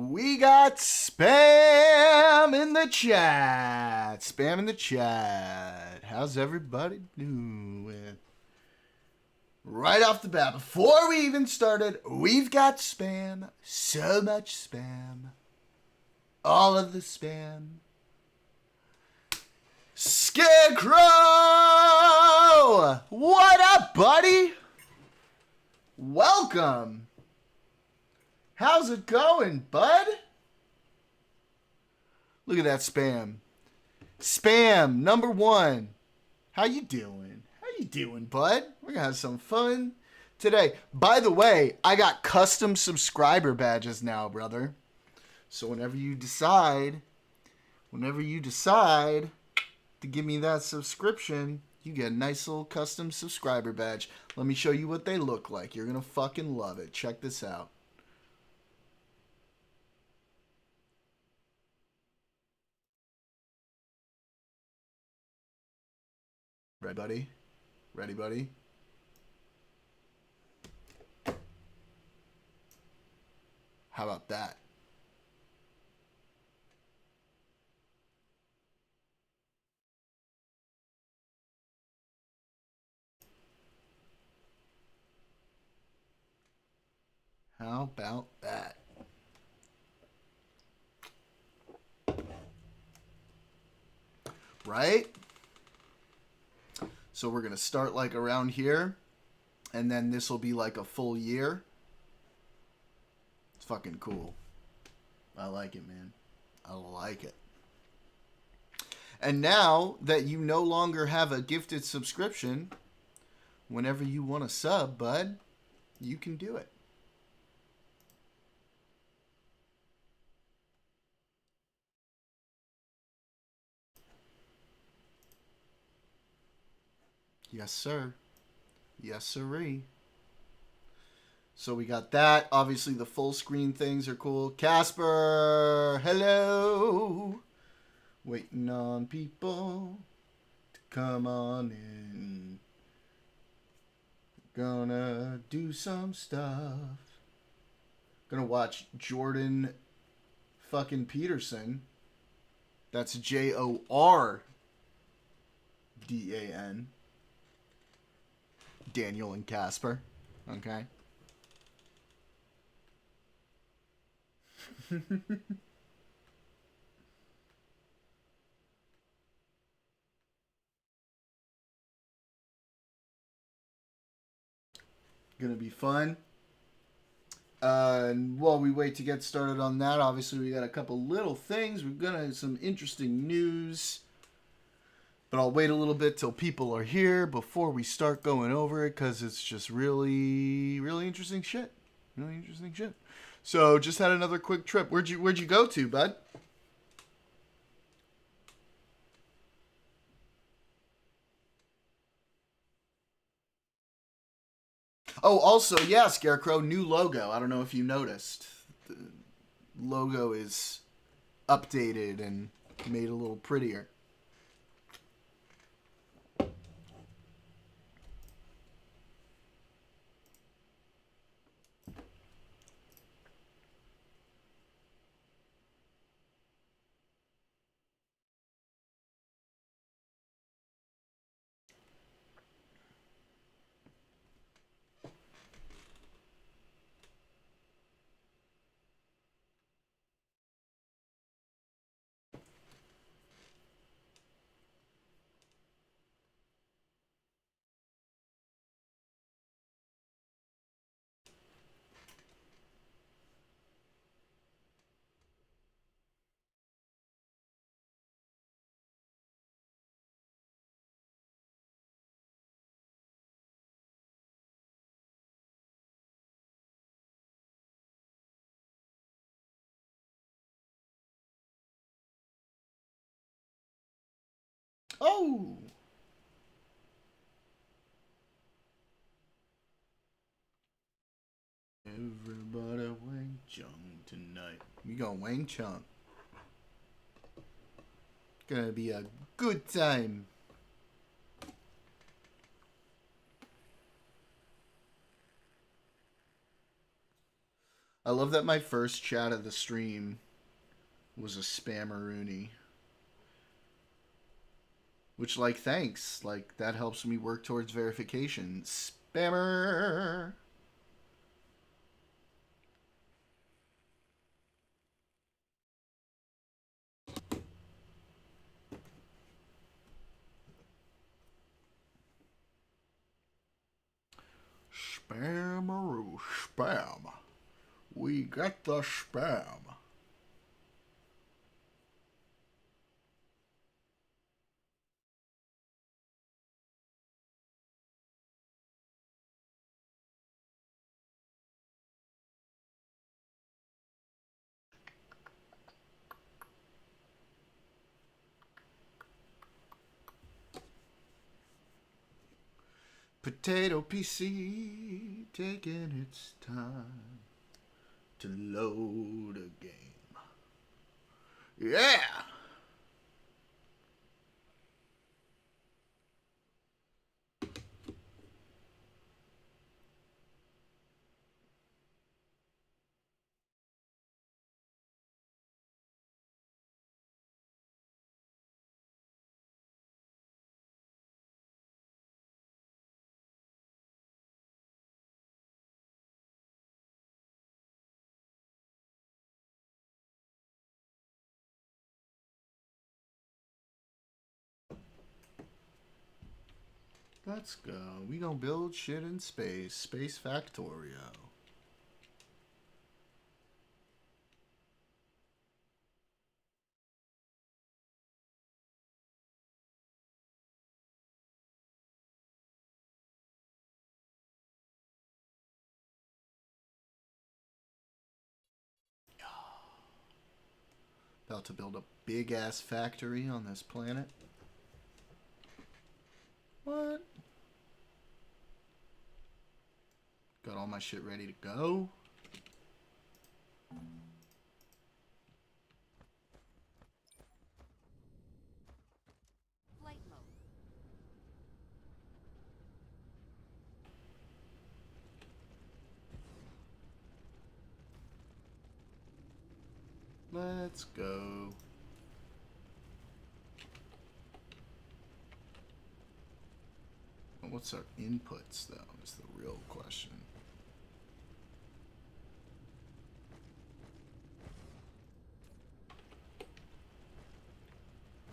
We got spam in the chat. Spam in the chat. How's everybody doing? Right off the bat, before we even started, we've got spam. So much spam. All of the spam. Scarecrow! What up, buddy? Welcome. How's it going, bud? Look at that spam. Spam, number one. How you doing? How you doing, bud? We're gonna have some fun today. By the way, I got custom subscriber badges now, brother. So whenever you decide to give me that subscription, you get a nice little custom subscriber badge. Let me show you what they look like. You're gonna fucking love it. Check this out. Ready, buddy? Ready, buddy? How about that? How about that? Right? So we're going to start like around here. And then this will be like a full year. It's fucking cool. I like it, man. I like it. And now that you no longer have a gifted subscription, whenever you want to sub, bud, you can do it. Yes, sir. Yes, sirree. So we got that. Obviously, the full screen things are cool. Casper, hello. Waiting on people to come on in. Gonna do some stuff. Gonna watch Jordan fucking Peterson. That's Jordan. Daniel and Casper. Okay. Gonna be fun. And while we wait to get started on that, obviously we got a couple little things. We're gonna have some interesting news. But I'll wait a little bit till people are here before we start going over it, because it's just really, really interesting shit. Really interesting shit. So just had another quick trip. Where'd you go to, bud? Oh, also, yeah, Scarecrow, new logo. I don't know if you noticed. The logo is updated and made a little prettier. Oh! Everybody Wang Chung tonight. We going Wang Chung. Gonna be a good time. I love that my first chat of the stream was a spammeroonie. Which, like, thanks. Like, that helps me work towards verification. Spammer! Spammeroo, spam. We got the spam. Potato PC taking its time to load a game. Yeah! Let's go. We gonna build shit in space. Space Factorio. About to build a big ass factory on this planet. What? Got all my shit ready to go. Flight mode. Let's go. What's our inputs, though, is the real question.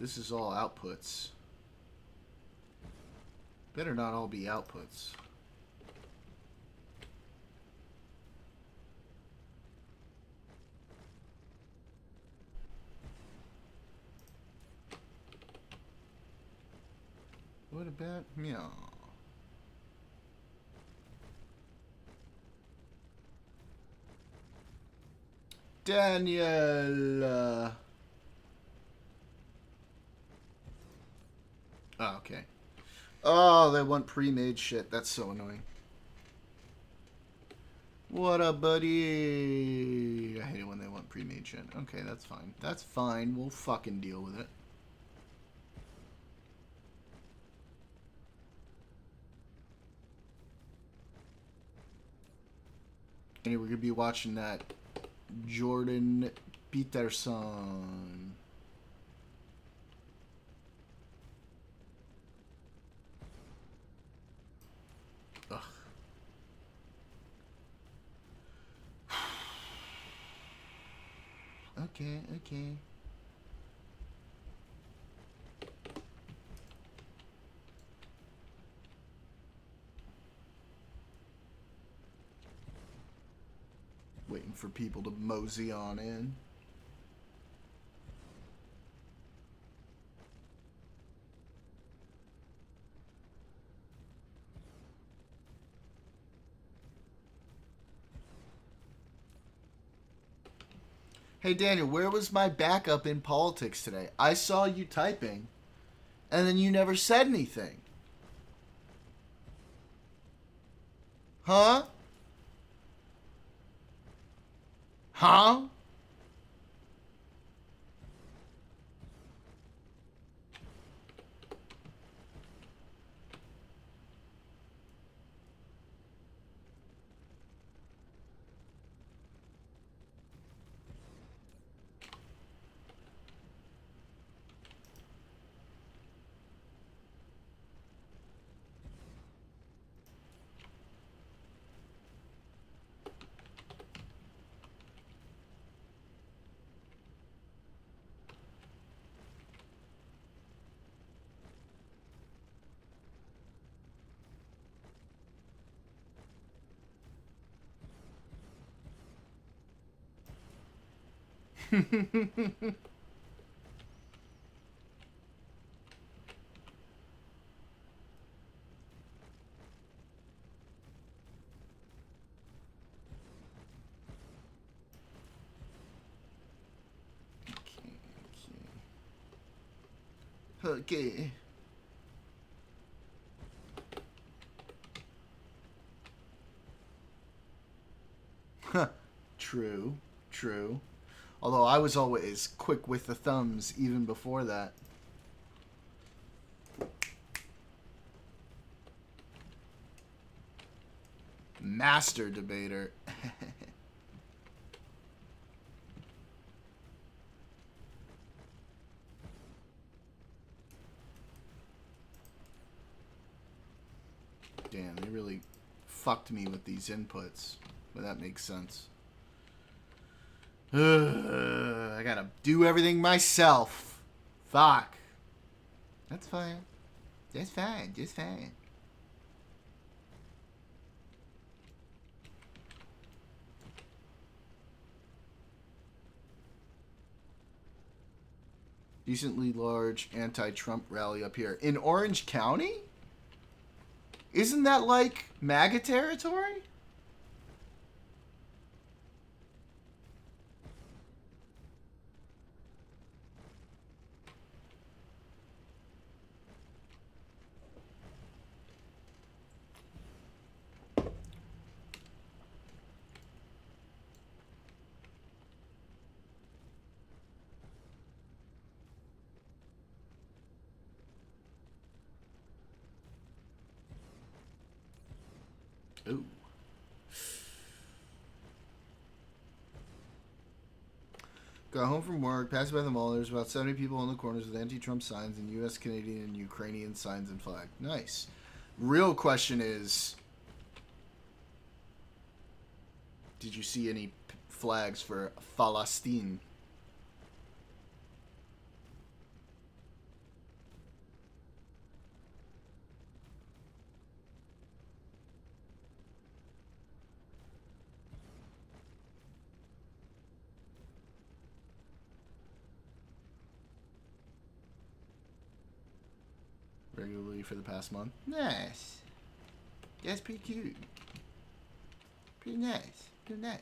This is all outputs. Better not all be outputs. What about meow? Daniel. Oh, okay. Oh, they want pre-made shit. That's so annoying. What up, buddy? I hate it when they want pre-made shit. Okay, that's fine. That's fine. We'll fucking deal with it. Anyway, we're gonna be watching that Jordan Peterson. Ugh. Okay, okay. Waiting for people to mosey on in. Hey Daniel, where was my backup in politics today? I saw you typing, and then you never said anything. Huh? Huh? Okay. Huh. True. True. Although I was always quick with the thumbs even before that. Master debater. Damn, they really fucked me with these inputs. But that makes sense. I gotta do everything myself. Fuck. That's fine. That's fine. Just fine. Decently large anti-Trump rally up here. In Orange County? Isn't that like MAGA territory? Ooh. Got home from work, passed by the mall. There's about 70 people on the corners with anti-Trump signs and U.S., Canadian, and Ukrainian signs and flag. Nice. Real question is, did you see any flags for Palestine? Regularly for the past month. Nice. That's pretty cute. Pretty nice. Pretty nice.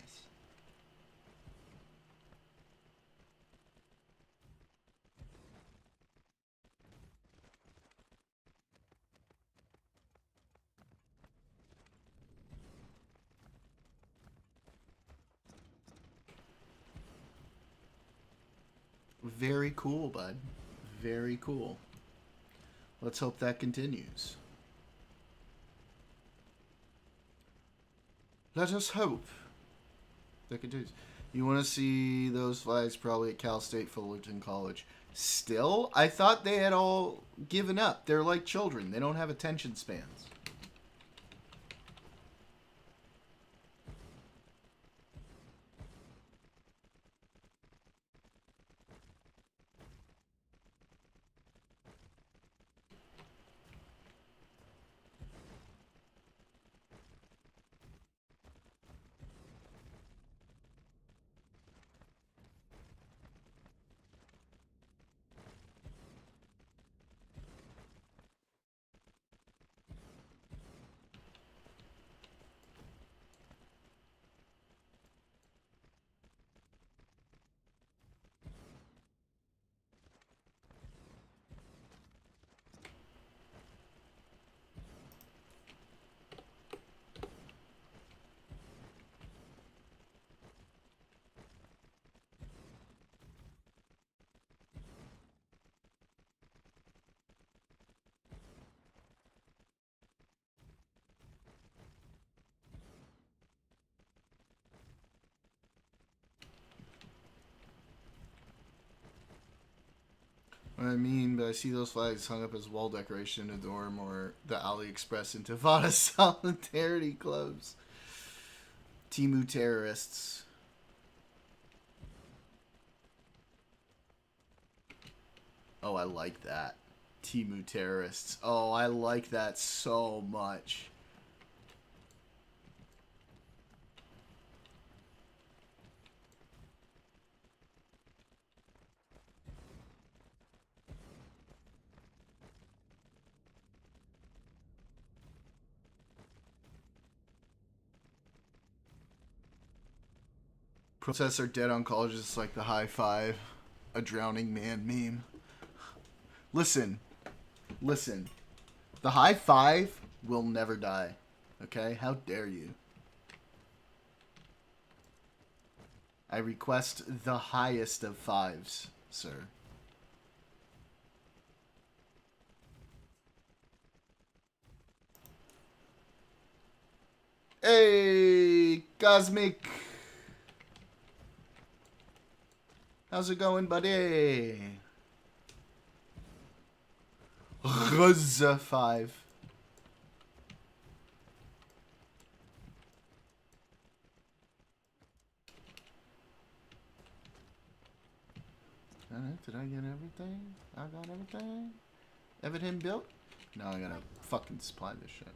Very cool, bud. Very cool. Let's hope that continues. Let us hope that continues. You want to see those flags probably at Cal State Fullerton College. Still? I thought they had all given up. They're like children. They don't have attention spans. What I mean, but I see those flags hung up as wall decoration in a dorm or the AliExpress Intifada solidarity clubs. Timu terrorists. Oh, I like that. Timu terrorists. Oh, I like that so much. Protests are dead on colleges. It's like the high five, a drowning man meme. Listen. The high five will never die. Okay? How dare you? I request the highest of fives, sir. Hey, Cosmic. How's it going, buddy? Ruzz 5. Alright, did I get everything? I got everything? Everything built? No, I gotta fucking supply this shit.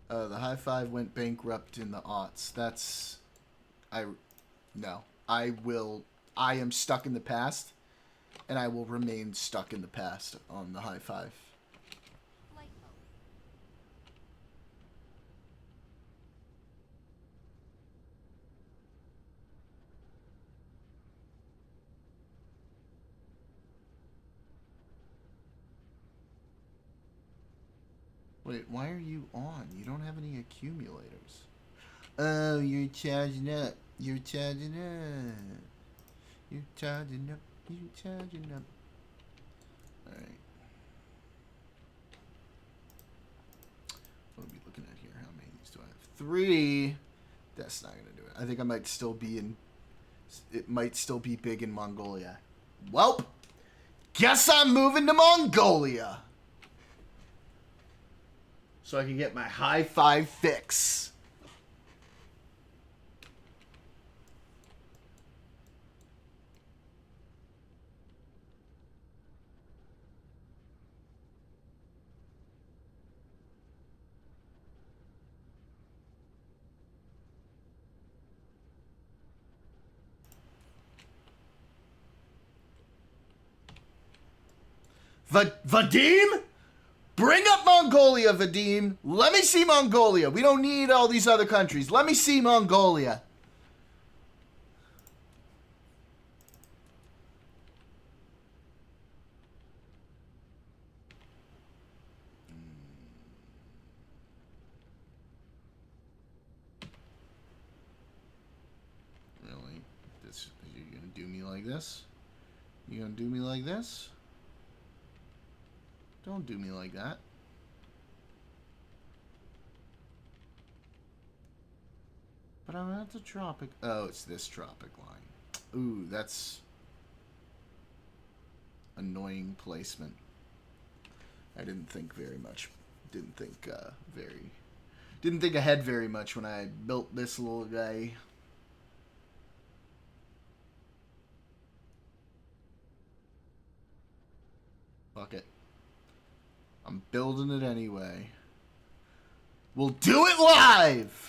The high five went bankrupt in the aughts. That's... No. I am stuck in the past, and I will remain stuck in the past on the high five. Wait, why are you on? You don't have any accumulators. Oh, you're charging up. You're charging up. You're charging up. You're charging up. Alright. What are we looking at here? How many of these do I have? 3. That's not going to do it. I think I might still be in... It might still be big in Mongolia. Welp. Guess I'm moving to Mongolia. So I can get my high five fix. Vadim? Bring up Mongolia, Vadim. Let me see Mongolia. We don't need all these other countries. Let me see Mongolia. Really? You're gonna do me like this? You gonna do me like this? Don't do me like that. But I'm at the tropic. Oh, it's this tropic line. Ooh, that's annoying placement. I didn't think very much. Didn't think ahead very much when I built this little guy. Fuck it. I'm building it anyway. We'll do it live!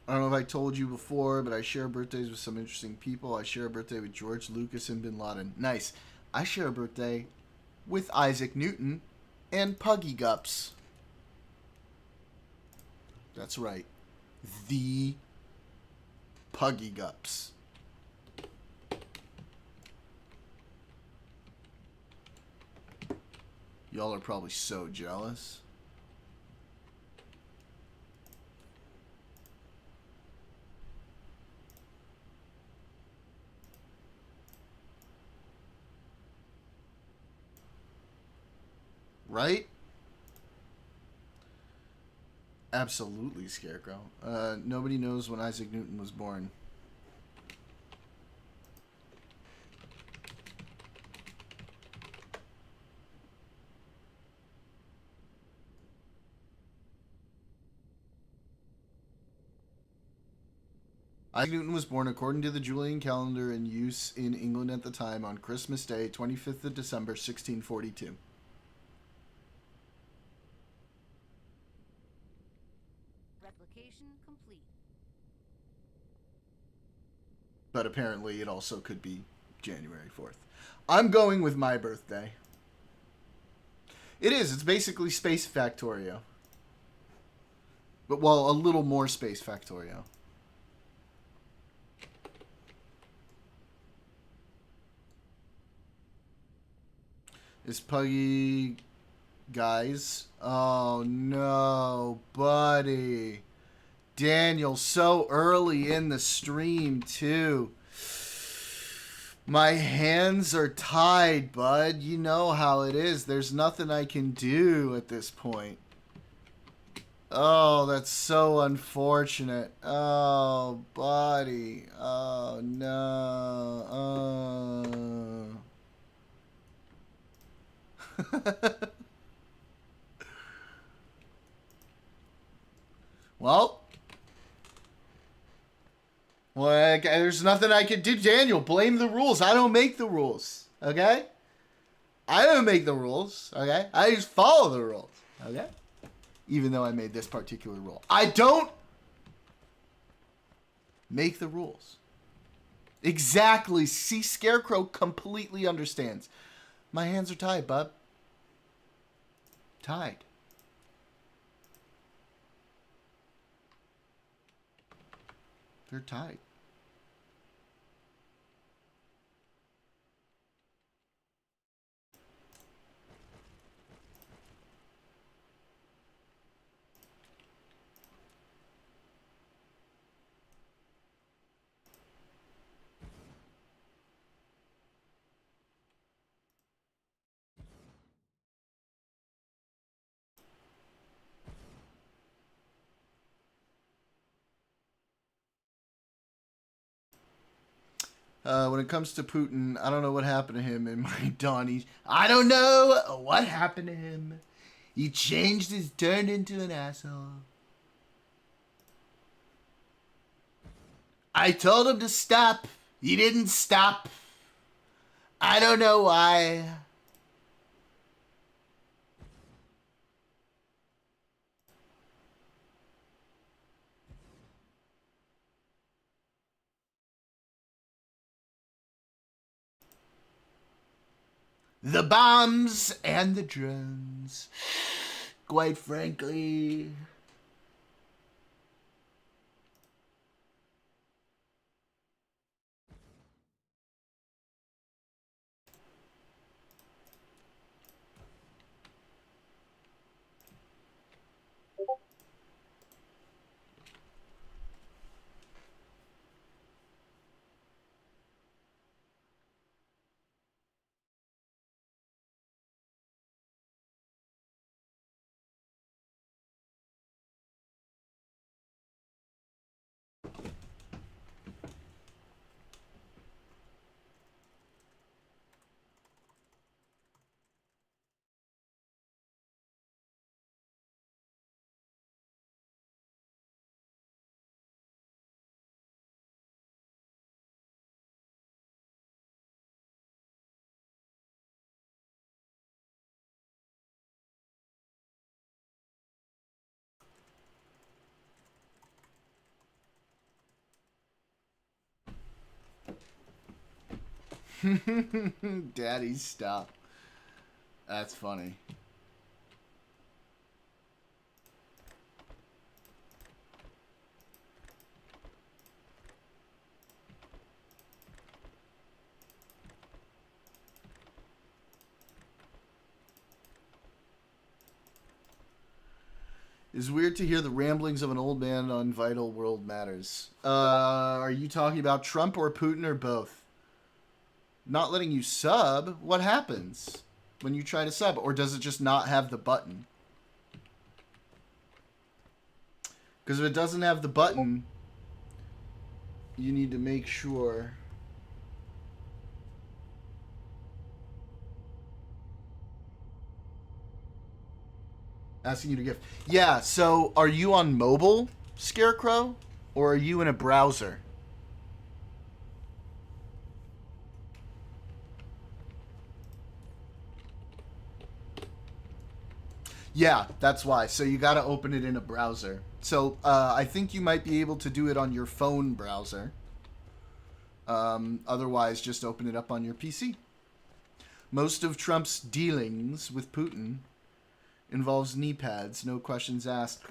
I don't know if I told you before, but I share birthdays with some interesting people. I share a birthday with George Lucas and Bin Laden. Nice. I share a birthday with Isaac Newton and Puggy Gups. That's right. The Puggy Gups. Y'all are probably so jealous. Right? Absolutely, Scarecrow. Nobody knows when Isaac Newton was born. Isaac Newton was born according to the Julian calendar in use in England at the time on Christmas Day, 25th of December, 1642. Replication complete. But apparently it also could be January 4th. I'm going with my birthday. It is. It's basically Space Factorio. But, well, a little more Space Factorio. Is Puggy... Guys? Oh, no. Buddy. Daniel, so early in the stream, too. My hands are tied, bud. You know how it is. There's nothing I can do at this point. Oh, that's so unfortunate. Oh, buddy. Oh, no. Well, there's nothing I can do. Daniel, blame the rules. I don't make the rules. Okay? I don't make the rules. Okay? I just follow the rules. Okay? Even though I made this particular rule. I don't make the rules. Exactly. See, Scarecrow completely understands. My hands are tied, bub. Tied. They're tied. When it comes to Putin, I don't know what happened to him in my Donnie. I don't know what happened to him. He turned into an asshole. I told him to stop. He didn't stop. I don't know why. The bombs and the drones. Quite frankly. Daddy, stop. That's funny. It's weird to hear the ramblings of an old man on vital world matters. Are you talking about Trump or Putin or both? Not letting you sub? What happens when you try to sub? Or does it just not have the button? Because if it doesn't have the button, you need to make sure. Asking you to gift. Yeah, so are you on mobile, Scarecrow? Or are you in a browser? Yeah, that's why. So you got to open it in a browser. So I think you might be able to do it on your phone browser. Otherwise, just open it up on your PC. Most of Trump's dealings with Putin involves knee pads, no questions asked.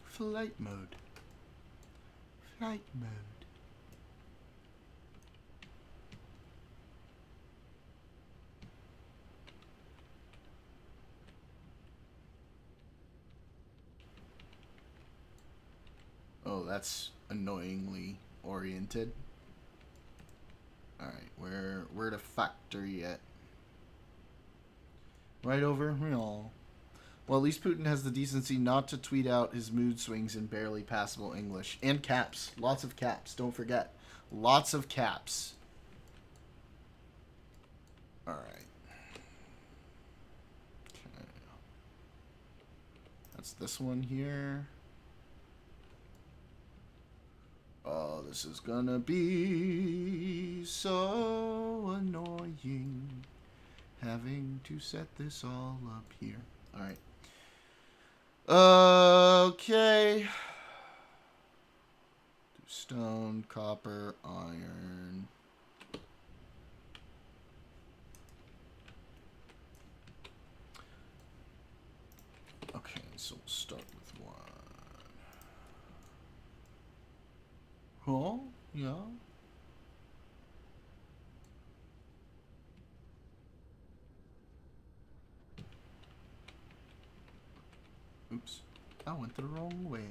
Flight mode. Flight mode. Flight mode. Oh, that's annoyingly oriented. Alright, where the factory at? Right over here. Well, at least Putin has the decency not to tweet out his mood swings in barely passable English. And caps. Lots of caps. Don't forget. Lots of caps. Alright. Okay. That's this one here. Oh, this is gonna be so annoying. Having to set this all up here. Alright. Okay. Stone, copper, iron. Okay, so we'll start with one. Oh, yeah. Oops. I went the wrong way.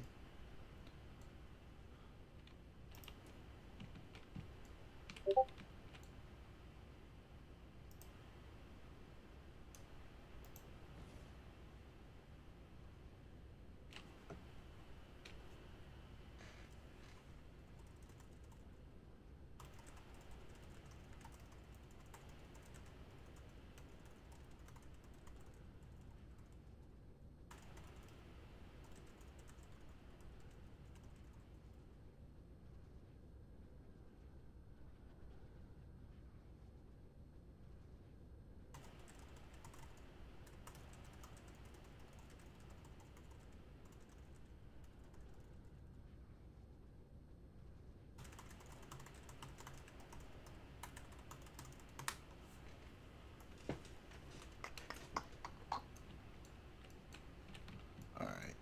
Alright.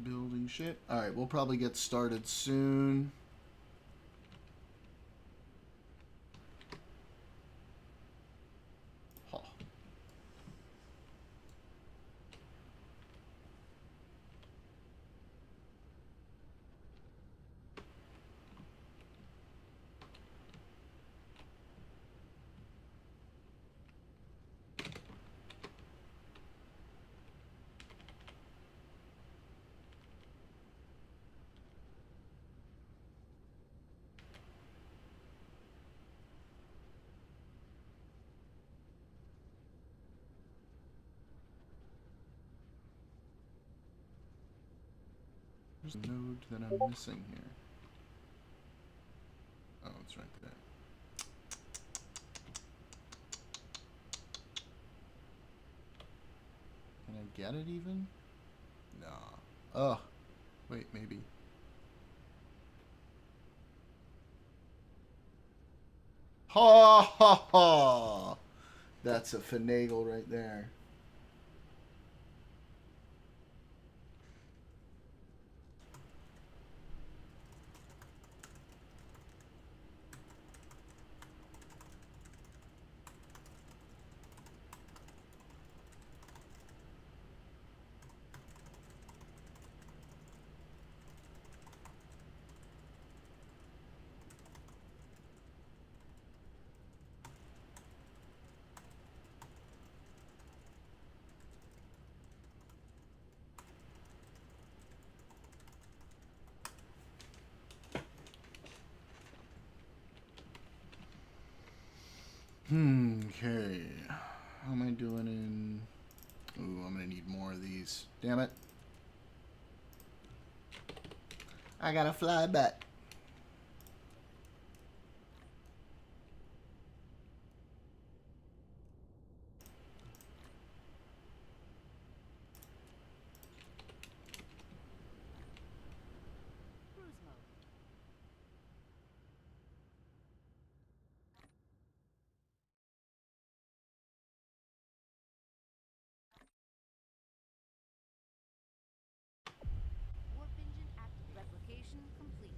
Building shit. Alright, we'll probably get started soon. Huh. There's a node that I'm missing here. Oh, it's right there. Can I get it even? Nah. Oh. Wait, maybe. Ha ha ha! That's a finagle right there. Okay. How am I doing in... Ooh, I'm gonna need more of these. Damn it. I gotta fly back. Cruise mode. Warp engine active. Replication complete.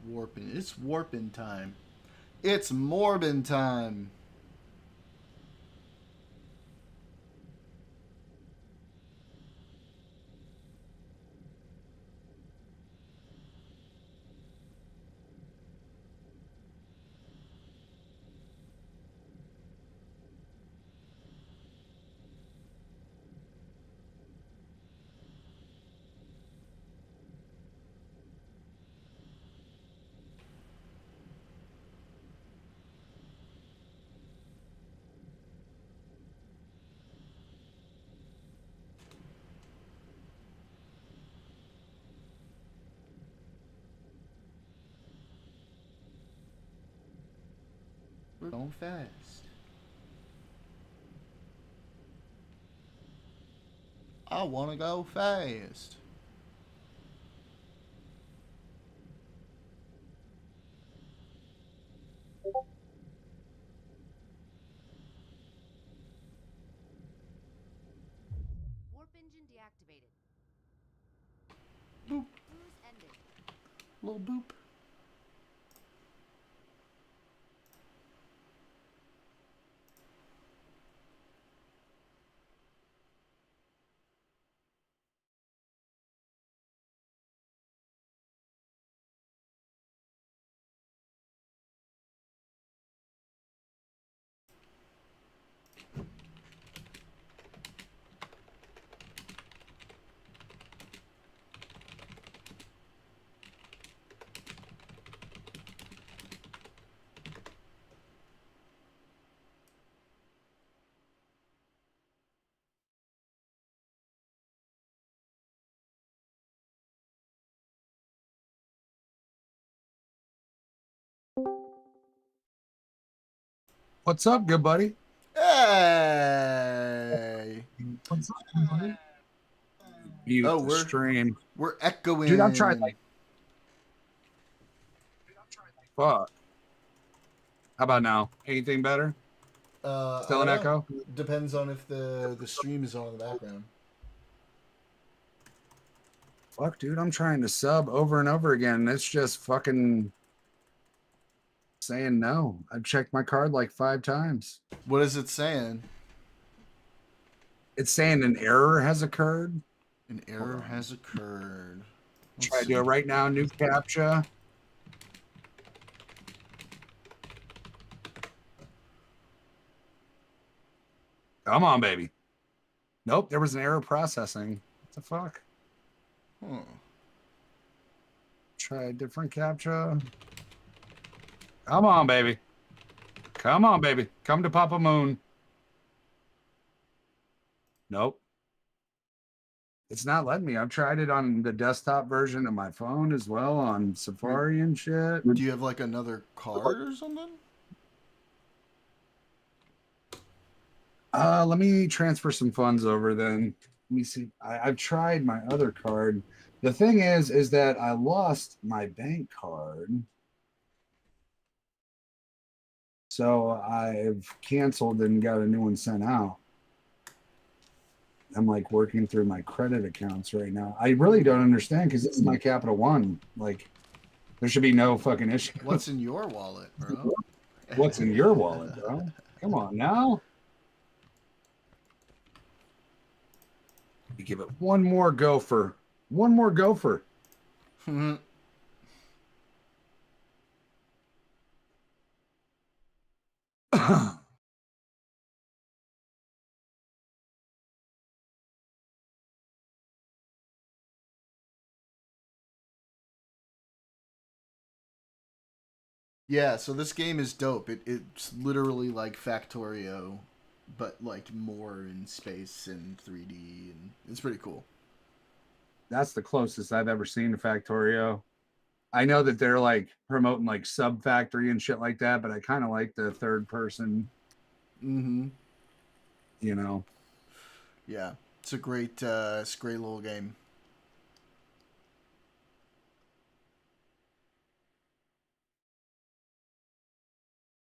Warping. It's warping time. It's Morbin time. We're going fast. I want to go fast. Warp engine deactivated. Boop. Cruise ended. Little boop. What's up, good buddy? Hey. What's up, good buddy? Mute Oh, the stream. we're echoing. Dude, I've tried like fuck. How about now? Anything better? Still I an don't know. echo? Depends on if the stream is on in the background. Fuck, dude, I'm trying to sub over and over again. It's just fucking saying no. I've checked my card like 5 times. What is it saying? It's saying an error has occurred. An error has occurred. Let's Try to see. do it right now. New captcha. Come on, baby. Nope, there was an error processing. What the fuck? Huh. Try a different captcha. Come on, baby. Come on, baby. Come to Papa Moon. Nope. It's not letting me. I've tried it on the desktop version of my phone as well on Safari and shit. Do you have like another card or something? Let me transfer some funds over then. Let me see. I've tried my other card. The thing is that I lost my bank card. So I've canceled and got a new one sent out. I'm like working through my credit accounts right now. I really don't understand because this is my Capital One. Like, there should be no fucking issue. What's in your wallet, bro? What's in your wallet, bro? Come on now. You give it one more gopher. One more gopher. Yeah, so this game is dope. It's literally like Factorio, but like more in space and 3D, and it's pretty cool. That's the closest I've ever seen to Factorio. I know that they're like promoting like Sub Factory and shit like that, but I kind of like the third person. Mm-hmm. You know. Yeah, it's a great little game.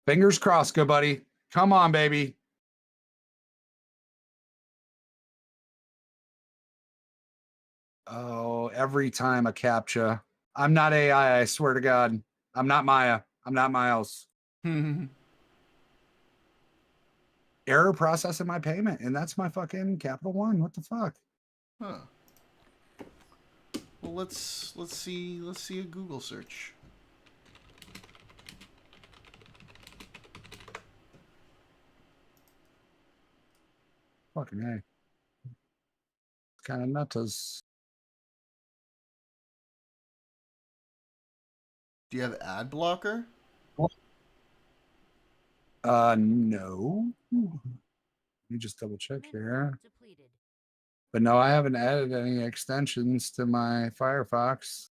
Fingers crossed, go buddy. Come on, baby. Oh, every time a CAPTCHA. I'm not AI, I swear to God. I'm not Maya. I'm not Miles. Error processing my payment, and that's my fucking Capital One. What the fuck? Huh. Well, let's see a Google search. Fucking A. It's kind of nutters. Do you have ad blocker? No. Let me just double check here. But no, I haven't added any extensions to my Firefox.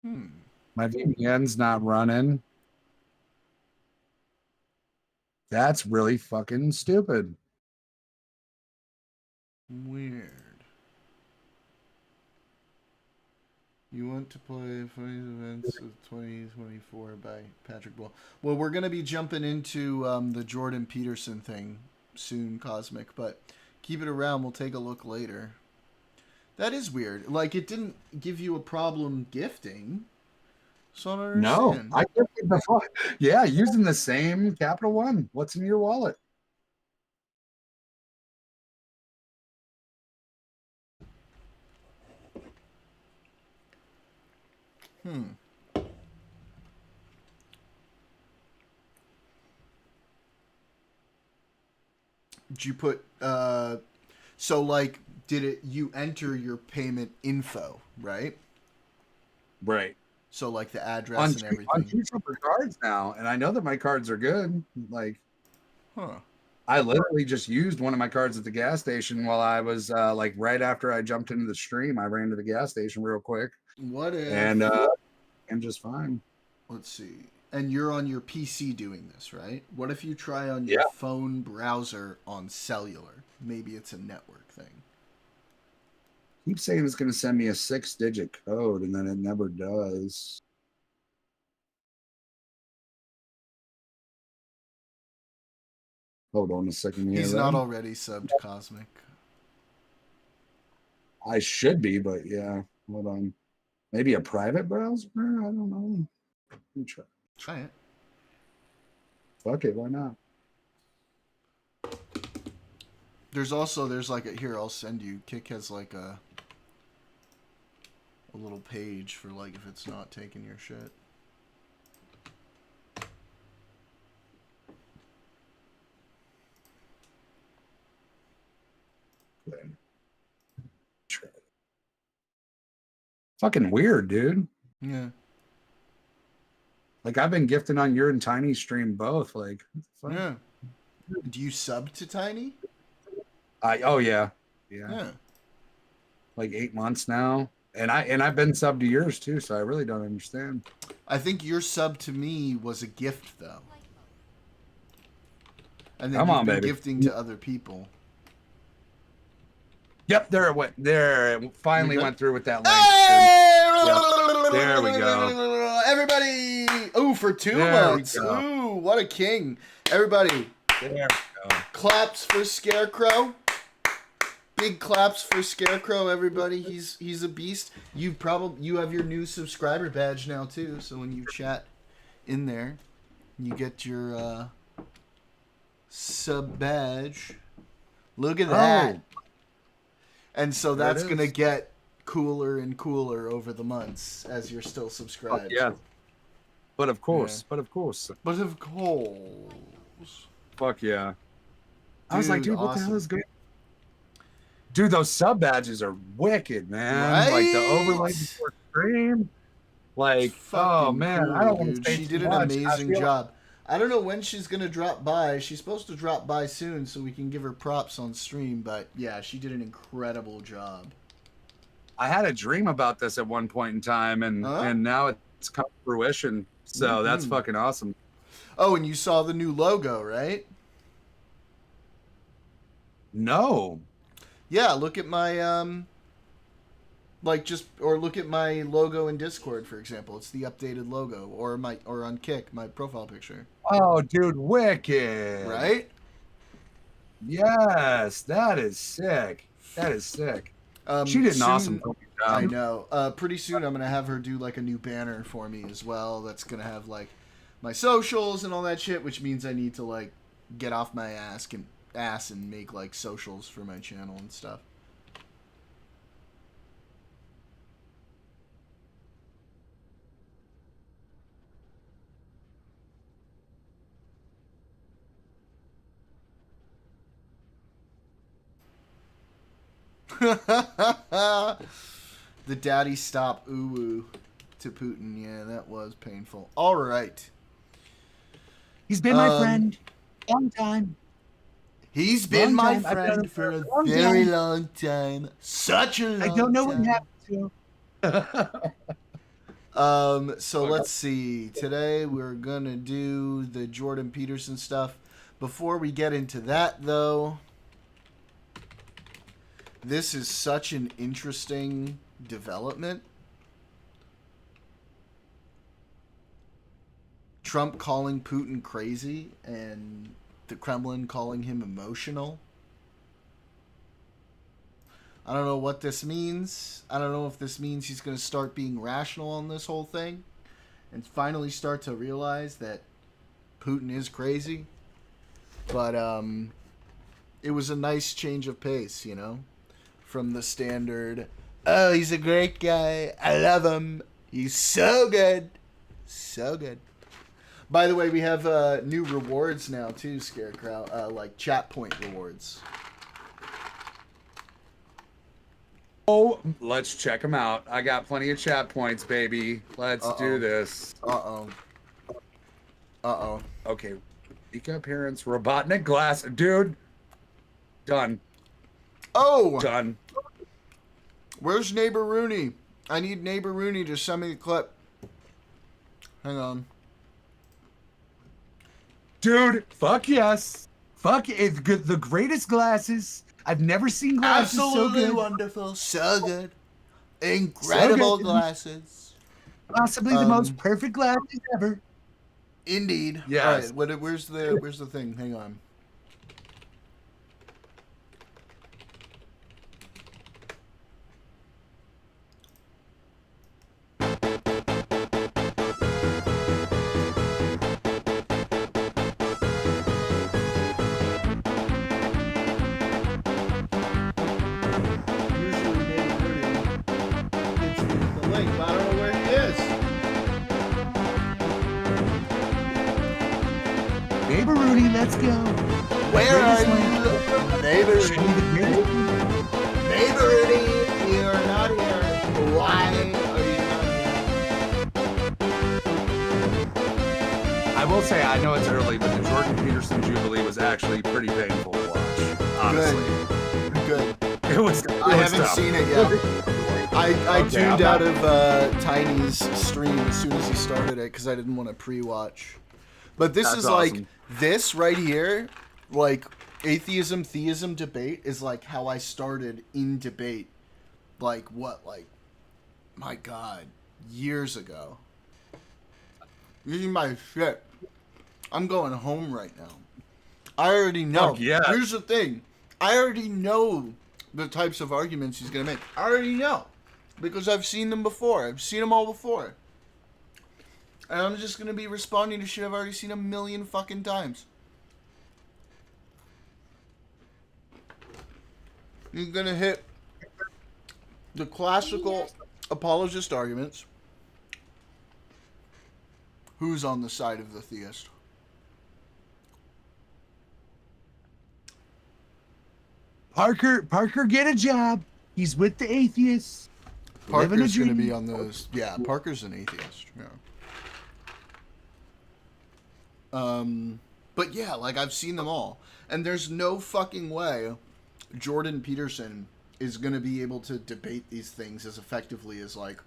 My VPN's not running. That's really fucking stupid. Weird. You want to play Funny Events of 2024 by Patrick Bull. Well, we're going to be jumping into the Jordan Peterson thing soon, Cosmic, but keep it around. We'll take a look later. That is weird. Like, it didn't give you a problem gifting. So I don't understand. No, I gifted before. Yeah, using the same Capital One. What's in your wallet? Did you put so like you enter your payment info, right? Right. So like the address and everything. On 2 separate cards now, and I know that my cards are good. Like, huh. I literally just used one of my cards at the gas station while I was like right after I jumped into the stream. I ran to the gas station real quick. What if and just fine. Let's see. And you're on your PC doing this, right? What if you try on your phone browser on cellular? Maybe it's a network thing. Keep saying it's going to send me a 6-digit code, and then it never does. Hold on a second here. He's not already subbed Cosmic. I should be, but yeah. Hold on. Maybe a private browser? I don't know. Let me try. Try it. Fuck it, why not? There's like a, here, I'll send you. Kick has like a little page for like if it's not taking your shit. Fucking weird, dude. Yeah. Like, I've been gifting on your and Tiny stream both. Like, yeah. Do you sub to Tiny? Oh yeah. Like 8 months now, and I've been subbed to yours too, so I really don't understand. I think your sub to me was a gift though, and then you've been gifting to other people. Yep, there it went. There it finally went through with that link. Hey! Yep. There we go. Everybody! Ooh, for 2 months. Ooh, what a king! Everybody, there we go. Claps for Scarecrow. Big claps for Scarecrow, everybody. He's a beast. You have your new subscriber badge now too. So when you chat in there, you get your sub badge. Look at that. And so that's gonna get cooler and cooler over the months as you're still subscribed. Yeah. But of course. Yeah. But of course. But of course. Fuck yeah. Dude, I was like, dude, what the hell is going on? Dude, those sub badges are wicked, man. Right? Like the overlay before stream. Like, oh man, cool, I don't want to say She too did an much. amazing job. I don't know when she's gonna drop by. She's supposed to drop by soon, so we can give her props on stream. But yeah, she did an incredible job. I had a dream about this at one point in time, and now it's come to fruition. So that's fucking awesome. Oh, and you saw the new logo, right? No. Yeah, look at my look at my logo in Discord, for example. It's the updated logo, or on Kick, my profile picture. Oh, dude, wicked. Right? Yes, that is sick. That is sick. She did an awesome job. I know. Pretty soon I'm gonna have her do like a new banner for me as well. That's gonna have like my socials and all that shit, which means I need to like get off my ass and make like socials for my channel and stuff. The daddy stop ooh to Putin. Yeah, that was painful. All right. He's been my friend. Long time. He's been my friend for a very long time. Such a long time. I don't know what happened to him. So let's see. Today we're gonna do the Jordan Peterson stuff. Before we get into that, though, this is such an interesting development. Trump calling Putin crazy and the Kremlin calling him emotional. I don't know what this means. I don't know if this means he's going to start being rational on this whole thing and finally start to realize that Putin is crazy. But it was a nice change of pace, you know, from the standard, oh, he's a great guy, I love him, he's so good, so good. By the way, we have new rewards now too, Scarecrow, like chat point rewards. Oh, let's check them out. I got plenty of chat points, baby. Let's do this. Okay. Eco appearance, Robotnik glass. Dude. Done. Oh! Done. Where's Neighbor Rooney? I need Neighbor Rooney to send me the clip. Hang on. Dude, fuck yes. Fuck it's good. The greatest glasses. I've never seen glasses Absolutely so good. Wonderful. So good. Incredible glasses. Possibly the most perfect glasses ever. Indeed. Yes. All right, where's the thing? Hang on. Neighbor Rooney, let's go. Where are you? Neighbor Rooney. Neighbor Rooney, you're not here. Why are you not here? I will say, I know it's early, but the Jordan Peterson Jubilee was actually pretty painful to watch. Honestly. Good. It was I haven't tough. seen it yet. I tuned out of Tiny's stream as soon as he started it because I didn't want to pre-watch. But this is awesome. Like, this right here, like, atheism-theism debate is like how I started in debate. Like, what, like, my God, years ago. This is my shit. I'm going home right now. I already know. Yeah. Here's the thing. I already know the types of arguments he's going to make. I already know. Because I've seen them before. I've seen them all before. And I'm just going to be responding to shit I've already seen a million fucking times. You're going to hit the classical apologist arguments. Who's on the side of the theist? Parker, get a job. He's with the atheists. Parker's going to be on those. Yeah, Parker's an atheist. Yeah. But yeah, like, I've seen them all. And there's no fucking way Jordan Peterson is going to be able to debate these things as effectively as like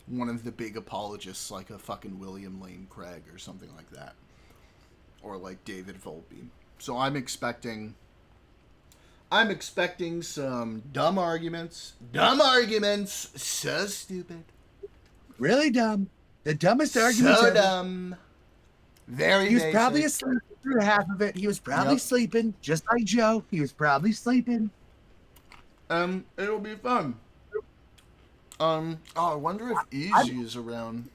one of the big apologists, like a fucking William Lane Craig or something like that, or like David Volpe. So I'm expecting some dumb arguments. Dumb arguments. So stupid. Really dumb. The dumbest arguments So ever. dumb. Very He was basic. probably asleep through half of it. He was probably sleeping, just like Joe. He was probably sleeping. It'll be fun. Oh, I wonder if Easy is around.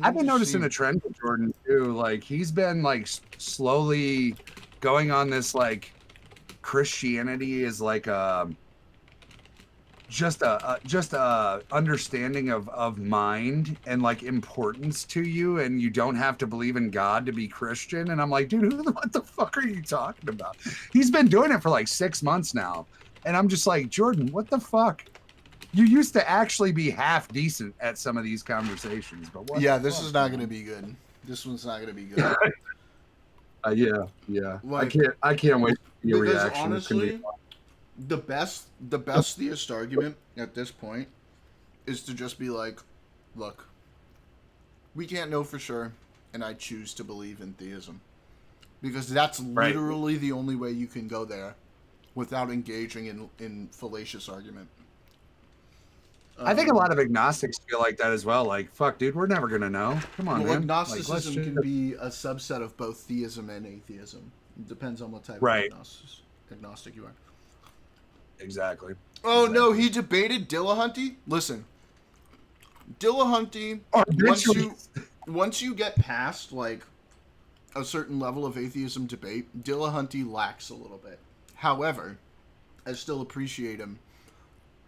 I've been noticing a trend with Jordan too. Like he's been like slowly going on this like Christianity is like just a understanding of mind and like importance to you, and you don't have to believe in God to be Christian. And I'm like, dude, what the fuck are you talking about? He's been doing it for like 6 months now, and I'm just like, Jordan, what the fuck? You used to actually be half decent at some of these conversations, but what? Yeah, this is not going to be good. This one's not going to be good. Yeah. Like, I can't wait to see your because reaction. honestly, the best theist argument at this point is to just be like, look, we can't know for sure, and I choose to believe in theism. Because that's literally the only way you can go there without engaging in fallacious argument. I think a lot of agnostics feel like that as well. Like, fuck, dude, we're never gonna know. Come on, man. Agnosticism can be a subset of both theism and atheism. It depends on what type of agnostic you are. Exactly. Oh, no, he debated Dillahunty? Listen, Dillahunty, once you get past, like, a certain level of atheism debate, Dillahunty lacks a little bit. However, I still appreciate him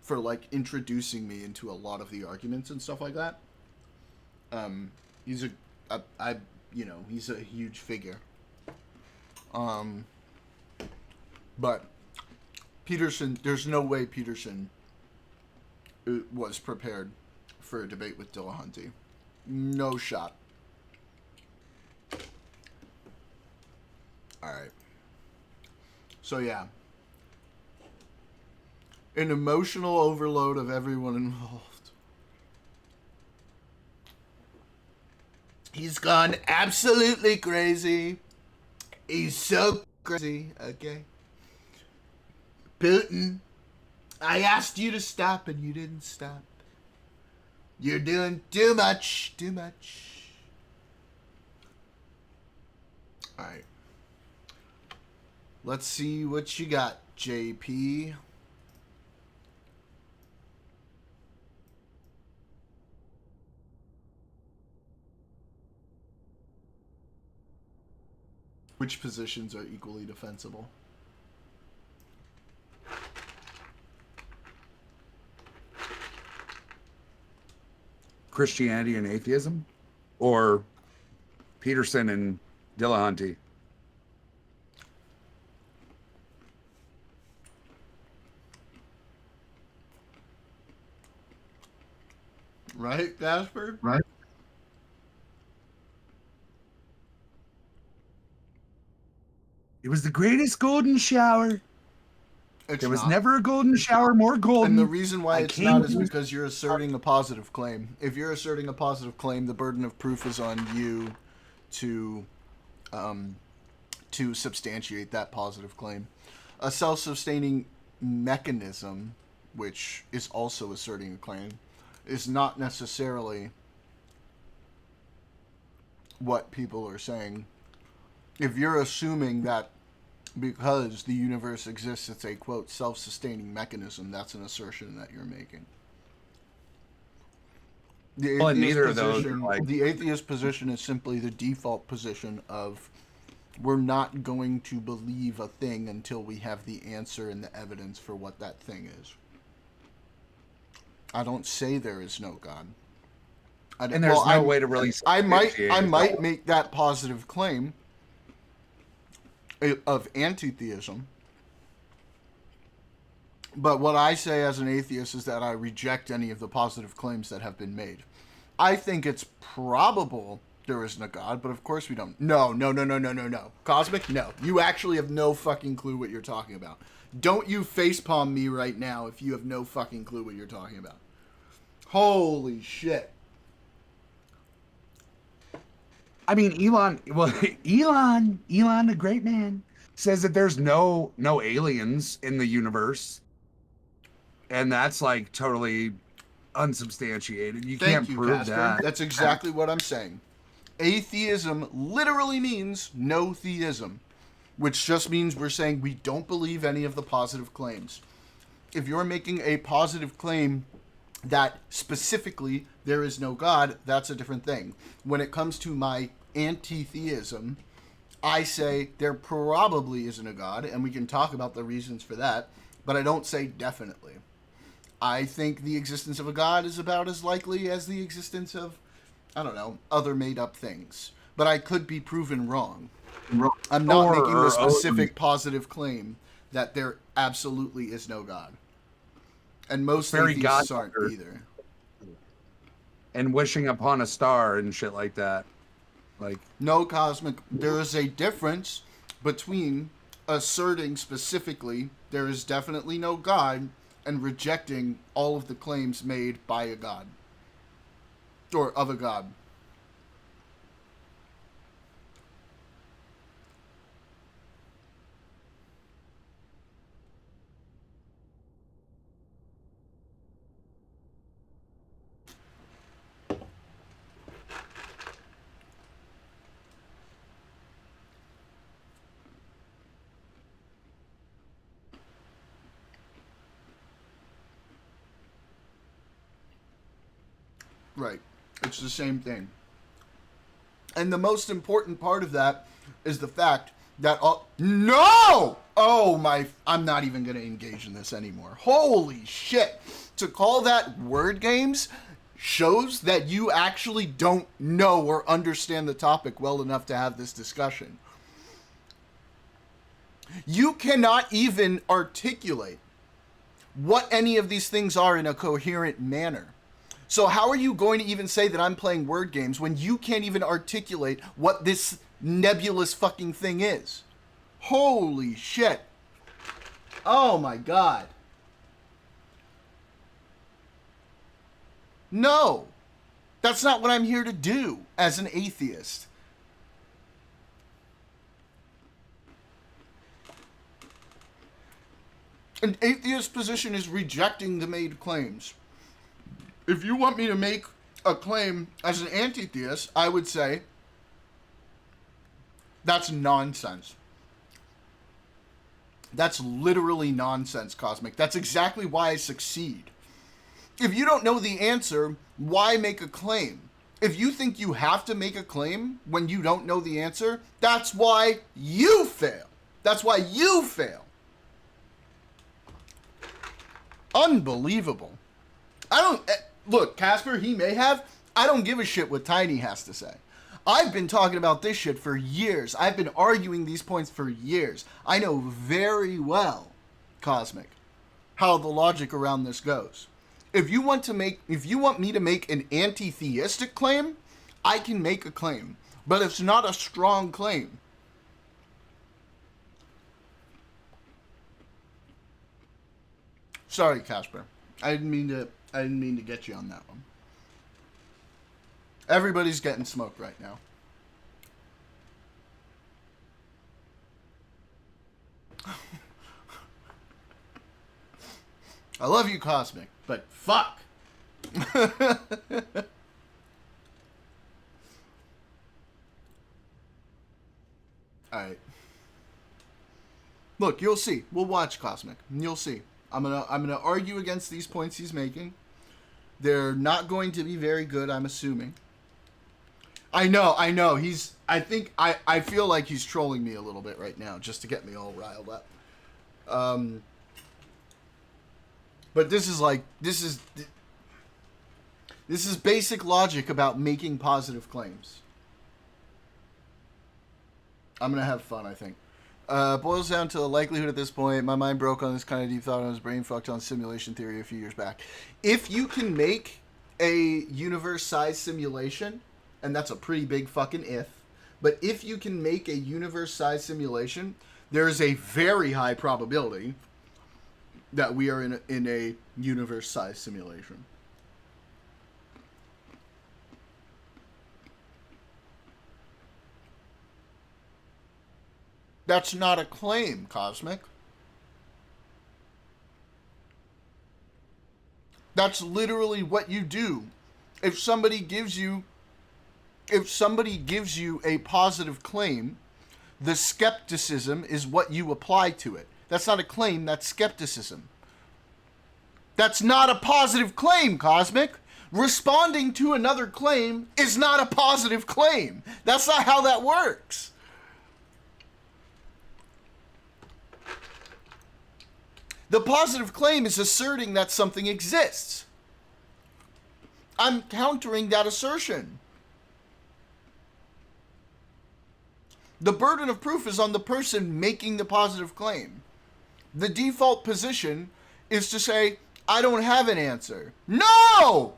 for like introducing me into a lot of the arguments and stuff like that. He's he's a huge figure. But Peterson, there's no way Peterson was prepared for a debate with Dillahunty. No shot. All right. So yeah. An emotional overload of everyone involved. He's gone absolutely crazy. He's so crazy, okay? Putin, I asked you to stop and you didn't stop. You're doing too much. Alright. Let's see what you got, JP. Which positions are equally defensible? Christianity and atheism, or Peterson and Dillahunty? Right, Gasper? Right. It was the greatest golden shower. There was never a golden shower more golden. And the reason why it's not is because you're asserting a positive claim. If you're asserting a positive claim, the burden of proof is on you to substantiate that positive claim. A self-sustaining mechanism, which is also asserting a claim, is not necessarily what people are saying. If you're assuming that because the universe exists, it's a, quote, self-sustaining mechanism, that's an assertion that you're making. The atheist position is simply the default position of we're not going to believe a thing until we have the answer and the evidence for what that thing is. I don't say there is no God. And there's no way to really. I might make that positive claim of anti-theism, but what I say as an atheist is that I reject any of the positive claims that have been made. I think it's probable there isn't a God, but of course we don't. No. Cosmic, no. You actually have no fucking clue what you're talking about. Don't you facepalm me right now if you have no fucking clue what you're talking about. Holy shit. I mean, Elon, the great man, says that there's no aliens in the universe. And that's like totally unsubstantiated. You can't prove Casper. that. That's exactly what I'm saying. Atheism literally means no theism, which just means we're saying we don't believe any of the positive claims. If you're making a positive claim that specifically there is no God, that's a different thing. When it comes to my anti-theism, I say there probably isn't a God, and we can talk about the reasons for that, but I don't say definitely. I think the existence of a God is about as likely as the existence of, I don't know, other made-up things. But I could be proven wrong. I'm not making the specific positive claim that there absolutely is no God. And most atheists aren't either. And wishing upon a star and shit like that. No, Cosmic, there is a difference between asserting specifically there is definitely no God and rejecting all of the claims made by a God. Or of a God. Right. It's the same thing. And the most important part of that is the fact that... No! Oh my... I'm not even going to engage in this anymore. Holy shit. To call that word games shows that you actually don't know or understand the topic well enough to have this discussion. You cannot even articulate what any of these things are in a coherent manner. So how are you going to even say that I'm playing word games when you can't even articulate what this nebulous fucking thing is? Holy shit. Oh my god. No. That's not what I'm here to do as an atheist. An atheist position is rejecting the made claims. If you want me to make a claim as an anti-theist, I would say that's nonsense. That's literally nonsense, Cosmic. That's exactly why I succeed. If you don't know the answer, why make a claim? If you think you have to make a claim when you don't know the answer, that's why you fail. That's why you fail. Unbelievable. Look, Casper, he may have. I don't give a shit what Tiny has to say. I've been talking about this shit for years. I've been arguing these points for years. I know very well, Cosmic, how the logic around this goes. If you want me to make an anti-theistic claim, I can make a claim, but it's not a strong claim. Sorry, Casper. I didn't mean to get you on that one. Everybody's getting smoked right now. I love you, Cosmic, but fuck. Alright. Look, you'll see. We'll watch, Cosmic. You'll see. I'm gonna argue against these points he's making. They're not going to be very good, I'm assuming. I know. I feel like he's trolling me a little bit right now, just to get me all riled up. But this is basic logic about making positive claims. I'm gonna have fun, I think. Boils down to the likelihood at this point. My mind broke on this kind of deep thought. I was brain fucked on simulation theory a few years back. If you can make a universe-sized simulation and that's a pretty big fucking if, but if you can make a universe-sized simulation, there is a very high probability that we are in a universe-sized simulation. That's not a claim, Cosmic. That's literally what you do. If somebody gives you a positive claim, the skepticism is what you apply to it. That's not a claim, that's skepticism. That's not a positive claim, Cosmic. Responding to another claim is not a positive claim. That's not how that works. The positive claim is asserting that something exists. I'm countering that assertion. The burden of proof is on the person making the positive claim. The default position is to say, I don't have an answer. No!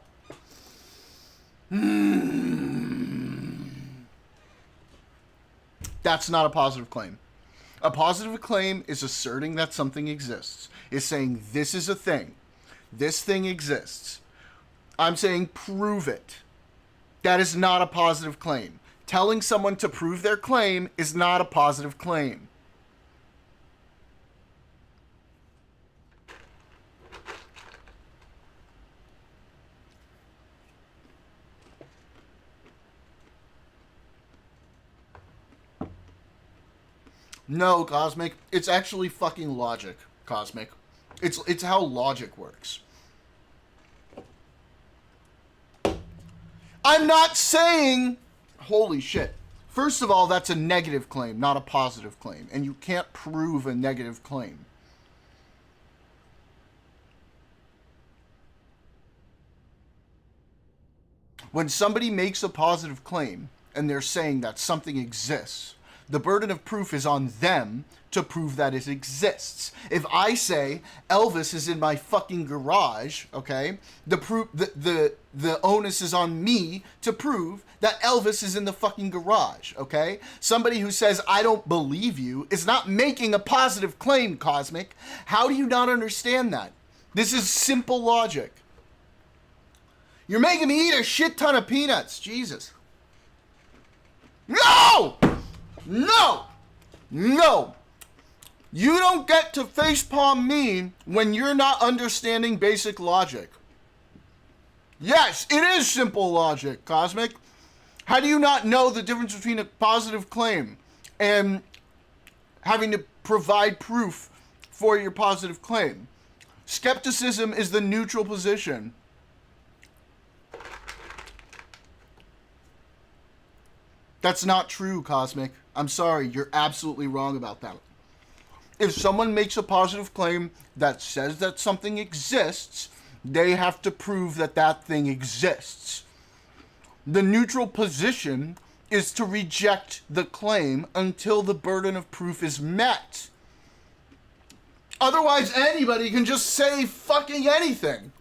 That's not a positive claim. A positive claim is asserting that something exists. Is saying this is a thing. This thing exists. I'm saying prove it. That is not a positive claim. Telling someone to prove their claim is not a positive claim. No, Cosmic. It's actually fucking logic, Cosmic. It's how logic works. I'm not saying... Holy shit. First of all, that's a negative claim, not a positive claim. And you can't prove a negative claim. When somebody makes a positive claim, and they're saying that something exists, the burden of proof is on them to prove that it exists. If I say Elvis is in my fucking garage, okay, the onus is on me to prove that Elvis is in the fucking garage, okay? Somebody who says I don't believe you is not making a positive claim, Cosmic. How do you not understand that? This is simple logic. You're making me eat a shit ton of peanuts, Jesus. No! No! No! You don't get to facepalm me when you're not understanding basic logic. Yes, it is simple logic, Cosmic. How do you not know the difference between a positive claim and having to provide proof for your positive claim? Skepticism is the neutral position. That's not true, Cosmic. I'm sorry, you're absolutely wrong about that. If someone makes a positive claim that says that something exists, they have to prove that that thing exists. The neutral position is to reject the claim until the burden of proof is met. Otherwise, anybody can just say fucking anything.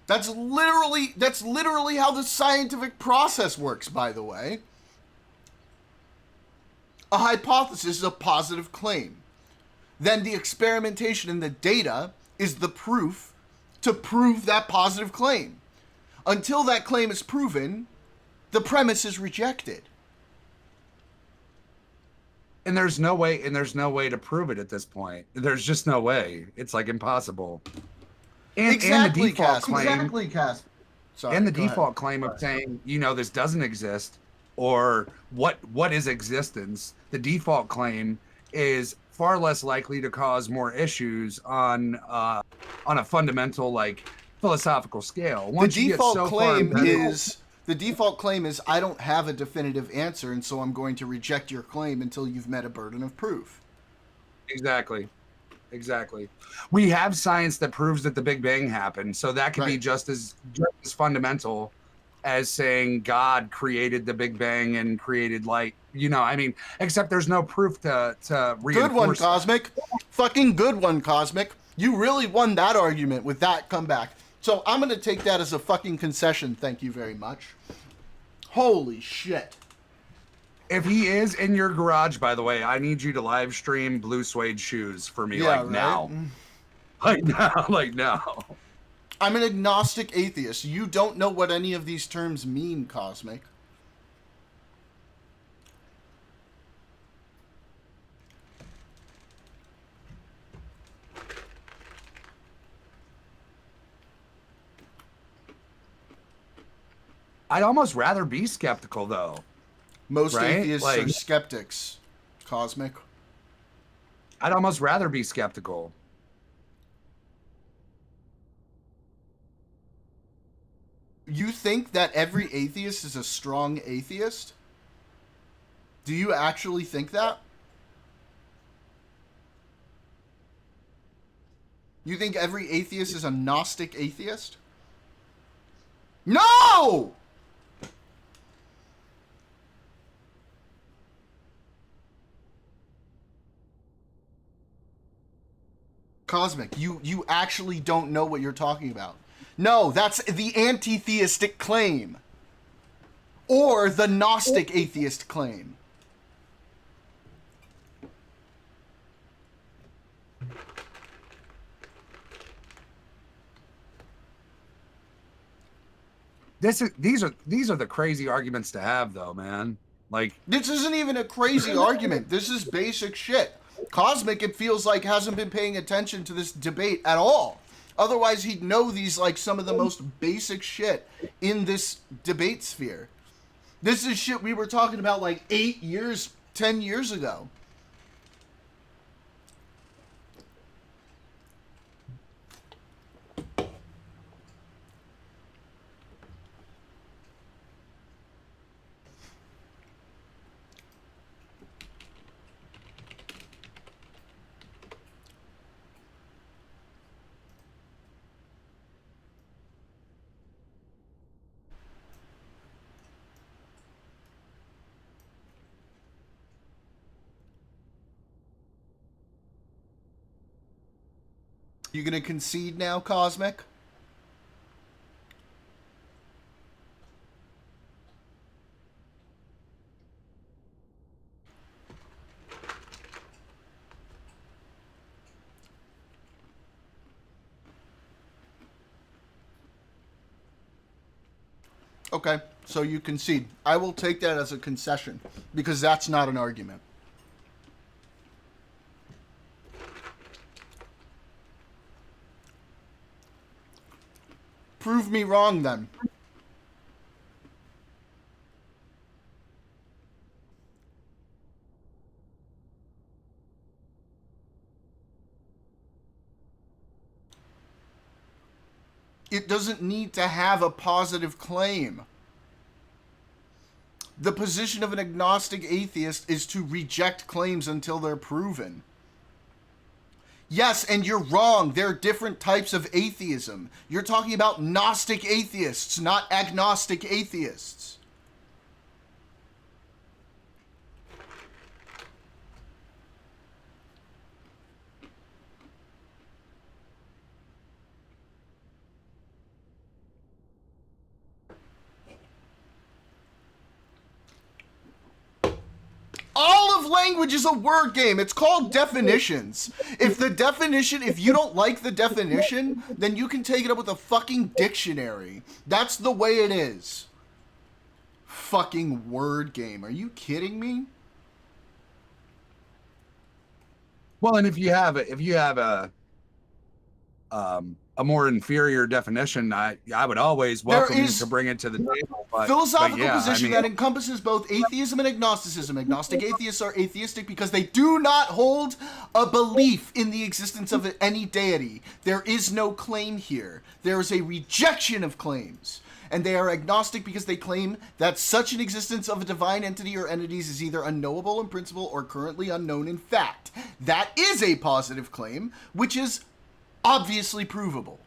That's literally how the scientific process works, by the way. A hypothesis is a positive claim. Then the experimentation and the data is the proof to prove that positive claim. Until that claim is proven, the premise is rejected. And there's no way to prove it at this point. There's just no way. It's like impossible. And the default claim, Sorry, and the default claim of saying, this doesn't exist, or what is existence, the default claim is far less likely to cause more issues on a fundamental, like, philosophical scale. The default claim is I don't have a definitive answer, and so I'm going to reject your claim until you've met a burden of proof. Exactly. We have science that proves that the Big Bang happened, so that could be just as fundamental as saying God created the Big Bang and created light. I mean, except there's no proof to Good one, reinforce. Cosmic. Fucking good one, Cosmic. You really won that argument with that comeback. So I'm going to take that as a fucking concession. Thank you very much. Holy shit. If he is in your garage, by the way, I need you to live stream blue suede shoes for me, Yeah, like right? now. Like now, like now. I'm an agnostic atheist. You don't know what any of these terms mean, Cosmic. I'd almost rather be skeptical, though. Most Right? atheists Like- are skeptics, Cosmic. I'd almost rather be skeptical. You think that every atheist is a strong atheist? Do you actually think that? You think every atheist is a Gnostic atheist? No! Cosmic, you actually don't know what you're talking about. No, that's the anti-theistic claim. Or the Gnostic atheist claim. These are the crazy arguments to have, though, man. Like, This isn't even a crazy argument. This is basic shit. Cosmic, it feels like, hasn't been paying attention to this debate at all. Otherwise, he'd know these, like, some of the most basic shit in this debate sphere. This is shit we were talking about, like, 8 years, 10 years ago. You gonna concede now, Cosmic? Okay, so you concede. I will take that as a concession, because that's not an argument. Prove me wrong, then. It doesn't need to have a positive claim. The position of an agnostic atheist is to reject claims until they're proven. Yes, and you're wrong. There are different types of atheism. You're talking about Gnostic atheists, not agnostic atheists. All of language is a word game. It's called definitions. If you don't like the definition, then you can take it up with a fucking dictionary. That's the way it is. Fucking word game. Are you kidding me? well, and if you have a more inferior definition, I would always welcome you to bring it to the table. Philosophical yeah, position that encompasses both atheism and agnosticism. Agnostic atheists are atheistic because they do not hold a belief in the existence of any deity. There is no claim here. There is a rejection of claims. And they are agnostic because they claim that such an existence of a divine entity or entities is either unknowable in principle or currently unknown in fact. That is a positive claim, which is obviously provable.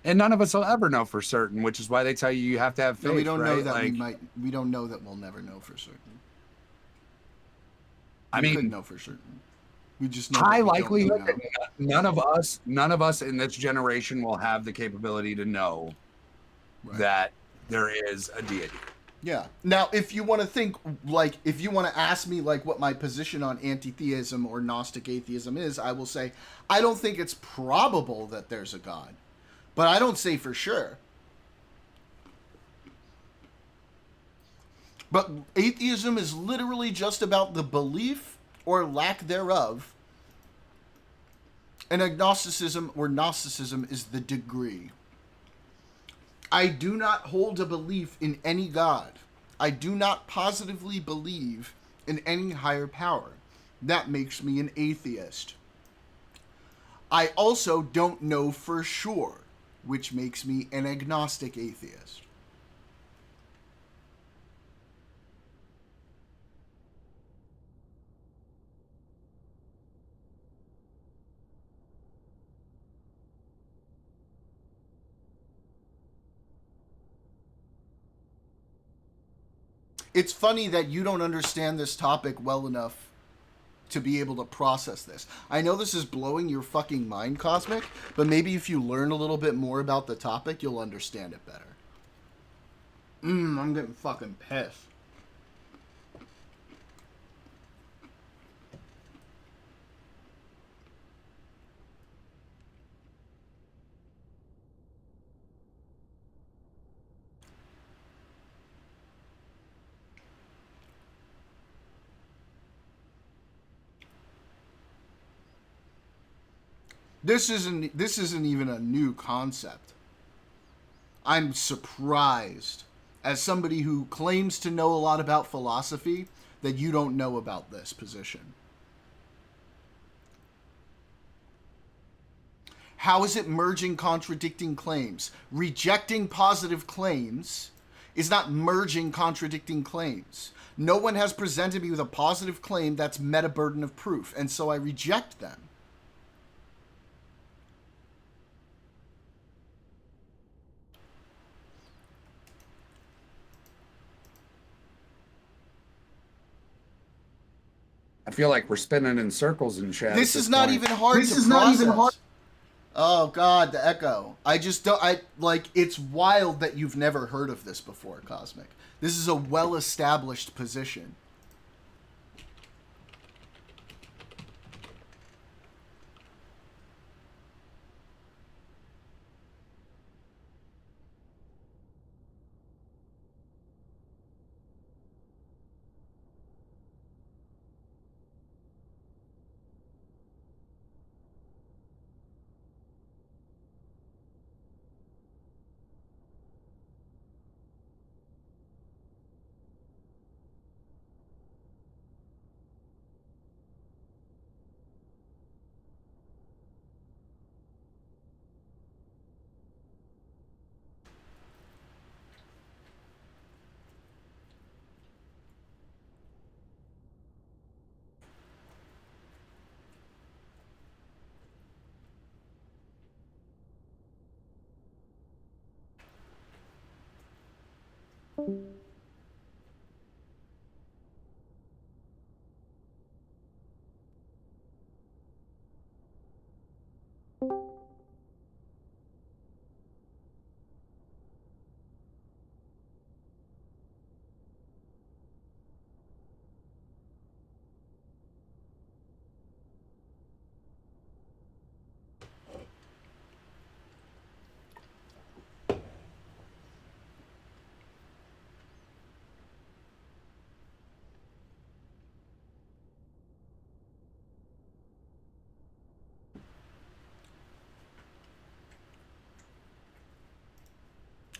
And none of us will ever know for certain, which is why they tell you you have to have faith. No, we don't know right? that Like, we don't know that we'll never know for certain. I We mean, could know for certain. We just know high that we likelihood don't know that now. none of us in this generation will have the capability to know Right. that there is a deity. Yeah. Now, if you want to think, like, if you want to ask me, like, what my position on anti-theism or Gnostic atheism is, I will say, I don't think it's probable that there's a God. But I don't say for sure. But atheism is literally just about the belief or lack thereof. And agnosticism or Gnosticism is the degree. I do not hold a belief in any God. I do not positively believe in any higher power. That makes me an atheist. I also don't know for sure, which makes me an agnostic atheist. It's funny that you don't understand this topic well enough to be able to process this. I know this is blowing your fucking mind, Cosmic, but maybe if you learn a little bit more about the topic, you'll understand it better. I'm getting fucking pissed. This isn't even a new concept. I'm surprised, as somebody who claims to know a lot about philosophy, that you don't know about this position. How is it merging contradicting claims? Rejecting positive claims is not merging contradicting claims. No one has presented me with a positive claim that's met a burden of proof, and so I reject them. I feel like we're spinning in circles in chat. This is not even hard to process. Oh God, the echo. I just don't. It's wild that you've never heard of this before, Cosmic. This is a well-established position.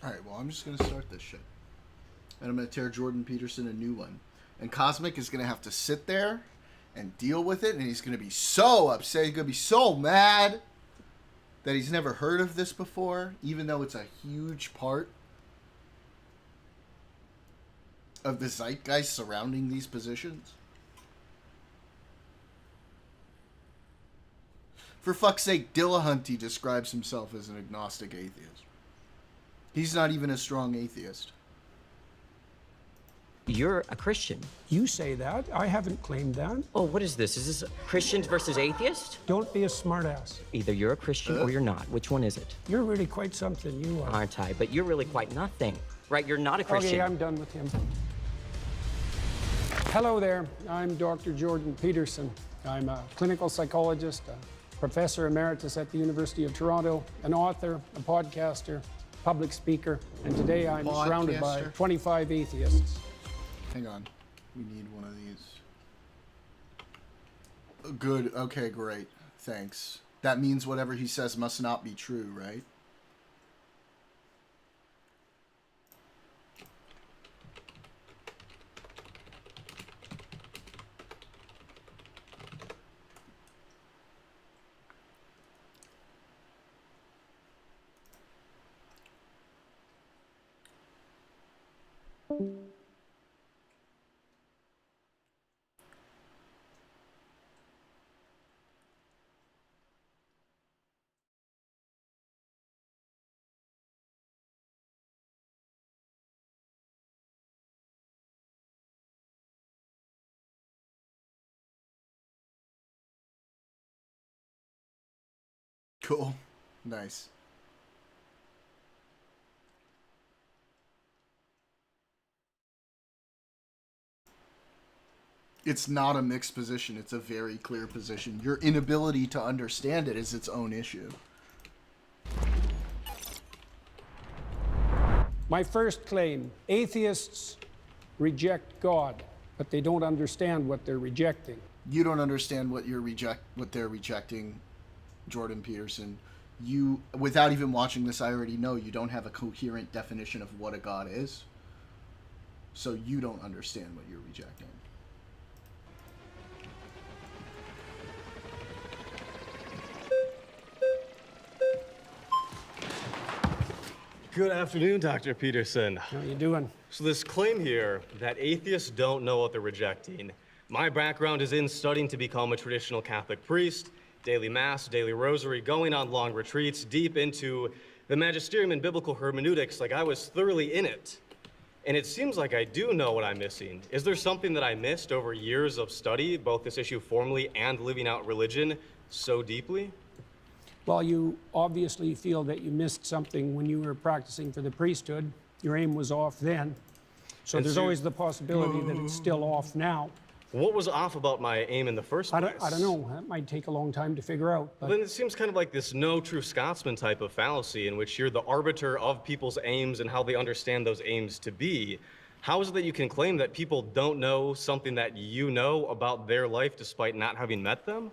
Alright, well, I'm just going to start this shit. And I'm going to tear Jordan Peterson a new one. And Cosmic is going to have to sit there and deal with it. And he's going to be so upset. He's going to be so mad that he's never heard of this before, even though it's a huge part of the zeitgeist surrounding these positions. For fuck's sake, Dillahunty describes himself as an agnostic atheist. He's not even a strong atheist. You're a Christian. You say that. I haven't claimed that. Oh, what is this? Is this Christians versus atheists? Don't be a smartass. Either you're a Christian or you're not. Which one is it? You're really quite something, you are. Aren't I? But you're really quite nothing. Right? You're not a Christian. Okay, I'm done with him. Hello there. I'm Dr. Jordan Peterson. I'm a clinical psychologist, a professor emeritus at the University of Toronto, an author, a podcaster, public speaker, and today I'm surrounded by 25 atheists. Hang on. We need one of these. Good. Okay, great. Thanks. That means whatever he says must not be true, right? Cool. Nice. It's not a mixed position. It's a very clear position. Your inability to understand it is its own issue. My first claim, atheists reject God, but they don't understand what they're rejecting. You don't understand what they're rejecting, Jordan Peterson. You, without even watching this, I already know you don't have a coherent definition of what a God is. So you don't understand what you're rejecting. Good afternoon, Dr. Peterson. How you doing? So this claim here that atheists don't know what they're rejecting. My background is in studying to become a traditional Catholic priest, daily mass, daily rosary, going on long retreats, deep into the magisterium and biblical hermeneutics, like I was thoroughly in it. And it seems like I do know what I'm missing. Is there something that I missed over years of study, both this issue formally and living out religion so deeply? Well, you obviously feel that you missed something when you were practicing for the priesthood. Your aim was off then. So And there's so- always the possibility that it's still off now. What was off about my aim in the first place? I don't know. That might take a long time to figure out. But Then it seems kind of like this no true Scotsman type of fallacy in which you're the arbiter of people's aims and how they understand those aims to be. How is it that you can claim that people don't know something that you know about their life despite not having met them?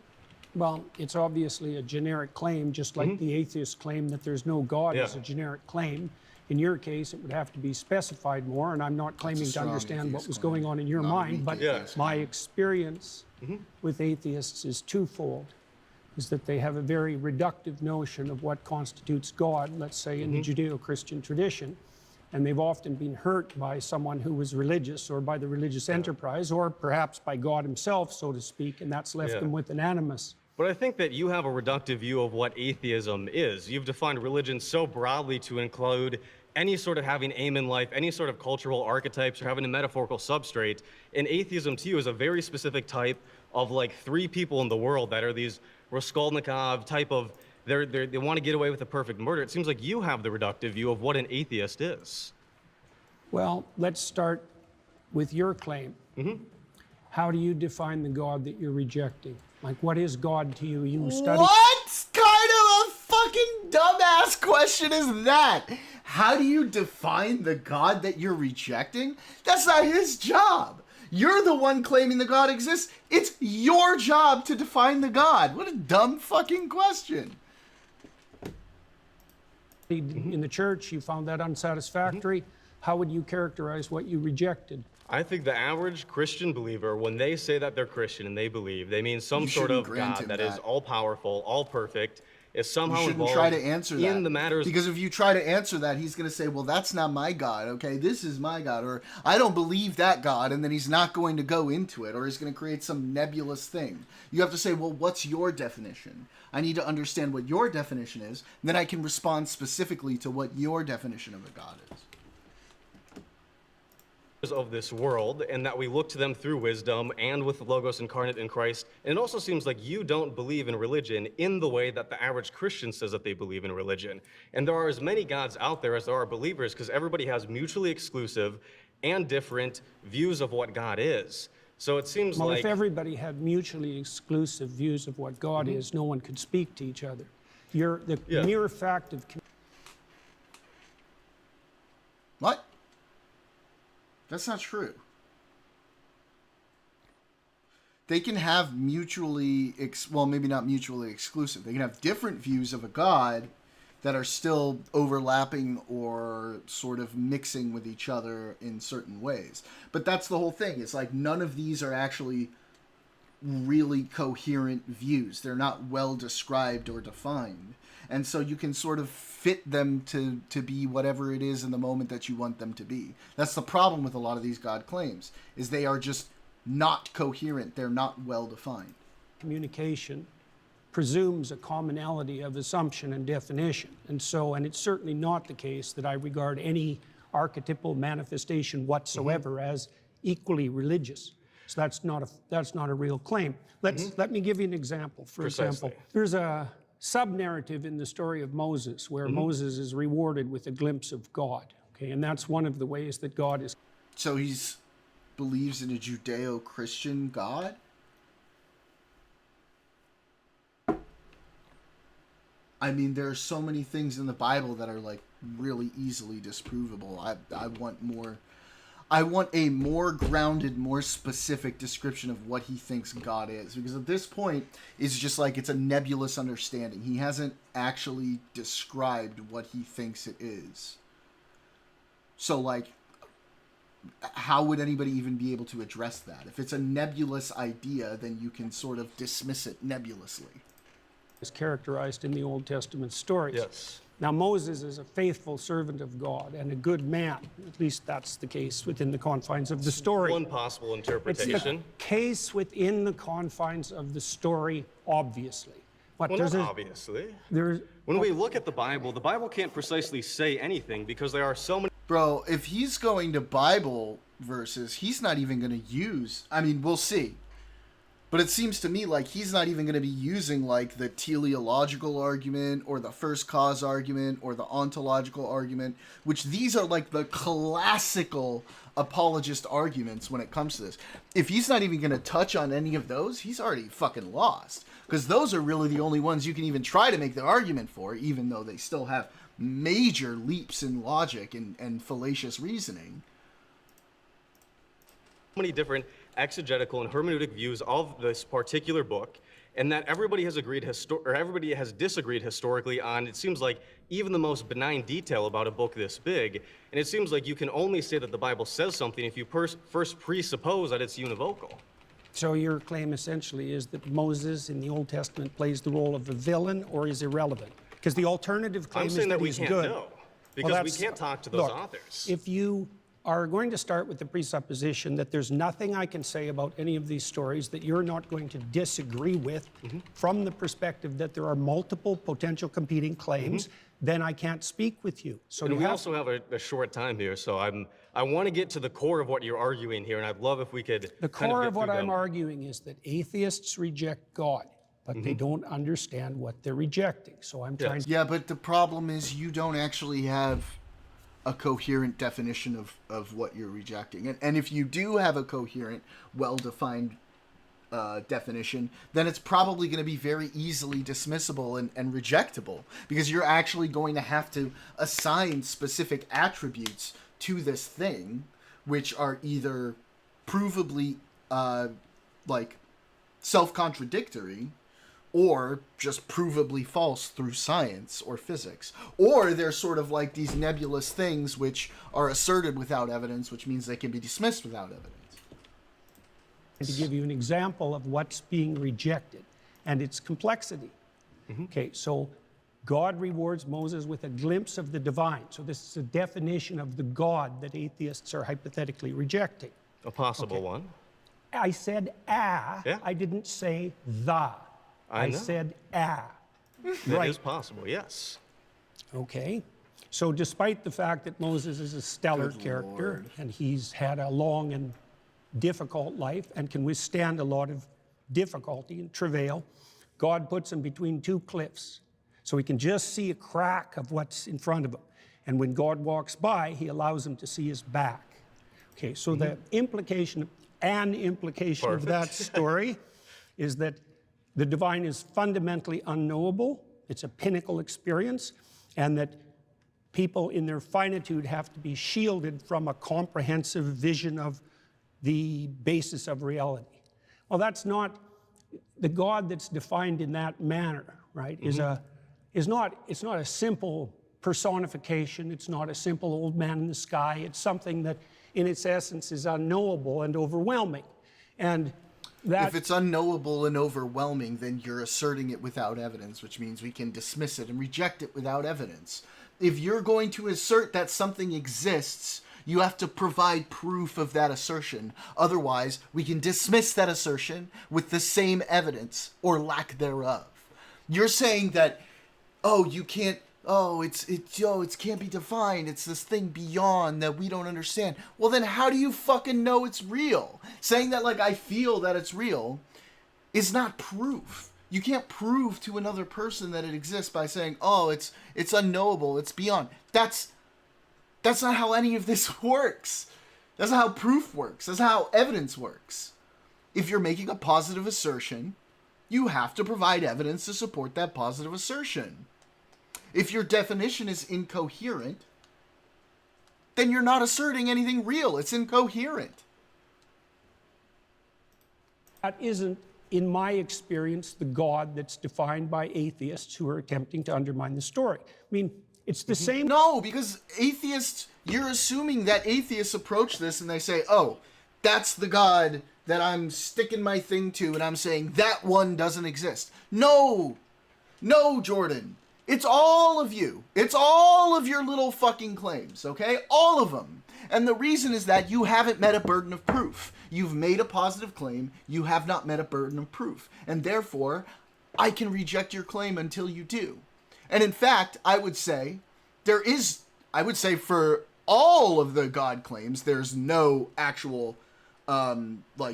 well, it's obviously a generic claim, just like the atheist claim that there's no God is a generic claim. In your case, it would have to be specified more, and I'm not claiming to strong understand what atheist was claim. going on in your Not a mind, weak but atheist my experience with atheists is twofold. Is that they have a very reductive notion of what constitutes God, let's say in the Judeo-Christian tradition, and they've often been hurt by someone who was religious or by the religious enterprise or perhaps by God himself, so to speak, and that's left them with an animus. But I think that you have a reductive view of what atheism is. You've defined religion so broadly to include any sort of having aim in life, any sort of cultural archetypes, or having a metaphorical substrate. And atheism to you is a very specific type of like 3 people in the world that are these Raskolnikov type of, they want to get away with a perfect murder. It seems like you have the reductive view of what an atheist is. Well, let's start with your claim. How do you define the God that you're rejecting? Like, what is God to you? You study. What kind of a fucking dumbass question is that? How do you define the God that you're rejecting? That's not his job. You're the one claiming the God exists. It's your job to define the God. What a dumb fucking question. In the church, you found that unsatisfactory. How would you characterize what you rejected? I think the average Christian believer, when they say that they're Christian and they believe, they mean some You sort shouldn't of grant God him that is that. all-powerful, all-perfect, is somehow You shouldn't involved try to answer that. in the matters. Because if you try to answer that, he's going to say, well, that's not my God, okay? This is my God. Or, I don't believe that God, and then he's not going to go into it. Or he's going to create some nebulous thing. You have to say, well, what's your definition? I need to understand what your definition is. And then I can respond specifically to what your definition of a God is. Of this world, and that we look to them through wisdom and with the Logos incarnate in Christ. And it also seems like you don't believe in religion in the way that the average Christian says that they believe in religion. And there are as many gods out there as there are believers, because everybody has mutually exclusive and different views of what God is. So it seems Well, like if everybody had mutually exclusive views of what God is, no one could speak to each other. The mere fact of What? That's not true. They can have mutually, well, maybe not mutually exclusive. They can have different views of a God that are still overlapping or sort of mixing with each other in certain ways. But that's the whole thing. It's like none of these are actually really coherent views. They're not well described or defined. And so you can sort of fit them to be whatever it is in the moment that you want them to be. That's the problem with a lot of these God claims, is they are just not coherent. They're not well defined. communication presumes a commonality of assumption and definition. And it's certainly not the case that I regard any archetypal manifestation whatsoever as equally religious. So that's not a real claim. Let me give you an example. For example, there's a sub-narrative in the story of Moses where Moses is rewarded with a glimpse of God. Okay, and that's one of the ways that God is. So he believes in a Judeo-Christian God? I mean, there are so many things in the Bible that are like really easily disprovable. I want more. I want a more grounded, more specific description of what he thinks God is. Because at this point, it's just like it's a nebulous understanding. He hasn't actually described what he thinks it is. So, like, how would anybody even be able to address that? If it's a nebulous idea, then you can sort of dismiss it nebulously. Is characterized in the Old Testament stories. Yes. Now, Moses is a faithful servant of God and a good man. At least that's the case within the confines of the story. One possible It's interpretation. the case within the confines of the story, obviously. But Well, not obviously. When we look at the Bible can't precisely say anything because there are so many. Bro, if he's going to Bible verses, he's not even going to use... I mean, we'll see. But it seems to me like he's not even going to be using like the teleological argument or the first cause argument or the ontological argument, which these are like the classical apologist arguments when it comes to this. If he's not even going to touch on any of those, he's already fucking lost. Because those are really the only ones you can even try to make the argument for, even though they still have major leaps in logic and fallacious reasoning. Many different exegetical and hermeneutic views of this particular book, and that everybody has everybody has disagreed historically on. It seems like even the most benign detail about a book this big, and it seems like you can only say that the Bible says something if you first presuppose that it's univocal. So your claim essentially is that Moses in the Old Testament plays the role of a villain or is irrelevant? Because the alternative claim I'm is saying that we he's can't good. know because we can't talk to those authors. If you are going to start with the presupposition that there's nothing I can say about any of these stories that you're not going to disagree with from the perspective that there are multiple potential competing claims, then I can't speak with you. So and we also have a short time here, so I want to get to the core of what you're arguing here, and I'd love if we could. The core of what I'm arguing is that atheists reject God, but they don't understand what they're rejecting. So I'm trying to... Yeah, but the problem is you don't actually have a coherent definition of what you're rejecting. And if you do have a coherent, well-defined definition, then it's probably going to be very easily dismissible and rejectable, because you're actually going to have to assign specific attributes to this thing, which are either provably like self-contradictory, or just provably false through science or physics. Or they're sort of like these nebulous things which are asserted without evidence, which means they can be dismissed without evidence. to give you an example of what's being rejected and its complexity. Okay, so God rewards Moses with a glimpse of the divine. So this is a definition of the God that atheists are hypothetically rejecting. A possible one. I said ah. Yeah. I didn't say the. I know. said ah. That is possible, yes. Okay. So despite the fact that Moses is a stellar Good character Lord. and he's had a long and difficult life and can withstand a lot of difficulty and travail, God puts him between two cliffs. So he can just see a crack of what's in front of him. And when God walks by, he allows him to see his back. Okay, so the implication of that story is that the divine is fundamentally unknowable. It's a pinnacle experience, and that people in their finitude have to be shielded from a comprehensive vision of the basis of reality. Well, that's not the God that's defined in that manner, right? It's not a simple personification. It's not a simple old man in the sky. It's something that, in its essence, is unknowable and overwhelming. And that, If it's unknowable and overwhelming, then you're asserting it without evidence, which means we can dismiss it and reject it without evidence. If you're going to assert that something exists, you have to provide proof of that assertion. Otherwise, we can dismiss that assertion with the same evidence or lack thereof. You're saying that, it can't be defined. It's this thing beyond that we don't understand. Well, then how do you fucking know it's real? Saying that like I feel that it's real is not proof. You can't prove to another person that it exists by saying, it's unknowable, it's beyond. That's not how any of this works. That's not how proof works. That's not how evidence works. If you're making a positive assertion, you have to provide evidence to support that positive assertion. If your definition is incoherent, then you're not asserting anything real. It's incoherent. that isn't, in my experience, the God that's defined by atheists who are attempting to undermine the story. I mean, it's the same. No, because atheists, you're assuming that atheists approach this and they say, that's the God that I'm sticking my thing to, and I'm saying that one doesn't exist. No, Jordan. It's all of you. It's all of your little fucking claims, okay? All of them. And the reason is that you haven't met a burden of proof. You've made a positive claim. You have not met a burden of proof. And therefore, I can reject your claim until you do. And in fact, I would say for all of the God claims, there's no actual,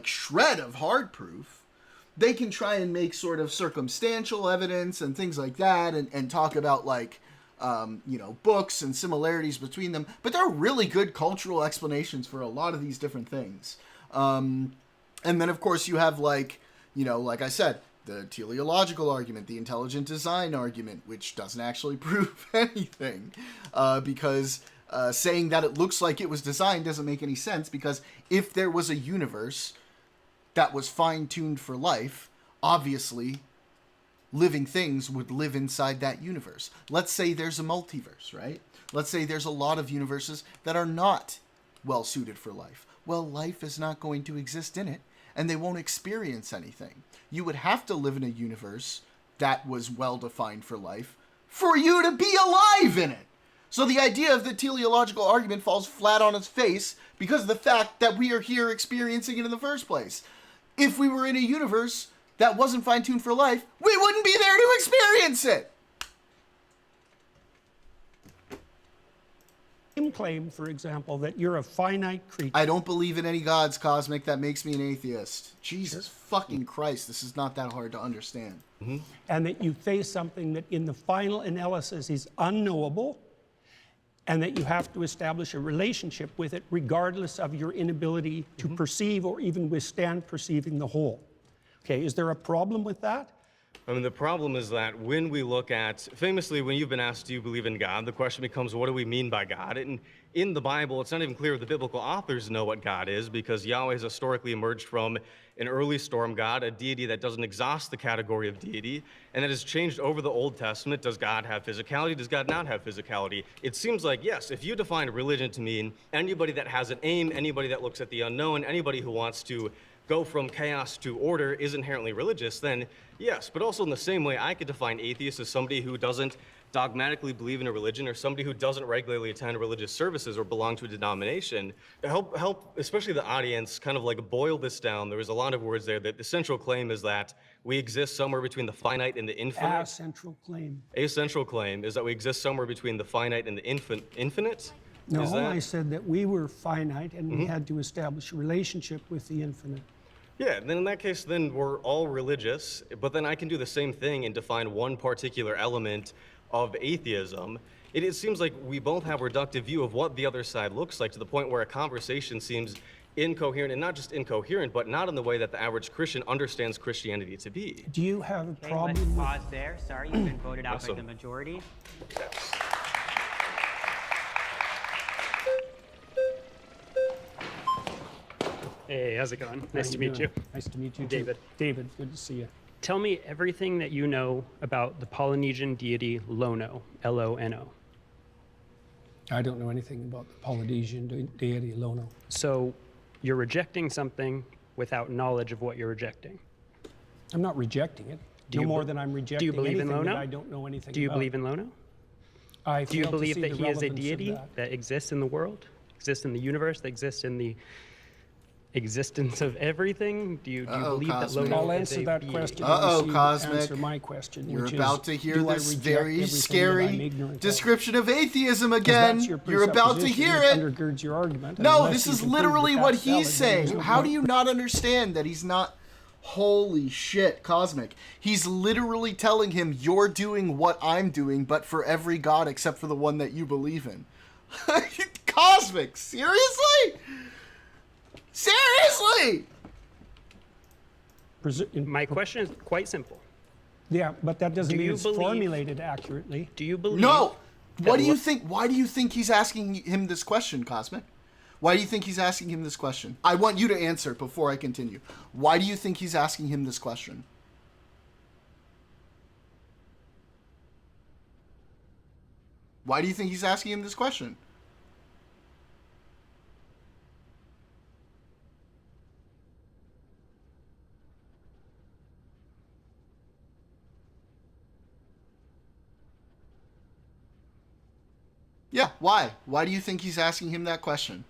shred of hard proof. They can try and make sort of circumstantial evidence and things like that and talk about books and similarities between them. But there are really good cultural explanations for a lot of these different things. And then, of course, you have like I said, the teleological argument, the intelligent design argument, which doesn't actually prove anything because saying that it looks like it was designed doesn't make any sense, because if there was a universe that was fine-tuned for life, obviously living things would live inside that universe. Let's say there's a multiverse, right? Let's say there's a lot of universes that are not well-suited for life. Well, life is not going to exist in it, and they won't experience anything. You would have to live in a universe that was well-defined for life for you to be alive in it. So the idea of the teleological argument falls flat on its face because of the fact that we are here experiencing it in the first place. If we were in a universe that wasn't fine-tuned for life, we wouldn't be there to experience it. Claim, for example, that you're a finite creature. I don't believe in any gods, Cosmic. That makes me an atheist. Jesus fucking Christ, this is not that hard to understand. Mm-hmm. And that you face something that in the final analysis is unknowable, and that you have to establish a relationship with it regardless of your inability to perceive or even withstand perceiving the whole. Okay, is there a problem with that? I mean, the problem is that when we look at, famously, when you've been asked, do you believe in God, the question becomes, what do we mean by God? And in the Bible, it's not even clear the biblical authors know what God is, because Yahweh has historically emerged from an early storm god, a deity that doesn't exhaust the category of deity, and that has changed over the Old Testament. Does God have physicality? Does God not have physicality? It seems like, yes, if you define religion to mean anybody that has an aim, anybody that looks at the unknown, anybody who wants to go from chaos to order is inherently religious, then yes. But also in the same way, I could define atheist as somebody who doesn't dogmatically believe in a religion, or somebody who doesn't regularly attend religious services or belong to a denomination. To help especially the audience kind of like boil this down, there was a lot of words there. That the central claim is that we exist somewhere between the finite and the infinite. A central claim. A central claim is that we exist somewhere between the finite and the infinite. No, Is that? I said that we were finite and we had to establish a relationship with the infinite. Yeah, then in that case, then we're all religious, but then I can do the same thing and define one particular element of atheism. It seems like we both have a reductive view of what the other side looks like, to the point where a conversation seems incoherent, and not just incoherent, but not in the way that the average Christian understands Christianity to be. Do you have a Okay, problem let's with... pause there. Sorry, you've been voted out by Awesome. the majority. Hey, how's it going? How Nice to meet you. doing? Nice to meet you, too. David. David, good to see you. Tell me everything that you know about the Polynesian deity Lono, L-O-N-O. I don't know anything about the Polynesian deity Lono. So you're rejecting something without knowledge of what you're rejecting. I'm not rejecting it. Do No you more be- than I'm do rejecting you believe in anything that Lono? I don't know anything Do you about. believe in Lono? I Do you fail to believe see that the he is a relevance of deity that exists in the world, exists in the universe, that exists in the existence of everything? Do you believe that Cosmic. Lono I'll is answer a that being? question. Uh-oh, once you Cosmic. Answer my question, You're which about is, to hear do I this reject very everything that I'm scary ignorant of? description of atheism 'Cause again. that's your You're about to presupposition hear that it. undergirds your argument. No, Unless this you is can prove literally that what that's he's valid, then there's saying. no How do point. you not understand that he's not? Holy shit, Cosmic. He's literally telling him, you're doing what I'm doing, but for every god except for the one that you believe in. Cosmic, seriously? Seriously? My question is quite simple. Yeah, but that doesn't Do mean you it's believe- formulated accurately. Do you believe? No. What do Lo- you think? Why do you think he's asking him this question, Cosmic? Why do you think he's asking him this question? I want you to answer before I continue. Why do you think he's asking him this question? Why do you think he's asking him this question? Yeah, why? Why do you think he's asking him that question?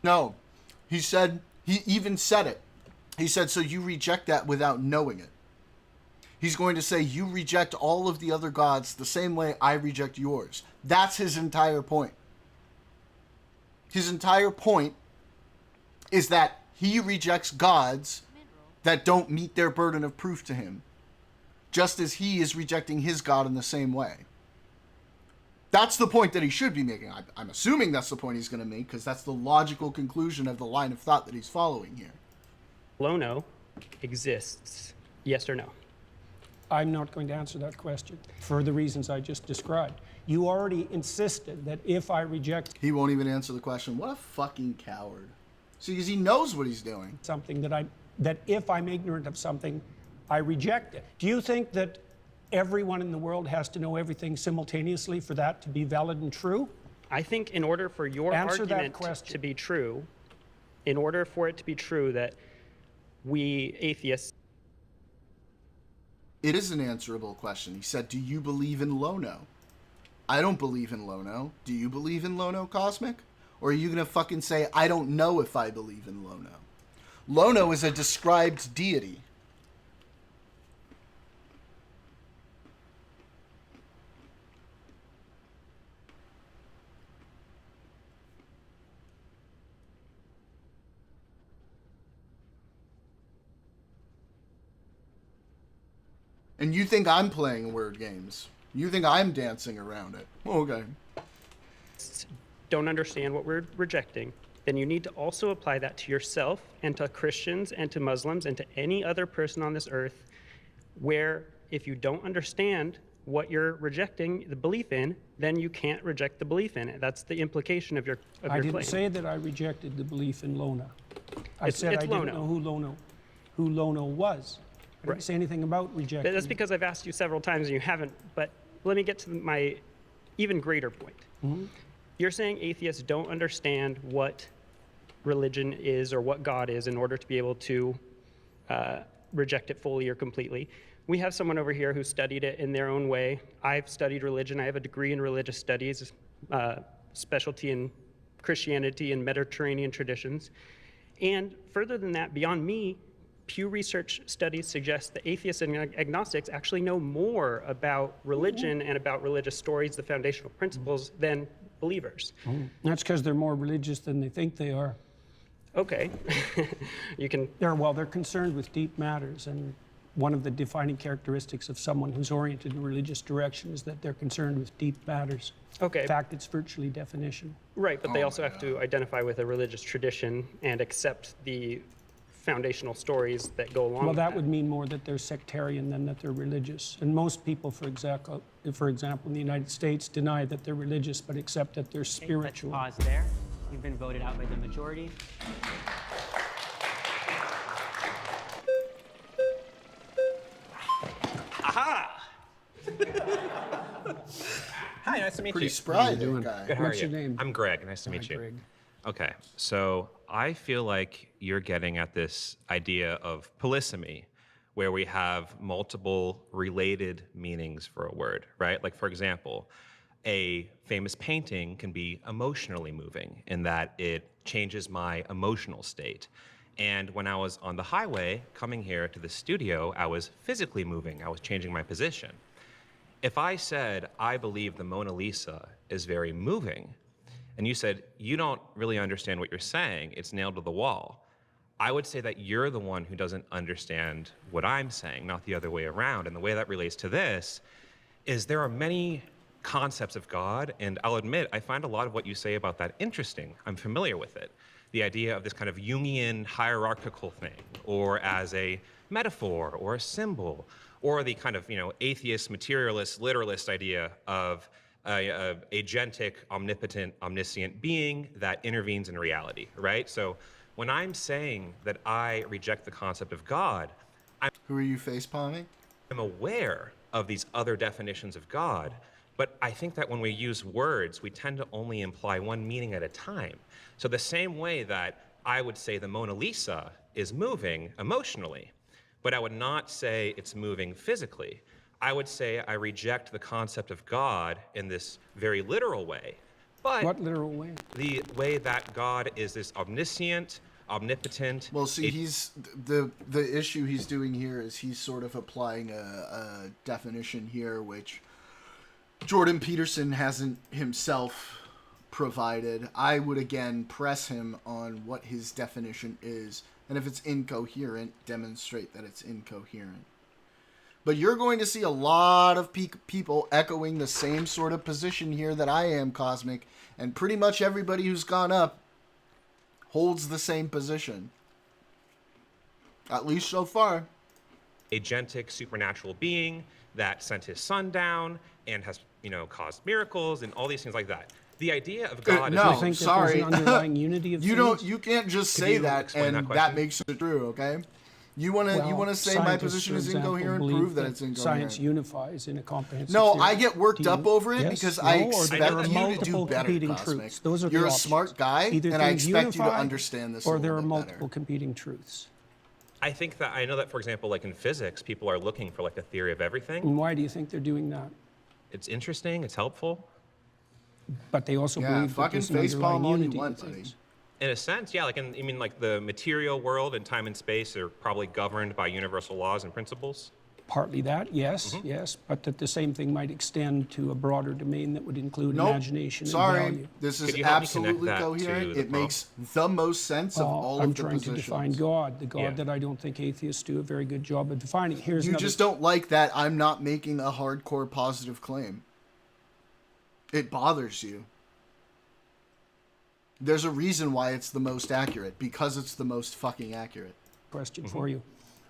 No, he even said it. He said, so you reject that without knowing it. He's going to say, you reject all of the other gods the same way I reject yours. That's his entire point. His entire point is that he rejects gods that don't meet their burden of proof to him, just as he is rejecting his God in the same way. That's the point that he should be making. I'm assuming that's the point he's going to make, because that's the logical conclusion of the line of thought that he's following here. Lono exists. Yes or no? I'm not going to answer that question for the reasons I just described. You already insisted that if I reject He won't even answer the question. What a fucking coward. See, because he knows what he's doing. something that if I'm ignorant of something, I reject it. Do you think that everyone in the world has to know everything simultaneously for that to be valid and true? I think in order for your Answer that argument question. to be true, in order for it to be true that we atheists It is an answerable question. He said, do you believe in Lono? I don't believe in Lono. Do you believe in Lono, Cosmic? Or are you going to fucking say, I don't know if I believe in Lono? Lono is a described deity. And you think I'm playing word games. You think I'm dancing around it. Okay. don't understand what we're rejecting, then you need to also apply that to yourself and to Christians and to Muslims and to any other person on this earth where if you don't understand what you're rejecting the belief in, then you can't reject the belief in it. That's the implication of your I didn't claim. say that I rejected the belief in Lono. I It's said I didn't Lono. know who Lono was. I didn't say anything about rejecting. That's because I've asked you several times and you haven't. But let me get to my even greater point. You're saying atheists don't understand what religion is or what God is in order to be able to reject it fully or completely. We have someone over here who studied it in their own way. I've studied religion. I have a degree in religious studies, specialty in Christianity and Mediterranean traditions. And further than that, beyond me, Pew Research studies suggest that atheists and agnostics actually know more about religion and about religious stories, the foundational principles, than believers. That's because they're more religious than they think they are. Okay, you can. They're concerned with deep matters, and one of the defining characteristics of someone who's oriented in religious direction is that they're concerned with deep matters. Okay. In fact, it's virtually definitional. Right, but they also have to identify with a religious tradition and accept the foundational stories that go along Well, with that would mean more that they're sectarian than that they're religious. And most people, for example, in the United States, deny that they're religious but accept that they're Okay, spiritual. let's pause there. You've been voted out by the majority. Aha! Hi, nice to meet Pretty you. spry, that guy. Good, how are What's you? your name? I'm Greg. Nice to meet you. Greg. Okay, so I feel like you're getting at this idea of polysemy, where we have multiple related meanings for a word, right? Like, for example, a famous painting can be emotionally moving in that it changes my emotional state. And when I was on the highway coming here to the studio, I was physically moving. I was changing my position. If I said, I believe the Mona Lisa is very moving, and you said, you don't really understand what you're saying, it's nailed to the wall, I would say that you're the one who doesn't understand what I'm saying, not the other way around. And the way that relates to this is there are many concepts of God, and I'll admit, I find a lot of what you say about that interesting. I'm familiar with it. The idea of this kind of Jungian hierarchical thing, or as a metaphor or a symbol, or the kind of, atheist, materialist, literalist idea of a agentic, omnipotent, omniscient being that intervenes in reality, right? So when I'm saying that I reject the concept of God, Who are you face palming? I'm aware of these other definitions of God, but I think that when we use words, we tend to only imply one meaning at a time. So the same way that I would say the Mona Lisa is moving emotionally, but I would not say it's moving physically. I would say I reject the concept of God in this very literal way. But What literal way? the way that God is this omniscient, omnipotent. Well, see, he's the issue he's doing here is he's sort of applying a definition here which Jordan Peterson hasn't himself provided. I would again press him on what his definition is, and if it's incoherent, demonstrate that it's incoherent. But you're going to see a lot of people echoing the same sort of position here that I am, Cosmic, and pretty much everybody who's gone up holds the same position. At least so far. Agentic supernatural being that sent his son down and has, caused miracles and all these things like that. The idea of God no, You think that sorry. there's an underlying unity of things? You can't just Could say you that explain and that that question? makes it true, okay? You want to say my scientists, position for is example, incoherent, believe prove that it's incoherent. Science unifies in a comprehensive No, theory. I get worked Do you? up over it Yes? because No, I or expect there are you to do multiple better, competing Cosmic. truths. Those are the You're a options. smart guy, Either and I things expect you to unify, understand this a or there are little bit multiple better. competing truths. I think that I know that, for example, like in physics, people are looking for like a theory of everything. And why do you think they're doing that? It's interesting, it's helpful. But they also Yeah, believe that fucking there's an underlying facepalm all you unity want, in buddy. things. In a sense, yeah, like the material world and time and space are probably governed by universal laws and principles. Partly that, yes, Mm-hmm. yes, but that the same thing might extend to a broader domain that would include Nope. imagination and Sorry, value. this is Could you help me absolutely connect that coherent. to the It makes the most sense of all I'm of the trying positions. to define God, the God Yeah. that I don't think atheists do a very good job of defining. Here's You another just don't like that I'm not making a hardcore positive claim. It bothers you. There's a reason why it's the most accurate, because it's the most fucking accurate. question for you.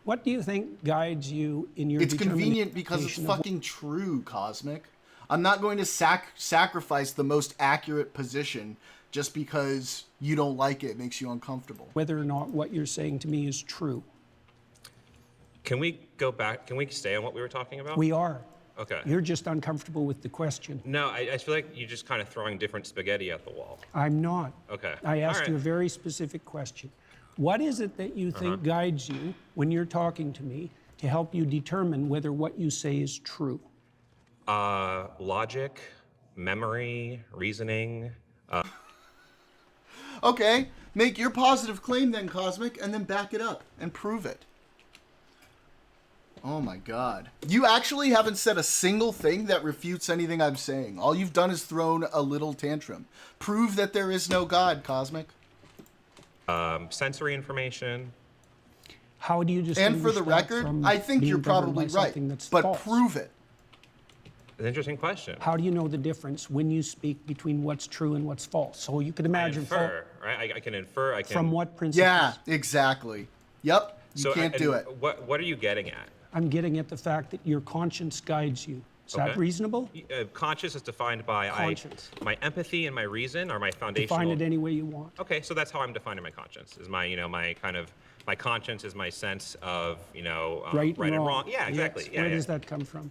What do you think guides you in your It's convenient because it's determination of fucking true, Cosmic. I'm not going to sacrifice the most accurate position just because you don't like it, makes you uncomfortable. whether or not what you're saying to me is true? Can we go back? Can we stay on what we were talking about? We are. Okay. You're just uncomfortable with the question. No, I feel like you're just kind of throwing different spaghetti at the wall. I'm not. Okay. I asked All you a right. very specific question. What is it that you think guides you when you're talking to me to help you determine whether what you say is true? Logic, memory, reasoning. Okay, make your positive claim then, Cosmic, and then back it up and prove it. Oh my god. You actually haven't said a single thing that refutes anything I'm saying. All you've done is thrown a little tantrum. Prove that there is no God, Cosmic. Sensory information. How do you distinguish And for the that record, from I think being you're governed probably by right. something that's But false? prove it. An interesting question. How do you know the difference when you speak between what's true and what's false? So you could I imagine infer, right? I can infer. I can. from what principles? Yeah, exactly. Yep, you can't do it. What are you getting at? I'm getting at the fact that your conscience guides you. Is that Okay. reasonable? Conscious is defined by Conscience. my empathy and my reason are my foundational. Define it any way you want. Okay, so that's how I'm defining my conscience. Is my my conscience is my sense of Right and and wrong. Yeah, exactly. Yes. Yeah, Where yeah. does that come from?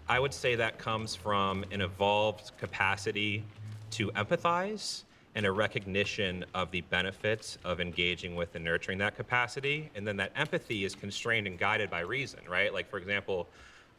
I would say that comes from an evolved capacity to empathize and a recognition of the benefits of engaging with and nurturing that capacity. And then that empathy is constrained and guided by reason, right? Like, for example,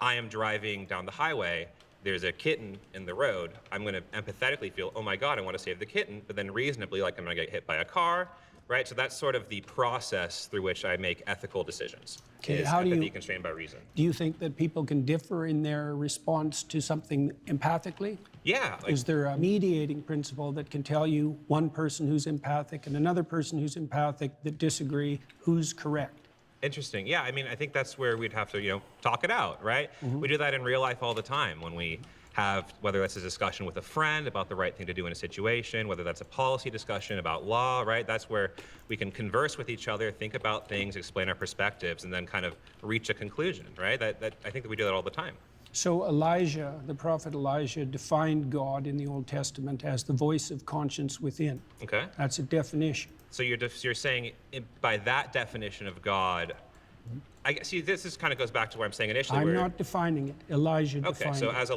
I am driving down the highway, there's a kitten in the road. I'm going to empathetically feel, oh my God, I want to save the kitten. But then reasonably, like, I'm going to get hit by a car, right? So that's sort of the process through which I make ethical decisions. Okay, is how do empathy you- constrained by reason? Do you think that people can differ in their response to something empathically? Yeah. Like, Is there a mediating principle that can tell you one person who's empathic and another person who's empathic that disagree who's correct? interesting. Yeah, I mean, I think that's where we'd have to, talk it out, right? We do that in real life all the time when we have, whether that's a discussion with a friend about the right thing to do in a situation, whether that's a policy discussion about law, right? That's where we can converse with each other, think about things, explain our perspectives, and then kind of reach a conclusion, right? That I think that we do that all the time. So Elijah, the prophet Elijah, defined God in the Old Testament as the voice of conscience within. Okay. That's a definition. So you're saying by that definition of God, I see this kind of goes back to where I'm saying initially. I'm not defining it. Elijah Okay, defined so it. as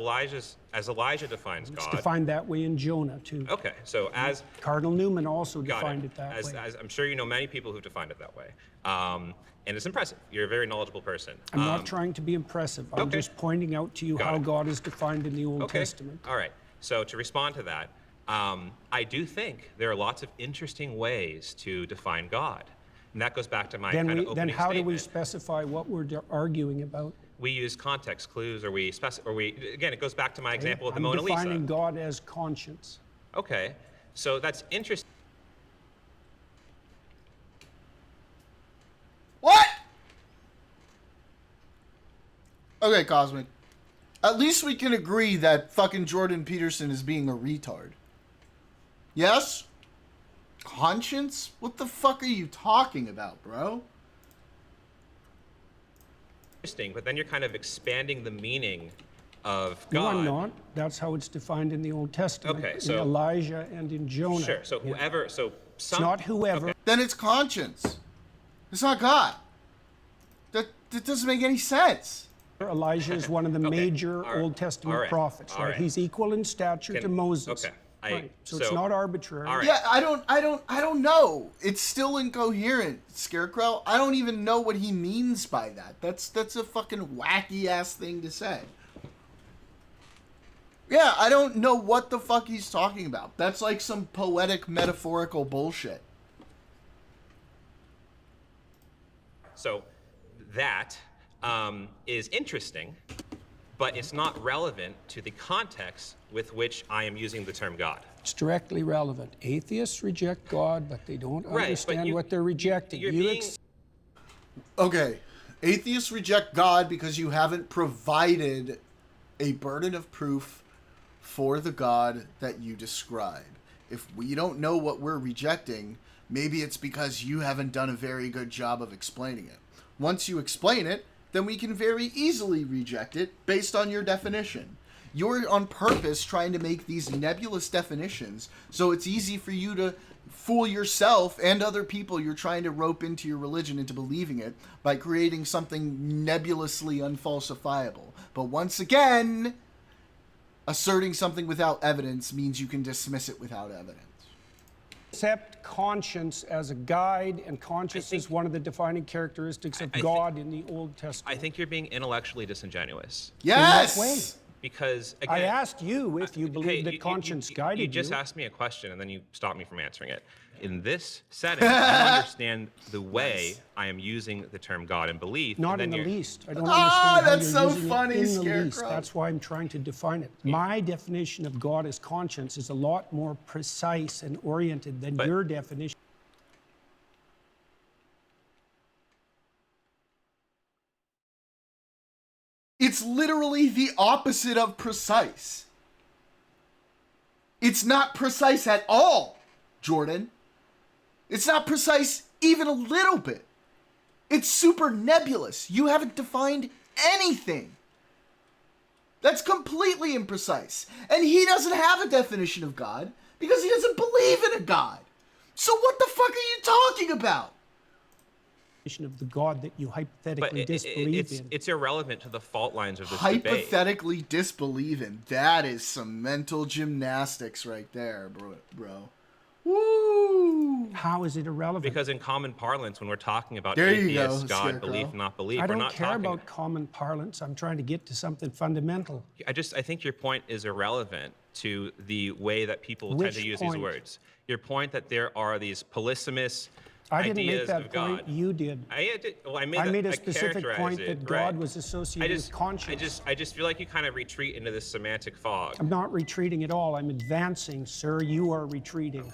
Elijah defines It's God. defined that way in Jonah, too. Okay, so as Cardinal Newman also got defined it. it that way. As I'm sure you know many people who've defined it that way, and it's impressive. You're a very knowledgeable person. I'm not trying to be impressive. I'm okay. just pointing out to you Got how it. God is defined in the Old Okay. Testament. All right. So to respond to that, I do think there are lots of interesting ways to define God, and that goes back to my kind of opening Then how do we statement. specify what we're arguing about? We use context clues, or we again, it goes back to my example of the I'm Mona Lisa. defining God as conscience. Okay, so that's interesting. What? Okay, Cosmic. At least we can agree that fucking Jordan Peterson is being a retard. Yes? Conscience? What the fuck are you talking about, bro? But then you're kind of expanding the meaning of No, God. I'm not. That's how it's defined in the Old Testament. Okay, in so- Elijah and in Jonah. Sure. So whoever. So It's some. not whoever. Okay. Then it's conscience. It's not God. That doesn't make any sense. Elijah is one of the Okay, major all right, Old Testament all right, prophets. all Right? right. He's equal in stature to Can- Moses. okay, Right. So, it's so- not arbitrary. all right. Yeah, I don't know. It's still incoherent, Scarecrow. I don't even know what he means by that. That's a fucking wacky ass thing to say. Yeah, I don't know what the fuck he's talking about. That's like some poetic metaphorical bullshit. So that is interesting, but it's not relevant to the context with which I am using the term God. It's directly relevant. Atheists reject God, but they don't Right, but understand you- what they're rejecting. you're You being- Okay, atheists reject God because you haven't provided a burden of proof for the God that you describe. If we don't know what we're rejecting, maybe it's because you haven't done a very good job of explaining it. Once you explain it, then we can very easily reject it based on your definition. You're on purpose trying to make these nebulous definitions so it's easy for you to fool yourself and other people you're trying to rope into your religion into believing it by creating something nebulously unfalsifiable. But once again, asserting something without evidence means you can dismiss it without evidence. Accept conscience as a guide, and conscience is one of the defining characteristics of God in the Old Testament. I think you're being intellectually disingenuous. Yes! In what way? Because again, I asked you if you believe that conscience guided you. You just asked me a question and then you stopped me from answering it. In this setting, I understand the way I am using the term God and belief. Not and in then the least. I don't understand how that's you're so using funny, it in the Scarecrow. least. That's why I'm trying to define it. My definition of God as conscience is a lot more precise and oriented than your definition. It's literally the opposite of precise. It's not precise at all, Jordan. It's not precise even a little bit. It's super nebulous. You haven't defined anything. That's completely imprecise. And he doesn't have a definition of God because he doesn't believe in a God. So what the fuck are you talking about? Of the God that you hypothetically disbelieve in. It's irrelevant to the fault lines of this Hypothetically disbelieve in. That is some mental gymnastics right there, bro. Woo! How is it irrelevant? Because in common parlance, when we're talking about There you atheist, go, God, Scarecrow. belief, not belief, I we're don't not care talking about common parlance. I'm trying to get to something fundamental. I think your point is irrelevant to the way that people tend Which to use point? these words. Your point that there are these polysemous I didn't make ideas that of point. God. You did. I I made a I specific characterized point it, that God right. was associated with conscience. I just feel like you kind of retreat into this semantic fog. I'm not retreating at all. I'm advancing, sir. You are retreating.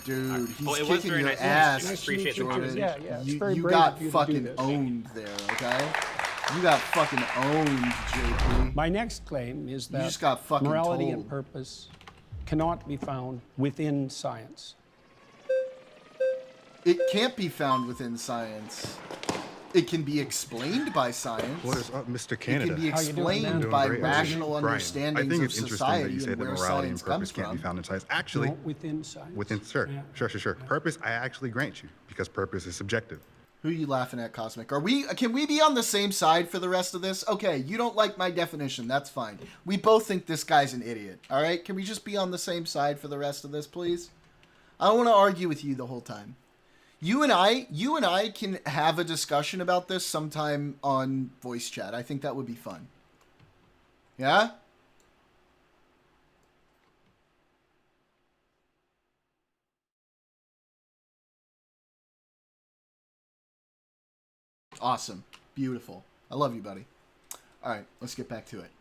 Dude, he's Well, it was kicking very your nice to ass. meet you. I appreciate the Jordan. conversation. Yeah, it's You, very you brave got of you to do fucking this. owned there, okay? You got fucking owned, JP. My next claim is that just got fucking morality told. and purpose cannot be found within science. It can't be found within science. It can be explained by science. What is up, Mr. It Canada? can be How you doing, man? explained Doing by great. rational Brian, understandings I think of it's interesting that society you say and that where morality science and purpose comes can't be from. found in science. Actually, No, within science. Sure. Purpose, I actually grant you, because purpose is subjective. Who are you laughing at, Cosmic? Can we be on the same side for the rest of this? Okay, you don't like my definition. That's fine. We both think this guy's an idiot. All right? Can we just be on the same side for the rest of this, please? I don't want to argue with you the whole time. You and I can have a discussion about this sometime on voice chat. I think that would be fun. Yeah? Awesome. Beautiful. I love you, buddy. All right, let's get back to it.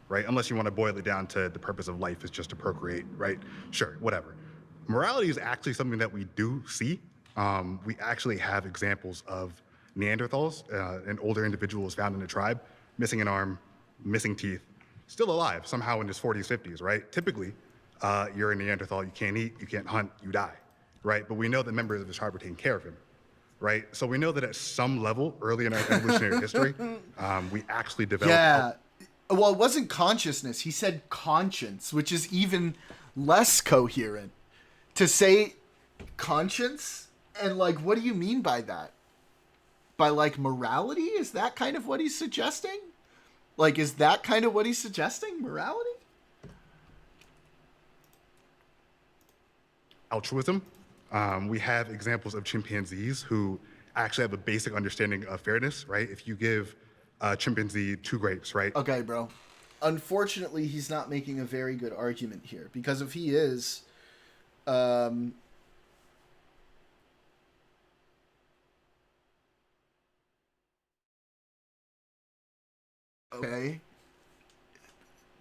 Right? Unless you want to boil it down to the purpose of life is just to procreate, right? Sure, whatever. Morality is actually something that we do see. We actually have examples of Neanderthals, an older individual was found in a tribe, missing an arm, missing teeth, still alive, somehow in his 40s, 50s, right? Typically, you're a Neanderthal, you can't eat, you can't hunt, you die, right? But we know that members of his tribe were taking care of him, right? So we know that at some level, early in our evolutionary history, we actually developed... Yeah. Well, it wasn't consciousness. He said conscience, which is even less coherent. To say conscience, and like, what do you mean by that? By like morality? Is that kind of what he's suggesting? Like, is that kind of what he's suggesting? Morality? Altruism. We have examples of chimpanzees who actually have a basic understanding of fairness, right? If you give a chimpanzee 2 grapes, right? Okay, bro. Unfortunately, he's not making a very good argument here, because if he is, okay,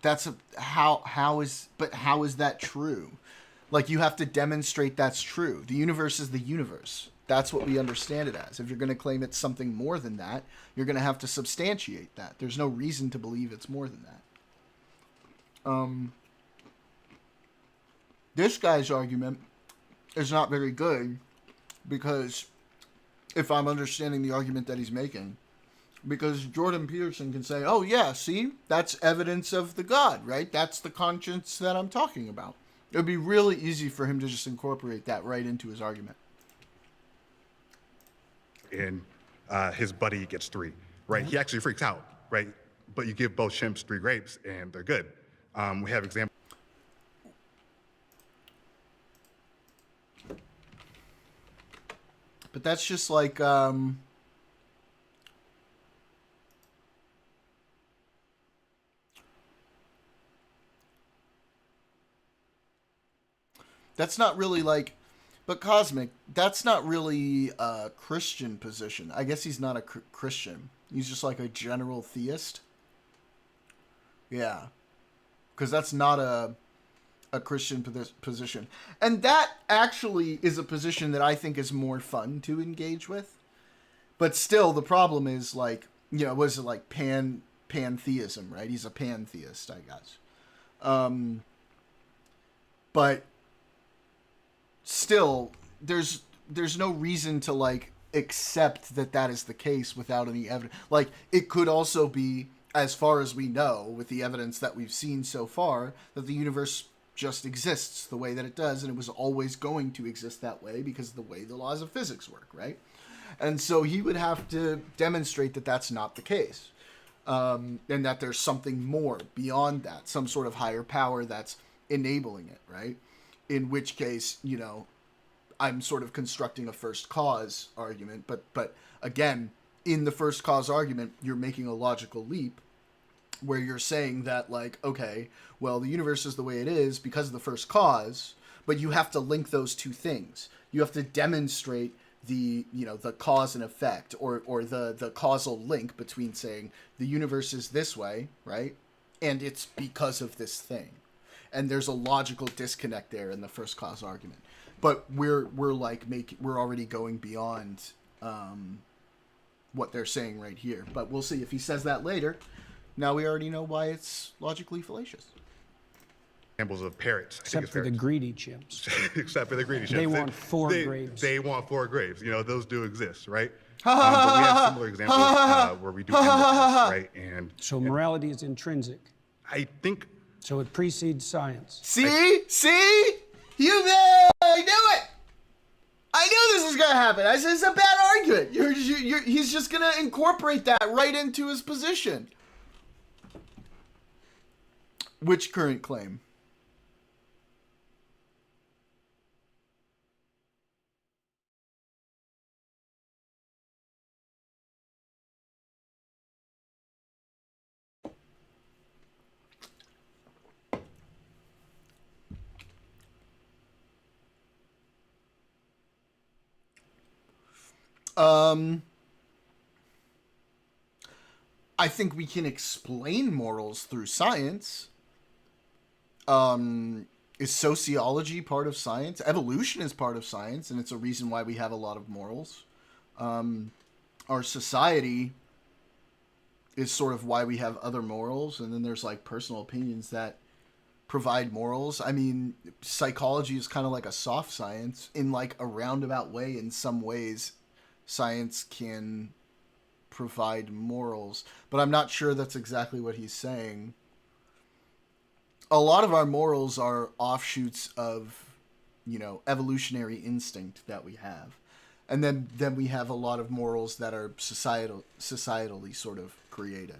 that's how is that true? Like, you have to demonstrate that's true. The universe is the universe. That's what we understand it as. If you're going to claim it's something more than that, you're going to have to substantiate that. There's no reason to believe it's more than that. This guy's argument is not very good because if I'm understanding the argument that he's making. Because Jordan Peterson can say, oh yeah, see, that's evidence of the God, right? That's the conscience that I'm talking about. It would be really easy for him to just incorporate that right into his argument. And his buddy gets 3, right? He actually freaks out, right? But you give both chimps 3 grapes and they're good. We have examples. But that's just like, that's not really like, but Cosmic, that's not really a Christian position. I guess he's not a Christian. He's just like a general theist. Yeah. Because that's not a Christian position. And that actually is a position that I think is more fun to engage with. But still, the problem is like, you know, was it like pantheism, right? He's a pantheist, I guess. But still, there's no reason to like accept that that is the case without any evidence. Like, it could also be, as far as we know, with the evidence that we've seen so far, that the universe just exists the way that it does, and it was always going to exist that way because of the way the laws of physics work, right? And so he would have to demonstrate that that's not the case, and that there's something more beyond that, some sort of higher power that's enabling it, right? In which case, you know, I'm sort of constructing a first cause argument, but again, in the first cause argument, you're making a logical leap where you're saying that, like, okay, well, the universe is the way it is because of the first cause, but you have to link those two things. You have to demonstrate the, you know, the cause and effect, or the causal link between saying the universe is this way, right? And it's because of this thing. And there's a logical disconnect there in the first cause argument. But we're already going beyond what they're saying right here. But we'll see if he says that later. Now we already know why it's logically fallacious. Examples of parrots. Except for the greedy chimps. Except for the greedy chimps. They want 4 grapes. They want 4 grapes. You know, those do exist, right? But we have similar examples where we do end with this, right? And so morality is intrinsic. I think. So it precedes science. See? You there! I knew it! I knew this was gonna happen. I said it's a bad argument. He's just gonna incorporate that right into his position. Which current claim? I think we can explain morals through science. Is sociology part of science? Evolution is part of science, and it's a reason why we have a lot of morals. Our society is sort of why we have other morals, and then there's like personal opinions that provide morals. I mean, psychology is kind of like a soft science in like a roundabout way. In some ways, science can provide morals, but I'm not sure that's exactly what he's saying. A lot of our morals are offshoots of, you know, evolutionary instinct that we have. And then we have a lot of morals that are societally sort of created.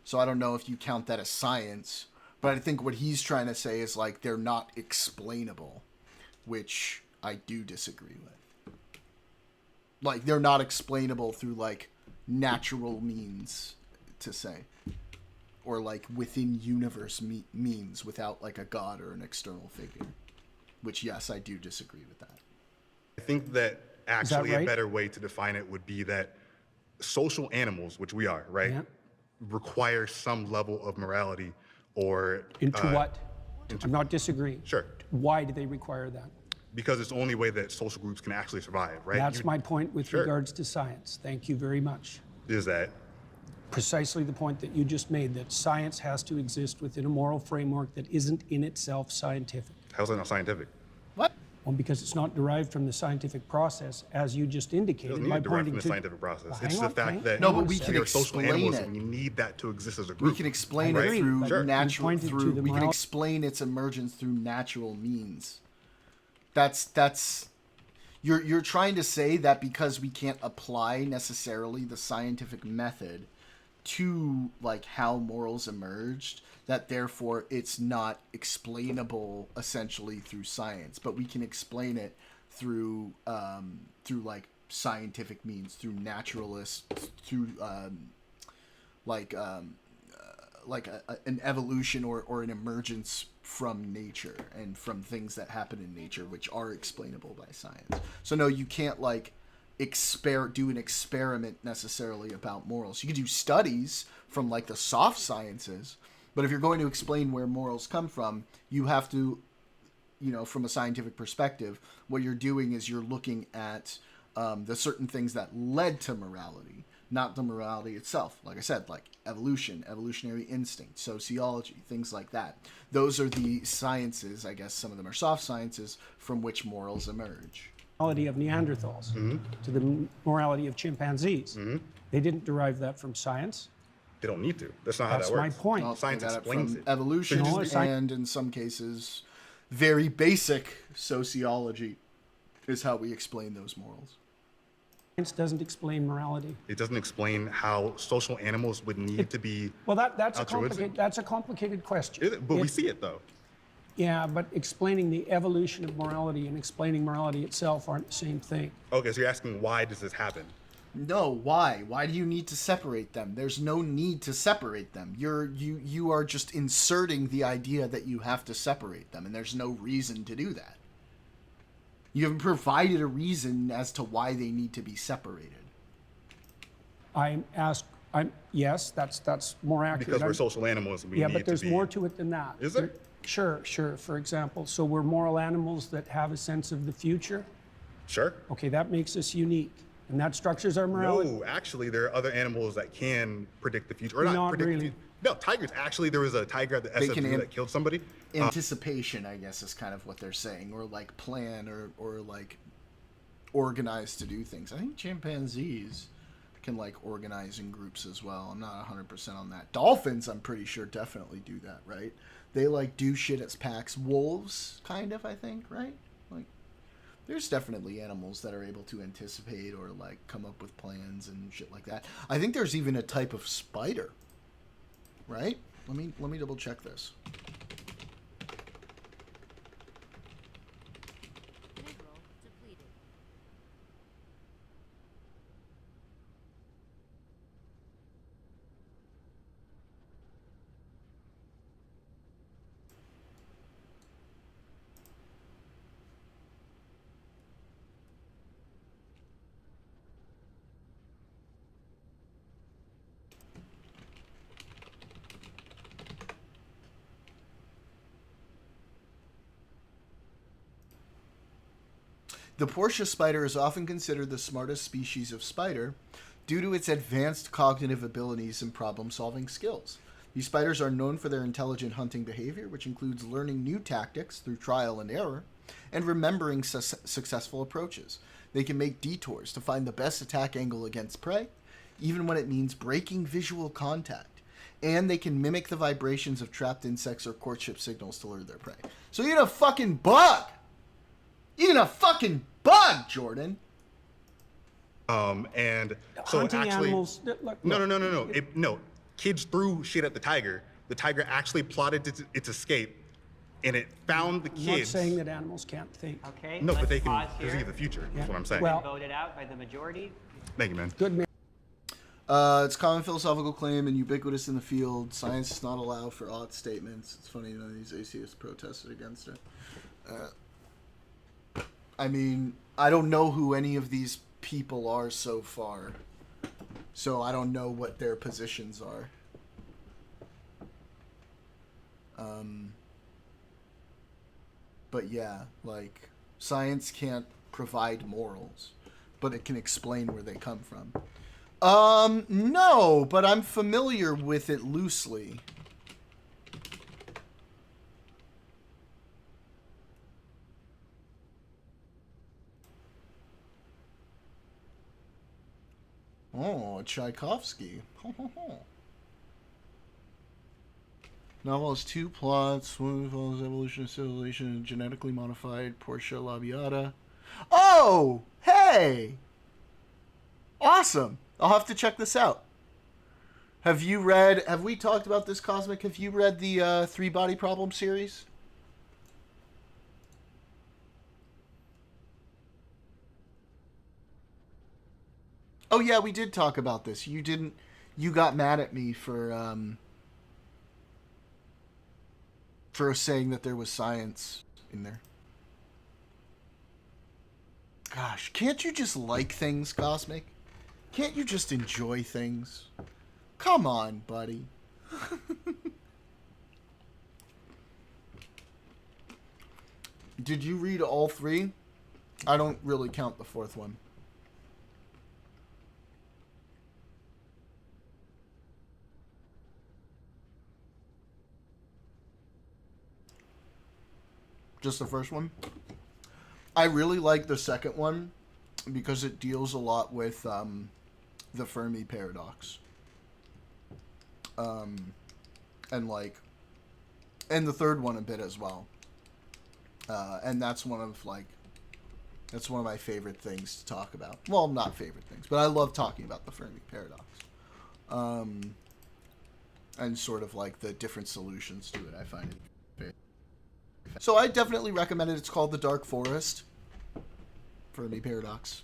So I don't know if you count that as science, but I think what he's trying to say is like they're not explainable, which I do disagree with. Like they're not explainable through like natural means, to say. Or like within universe means, without like a god or an external figure. Which, yes, I do disagree with that. I think that actually a better way to define it would be that social animals, which we are, right, require some level of morality or... Into what? I'm not disagreeing. Sure. Why do they require that? Because it's the only way that social groups can actually survive, right? That's my point with regards to science. Thank you very much. Is that? Precisely the point that you just made, that science has to exist within a moral framework that isn't in itself scientific. How's that not scientific? What? Well, because it's not derived from the scientific process, as you just indicated. It doesn't need to derive from the scientific process. Well, It's hang the on, fact that No, but we can we are social explain animals it. and we need that to exist as a group. We can explain I it agree, through but you natural pointed to the we can moral- explain its emergence through natural means. That's you're trying to say that because we can't apply necessarily the scientific method to like how morals emerged, that therefore it's not explainable essentially through science, but we can explain it through like scientific means, through naturalists, through an evolution or an emergence from nature and from things that happen in nature which are explainable by science. So no, you can't like do an experiment necessarily about morals. You could do studies from like the soft sciences, but if you're going to explain where morals come from, you have to, you know, from a scientific perspective, what you're doing is you're looking at the certain things that led to morality, not the morality itself. Like I said, like evolution, evolutionary instinct, sociology, things like that. Those are the sciences, I guess some of them are soft sciences, from which morals emerge. Morality of Neanderthals to the morality of chimpanzees. They didn't derive that from science. They don't need to. That's not how That's that my works. point. Also, Science they got explains from it. evolution No, and in some cases very basic sociology is how we explain those morals. Science doesn't explain morality. It doesn't explain how social animals would need to be. Well, that's altruistic. a complicated question. Is it? But we see it though. Yeah, but explaining the evolution of morality and explaining morality itself aren't the same thing. Okay, so you're asking why does this happen? No, why? Why do you need to separate them? There's no need to separate them. You are just inserting the idea that you have to separate them, and there's no reason to do that. You haven't provided a reason as to why they need to be separated. Yes, that's more accurate. Because we're social animals and we Yeah, need but there's to be. more to it than that. Is there? Sure. For example, so we're moral animals that have a sense of the future. Sure. Okay, that makes us unique, and that structures our morality. No, actually, there are other animals that can predict the future, or not, Not predict really. the future. No, tigers. Actually, there was a tiger at the They can SF that killed somebody. Anticipation, I guess, is kind of what they're saying, or like plan or like organize to do things. I think chimpanzees can like organize in groups as well. I'm not 100% on that. Dolphins, I'm pretty sure, definitely do that, right? They like do shit as packs. Wolves, kind of, I think, right? Like, there's definitely animals that are able to anticipate or like come up with plans and shit like that. I think there's even a type of spider, right? Let me double check this. Mineral depleted. The Portia spider is often considered the smartest species of spider due to its advanced cognitive abilities and problem-solving skills. These spiders are known for their intelligent hunting behavior, which includes learning new tactics through trial and error and remembering successful approaches. They can make detours to find the best attack angle against prey, even when it means breaking visual contact. And they can mimic the vibrations of trapped insects or courtship signals to lure their prey. So even a fucking bug! Even a fucking bug, Jordan! And so Hunting actually, animals. No. Kids threw shit at the tiger. The tiger actually plotted its escape, and it found the I'm not kids. saying that animals can't think. Okay. No, but let's they can pause here. perceive the future. That's what I'm saying. Well- Voted out by the majority. Thank you, man. Good man. It's a common philosophical claim and ubiquitous in the field. Science does not allow for odd statements. It's funny none of these atheists protested against it. I mean, I don't know who any of these people are so far. So I don't know what their positions are. But yeah, like, science can't provide morals, but it can explain where they come from. No, but I'm familiar with it loosely. Oh, Tchaikovsky. Novel has 2 plots. One follows evolution of civilization, genetically modified Portia labiata. Oh, hey! Awesome. I'll have to check this out. Have we talked about this, Cosmic? Have you read the 3 Body Problem series? Oh yeah, we did talk about this. You got mad at me for saying that there was science in there. Gosh, can't you just like things, Cosmic? Can't you just enjoy things? Come on, buddy. Did you read all 3? I don't really count the 4th one. Just the first one? I really like the second one because it deals a lot with the Fermi paradox. And the third one a bit as well. And that's one of my favorite things to talk about. Well, not favorite things, but I love talking about the Fermi paradox. And sort of like the different solutions to it. I find it very. So I definitely recommend it. It's called The Dark Forest. Fermi paradox.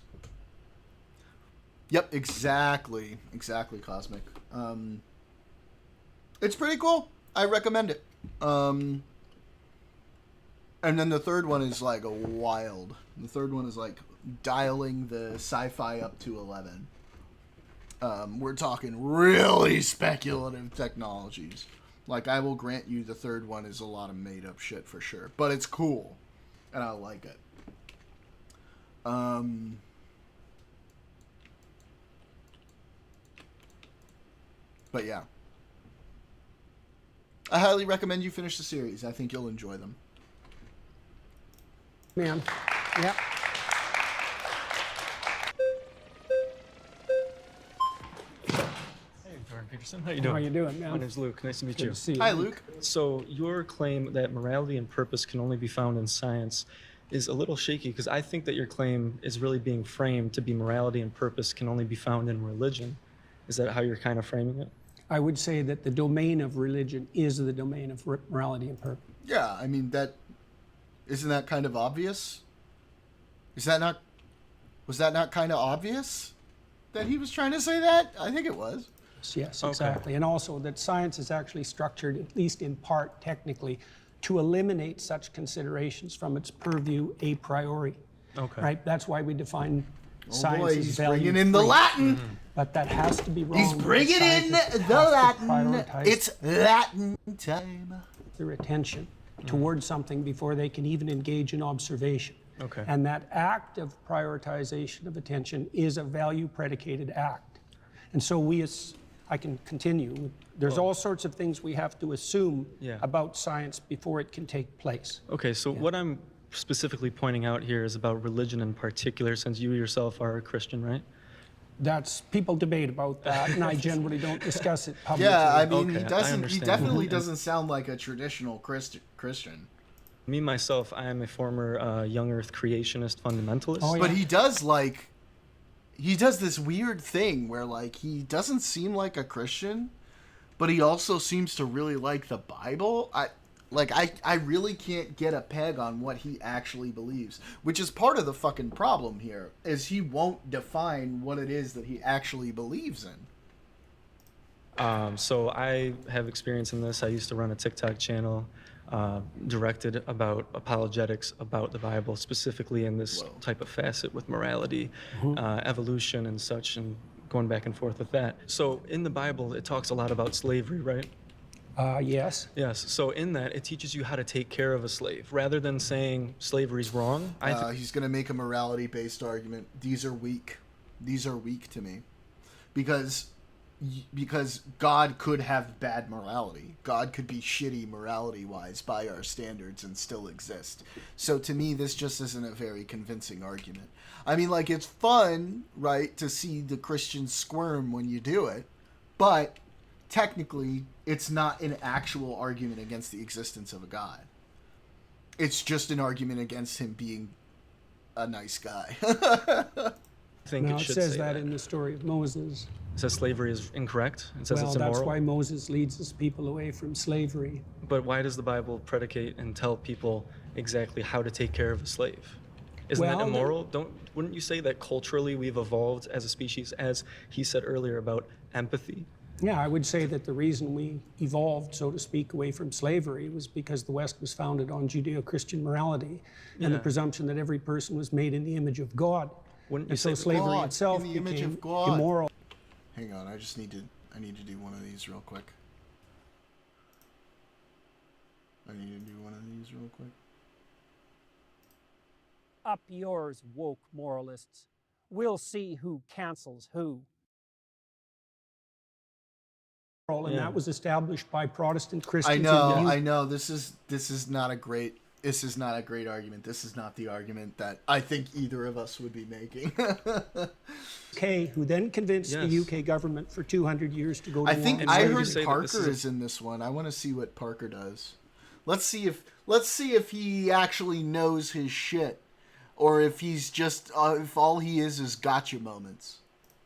Yep, exactly, Cosmic. It's pretty cool. I recommend it. And then the third one is like wild. The third one is like dialing the sci-fi up to 11. We're talking really speculative technologies. Like, I will grant you the third one is a lot of made-up shit for sure. But it's cool. And I like it. But yeah. I highly recommend you finish the series. I think you'll enjoy them. Man. Yep. Jordan Peterson, how you doing? How you doing, man? My name's Luke. Nice to meet Good you. to see you. Hi, Luke. So your claim that morality and purpose can only be found in science is a little shaky because I think that your claim is really being framed to be morality and purpose can only be found in religion. Is that how you're kind of framing it? I would say that the domain of religion is the domain of morality and purpose. Yeah, I mean, isn't that kind of obvious? Was that not kind of obvious that he was trying to say that? I think it was. Yes, exactly. And also that science is actually structured, at least in part technically, to eliminate such considerations from its purview a priori. Okay. Right? That's why we define science boy, as he's value bringing in the free. Latin. But that has to be wrong. He's bringing in the Latin. It's Latin time. Their attention towards something before they can even engage in observation. Okay. And that act of prioritization of attention is a value predicated act. And so I can continue. There's all sorts of things we have to assume about science before it can take place. Okay, so what I'm specifically pointing out here is about religion in particular, since you yourself are a Christian, right? People debate about that, and I generally don't discuss it publicly. Yeah, I mean, Okay, he definitely doesn't sound like a traditional Christian. Me, myself, I am a former young earth creationist fundamentalist. Oh, yeah. But he does this weird thing where, like, he doesn't seem like a Christian, but he also seems to really like the Bible. I really can't get a peg on what he actually believes, which is part of the fucking problem here, is he won't define what it is that he actually believes in. So I have experience in this. I used to run a TikTok channel directed about apologetics about the Bible, specifically in this type of facet with morality, evolution and such, and going back and forth with that. So in the Bible, it talks a lot about slavery, right? Yes. Yes. So in that, it teaches you how to take care of a slave. Rather than saying slavery's wrong, He's going to make a morality-based argument. These are weak. These are weak to me. Because because God could have bad morality. God could be shitty morality-wise by our standards and still exist. So to me, this just isn't a very convincing argument. I mean, like, it's fun, right, to see the Christians squirm when you do it, but technically, it's not an actual argument against the existence of a God. It's just an argument against him being a nice guy. I think No, it it should says say that in the story of Moses. It says slavery is incorrect. It says Well, it's immoral. that's why Moses leads his people away from slavery. But why does the Bible predicate and tell people exactly how to take care of a slave? Isn't Well, that immoral? Wouldn't you say that culturally we've evolved as a species, as he said earlier about empathy? Yeah, I would say that the reason we evolved, so to speak, away from slavery was because the West was founded on Judeo-Christian morality and the presumption that every person was made in the image of God. Wouldn't you And so say slavery God, itself in the image became of God. immoral. Hang on, I need to do one of these real quick. Up yours, woke moralists. We'll see who cancels who. And that was established by Protestant Christians. I know. This is not a great argument. This is not the argument that I think either of us would be making. UK, who then convinced the UK government for 200 years to go to I war. think And I why would you heard say that Parker this is is in this one. I want to see what Parker does. Let's see if he actually knows his shit, or if he's just if all he is gotcha moments.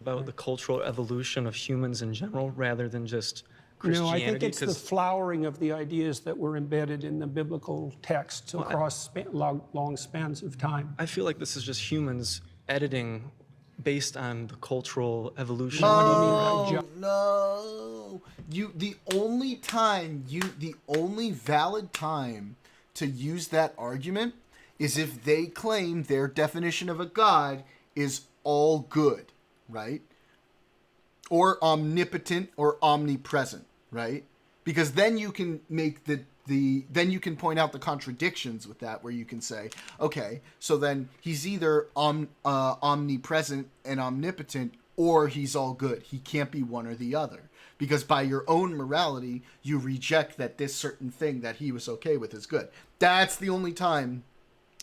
About the cultural evolution of humans in general, rather than just Christianity. No, I think it's the flowering of the ideas that were embedded in the biblical texts across long spans of time. I feel like this is just humans editing based on the cultural evolution. No. The only valid time to use that argument is if they claim their definition of a god is all good, right? Or omnipotent or omnipresent, right? Because then you can make then you can point out the contradictions with that, where you can say, okay, so then he's either omnipresent and omnipotent, or he's all good. He can't be one or the other. Because by your own morality, you reject that this certain thing that he was okay with is good. That's the only time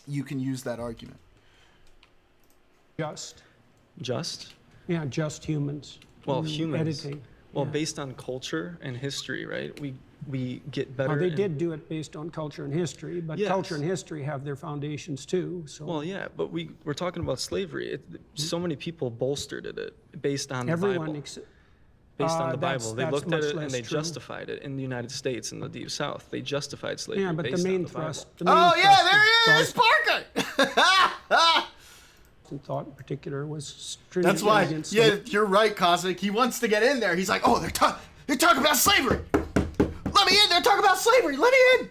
you can use that argument. Just? Yeah, just humans. Well, humans. Editing. Well, based on culture and history, right? We get better. They did do it based on culture and history, but culture and history have their foundations too. So. Well, yeah, but we're talking about slavery. So many people bolstered it based on the Bible. Based on the Bible. They looked at it and they justified it in the United States and the Deep South. They justified slavery. Yeah, but based the main on the thrust. Bible. There he is, Parker! Thought in particular was That's why. Yeah, you're right, Cosmic. He wants to get in there. He's like, oh, they're talking about slavery. Let me in. They're talking about slavery. Let me in.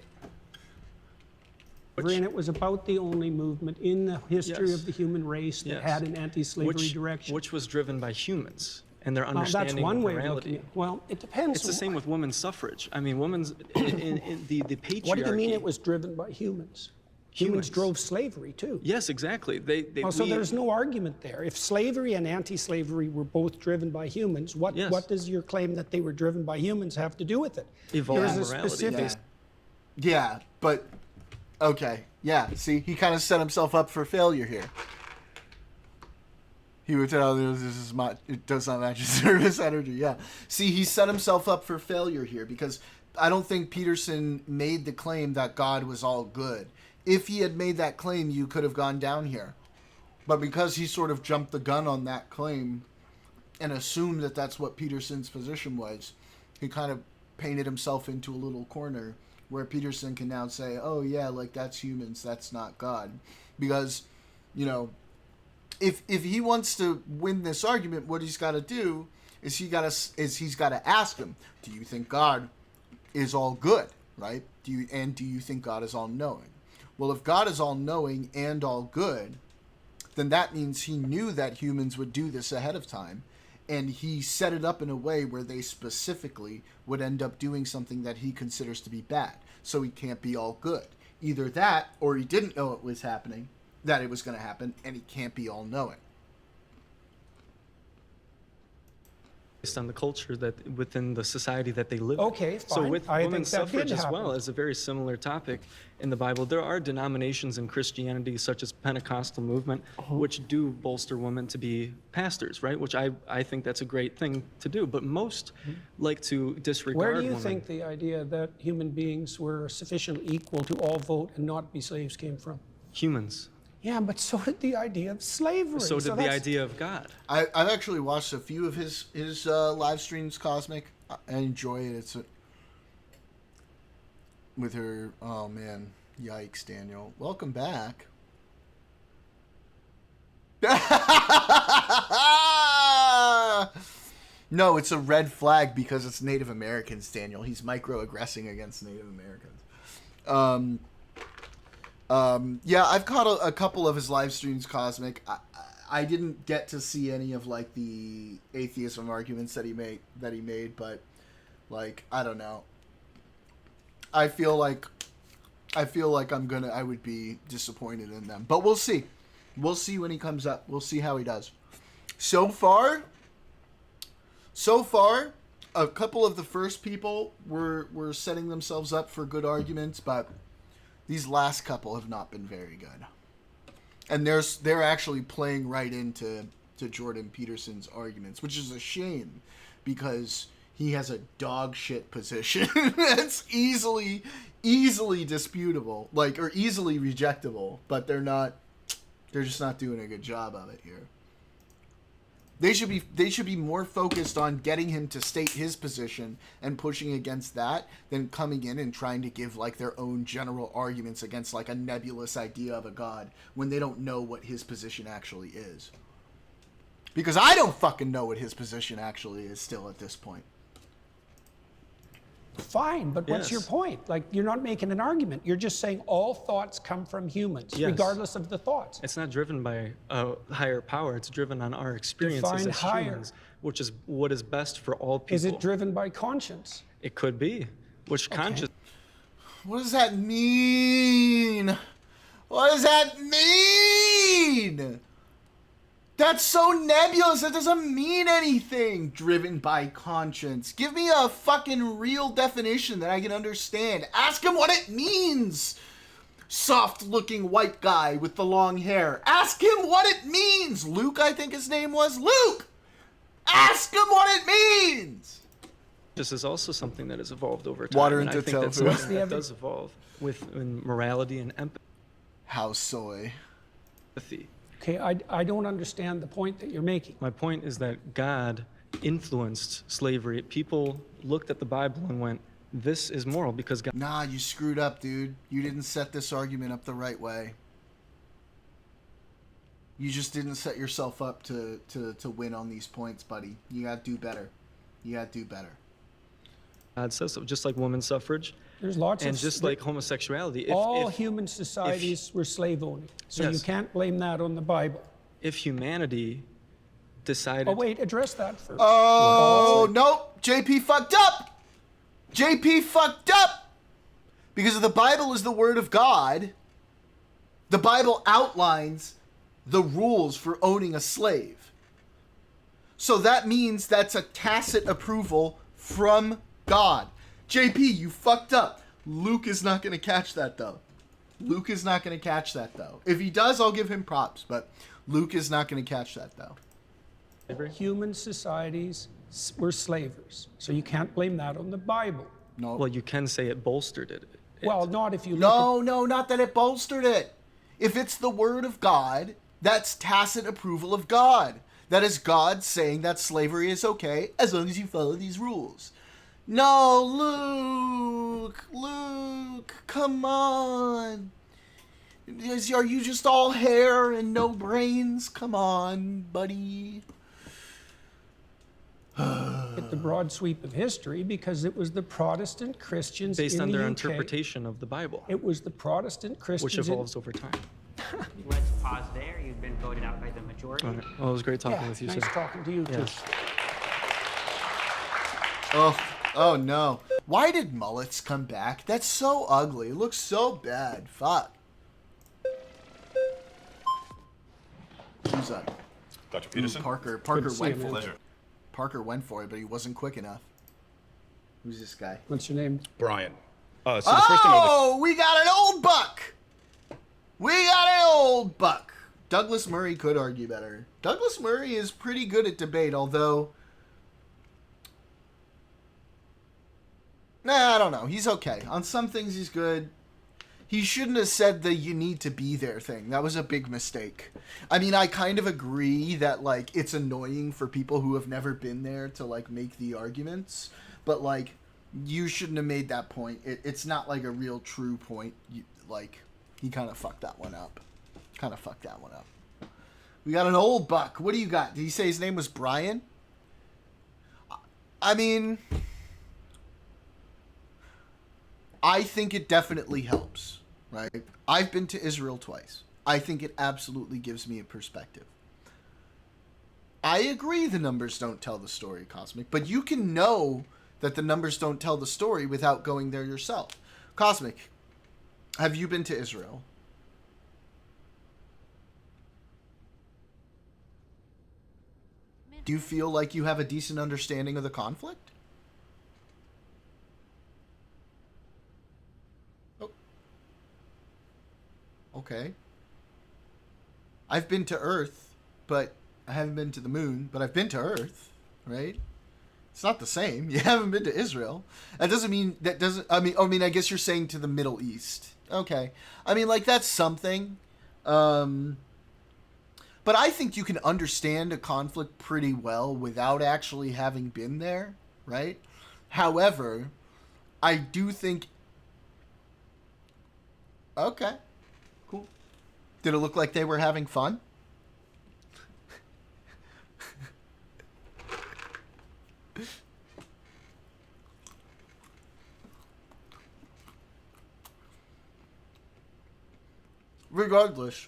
And it was about the only movement in the history of the human race that had an anti-slavery direction. Which was driven by humans and their understanding that's one of way morality. of looking at it. Well, it depends. It's the same with women's suffrage. I mean, women's in the patriarchy. What do you mean it was driven by humans? Humans drove slavery too. Yes, exactly. So there's no argument there. If slavery and anti-slavery were both driven by humans, what does your claim that they were driven by humans have to do with it? Evolved morality. Yeah, but okay. Yeah, see, he kind of set himself up for failure here. He would tell it does not match his service energy. Yeah. See, he set himself up for failure here because I don't think Peterson made the claim that God was all good. If he had made that claim, you could have gone down here. But because he sort of jumped the gun on that claim and assumed that that's what Peterson's position was, he kind of painted himself into a little corner where Peterson can now say, oh, yeah, like that's humans, that's not God. Because, you know, if he wants to win this argument, what he's got to do is he's got to ask him, do you think God is all good, right? Do you think God is all knowing? Well, if God is all-knowing and all-good, then that means he knew that humans would do this ahead of time, and he set it up in a way where they specifically would end up doing something that he considers to be bad. So he can't be all-good. Either that, or he didn't know it was happening, that it was going to happen, and he can't be all-knowing. based on the culture that within the society that they live in. Okay, So fine. with I women's think that did suffrage as well happen. is a very similar topic in the Bible. There are denominations in Christianity, such as Pentecostal movement, which do bolster women to be pastors, right? Which I think that's a great thing to do. But most like to disregard Where do you women. think the idea that human beings were sufficiently equal to all vote and not be slaves came from? Humans. Yeah, but so did the idea of slavery. So did the that's- idea of God. I've actually watched a few of his live streams, Cosmic. I enjoy it. It's with her. Oh man, yikes, Daniel. Welcome back. No, it's a red flag because it's Native Americans, Daniel. He's microaggressing against Native Americans. Yeah, I've caught a couple of his live streams, Cosmic. I didn't get to see any of like the atheism arguments that he made, but like I don't know. I feel like I would be disappointed in them, but we'll see. We'll see when he comes up. We'll see how he does. So far, a couple of the first people were setting themselves up for good arguments, but these last couple have not been very good. And they're actually playing right into Jordan Peterson's arguments, which is a shame because he has a dog shit position that's easily disputable, like, or easily rejectable, but they're just not doing a good job of it here. They should be more focused on getting him to state his position and pushing against that than coming in and trying to give like their own general arguments against like a nebulous idea of a god when they don't know what his position actually is. Because I don't fucking know what his position actually is still at this point. Fine, but what's your point? Like, you're not making an argument. You're just saying all thoughts come from humans, regardless of the thoughts. It's not driven by a higher power. It's driven on our experiences Define as higher. humans, which is what is best for all people. Is it driven by conscience? It could be. Which conscience? What does that mean? What does that mean? That's so nebulous. That doesn't mean anything. Driven by conscience. Give me a fucking real definition that I can understand. Ask him what it means. Soft-looking white guy with the long hair. Ask him what it means. Luke, I think his name was. Luke! Ask him what it means. This is also something that has evolved over time. Water and into I think that's tofu. something that does evolve in morality and How soy. empathy. Okay, I don't understand the point that you're making. My point is that God influenced slavery. People looked at the Bible and went, this is moral because God... Nah, you screwed up, dude. You didn't set this argument up the right way. You just didn't set yourself up to win on these points, buddy. You gotta do better. You gotta do better. God says so, just like women's suffrage. There's lots and of... just like homosexuality. All human societies were slave-owning, so you can't blame that on the Bible. If humanity decided... Oh, wait, address that first. Oh, nope. JP fucked up. JP fucked up. Because the Bible is the word of God. The Bible outlines the rules for owning a slave. So that means that's a tacit approval from God. JP, you fucked up. Luke is not going to catch that, though. Luke is not going to catch that, though. If he does, I'll give him props, but Luke is not going to catch that, though. Human societies were slavers, so you can't blame that on the Bible. No. Well, you can say it bolstered it. Well, not if you look No, not that it bolstered it. If it's the word of God, that's tacit approval of God. That is God saying that slavery is okay as long as you follow these rules. No, Luke, come on. Are you just all hair and no brains? Come on, buddy. at the broad sweep of history because it was the Protestant Christians based in on the their UK. interpretation of the Bible, It was the Protestant Christians which evolves over time. Let's pause there. You've been voted out by the majority. All right. Well, it was great talking with you, nice sir. talking to you too. Yes. Oh no. Why did mullets come back? That's so ugly. It looks so bad. Fuck. Who's that? Dr. Peterson? Parker Good to see you, Whitefield. man. Pleasure. Parker went for it, but he wasn't quick enough. Who's this guy? What's your name? Brian. We got an old buck. We got an old buck. Douglas Murray could argue better. Douglas Murray is pretty good at debate, although... Nah, I don't know. He's okay. On some things, he's good. He shouldn't have said the "you need to be there" thing. That was a big mistake. I mean, I kind of agree that, like, it's annoying for people who have never been there to, like, make the arguments. But, like, you shouldn't have made that point. It's not, like, a real true point. He kind of fucked that one up. We got an old buck. What do you got? Did he say his name was Brian? I mean... I think it definitely helps, right? I've been to Israel twice. I think it absolutely gives me a perspective. I agree the numbers don't tell the story, Cosmic, but you can know that the numbers don't tell the story without going there yourself. Cosmic, have you been to Israel? Do you feel like you have a decent understanding of the conflict? Okay. I've been to Earth, but I haven't been to the moon, but I've been to Earth, right? It's not the same. You haven't been to Israel. That doesn't mean, I guess you're saying to the Middle East. Okay. I mean, like, that's something. But I think you can understand a conflict pretty well without actually having been there, right? However, I do think... Okay. Did it look like they were having fun? Regardless.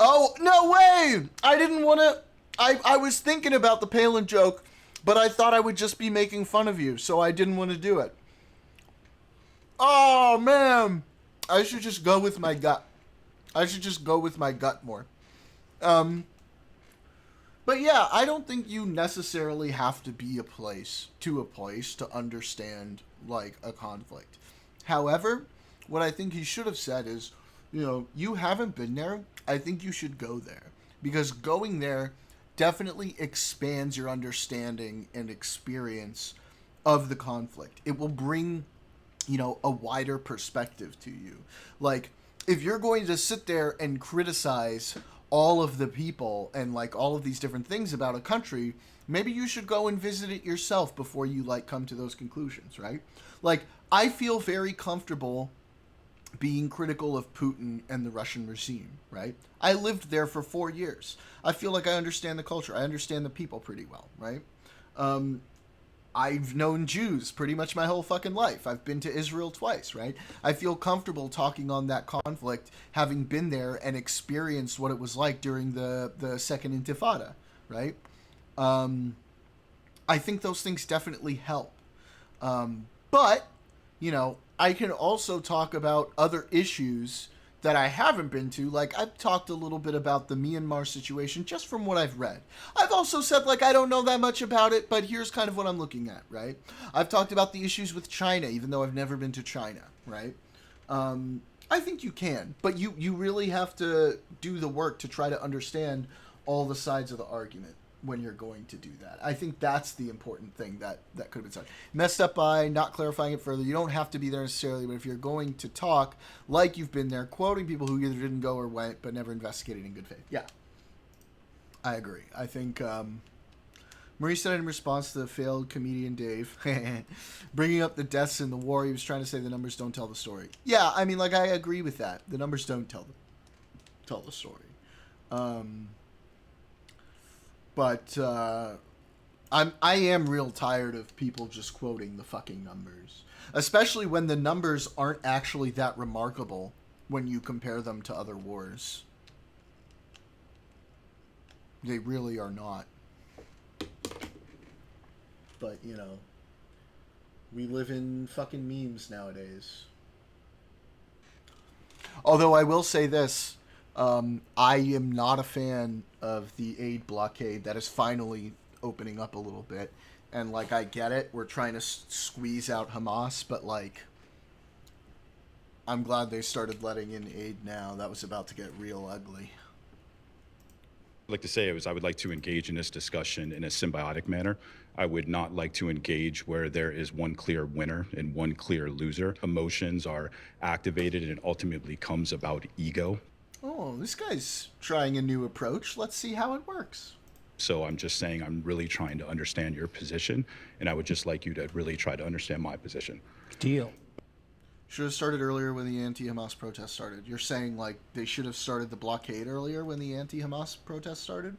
Oh, no way! I didn't want to... I was thinking about the Palin joke, but I thought I would just be making fun of you, so I didn't want to do it. Oh, man! I should just go with my gut. More. But yeah, I don't think you necessarily have to be a place to understand, like, a conflict. However, what I think he should have said is, you haven't been there. I think you should go there. Because going there definitely expands your understanding and experience of the conflict. It will bring, a wider perspective to you. Like, if you're going to sit there and criticize all of the people and, like, all of these different things about a country, maybe you should go and visit it yourself before you, like, come to those conclusions, right? Like, I feel very comfortable being critical of Putin and the Russian regime, right? I lived there for 4 years. I feel like I understand the culture. I understand the people pretty well, right? I've known Jews pretty much my whole fucking life. I've been to Israel twice, right? I feel comfortable talking on that conflict, having been there and experienced what it was like during the Second Intifada, right? I think those things definitely help. But, I can also talk about other issues that I haven't been to. Like, I've talked a little bit about the Myanmar situation just from what I've read. I've also said, like, I don't know that much about it, but here's kind of what I'm looking at, right? I've talked about the issues with China, even though I've never been to China, right? I think you can, but you really have to do the work to try to understand all the sides of the argument when you're going to do that. I think that's the important thing that could have been said. Messed up by not clarifying it further. You don't have to be there necessarily, but if you're going to talk like you've been there, quoting people who either didn't go or went, but never investigated in good faith. Yeah, I agree. I think Marie said in response to the failed comedian Dave, bringing up the deaths in the war, he was trying to say the numbers don't tell the story. Yeah, I mean, like, I agree with that. The numbers don't tell the story. But I am real tired of people just quoting the fucking numbers. Especially when the numbers aren't actually that remarkable when you compare them to other wars. They really are not. But, we live in fucking memes nowadays. Although I will say this. I am not a fan of the aid blockade that is finally opening up a little bit. And, like, I get it. We're trying to squeeze out Hamas, but, like, I'm glad they started letting in aid now. That was about to get real ugly. I'd like to say I would like to engage in this discussion in a symbiotic manner. I would not like to engage where there is one clear winner and one clear loser. Emotions are activated and it ultimately comes about ego. Oh, this guy's trying a new approach. Let's see how it works. So I'm just saying I'm really trying to understand your position, and I would just like you to really try to understand my position. Deal. Should have started earlier when the anti-Hamas protest started. You're saying, like, they should have started the blockade earlier when the anti-Hamas protest started?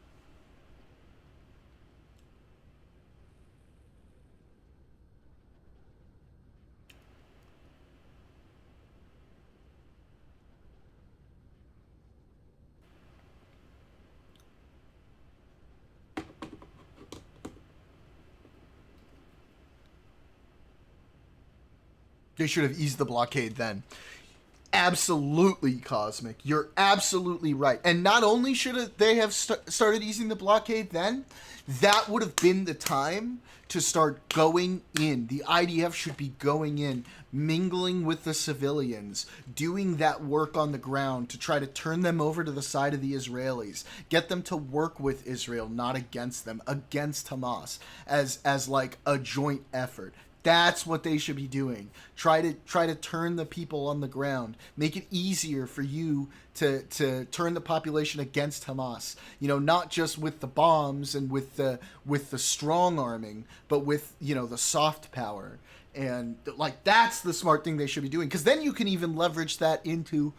They should have eased the blockade then. Absolutely, Cosmic. You're absolutely right. And not only should they have started easing the blockade then, that would have been the time to start going in. The IDF should be going in, mingling with the civilians, doing that work on the ground to try to turn them over to the side of the Israelis, get them to work with Israel, not against them, against Hamas, as like a joint effort. That's what they should be doing. Try to turn the people on the ground. Make it easier for you to turn the population against Hamas. You know, not just with the bombs and with the strong arming, but with, you know, the soft power. And like that's the smart thing they should be doing, because then you can even leverage that into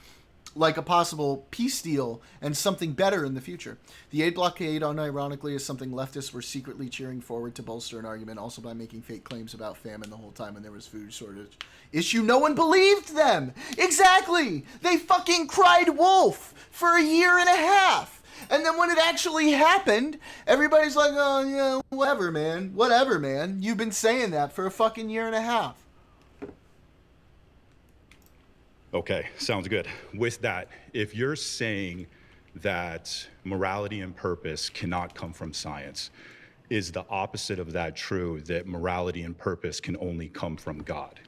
like a possible peace deal and something better in the future. The aid blockade, unironically, is something leftists were secretly cheering forward to bolster an argument, also by making fake claims about famine the whole time when there was food shortage issue. No one believed them! Exactly! They fucking cried wolf for a year and a half! And then when it actually happened, everybody's like, oh, yeah, whatever, man. Whatever, man. You've been saying that for a fucking year and a half. Okay, sounds good. With that, if you're saying that morality and purpose cannot come from science, is the opposite of that true, that morality and purpose can only come from God?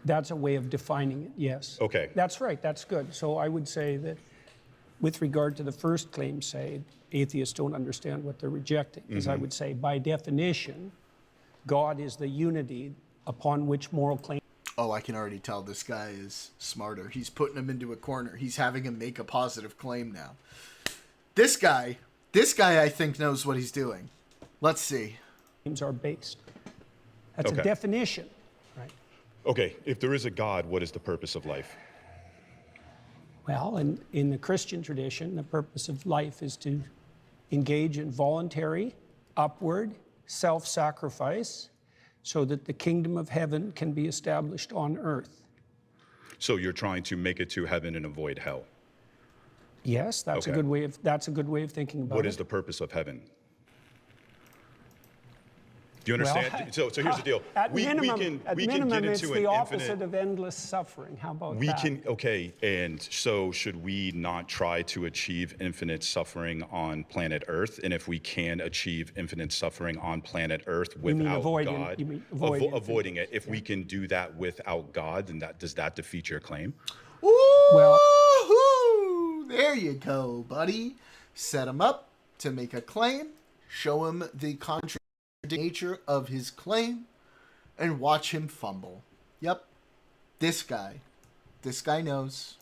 That's a way of defining it, yes. Okay. That's right, that's good. So I would say that with regard to the first claim, say, atheists don't understand what they're rejecting, because I would say, by definition, God is the unity upon which moral claims. Oh, I can already tell this guy is smarter. He's putting him into a corner. He's having him make a positive claim now. This guy I think knows what he's doing. Let's see. Claims are based. That's a definition, right? Okay, if there is a God, what is the purpose of life? Well, in the Christian tradition, the purpose of life is to engage in voluntary, upward, self-sacrifice, so that the kingdom of heaven can be established on earth. So you're trying to make it to heaven and avoid hell? Yes, that's a good way of thinking about it. What is the purpose of heaven? Do you understand? Well, so here's the deal. At minimum, it's the opposite of endless suffering. How about that? Okay, and so should we not try to achieve infinite suffering on planet Earth? And if we can achieve infinite suffering on planet Earth without God, avoiding it, if we can do that without God, then does that defeat your claim? Well, there you go, buddy. Set him up to make a claim, show him the contrary nature of his claim, and watch him fumble. Yep. This guy knows.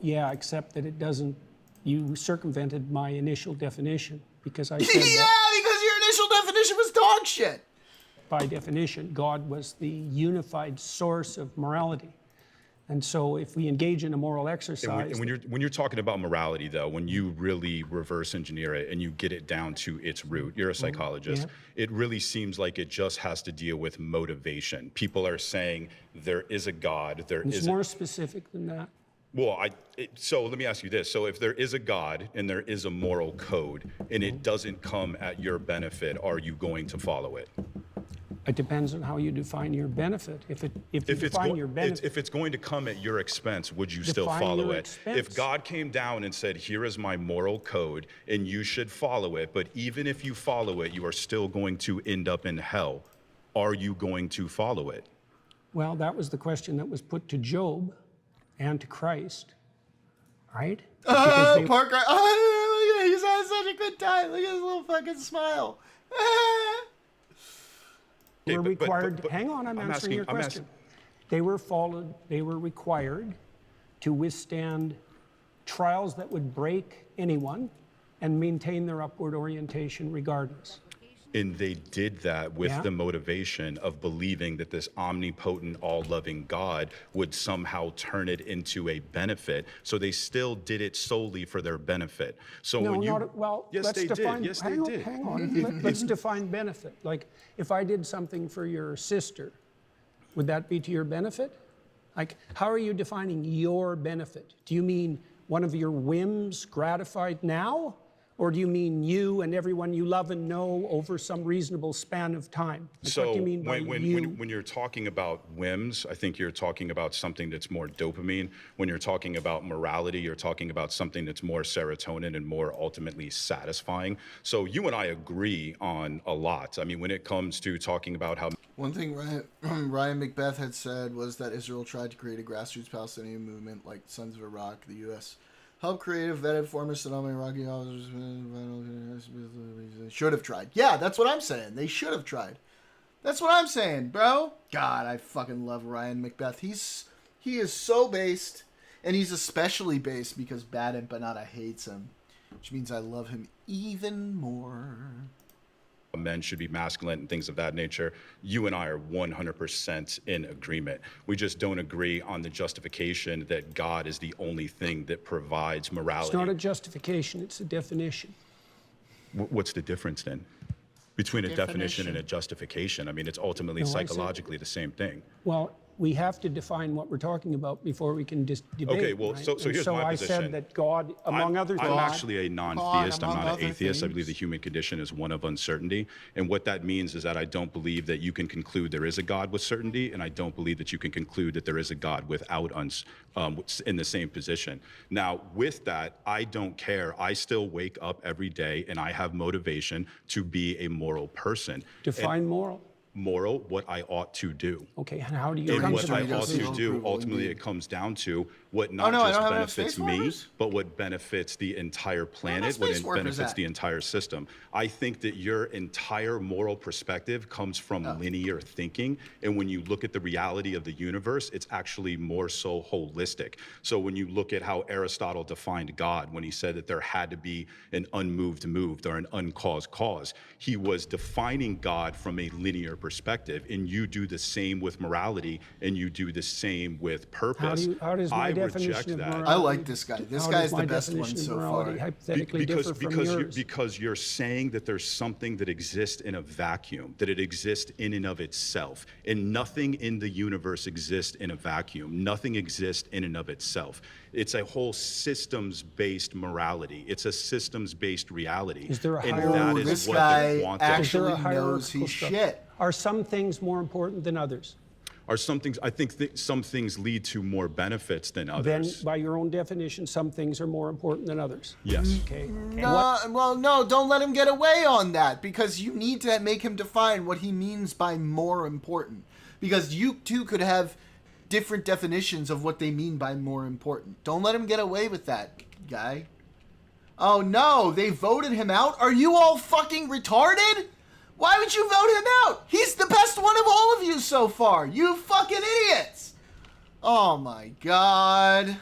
Yeah, except that it doesn't, you circumvented my initial definition, because I said because your initial definition was dog shit. By definition, God was the unified source of morality. And so if we engage in a moral exercise... And when you're talking about morality, though, when you really reverse engineer it and you get it down to its root, you're a psychologist, it really seems like it just has to deal with motivation. People are saying there is a God, It's more specific than that. Well, so let me ask you this. So if there is a God and there is a moral code and it doesn't come at your benefit, are you going to follow it? It depends on how you define your benefit. If you define your benefit, if it's going to come at your expense, would you still Define follow your it? expense. If God came down and said, "Here is my moral code, and you should follow it," but even if you follow it, you are still going to end up in hell, are you going to follow it? well, that was the question that was put to Job and to Christ, right? Oh, Parker! Oh, he's having such a good time. Look at his little fucking smile. Were required. Hang on, I'm answering your question. They were required to withstand trials that would break anyone and maintain their upward orientation regardless. And they did that with the motivation of believing that this omnipotent, all-loving God would somehow turn it into a benefit. So they still did it solely for their benefit. So No, when you, not, well, yes, let's they define, did. Yes, hang they on, did. Hang on, let's define benefit. Like, if I did something for your sister, would that be to your benefit? Like, how are you defining your benefit? Do you mean one of your whims gratified now? Or do you mean you and everyone you love and know over some reasonable span of time? Like, So what do you mean by you? when you're talking about whims, I think you're talking about something that's more dopamine. When you're talking about morality, you're talking about something that's more serotonin and more ultimately satisfying. So you and I agree on a lot. I mean, when it comes to talking about how... One thing Ryan Macbeth had said was that Israel tried to create a grassroots Palestinian movement like Sons of Iraq. The U.S. helped create vetted former Saddam Iraqi officers. Should have tried. Yeah, that's what I'm saying. They should have tried. That's what I'm saying, bro. God, I fucking love Ryan Macbeth. He is so based, and he's especially based because Bad Empanada hates him, which means I love him even more. Men should be masculine and things of that nature. You and I are 100% in agreement. We just don't agree on the justification that God is the only thing that provides morality. It's not a justification, it's a definition. What's the difference then between a definition and a justification? I mean, it's ultimately psychologically the same thing. Well, we have to define what we're talking about before we can just debate. Okay, well, right? so here's my position. So I said that God, among other things... I'm actually a non-theist. I'm not an atheist. I believe the human condition is one of uncertainty. And what that means is that I don't believe that you can conclude there is a God with certainty, and I don't believe that you can conclude that there is a God without in the same position. Now, with that, I don't care. I still wake up every day, and I have motivation to be a moral person. Define moral. Moral, what I ought to do. Okay, and how do you and come what to I that ought to decision? do, ultimately it comes down to what not just benefits me, but what benefits the entire planet, what benefits the entire system. I think that your entire moral perspective comes from linear thinking, and when you look at the reality of the universe, it's actually more so holistic. So when you look at how Aristotle defined God, when he said that there had to be an unmoved moved or an uncaused cause, he was defining God from a linear perspective, and you do the same with morality, and you do the same with purpose. How does my definition of morality... I like this guy. This guy's the best one so far. Hypothetically differ from yours? Because you're saying that there's something that exists in a vacuum, that it exists in and of itself, and nothing in the universe exists in a vacuum. Nothing exists in and of itself. It's a whole systems-based morality. It's a systems-based reality. Is there a and hierarchy? that is This what guy they want. actually knows his shit. Are some things more important than others? Are some things, I think some things lead to more benefits than others. Then, by your own definition, some things are more important than others. Yes. Okay. No, well, no, don't let him get away on that, because you need to make him define what he means by more important. Because you two could have different definitions of what they mean by more important. Don't let him get away with that, guy. Oh no, they voted him out? Are you all fucking retarded? Why would you vote him out? He's the best one of all of you so far. You fucking idiots. Oh my god.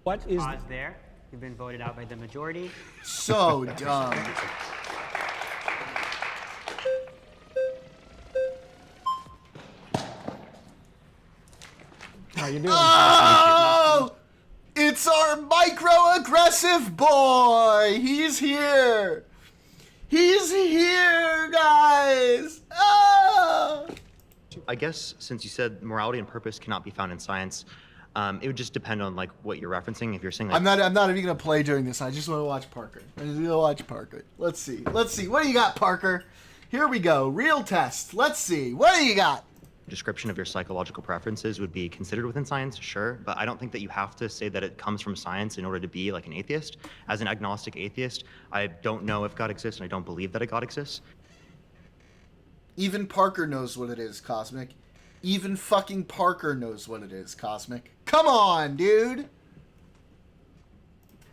What is... Pause there. You've been voted out by the majority. So dumb. How you doing? Oh! It's our microaggressive boy. He's here. He's here, guys. Oh! I guess since you said morality and purpose cannot be found in science, it would just depend on like what you're referencing. If you're saying like, I'm not even gonna play during this. I just want to watch Parker. I just want to watch Parker. Let's see. What do you got, Parker? Here we go. Real test. Let's see. What do you got? Description of your psychological preferences would be considered within science, sure, but I don't think that you have to say that it comes from science in order to be like an atheist. As an agnostic atheist, I don't know if God exists, and I don't believe that a God exists. Even Parker knows what it is, Cosmic. Even fucking Parker knows what it is, Cosmic. Come on, dude!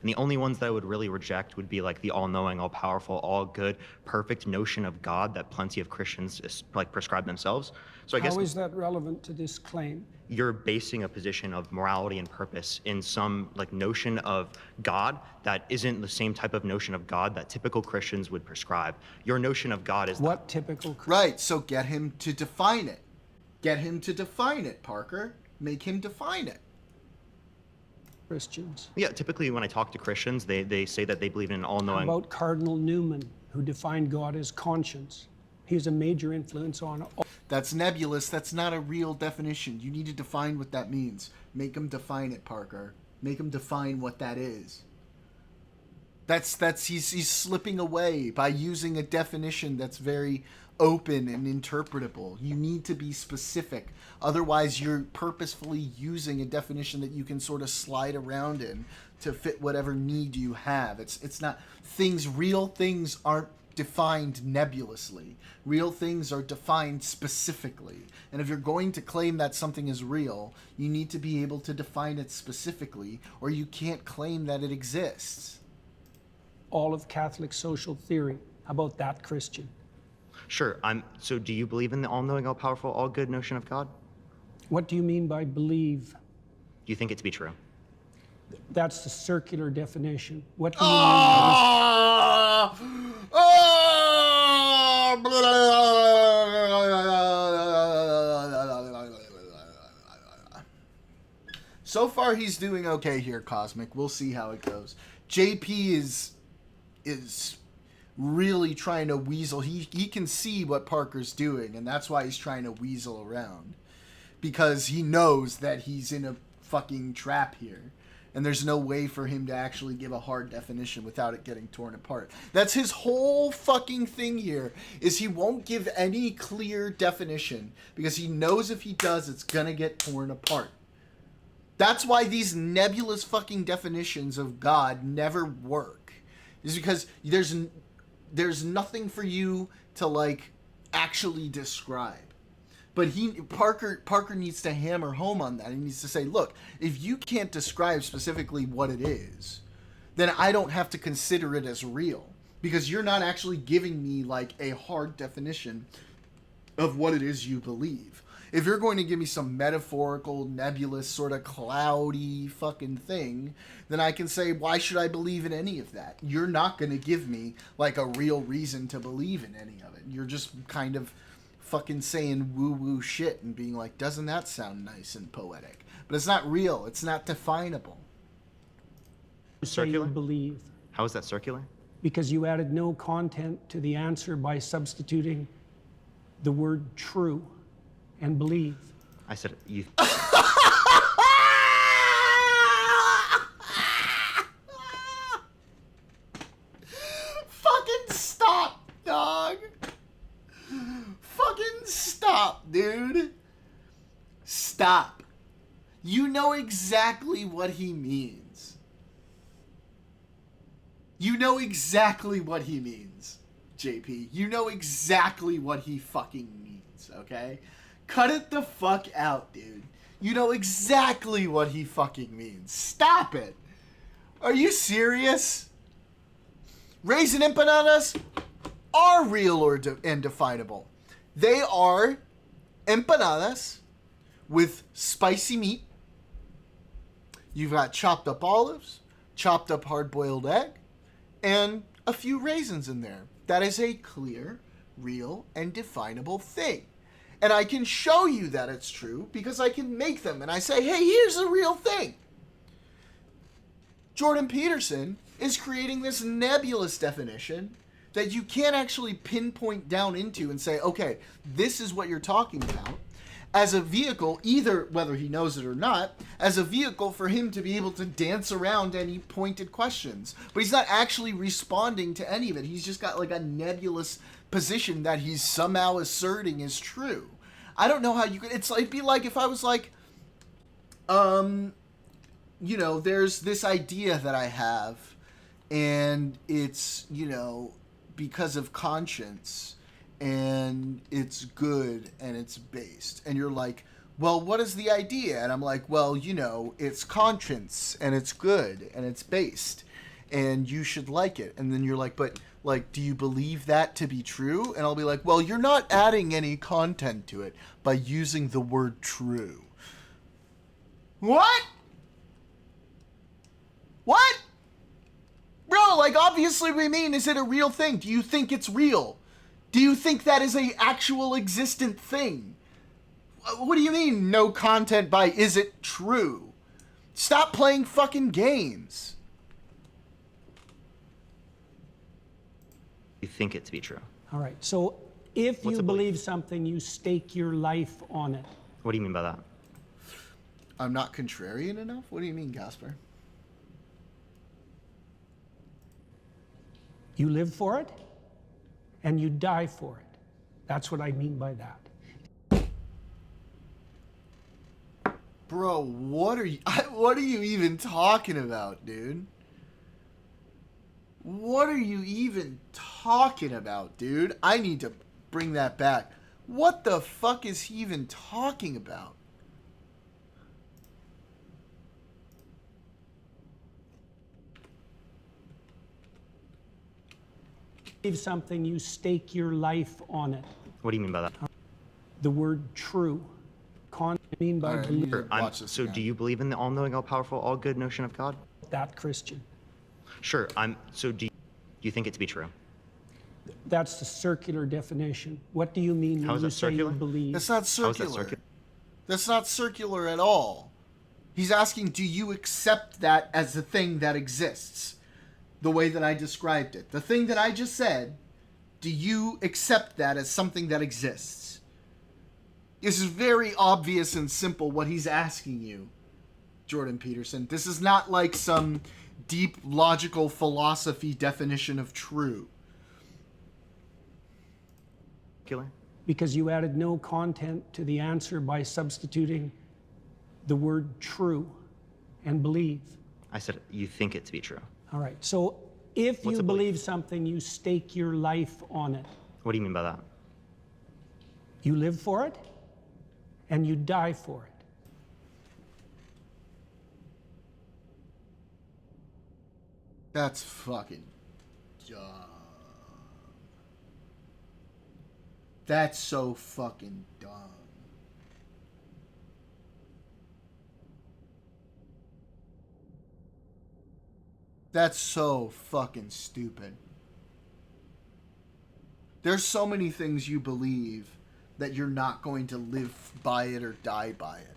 And the only ones that I would really reject would be like the all-knowing, all-powerful, all-good, perfect notion of God that plenty of Christians like prescribe themselves. So I guess how is that relevant to this claim? You're basing a position of morality and purpose in some like notion of God that isn't the same type of notion of God that typical Christians would prescribe. Your notion of God is what typical Christian? Right, so get him to define it. Get him to define it, Parker. Make him define it. Christians. Yeah, typically when I talk to Christians, they say that they believe in an all-knowing. How about Cardinal Newman, who defined God as conscience? He's a major influence on all. That's nebulous. That's not a real definition. You need to define what that means. Make him define it, Parker. Make him define what that is. He's slipping away by using a definition that's very open and interpretable. You need to be specific. Otherwise, you're purposefully using a definition that you can sort of slide around in to fit whatever need you have. It's not real things aren't defined nebulously. Real things are defined specifically. And if you're going to claim that something is real, you need to be able to define it specifically, or you can't claim that it exists. All of Catholic social theory. How about that, Christian? Sure. So do you believe in the all-knowing, all-powerful, all-good notion of God? What do you mean by believe? Do you think it to be true? That's the circular definition. What do you mean? So far, he's doing okay here, Cosmic. We'll see how it goes. JP is really trying to weasel. He can see what Parker's doing, and that's why he's trying to weasel around. Because he knows that he's in a fucking trap here. And there's no way for him to actually give a hard definition without it getting torn apart. That's his whole fucking thing here, is he won't give any clear definition because he knows if he does, it's gonna get torn apart. That's why these nebulous fucking definitions of God never work. Is because there's nothing for you to like actually describe. But Parker needs to hammer home on that. He needs to say, look, if you can't describe specifically what it is, then I don't have to consider it as real. Because you're not actually giving me like a hard definition of what it is you believe. If you're going to give me some metaphorical, nebulous, sort of cloudy fucking thing, then I can say, why should I believe in any of that? You're not going to give me like a real reason to believe in any of it. You're just kind of fucking saying woo-woo shit and being like, doesn't that sound nice and poetic? But it's not real. It's not definable. Circular? You believe. How is that circular? Because you added no content to the answer by substituting the word true and believe. I said you. Fucking stop, dog. Fucking stop, dude. Stop. You know exactly what he means. You know exactly what he means, JP. You know exactly what he fucking means, okay? Cut it the fuck out, dude. You know exactly what he fucking means. Stop it. Are you serious? Raisin empanadas are real and definable. They are empanadas with spicy meat. You've got chopped up olives, chopped up hard-boiled egg, and a few raisins in there. That is a clear, real, and definable thing. And I can show you that it's true because I can make them. And I say, hey, here's a real thing. Jordan Peterson is creating this nebulous definition that you can't actually pinpoint down into and say, okay, this is what you're talking about, as a vehicle, either whether he knows it or not, as a vehicle for him to be able to dance around any pointed questions. But he's not actually responding to any of it. He's just got like a nebulous position that he's somehow asserting is true. I don't know how you could. It'd be like if I was like, you know, there's this idea that I have, and it's, you know, because of conscience, and it's good, and it's based. And you're like, well, what is the idea? And I'm like, well, you know, it's conscience, and it's good, and it's based, and you should like it. And then you're like, but, like, do you believe that to be true? And I'll be like, well, you're not adding any content to it by using the word true. What? What? Bro, like, obviously we mean, is it a real thing? Do you think it's real? Do you think that is a actual existent thing? What do you mean, no content by is it true? Stop playing fucking games. You think it to be true. All right. So if you believe something, you stake your life on it. What do you mean by that? I'm not contrarian enough? What do you mean, Casper? You live for it, and you die for it. That's what I mean by that. Bro, what are you even talking about, dude? What are you even talking about, dude? I need to bring that back. What the fuck is he even talking about? Believe something, you stake your life on it. What do you mean by that? The word true. I mean by believe. So do you believe in the all-knowing, all-powerful, all-good notion of God? That Christian. Sure. So do you think it to be true? That's the circular definition. What do you mean How when is you that say circular? you believe? That's not circular. How is that circular? That's not circular at all. He's asking, do you accept that as a thing that exists? The way that I described it. The thing that I just said, do you accept that as something that exists? This is very obvious and simple what he's asking you, Jordan Peterson. This is not like some deep logical philosophy definition of true. Because you added no content to the answer by substituting the word true and believe. I said you think it to be true. All right. So if you believe something, you stake your life on it. What do you mean by that? You live for it, and you die for it. That's fucking dumb. That's so fucking dumb. That's so fucking stupid. There's so many things you believe that you're not going to live by it or die by it.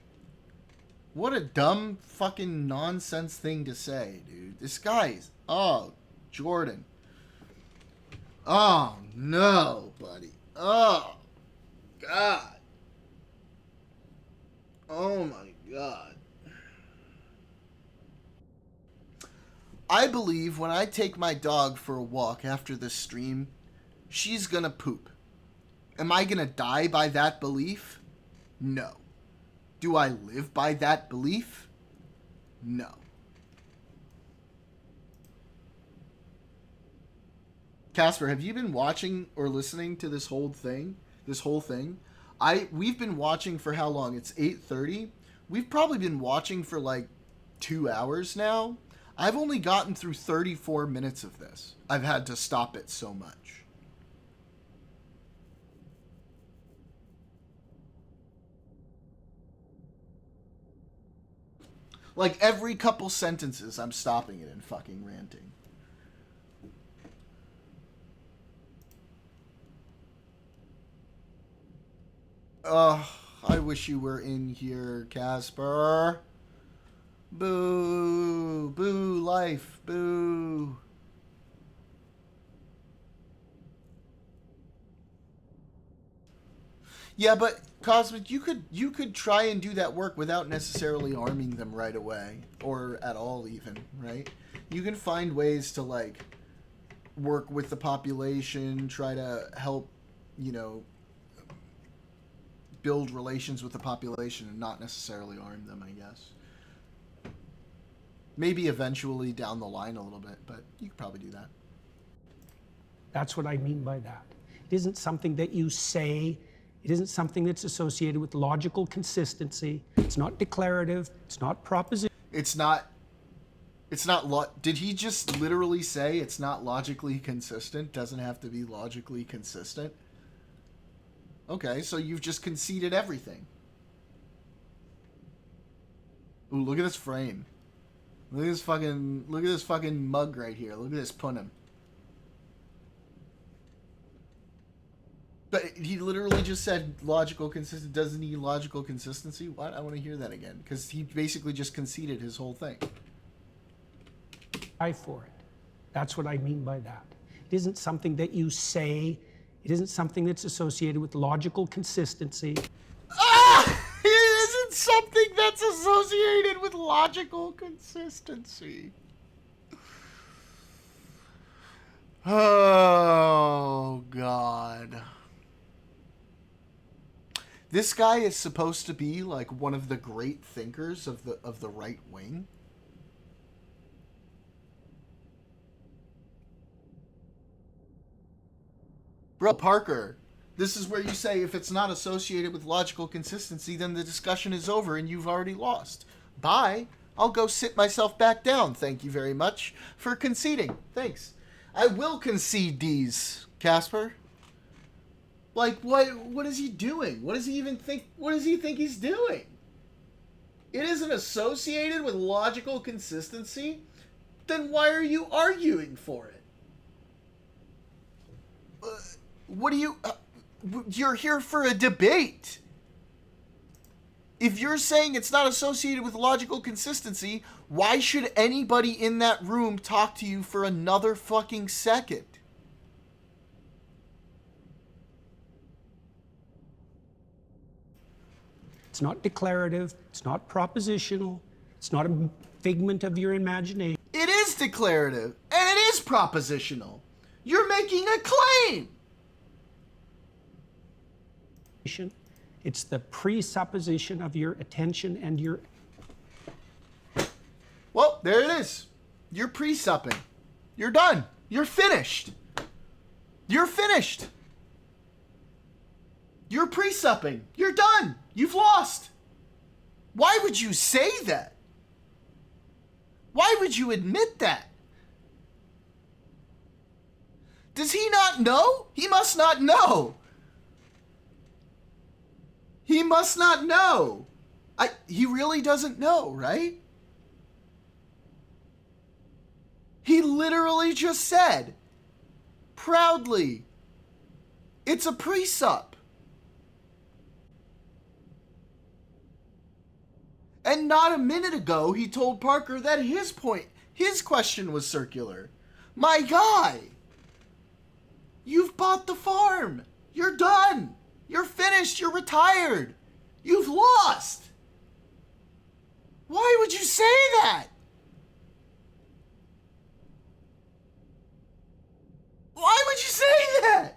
What a dumb fucking nonsense thing to say, dude. This guy's... Oh, Jordan. Oh, no, buddy. Oh, God. Oh, my God. I believe when I take my dog for a walk after this stream, she's gonna poop. Am I gonna die by that belief? No. Do I live by that belief? No. Casper, have you been watching or listening to this whole thing? We've been watching for how long? It's 8:30. We've probably been watching for like 2 hours now. I've only gotten through 34 minutes of this. I've had to stop it so much. Like every couple sentences, I'm stopping it and fucking ranting. I wish you were in here, Casper. Boo. Boo life. Boo. Yeah, but Cosmic, you could try and do that work without necessarily arming them right away, or at all even, right? You can find ways to like work with the population, try to help, you know, build relations with the population and not necessarily arm them, I guess. Maybe eventually down the line a little bit, but you could probably do that. That's what I mean by that. It isn't something that you say. It isn't something that's associated with logical consistency. It's not declarative. It's not proposition. It's not did he just literally say it's not logically consistent? Doesn't have to be logically consistent? Okay, so you've just conceded everything. Ooh, look at this frame. Look at this fucking mug right here. Look at this punim. But he literally just said logical consistent. Doesn't need logical consistency? What? I want to hear that again. Because he basically just conceded his whole thing. For it. That's what I mean by that. It isn't something that you say. It isn't something that's associated with logical consistency. Ah! It isn't something that's associated with logical consistency. Oh, God. This guy is supposed to be like one of the great thinkers of the right wing. Bro, Parker, this is where you say if it's not associated with logical consistency, then the discussion is over and you've already lost. Bye. I'll go sit myself back down. Thank you very much for conceding. Thanks. I will concede these, Casper. Like, what is he doing? What does he even think? What does he think he's doing? It isn't associated with logical consistency? Then why are you arguing for it? What do you... you're here for a debate. If you're saying it's not associated with logical consistency, why should anybody in that room talk to you for another fucking second? It's not declarative. It's not propositional. It's not a figment of your imagination. It is declarative, and it is propositional. You're making a claim. It's the presupposition of your attention and your... Well, there it is. You're presupping. You're done. You're finished. You're finished. You're presupping. You're done. You've lost. Why would you say that? Why would you admit that? Does he not know? He must not know. He must not know. He really doesn't know, right? He literally just said, proudly, it's a presup. And not a minute ago, he told Parker that his question was circular. My guy, you've bought the farm. You're done. You're finished. You're retired. You've lost. Why would you say that? Why would you say that?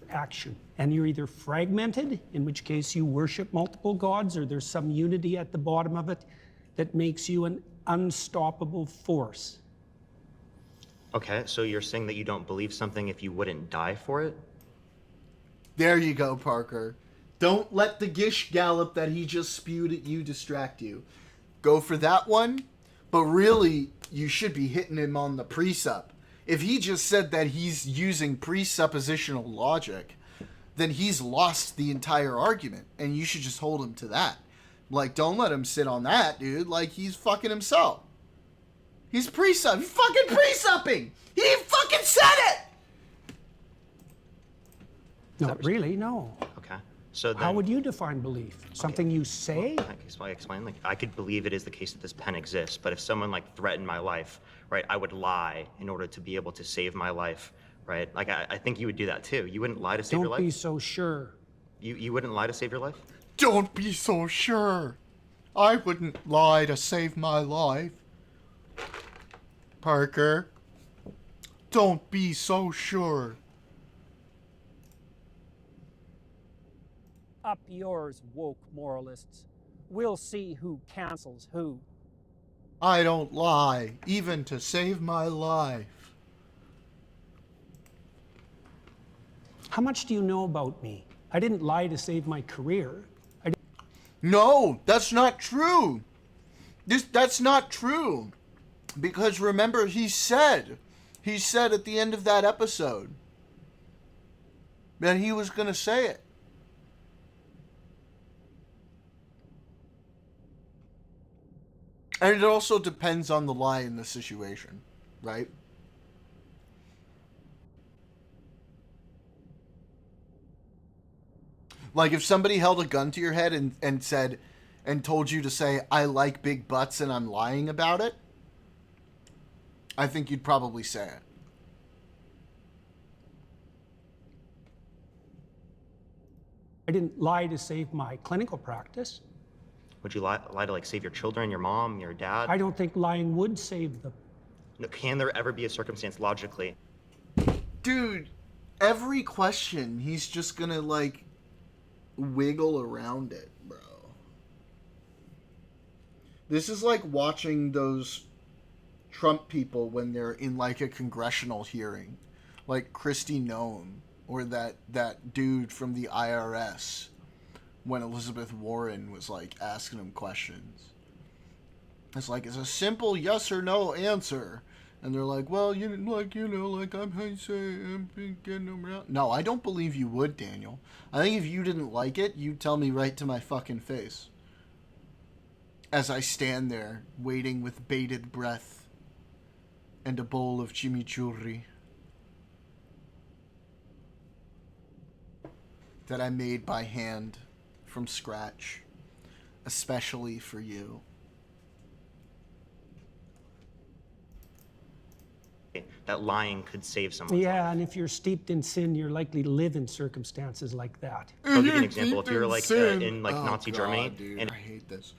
Action. And you're either fragmented, in which case you worship multiple gods, or there's some unity at the bottom of it that makes you an unstoppable force. Okay, so you're saying that you don't believe something if you wouldn't die for it? There you go, Parker. Don't let the gish gallop that he just spewed at you distract you. Go for that one, but really, you should be hitting him on the presup. If he just said that he's using presuppositional logic, then he's lost the entire argument, and you should just hold him to that. Like, don't let him sit on that, dude. Like, he's fucking himself. He's he's fucking presupping. He fucking said it. Not really, no. Okay. So then, how would you define belief? Something you say? Well, I explain. Like, I could believe it is the case that this pen exists, but if someone like threatened my life, right, I would lie in order to be able to save my life, right? Like, I think you would do that too. You wouldn't lie to save your life. Don't be so sure. You wouldn't lie to save your life? Don't be so sure. I wouldn't lie to save my life. Parker. Don't be so sure. Up yours, woke moralists. We'll see who cancels who. I don't lie, even to save my life. How much do you know about me? I didn't lie to save my career. No, that's not true. That's not true. Because remember, he said at the end of that episode that he was going to say it. And it also depends on the lie in the situation, right? Like if somebody held a gun to your head and said, and told you to say, I like big butts and I'm lying about it, I think you'd probably say it. I didn't lie to save my clinical practice. Would you lie to like save your children, your mom, your dad? I don't think lying would save them. No, can there ever be a circumstance logically? Dude, every question, he's just gonna like wiggle around it, bro. This is like watching those Trump people when they're in like a congressional hearing, like Kristi Noem or that dude from the IRS when Elizabeth Warren was like asking him questions. It's like, it's a simple yes or no answer. And they're like, well, I'm getting around. No, I don't believe you would, Daniel. I think if you didn't like it, you'd tell me right to my fucking face. As I stand there, waiting with bated breath and a bowl of chimichurri that I made by hand from scratch, especially for you. That lying could save someone. Yeah, and if you're steeped in sin, you're likely to live in circumstances like that. I'll give you an example. If you're like in like Nazi Germany, dude, and I hate this.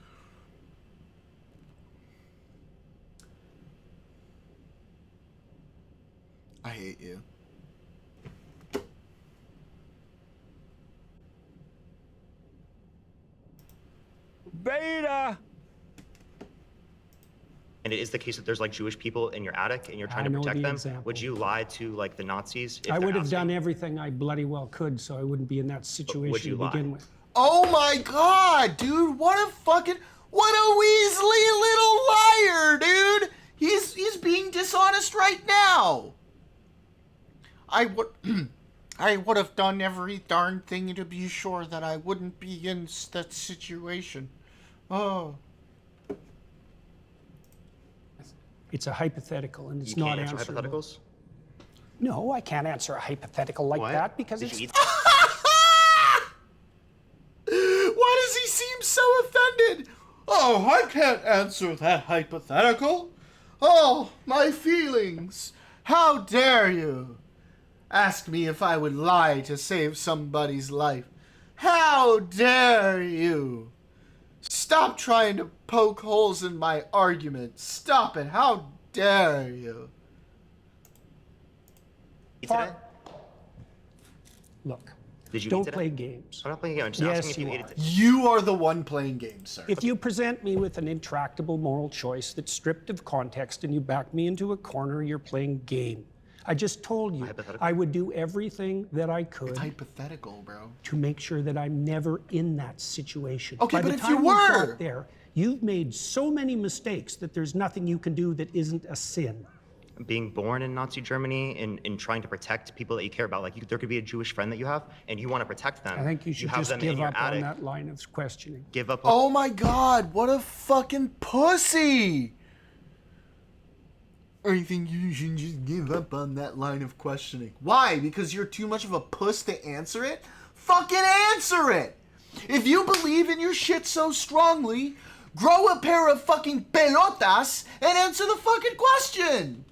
I hate you. Beta! and it is the case that there's like Jewish people in your attic and you're trying to protect them, would you lie to like the Nazis? I would have done everything I bloody well could so I wouldn't be in that situation to begin with. Oh my god, dude, what a Weasley little liar, dude. He's being dishonest right now. I would have done every darn thing to be sure that I wouldn't be in that situation. Oh. It's a hypothetical, and it's not answerable. Answer hypotheticals? No, I can't answer a hypothetical like that because it's... Why does he seem so offended? Oh, I can't answer that hypothetical. Oh, my feelings. How dare you? Ask me if I would lie to save somebody's life. How dare you? Stop trying to poke holes in my argument. Stop it. How dare you? Look, Did you don't play games. I'm not playing games. I'm just asking if you ate it. You are the one playing games, sir. If you present me with an intractable moral choice that's stripped of context and you back me into a corner, you're playing game. I just told you I would do everything that I could. It's hypothetical, bro. To make sure that I'm never in that situation. Okay, By but the if time you we were got there, you've made so many mistakes that there's nothing you can do that isn't a sin. Being born in Nazi Germany and trying to protect people that you care about, like there could be a Jewish friend that you have and you want to protect them. I think you should have just them in give your up on attic. that line of questioning. Give up. Oh my god, what a fucking pussy! I think you should just give up on that line of questioning. Why? Because you're too much of a puss to answer it? Fucking answer it! If you believe in your shit so strongly, grow a pair of fucking pelotas and answer the fucking question!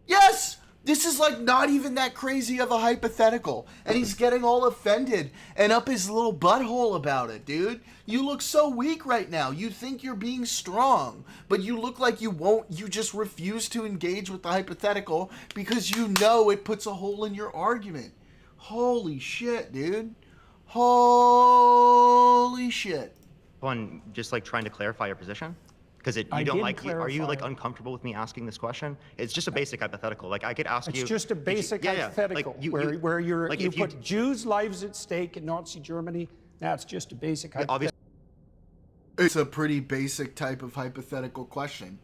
Yes! This is like not even that crazy of a hypothetical. And he's getting all offended and up his little butthole about it, dude. You look so weak right now. You think you're being strong, but you look like you won't. You just refuse to engage with the hypothetical because you know it puts a hole in your argument. Holy shit, dude. Holy shit. On just like trying to clarify your position? Because you don't like, are you like uncomfortable with me asking this question? It's just a basic hypothetical. Like I could ask you. It's just a basic hypothetical where you put Jews' lives at stake in Nazi Germany. That's just a basic hypothetical. It's a pretty basic type of hypothetical question.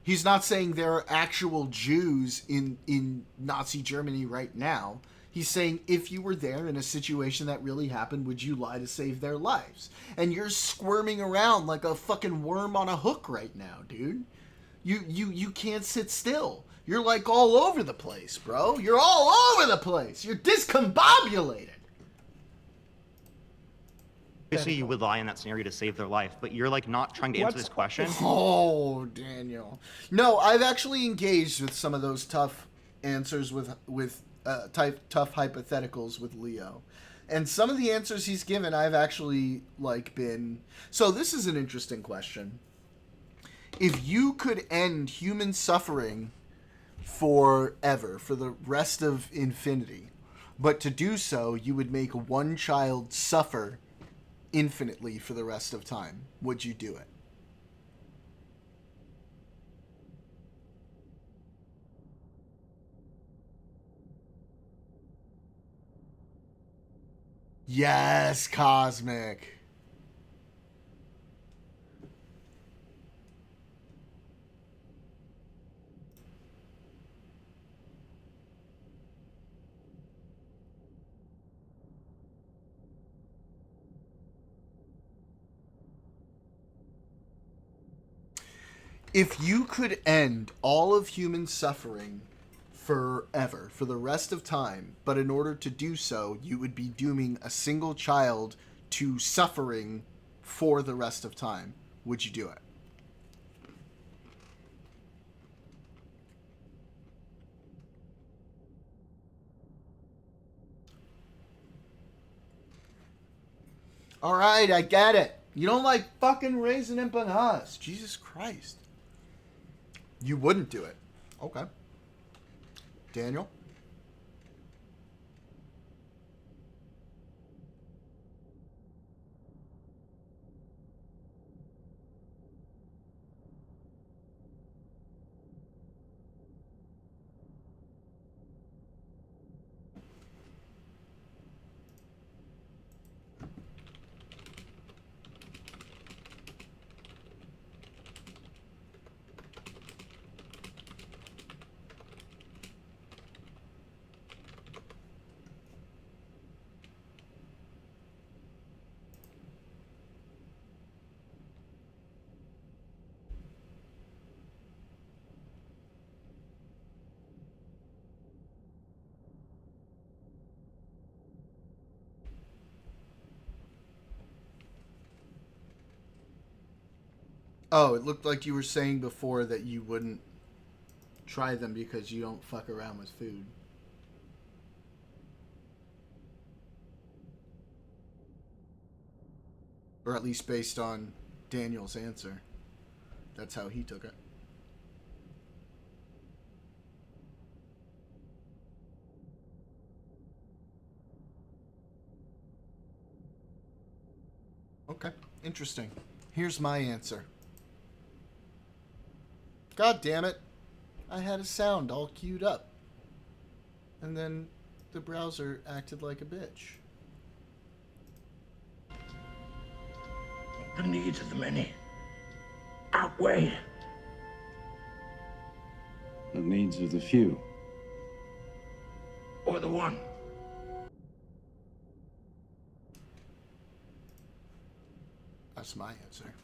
He's not saying there are actual Jews in Nazi Germany right now. He's saying if you were there in a situation that really happened, would you lie to save their lives? And you're squirming around like a fucking worm on a hook right now, dude. You can't sit still. You're like all over the place, bro. You're all over the place. You're discombobulated. Obviously, you would lie in that scenario to save their life, but you're like not trying to answer this question. Oh, Daniel. No, I've actually engaged with some of those tough answers with tough hypotheticals with Leo. And some of the answers he's given, I've actually like been... So this is an interesting question. If you could end human suffering forever, for the rest of infinity, but to do so, you would make one child suffer infinitely for the rest of time, would you do it? Yes, Cosmic. If you could end all of human suffering forever, for the rest of time, but in order to do so, you would be dooming a single child to suffering for the rest of time, would you do it? All right, I get it. You don't like fucking raisin empanadas. Jesus Christ. You wouldn't do it. Okay. Daniel? Oh, it looked like you were saying before that you wouldn't try them because you don't fuck around with food. Or at least based on Daniel's answer. That's how he took it. Okay, interesting. Here's my answer. God damn it. I had a sound all queued up. And then the browser acted like a bitch. The needs of the many outweigh the needs of the few. Or the one. That's my answer.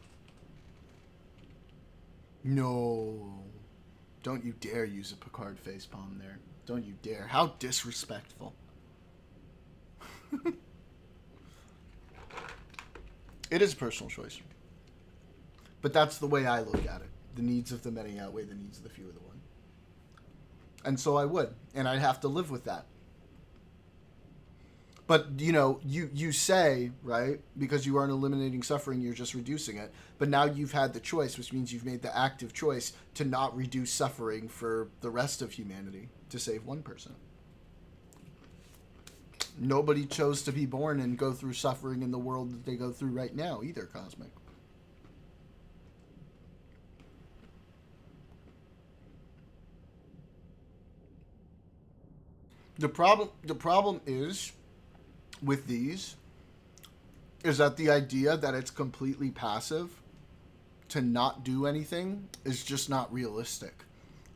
No. Don't you dare use a Picard facepalm there. Don't you dare. How disrespectful. It is a personal choice. But that's the way I look at it. The needs of the many outweigh the needs of the few of the one. And so I would, and I'd have to live with that. But, you know, you say, right, because you aren't eliminating suffering, you're just reducing it. But now you've had the choice, which means you've made the active choice to not reduce suffering for the rest of humanity, to save one person. Nobody chose to be born and go through suffering in the world that they go through right now either, Cosmic. The problem is with these is that the idea that it's completely passive to not do anything is just not realistic.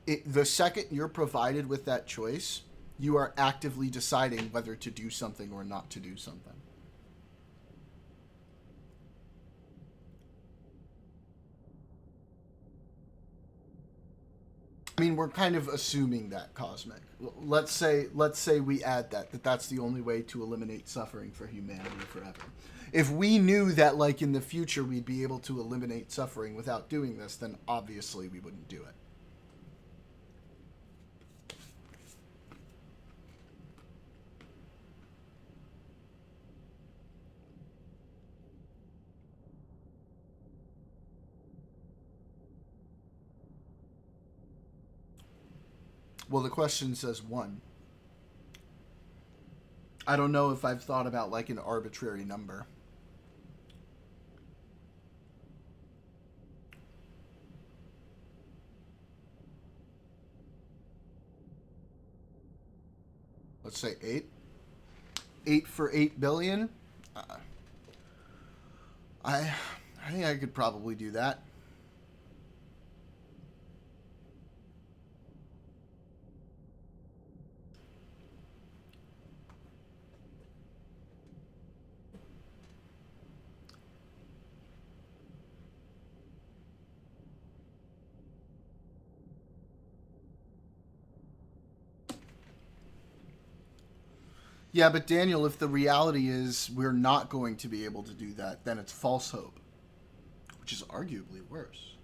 The second you're provided with that choice, you are actively deciding whether to do something or not to do something. I mean, we're kind of assuming that, Cosmic. Let's say we add that that's the only way to eliminate suffering for humanity forever. If we knew that, like, in the future we'd be able to eliminate suffering without doing this, then obviously we wouldn't do it. Well, the question says 1. I don't know if I've thought about, like, an arbitrary number. Let's say 8. 8 for 8 billion? I think I could probably do that. Yeah, but Daniel, if the reality is we're not going to be able to do that, then it's false hope, which is arguably worse.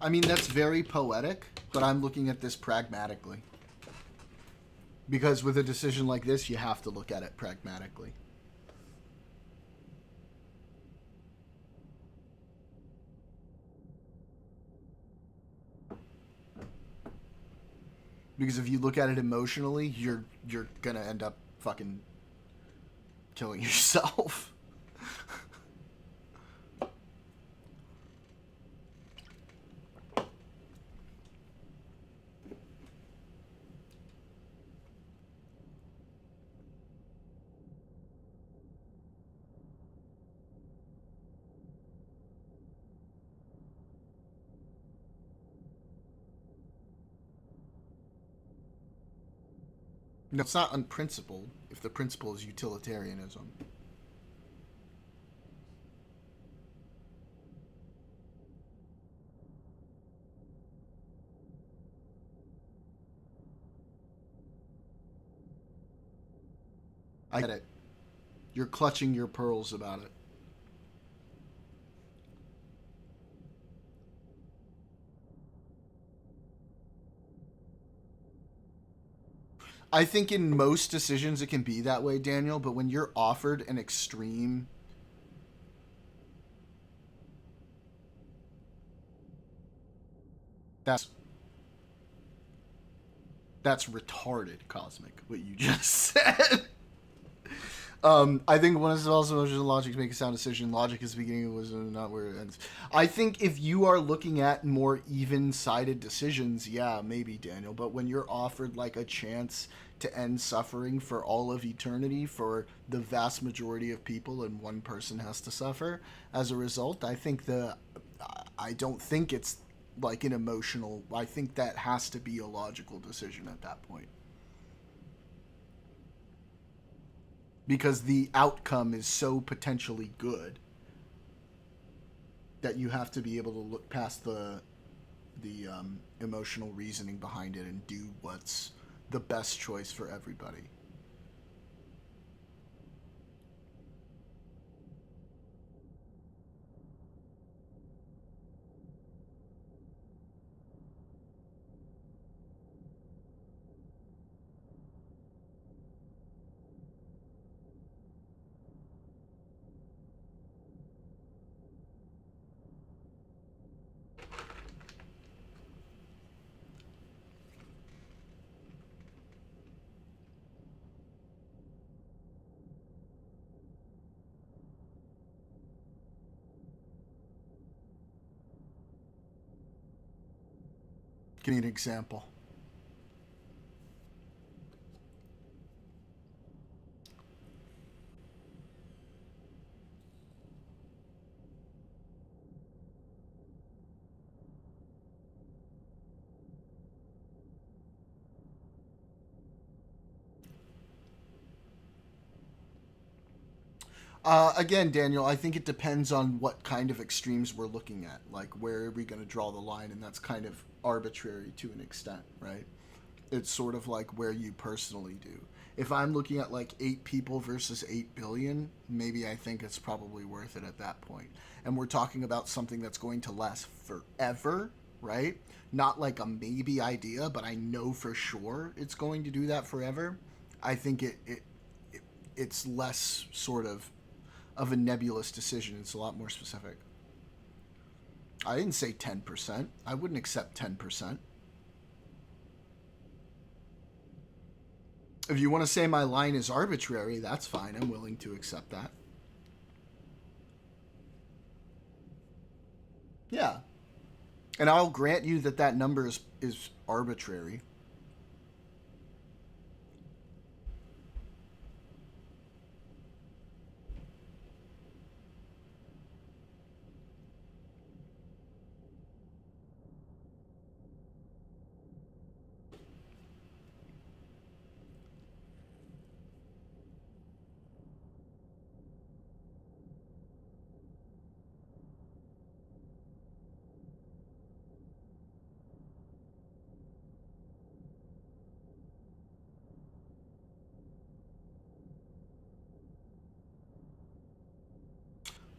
I mean, that's very poetic, but I'm looking at this pragmatically. Because with a decision like this, you have to look at it pragmatically. Because if you look at it emotionally, you're gonna end up fucking killing yourself. No, it's not unprincipled if the principle is utilitarianism. I get it. You're clutching your pearls about it. I think in most decisions it can be that way, Daniel, but when you're offered an extreme That's retarded, Cosmic, what you just said. I think one is also emotional logic to make a sound decision. Logic is the beginning, was not where it ends. I think if you are looking at more even-sided decisions, yeah, maybe, Daniel. But when you're offered like a chance to end suffering for all of eternity for the vast majority of people, and one person has to suffer as a result, I don't think it's like an emotional. I think that has to be a logical decision at that point. Because the outcome is so potentially good that you have to be able to look past the emotional reasoning behind it and do what's the best choice for everybody. Give me an example. Again, Daniel, I think it depends on what kind of extremes we're looking at. Like, where are we going to draw the line? And that's kind of arbitrary to an extent, right? It's sort of like where you personally do. If I'm looking at like 8 people versus 8 billion, maybe I think it's probably worth it at that point. And we're talking about something that's going to last forever, right? Not like a maybe idea, but I know for sure it's going to do that forever. I think it's less sort of a nebulous decision. It's a lot more specific. I didn't say 10%. I wouldn't accept 10%. If you want to say my line is arbitrary, that's fine. I'm willing to accept that. Yeah. And I'll grant you that that number is arbitrary.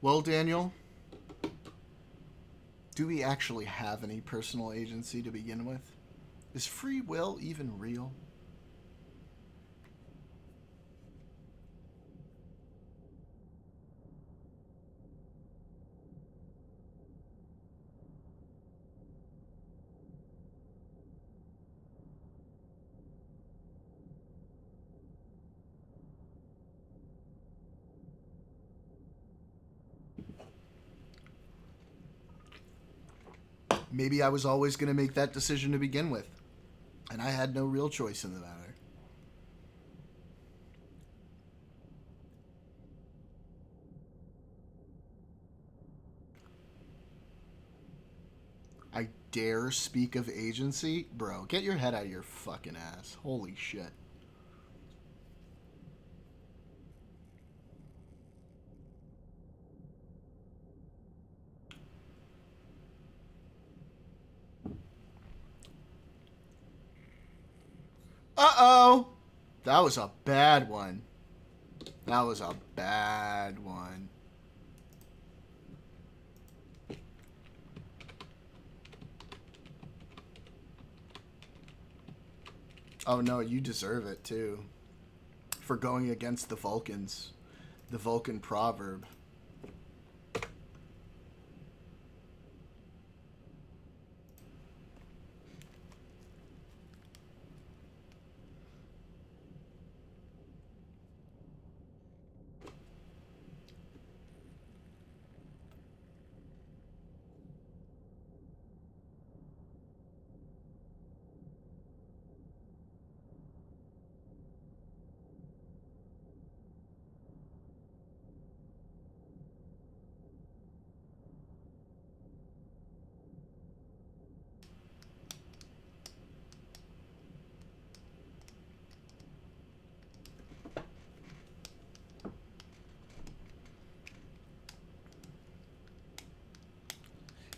Well, Daniel, do we actually have any personal agency to begin with? Is free will even real? Maybe I was always going to make that decision to begin with, and I had no real choice in the matter. I dare speak of agency? Bro, get your head out of your fucking ass. Holy shit. Uh-oh! That was a bad one. That was a bad one. Oh no, you deserve it too. For going against the Vulcans. The Vulcan proverb.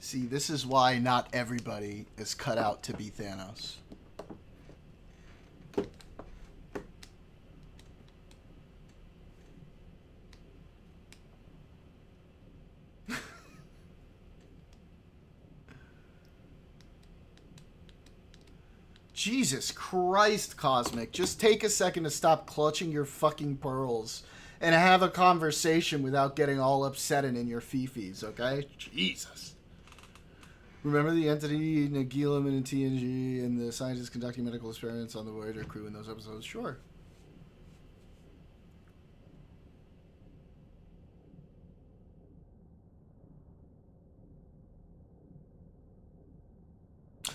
See, this is why not everybody is cut out to be Thanos. Jesus Christ, Cosmic. Just take a second to stop clutching your fucking pearls and have a conversation without getting all upset and in your fifis, okay? Jesus. Remember the entity Nagilum and TNG and the scientists conducting medical experiments on the Voyager crew in those episodes? Sure.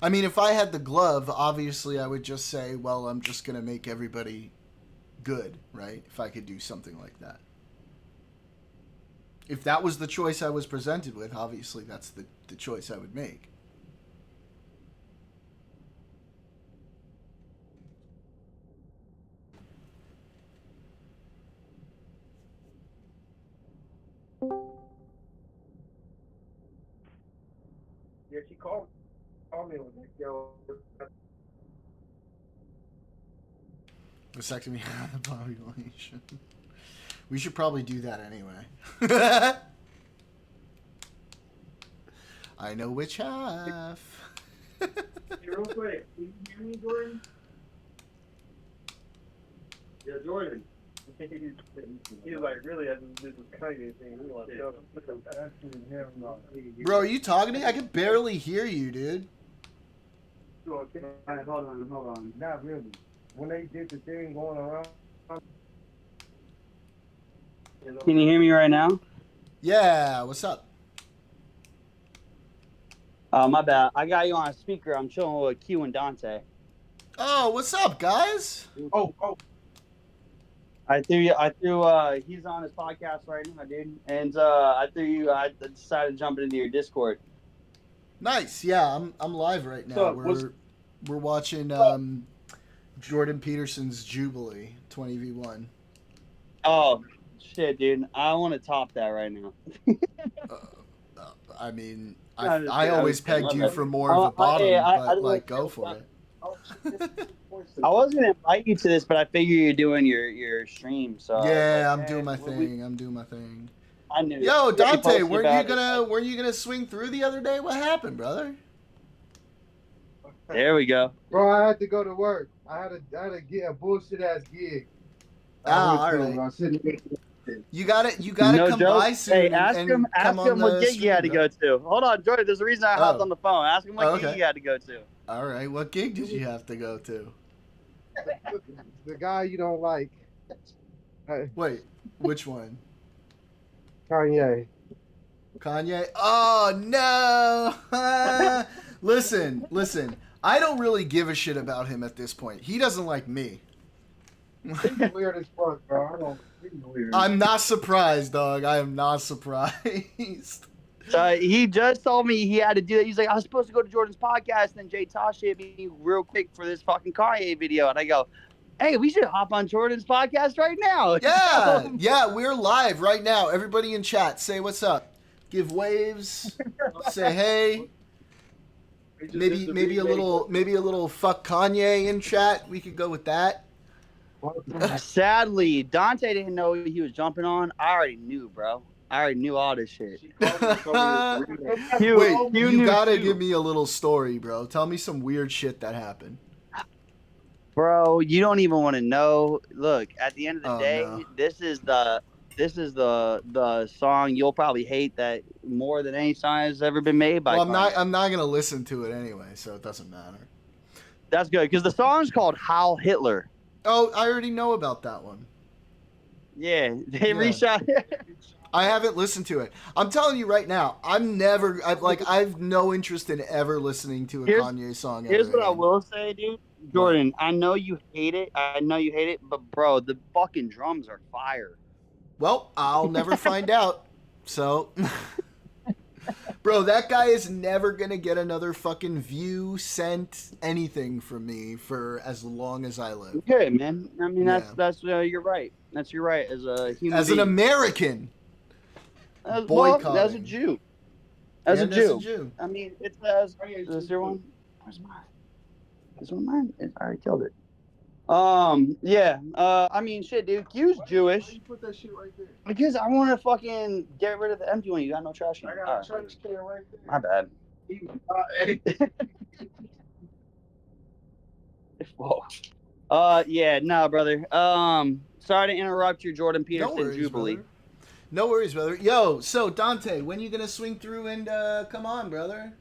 I mean, if I had the glove, obviously I would just say, well, I'm just going to make everybody good, right? If I could do something like that. If that was the choice I was presented with, obviously that's the choice I would make. Yeah, she called me with that, yo. Vasectomy half the population. We should probably do that anyway. I know which half. Hey, real quick, can you hear me, Jordan? Yeah, Jordan. He was like, really, I just did this Kanye thing. We want to Bro, are you talking to me? I can barely hear you, dude. Okay. Right, hold on. Not really. When they did the thing going around. Can you hear me right now? Yeah, what's up? My bad. I got you on a speaker. I'm chilling with Q and Dante. Oh, what's up, guys? Oh. I threw he's on his podcast right now, dude. And I decided to jump into your Discord. Nice. Yeah, I'm live right now. So, we're watching Jordan Peterson's Jubilee 20v1. Oh shit, dude! I want to top that right now. I mean, I always pegged you for more of a bottom, but go for it. I was gonna invite you to this, but I figure you're doing your stream, so yeah, I'm doing my thing. I knew. Yo, Dante, weren't you gonna swing through the other day? What happened, brother? There we go. Bro, I had to go to work. I had to get a bullshit ass gig. All right. You gotta no come joke. by soon. Hey, ask him what gig you had to go to. Hold on, Jordan. There's a reason I hopped on the phone. Ask him what gig you had to go to. All right. What gig did you have to go to? The guy you don't like. Wait, which one? Kanye. Oh no! Listen. I don't really give a shit about him at this point. He doesn't like me. He's weird as fuck, bro. I'm not surprised, dog. I am not surprised. He just told me he had to do that. He's like, I was supposed to go to Jordan's podcast, and then Jay Tosh hit me real quick for this fucking Kanye video. And I go, hey, we should hop on Jordan's podcast right now. Yeah, we're live right now. Everybody in chat, say what's up. Give waves. Say hey. Maybe a little fuck Kanye in chat. We could go with that. Sadly, Dante didn't know what he was jumping on. I already knew, bro. I already knew all this shit. Wait, you gotta give me a little story, bro. Tell me some weird shit that happened. Bro, you don't even want to know. Look, at the end of the day, this is the song you'll probably hate that more than any song has ever been made by. Well, I'm not gonna listen to it anyway, so it doesn't matter. That's good because the song's called Heil Hitler. Oh, I already know about that one. Yeah, they reshot it. I haven't listened to it. I'm telling you right now, I've no interest in ever listening to a Kanye song ever. Here's what I will say, dude. Jordan, I know you hate it. But bro, the fucking drums are fire. Well, I'll never find out. So, bro, that guy is never going to get another fucking view, sent, anything from me for as long as I live. Okay, man. I mean, that's you're right. That's you're right. As a human as being. An American. Well, as a Jew. As a And Jew. I mean, it says. Is this your one? Where's mine? This one mine? I already killed it. Yeah. I mean, shit, dude. Q's Jewish. Why you put that shit right there? Because I want to fucking get rid of the empty one. You got no trash can. I got a trash can right there. My bad. Whoa. Yeah, no, brother. Sorry to interrupt your Jordan Peterson Jubilee. Brother. No worries, brother. Yo, so Dante, when you gonna swing through and come on, brother?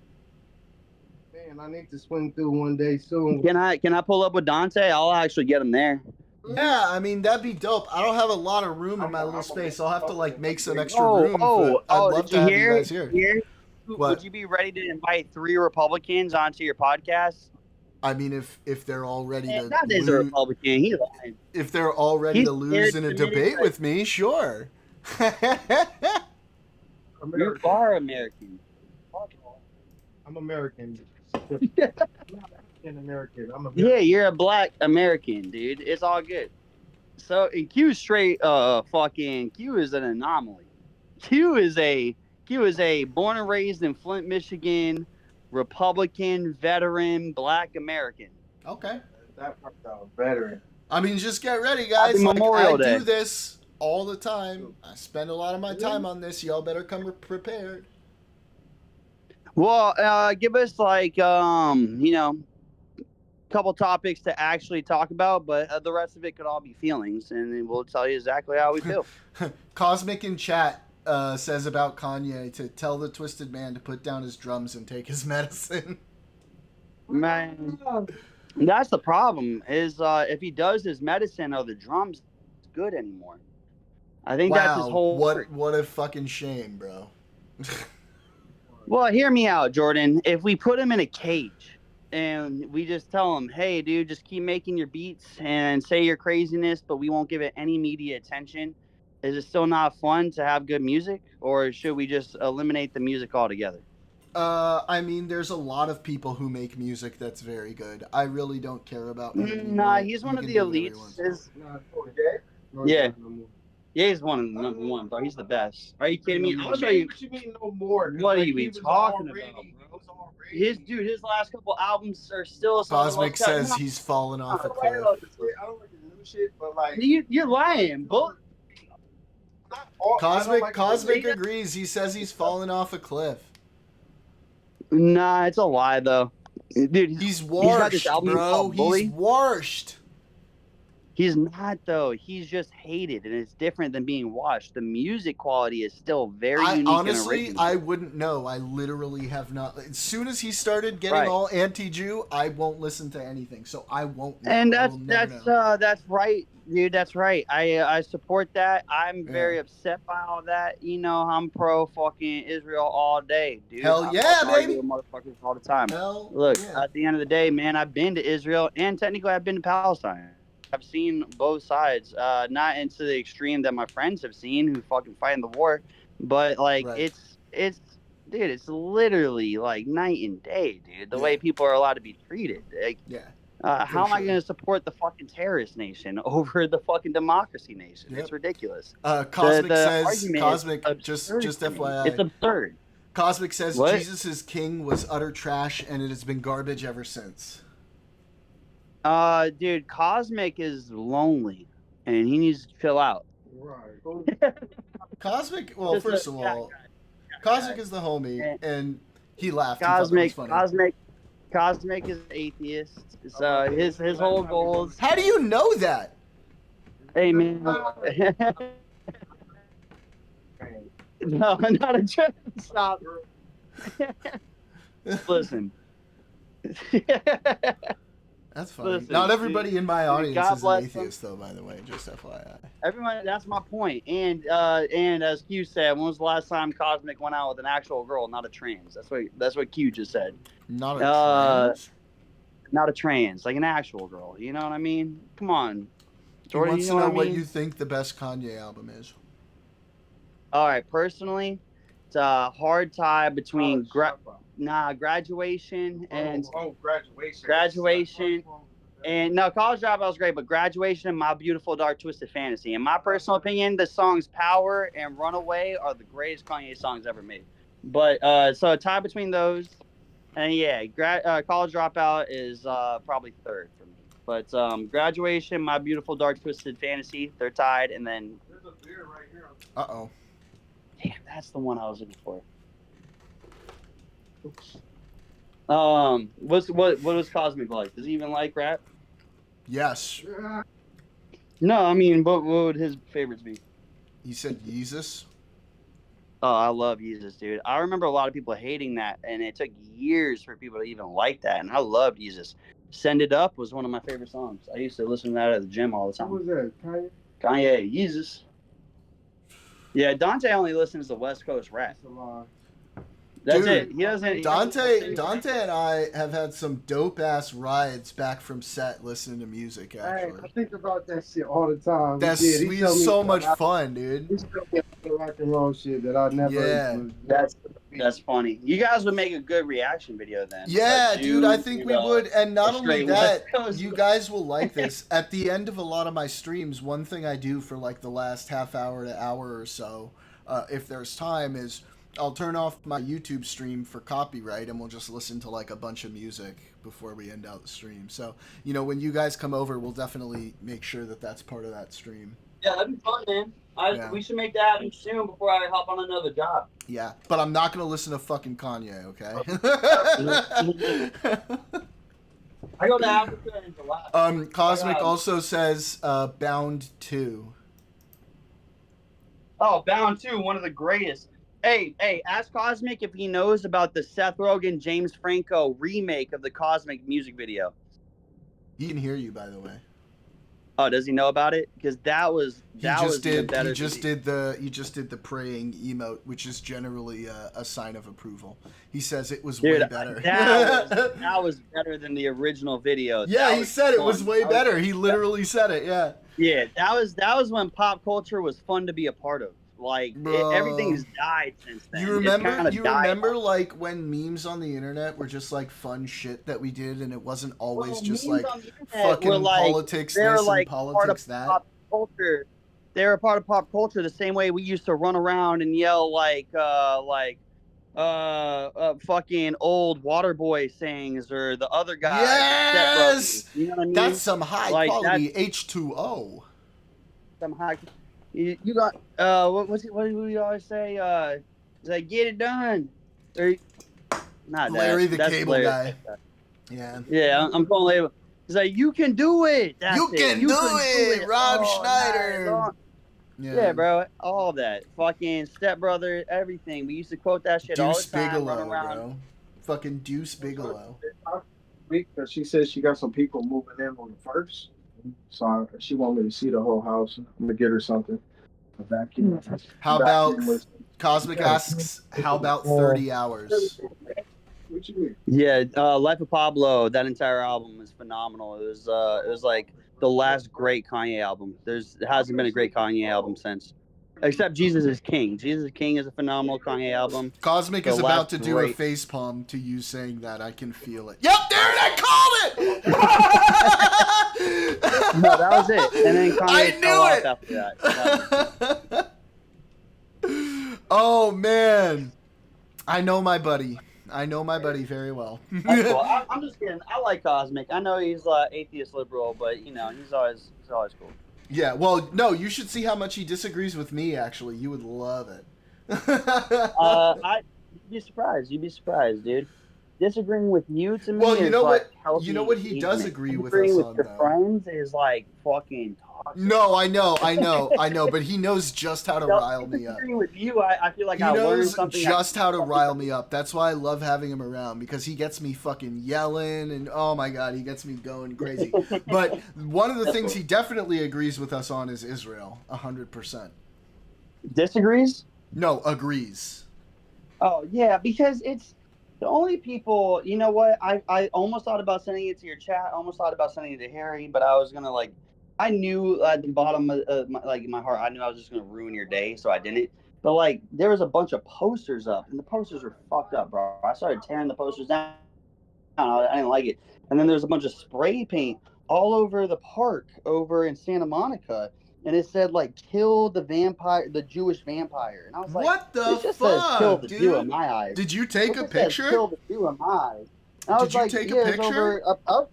Man, I need to swing through one day soon. Can I pull up with Dante? I'll actually get him there. Yeah, I mean that'd be dope. I don't have a lot of room in my little space. I'll have to like make some extra room. I'd love to have you guys here. Would you be ready to invite 3 Republicans onto your podcast? I mean, if they're all ready to that is a Republican. He's lying. If they're all ready to lose in a debate with me, sure. You are American. I'm American. American. I'm American. Yeah, you're a black American, dude. It's all good. So, and Q's straight. Fucking Q is an anomaly. Q is a born and raised in Flint, Michigan, Republican, veteran, black American. Okay. That part though, veteran. I mean, just get ready, guys. Happy Memorial Day. I do this all the time. I spend a lot of my time on this. Y'all better come prepared. Well, give us like couple topics to actually talk about, but the rest of it could all be feelings, and then we'll tell you exactly how we feel. Cosmic in chat says about Kanye to tell the Twisted Man to put down his drums and take his medicine. Man, that's the problem. Is if he does his medicine, are the drums good anymore? I think that's his whole. What a fucking shame, bro. Well, hear me out, Jordan. If we put him in a cage and we just tell him, hey, dude, just keep making your beats and say your craziness, but we won't give it any media attention, is it still not fun to have good music, or should we just eliminate the music altogether? I mean, there's a lot of people who make music that's very good. I really don't care about him. Nah, he's one of the elites. Yeah. Yeah, he's one of the number one, bro. He's the best. Are you kidding me? I'll show you. What you mean no more? What are you talking about, bro? His last couple albums are still. Cosmic says he's fallen off a cliff. I don't like the new shit, but like you're lying, bull. Cosmic agrees. He says he's fallen off a cliff. Nah, it's a lie though, dude. He's washed, bro. He's washed. He's not though. He's just hated, and it's different than being washed. The music quality is still very unique. Honestly, I wouldn't know. I literally have not. As soon as he started getting all anti-Jew, I won't listen to anything. So I won't know. And that's right, dude. That's right. I support that. I'm very upset by all that. You know, I'm pro fucking Israel all day, dude. Hell yeah, baby. Motherfuckers all the time. Look, at the end of the day, man, I've been to Israel, and technically I've been to Palestine. I've seen both sides, not into the extreme that my friends have seen who fucking fight in the war, but like it's literally like night and day, dude. The way people are allowed to be treated. Like, how am I going to support the fucking terrorist nation over the fucking democracy nation? It's ridiculous. Cosmic just FYI. It's absurd. Cosmic says Jesus is king was utter trash, and it has been garbage ever since. Dude, Cosmic is lonely, and he needs to chill out. Right. Cosmic, well, first of all, Cosmic is the homie, and he laughed. Cosmic is atheist. So his whole goals. How do you know that? Hey man. No, not a trip. Stop. Listen. That's funny. Listen, not everybody in my audience is an atheist, them. though. By the way, just FYI. Everyone, that's my point. And as Q said, when was the last time Cosmic went out with an actual girl, not a trans? That's what Q just said. Not a trans. Not a trans, like an actual girl. You know what I mean? Come on, Jordan. He wants to know what you think the best Kanye album is. All right, personally, it's a hard tie between Graduation and Graduation. And no, College Dropout was great, but Graduation and My Beautiful Dark Twisted Fantasy. In my personal opinion, the songs Power and Runaway are the greatest Kanye songs ever made. But so a tie between those, and yeah, college dropout is probably third for me. But graduation, My Beautiful Dark Twisted Fantasy, they're tied, and then There's a beer right here. Uh-oh. damn, that's the one I was looking for. Oops. What was Cosmic like? Does he even like rap? Yes. No, I mean, what would his favorites be? He said Jesus. Oh, I love Yeezus, dude. I remember a lot of people hating that, and it took years for people to even like that, and I loved Yeezus. Send It Up was one of my favorite songs. I used to listen to that at the gym all the time. Who was that? Kanye? Kanye, Yeezus. Yeah, Dante only listens to West Coast rap. That's Dude, it. He doesn't. Dante and I have had some dope ass rides back from set listening to music. Hey, Actually, I think about that shit all the time. that's He showed me so much some fun, dude. He showed me the rock and roll shit that I never. Yeah. That's funny. You guys would make a good reaction video then. Yeah, Like dude, I think we would. And not a only straight that, West Coast. you guys will like this. At the end of a lot of my streams, one thing I do for like the last half hour to hour or so, if there's time, is I'll turn off my YouTube stream for copyright and we'll just listen to like a bunch of music before we end out the stream. So, you know, when you guys come over, we'll definitely make sure that that's part of that stream. Yeah, that'd be fun, man. Yeah. We should make that happen soon before I hop on another job. Yeah, but I'm not going to listen to fucking Kanye, okay? I go to Africa in July. Cosmic also says Bound 2. Oh, Bound 2, one of the greatest. Hey, ask Cosmic if he knows about the Seth Rogen, James Franco remake of the Cosmic music video. He can hear you, by the way. Oh, does he know about it? Because that was He just did the praying emote, which is generally a sign of approval. He says it was way better. That was better than the original video. Yeah, he said it was way better. He literally said it. Yeah. Yeah, that was when pop culture was fun to be a part of. Like everything's died since then. You remember like when memes on the internet were just like fun shit that we did, and it wasn't always just like fucking politics this and politics that. Pop culture. They were a part of pop culture the same way we used to run around and yell fucking old Waterboy sayings or the other guy. Yes, you know what I mean? That's some high quality H2O. Some high. You got what do we always say? It's like get it done. Or, not Larry that. the Cable Larry. Guy. Yeah. Yeah, I'm calling Larry. He's like, you can do it. That's you can do it, Rob Schneider. Yeah, bro, all that. Fucking Step Brother, everything. We used to quote that shit all the time. Bigelow, bro. Fucking Deuce Bigelow. Because she said she got some people moving in on the 1st. So she want me to see the whole house. I'm gonna get her something. A vacuum. How about Cosmic asks? How about 30 hours? What you mean? Yeah, Life of Pablo. That entire album is phenomenal. It was like the last great Kanye album. There hasn't been a great Kanye album since, except Jesus is King. Jesus is King is a phenomenal Kanye album. Cosmic is about to do a facepalm to you saying that. I can feel it. Yep, there it! I called it. No, that was it. And then Kanye I fell off knew after that. Oh man, I know my buddy. I know my buddy very well. That's cool. I'm just kidding. I like Cosmic. I know he's atheist liberal, but you know he's always cool. Yeah, well, no, you should see how much he disagrees with me. Actually, you would love it. You'd be surprised. You'd be surprised, dude. Disagreeing with you to me. Well, you know what? You know what he does agree with us Disagreeing on, with your though. friends is like fucking toxic. No, I know, but he knows just how to rile me up. Disagreeing with you, I feel like He I learned knows something. just how to rile me up. That's why I love having him around, because he gets me fucking yelling, and oh my god, he gets me going crazy. But one of the things he definitely agrees with us on is Israel, 100%. Disagrees? No, agrees. Oh yeah, because it's the only people. You know what? I almost thought about sending it to your chat. Almost thought about sending it to Harry, but I was gonna I knew at the bottom of my heart, I knew I was just gonna ruin your day, so I didn't. But there was a bunch of posters up, and the posters were fucked up, bro. I started tearing the posters down. I didn't like it. And then there's a bunch of spray paint all over the park over in Santa Monica. and it said like kill the vampire, the Jewish vampire, and I was like, what the this just says kill the fuck, Jew in dude? my eyes. Did you take It a just says picture? kill the Jew in my eyes. And I was Did you like, take a yeah, it's picture? over up.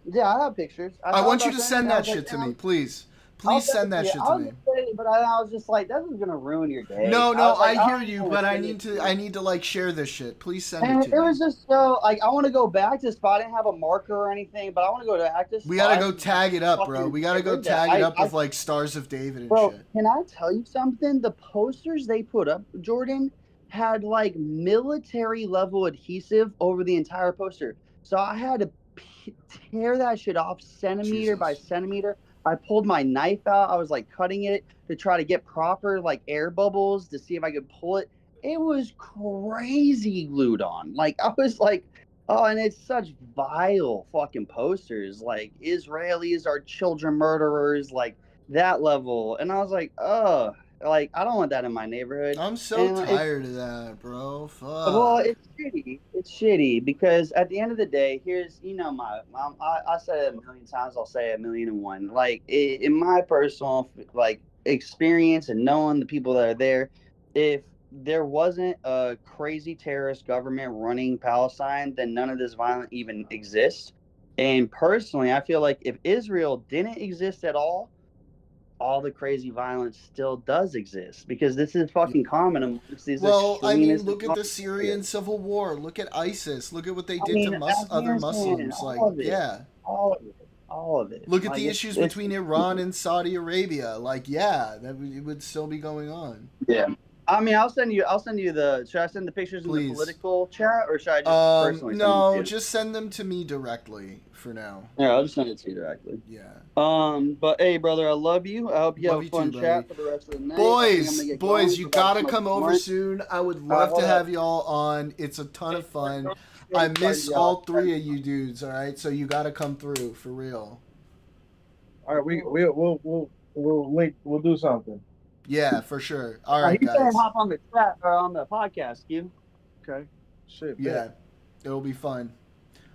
Yeah, I have pictures. I want you to send that shit to me, please. Please send that shit to me. But I was just like, this is gonna ruin your day. No, I hear you, but I need to like share this shit. Please send And it to it me. was just so like I want to go back to the spot. I didn't have a marker or anything, but I want to go back to. We gotta go tag it up, bro. We gotta go tag it up with like Stars of David and bro, shit. can I tell you something? The posters they put up, Jordan, had like military level adhesive over the entire poster. So I had to tear that shit off centimeter by centimeter. I pulled my knife out. I was like cutting it to try to get proper like air bubbles to see if I could pull it. It was crazy glued on. Like I was like, oh, and it's such vile fucking posters. Like Israelis are children murderers, like that level. And I was like, oh, like I don't want that in my neighborhood. I'm so tired of that, bro. Fuck. Well, it's shitty. It's shitty because at the end of the day, here's my mom. I said it a million times. I'll say it 1,000,001. Like in my personal like experience and knowing the people that are there, if there wasn't a crazy terrorist government running Palestine, then none of this violence even exists. And personally, I feel like if Israel didn't exist at all the crazy violence still does exist because this is fucking common amongst these extremists. Look at the Syrian civil war. Look at ISIS. Look at what they did to other Muslims. Like, all of it. Look at the issues between Iran and Saudi Arabia. Like, it would still be going on. Yeah. I mean, I'll send you the. Should I send the pictures in the political chat, or should I just personally? No, just send them to me directly for now. Yeah, I'll just send it to you directly. Yeah. But hey, brother, I love you. I hope you have a fun chat for the rest of the night. Boys, you gotta come over soon. I would love to have y'all on. It's a ton of fun. I miss all three of you dudes. All right, so you gotta come through for real. All right, we'll link. We'll do something. Yeah, for sure. All right, guys. You can hop on the chat or on the podcast, you. Okay. Shit. Yeah, it'll be fun.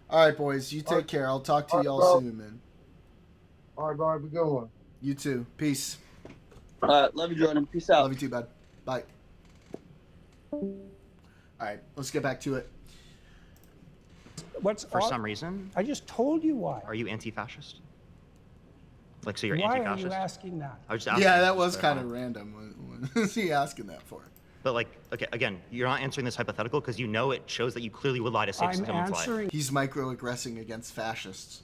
All right, boys. You take care. I'll talk to y'all soon, man. All right, bro. Have a good one. You too. Peace. Love you, Jordan. Peace out. Love you too, bud. Bye. All right, let's get back to it. For some reason? I just told you why. Are you anti-fascist? Like, so you're why anti-fascist? Why are you asking that? I was just asking. Yeah, that was kind of random. What is he asking that for? But like, okay, again, you're not answering this hypothetical because you know it shows that you clearly would lie to save someone's life. He's microaggressing against fascists.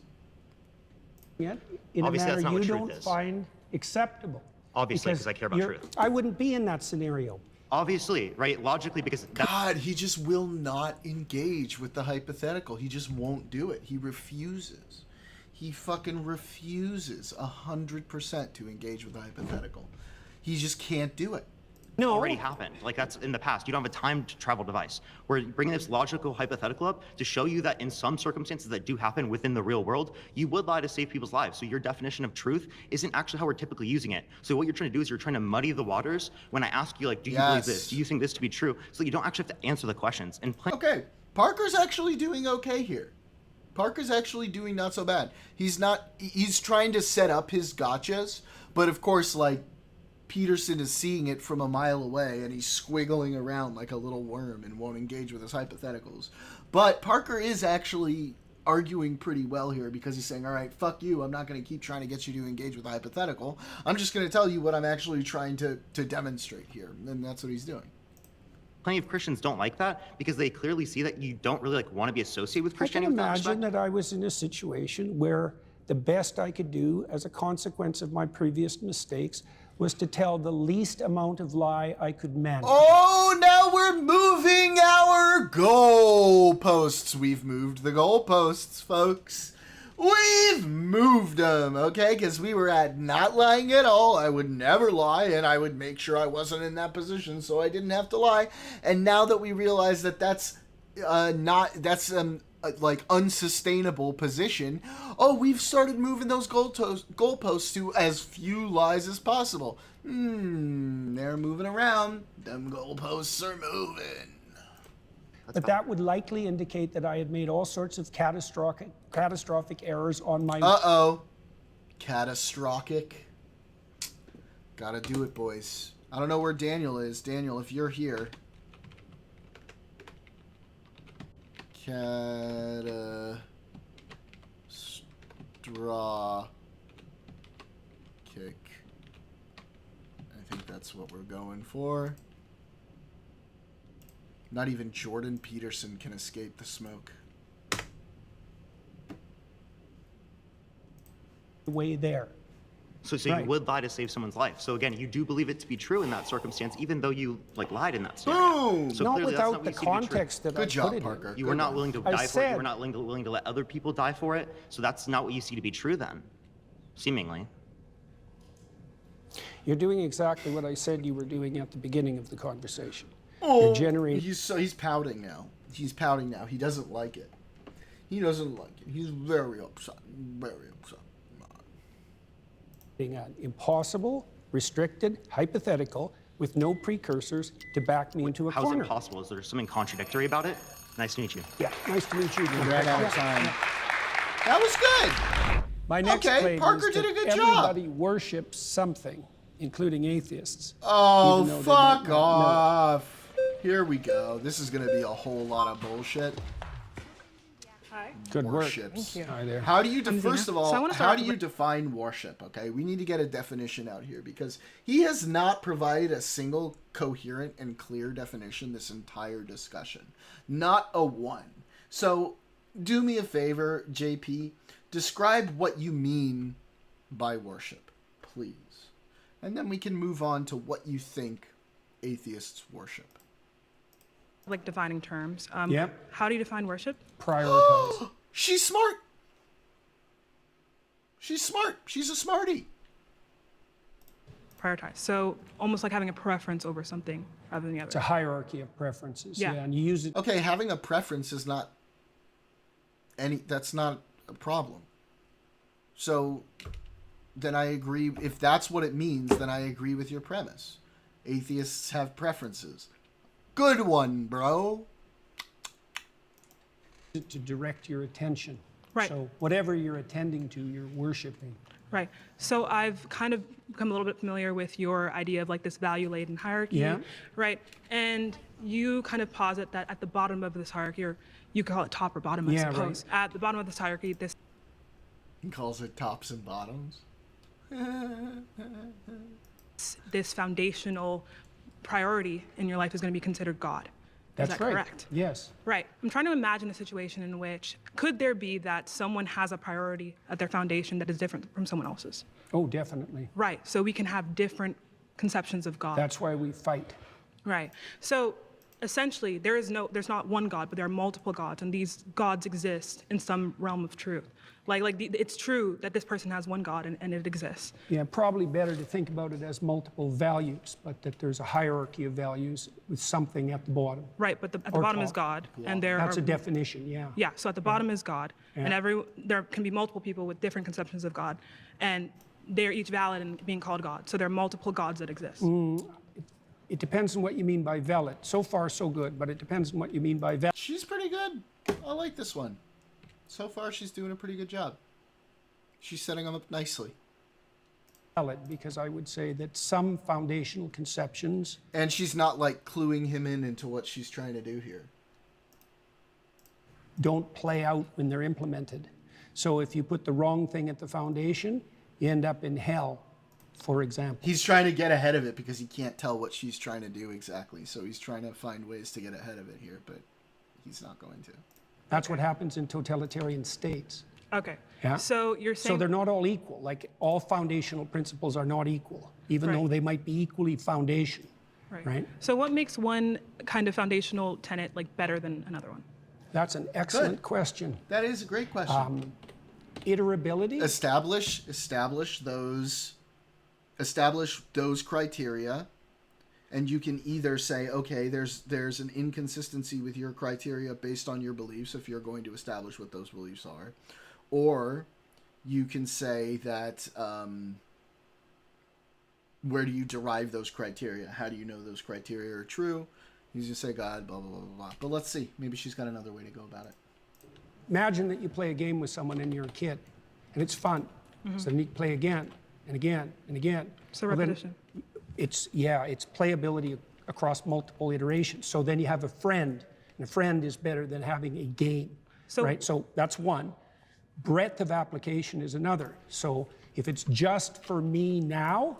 In obviously, a manner you don't find acceptable. Obviously, because I care about truth. I wouldn't be in that scenario. Obviously, right? Logically, because God, he just will not engage with the hypothetical. He just won't do it. He refuses. He fucking refuses 100% to engage with the hypothetical. He just can't do it. No, already happened. Like that's in the past. You don't have a time travel device. We're bringing this logical hypothetical up to show you that in some circumstances that do happen within the real world, you would lie to save people's lives. So your definition of truth isn't actually how we're typically using it. So what you're trying to do is you're trying to muddy the waters when I ask you, like, do you believe this? Do you think this to be true? So you don't actually have to answer the questions. And okay, Parker's actually doing okay here. Parker's actually doing not so bad. He's trying to set up his gotchas, but of course, like, Peterson is seeing it from a mile away, and he's squiggling around like a little worm and won't engage with his hypotheticals. But Parker is actually arguing pretty well here because he's saying, all right, fuck you, I'm not going to keep trying to get you to engage with the hypothetical. I'm just going to tell you what I'm actually trying to demonstrate here, and that's what he's doing. Plenty of Christians don't like that because they clearly see that you don't really want to be associated with Christianity. I can imagine that I was in a situation where the best I could do as a consequence of my previous mistakes was to tell the least amount of lie I could manage. Oh, now we're moving our goalposts. We've moved the goalposts, folks. We've moved them, okay? Because we were at not lying at all. I would never lie, and I would make sure I wasn't in that position so I didn't have to lie. And now that we realize that that's like unsustainable position, we've started moving those goalposts to as few lies as possible. They're moving around. Them goalposts are moving. But that would likely indicate that I had made all sorts of catastrophic errors on my... Catastrophic. Gotta do it, boys. I don't know where Daniel is. Daniel, if you're here. Straw kick. I think that's what we're going for. Not even Jordan Peterson can escape the smoke. Way there. So Right. you would lie to save someone's life. So again, you do believe it to be true in that circumstance, even though you lied in that scenario. Boom! So Not clearly that's without not what the you see to be true. context that Good I job, put it in. Parker. You were not willing to I die for it. said- You were not willing to let other people die for it. So that's not what you see to be true then, seemingly. You're doing exactly what I said you were doing at the beginning of the conversation. Oh, You're generating. he's pouting now. He's pouting now. He doesn't like it. He doesn't like it. He's very upset. Very upset. An impossible, restricted, hypothetical, with no precursors to back me into a How's corner. it possible? Is there something contradictory about it? Nice to meet you. Yeah, nice to meet you. We ran out of time. That was good. My next Okay, claim Parker is did that a good job. everybody worships something, including atheists. Oh, even though they fuck might not know off. Here we go. This is going to be a whole lot of bullshit. Hi. Good work. Warships. Thank you. Hi there. How do you, I'm first Zena. of all, So I wanna how start do off you with- define worship? Okay, we need to get a definition out here because he has not provided a single coherent and clear definition this entire discussion. Not a one. So do me a favor, JP. Describe what you mean by worship, please. And then we can move on to what you think atheists worship. Like defining terms. Yep. How do you define worship? Prioritize. She's smart. She's smart. She's a smarty. Prioritize. So almost like having a preference over something rather than the It's a other. hierarchy of preferences. Yeah. And you use it. Okay, having a preference is not that's not a problem. So then I agree. If that's what it means, then I agree with your premise. Atheists have preferences. Good one, bro. To direct your attention. Right. So whatever you're attending to, you're worshiping. Right. So I've kind of become a little bit familiar with your idea of like this value-laden hierarchy. Yeah. Right. And you kind of posit that at the bottom of this hierarchy, or you could call it top or bottom, I Yeah, right. suppose. At the bottom of this hierarchy, this He calls it tops and bottoms. this foundational priority in your life is going to be considered God. That's is that right. correct? Yes. Right. I'm trying to imagine a situation in which could there be that someone has a priority at their foundation that is different from someone else's? Oh, definitely. Right. So we can have different conceptions of God. That's why we fight. Right. So essentially, there's not one God, but there are multiple gods, and these gods exist in some realm of truth. It's true that this person has one God and it exists. Yeah, probably better to think about it as multiple values, but that there's a hierarchy of values with something at the bottom. Right, but at the Or bottom is top. God, and there That's are a definition, yeah. Yeah, so at the bottom is God, Yeah. and there can be multiple people with different conceptions of God, and they're each valid in being called God. So there are multiple gods that exist. It depends on what you mean by valid. So far, so good, but it depends on what you mean by valid. She's pretty good. I like this one. So far, she's doing a pretty good job. She's setting them up nicely. Because I would say that some foundational conceptions. And she's not like cluing him in into what she's trying to do here. Don't play out when they're implemented. So if you put the wrong thing at the foundation, you end up in hell, for example. He's trying to get ahead of it because he can't tell what she's trying to do exactly. So he's trying to find ways to get ahead of it here, but he's not going to. That's what happens in totalitarian states. Okay. Yeah. So you're saying So they're not all equal. Like all foundational principles are not equal, even though they might be equally foundational. Right. So what makes one kind of foundational tenet like better than another one? That's an excellent question. That is a great question. Iterability. Establish those criteria, and you can either say, okay, there's an inconsistency with your criteria based on your beliefs if you're going to establish what those beliefs are, or you can say that where do you derive those criteria? How do you know those criteria are true? You just say God, blah, blah, blah, blah, blah. But let's see. Maybe she's got another way to go about it. Imagine that you play a game with someone and you're a kid, and it's fun. So then you play again and again and again. So Well, then repetition. it's playability across multiple iterations. So then you have a friend, and a friend is better than having a game, right? So that's one. Breadth of application is another. So if it's just for me now,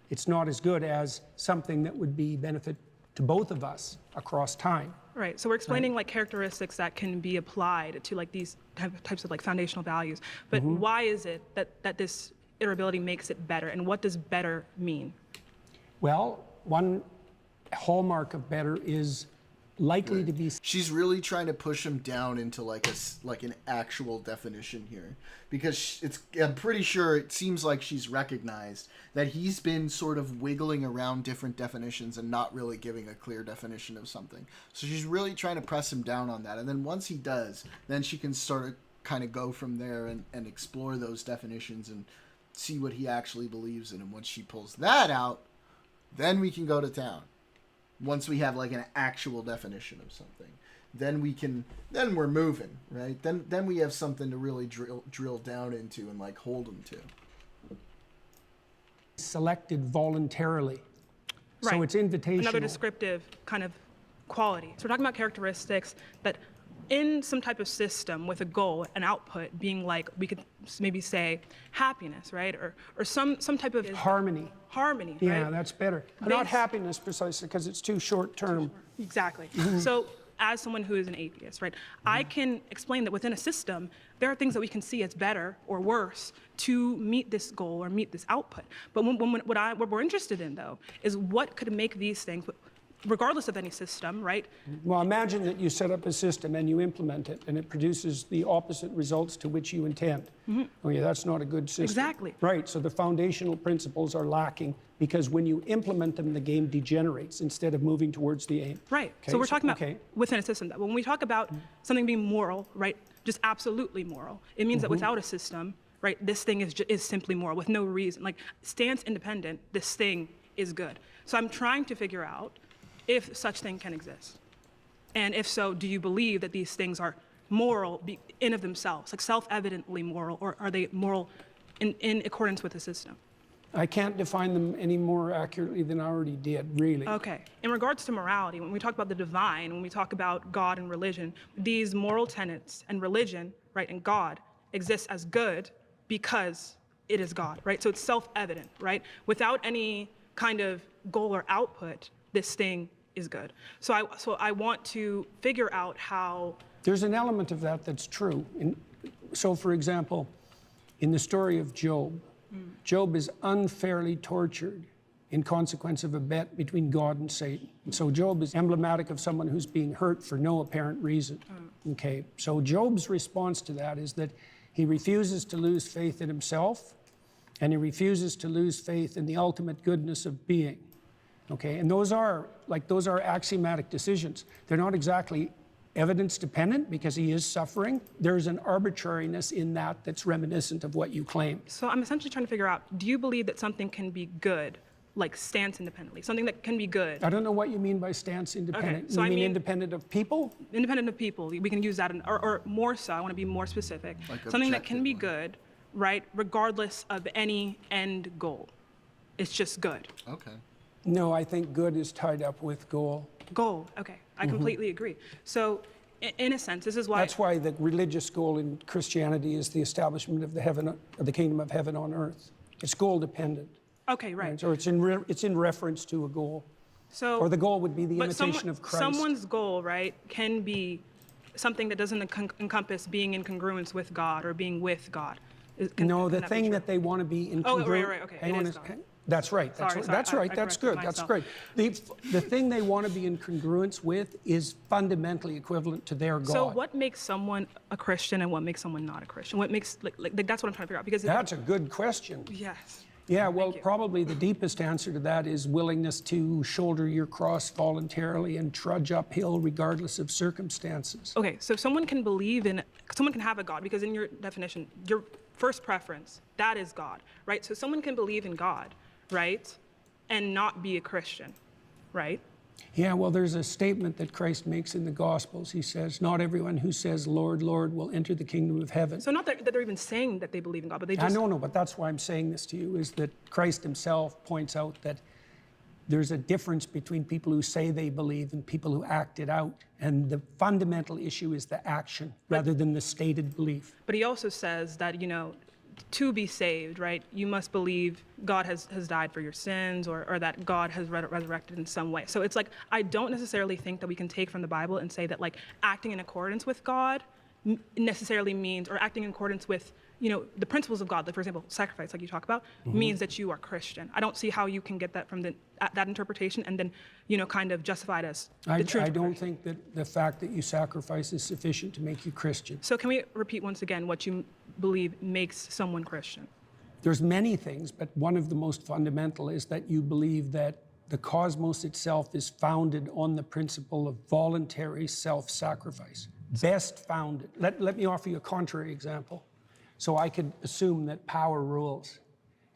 it's not as good as something that would be benefit to both of us across time. Right. So we're explaining like characteristics that can be applied to like these types of like foundational values. But why is it that this iterability makes it better, and what does better mean? Well, one hallmark of better is likely to be. She's really trying to push him down into like an actual definition here, because I'm pretty sure it seems like she's recognized that he's been sort of wiggling around different definitions and not really giving a clear definition of something. So she's really trying to press him down on that, and then once he does, then she can sort of kind of go from there and explore those definitions and see what he actually believes in. And once she pulls that out, then we can go to town. Once we have like an actual definition of something, then we're moving, right? Then we have something to really drill down into and like hold them to. Selected voluntarily. Right. So it's invitational. Another descriptive kind of quality. So we're talking about characteristics that in some type of system with a goal, an output being like, we could maybe say happiness, right? Or some type of harmony. Harmony, yeah, right? that's better. Not happiness precisely, because it's too short term. Exactly. So as someone who is an atheist, right, I can explain that within a system, there are things that we can see as better or worse to meet this goal or meet this output. But what we're interested in, though, is what could make these things, regardless of any system, right? Well, imagine that you set up a system and you implement it, and it produces the opposite results to which you intend. Oh yeah, that's not a good system. Exactly. Right, so the foundational principles are lacking, because when you implement them, the game degenerates instead of moving towards the aim. Right, so we're talking about within a system. When we talk about something being moral, right, just absolutely moral, it means that without a system, right, this thing is simply moral with no reason. Like, stance independent, this thing is good. So I'm trying to figure out if such thing can exist. And if so, do you believe that these things are moral in of themselves, like self-evidently moral, or are they moral in accordance with the system? I can't define them any more accurately than I already did, really. Okay. In regards to morality, when we talk about the divine, when we talk about God and religion, these moral tenets and religion, right, and God exists as good because it is God, right? So it's self-evident, right? Without any kind of goal or output, this thing is good. So I want to figure out how. There's an element of that that's true. So for example, in the story of Job, Job is unfairly tortured in consequence of a bet between God and Satan. So Job is emblematic of someone who's being hurt for no apparent reason. Okay, so Job's response to that is that he refuses to lose faith in himself, and he refuses to lose faith in the ultimate goodness of being. Okay, and those are axiomatic decisions. They're not exactly evidence dependent, because he is suffering. There's an arbitrariness in that that's reminiscent of what you claim. So I'm essentially trying to figure out, do you believe that something can be good, like stance independently, something that can be good? I don't know what you mean by stance independent. Okay, so you mean independent of people? Independent of people. We can use that, or more so, I want to be more specific. Like something that can be good, right, regardless of any end goal. It's just good. Okay. No, I think good is tied up with goal. Goal, okay. I completely agree. So, in a sense, this is why. That's why the religious goal in Christianity is the establishment of the kingdom of heaven on earth. It's goal dependent. Okay, right. So it's in reference to a goal. So, or the goal would be the imitation of Christ. Someone's goal, right, can be something that doesn't encompass being in congruence with God or being with God. No, the thing that they want to be in congruence. Oh, right, okay. Hang on. That's right. That's right. That's good. That's great. The thing they want to be in congruence with is fundamentally equivalent to their God. So what makes someone a Christian and what makes someone not a Christian? What makes like that's what I'm trying to figure out, because that's a good question. Yes. Yeah, well, probably the deepest answer to that is willingness to shoulder your cross voluntarily and trudge uphill regardless of circumstances. Okay, so someone can have a God, because in your definition, your first preference, that is God, right? So someone can believe in God, right, and not be a Christian, right? Yeah, well, there's a statement that Christ makes in the Gospels. He says, not everyone who says, Lord, Lord, will enter the kingdom of heaven. So not that they're even saying that they believe in God, but they just... No, but that's why I'm saying this to you, is that Christ himself points out that there's a difference between people who say they believe and people who act it out. And the fundamental issue is the action rather than the stated belief. But he also says that, you know, to be saved, right, you must believe God has died for your sins, or that God has resurrected in some way. So it's like, I don't necessarily think that we can take from the Bible and say that, like, acting in accordance with God necessarily means, or acting in accordance with, you know, the principles of God, like, for example, sacrifice, like you talk about, means that you are Christian. I don't see how you can get that from that interpretation and then, you know, kind of justify it as the truth. I don't think that the fact that you sacrifice is sufficient to make you Christian. So can we repeat once again what you believe makes someone Christian? There's many things, but one of the most fundamental is that you believe that the cosmos itself is founded on the principle of voluntary self-sacrifice. Best founded. Let me offer you a contrary example. So I could assume that power rules.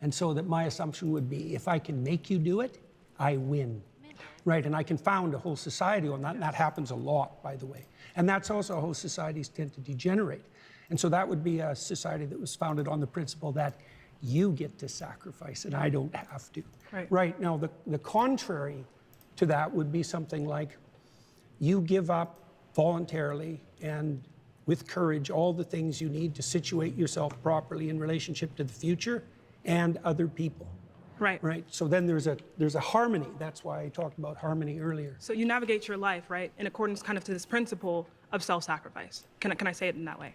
And so that my assumption would be, if I can make you do it, I win. Right, and I can found a whole society on that, and that happens a lot, by the way. And that's also how societies tend to degenerate. And so that would be a society that was founded on the principle that you get to sacrifice and I don't have to. Right, now the contrary to that would be something like, you give up voluntarily and with courage all the things you need to situate yourself properly in relationship to the future and other people. Right. So then there's a harmony. That's why I talked about harmony earlier. So you navigate your life, right, in accordance kind of to this principle of self-sacrifice. Can I say it in that way?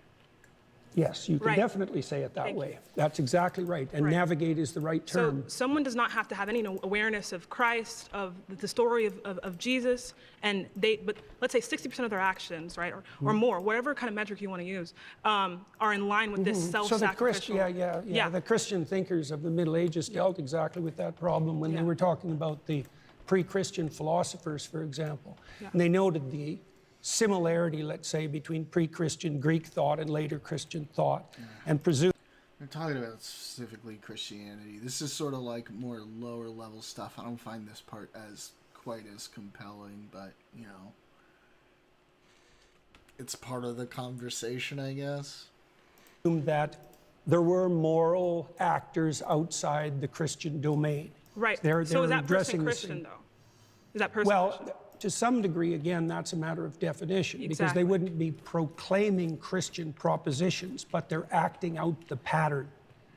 Yes, you can definitely say it that way. That's exactly right. And navigate is the right term. So someone does not have to have any awareness of Christ, of the story of Jesus, but let's say 60% of their actions, right, or more, whatever kind of metric you want to use, are in line with this self-sacrificial. So the Christian thinkers of the Middle Ages dealt exactly with that problem when they were talking about the pre-Christian philosophers, for example. And they noted the similarity, let's say, between pre-Christian Greek thought and later Christian thought, and presume. We're talking about specifically Christianity. This is sort of like more lower level stuff. I don't find this part as quite as compelling, but, you know, it's part of the conversation, I guess. That there were moral actors outside the Christian domain. Right. They're so is that person addressing Christian, though? Is that person Christian? To some degree, again, that's a matter of definition, because they wouldn't be proclaiming Christian propositions, but they're acting out the pattern,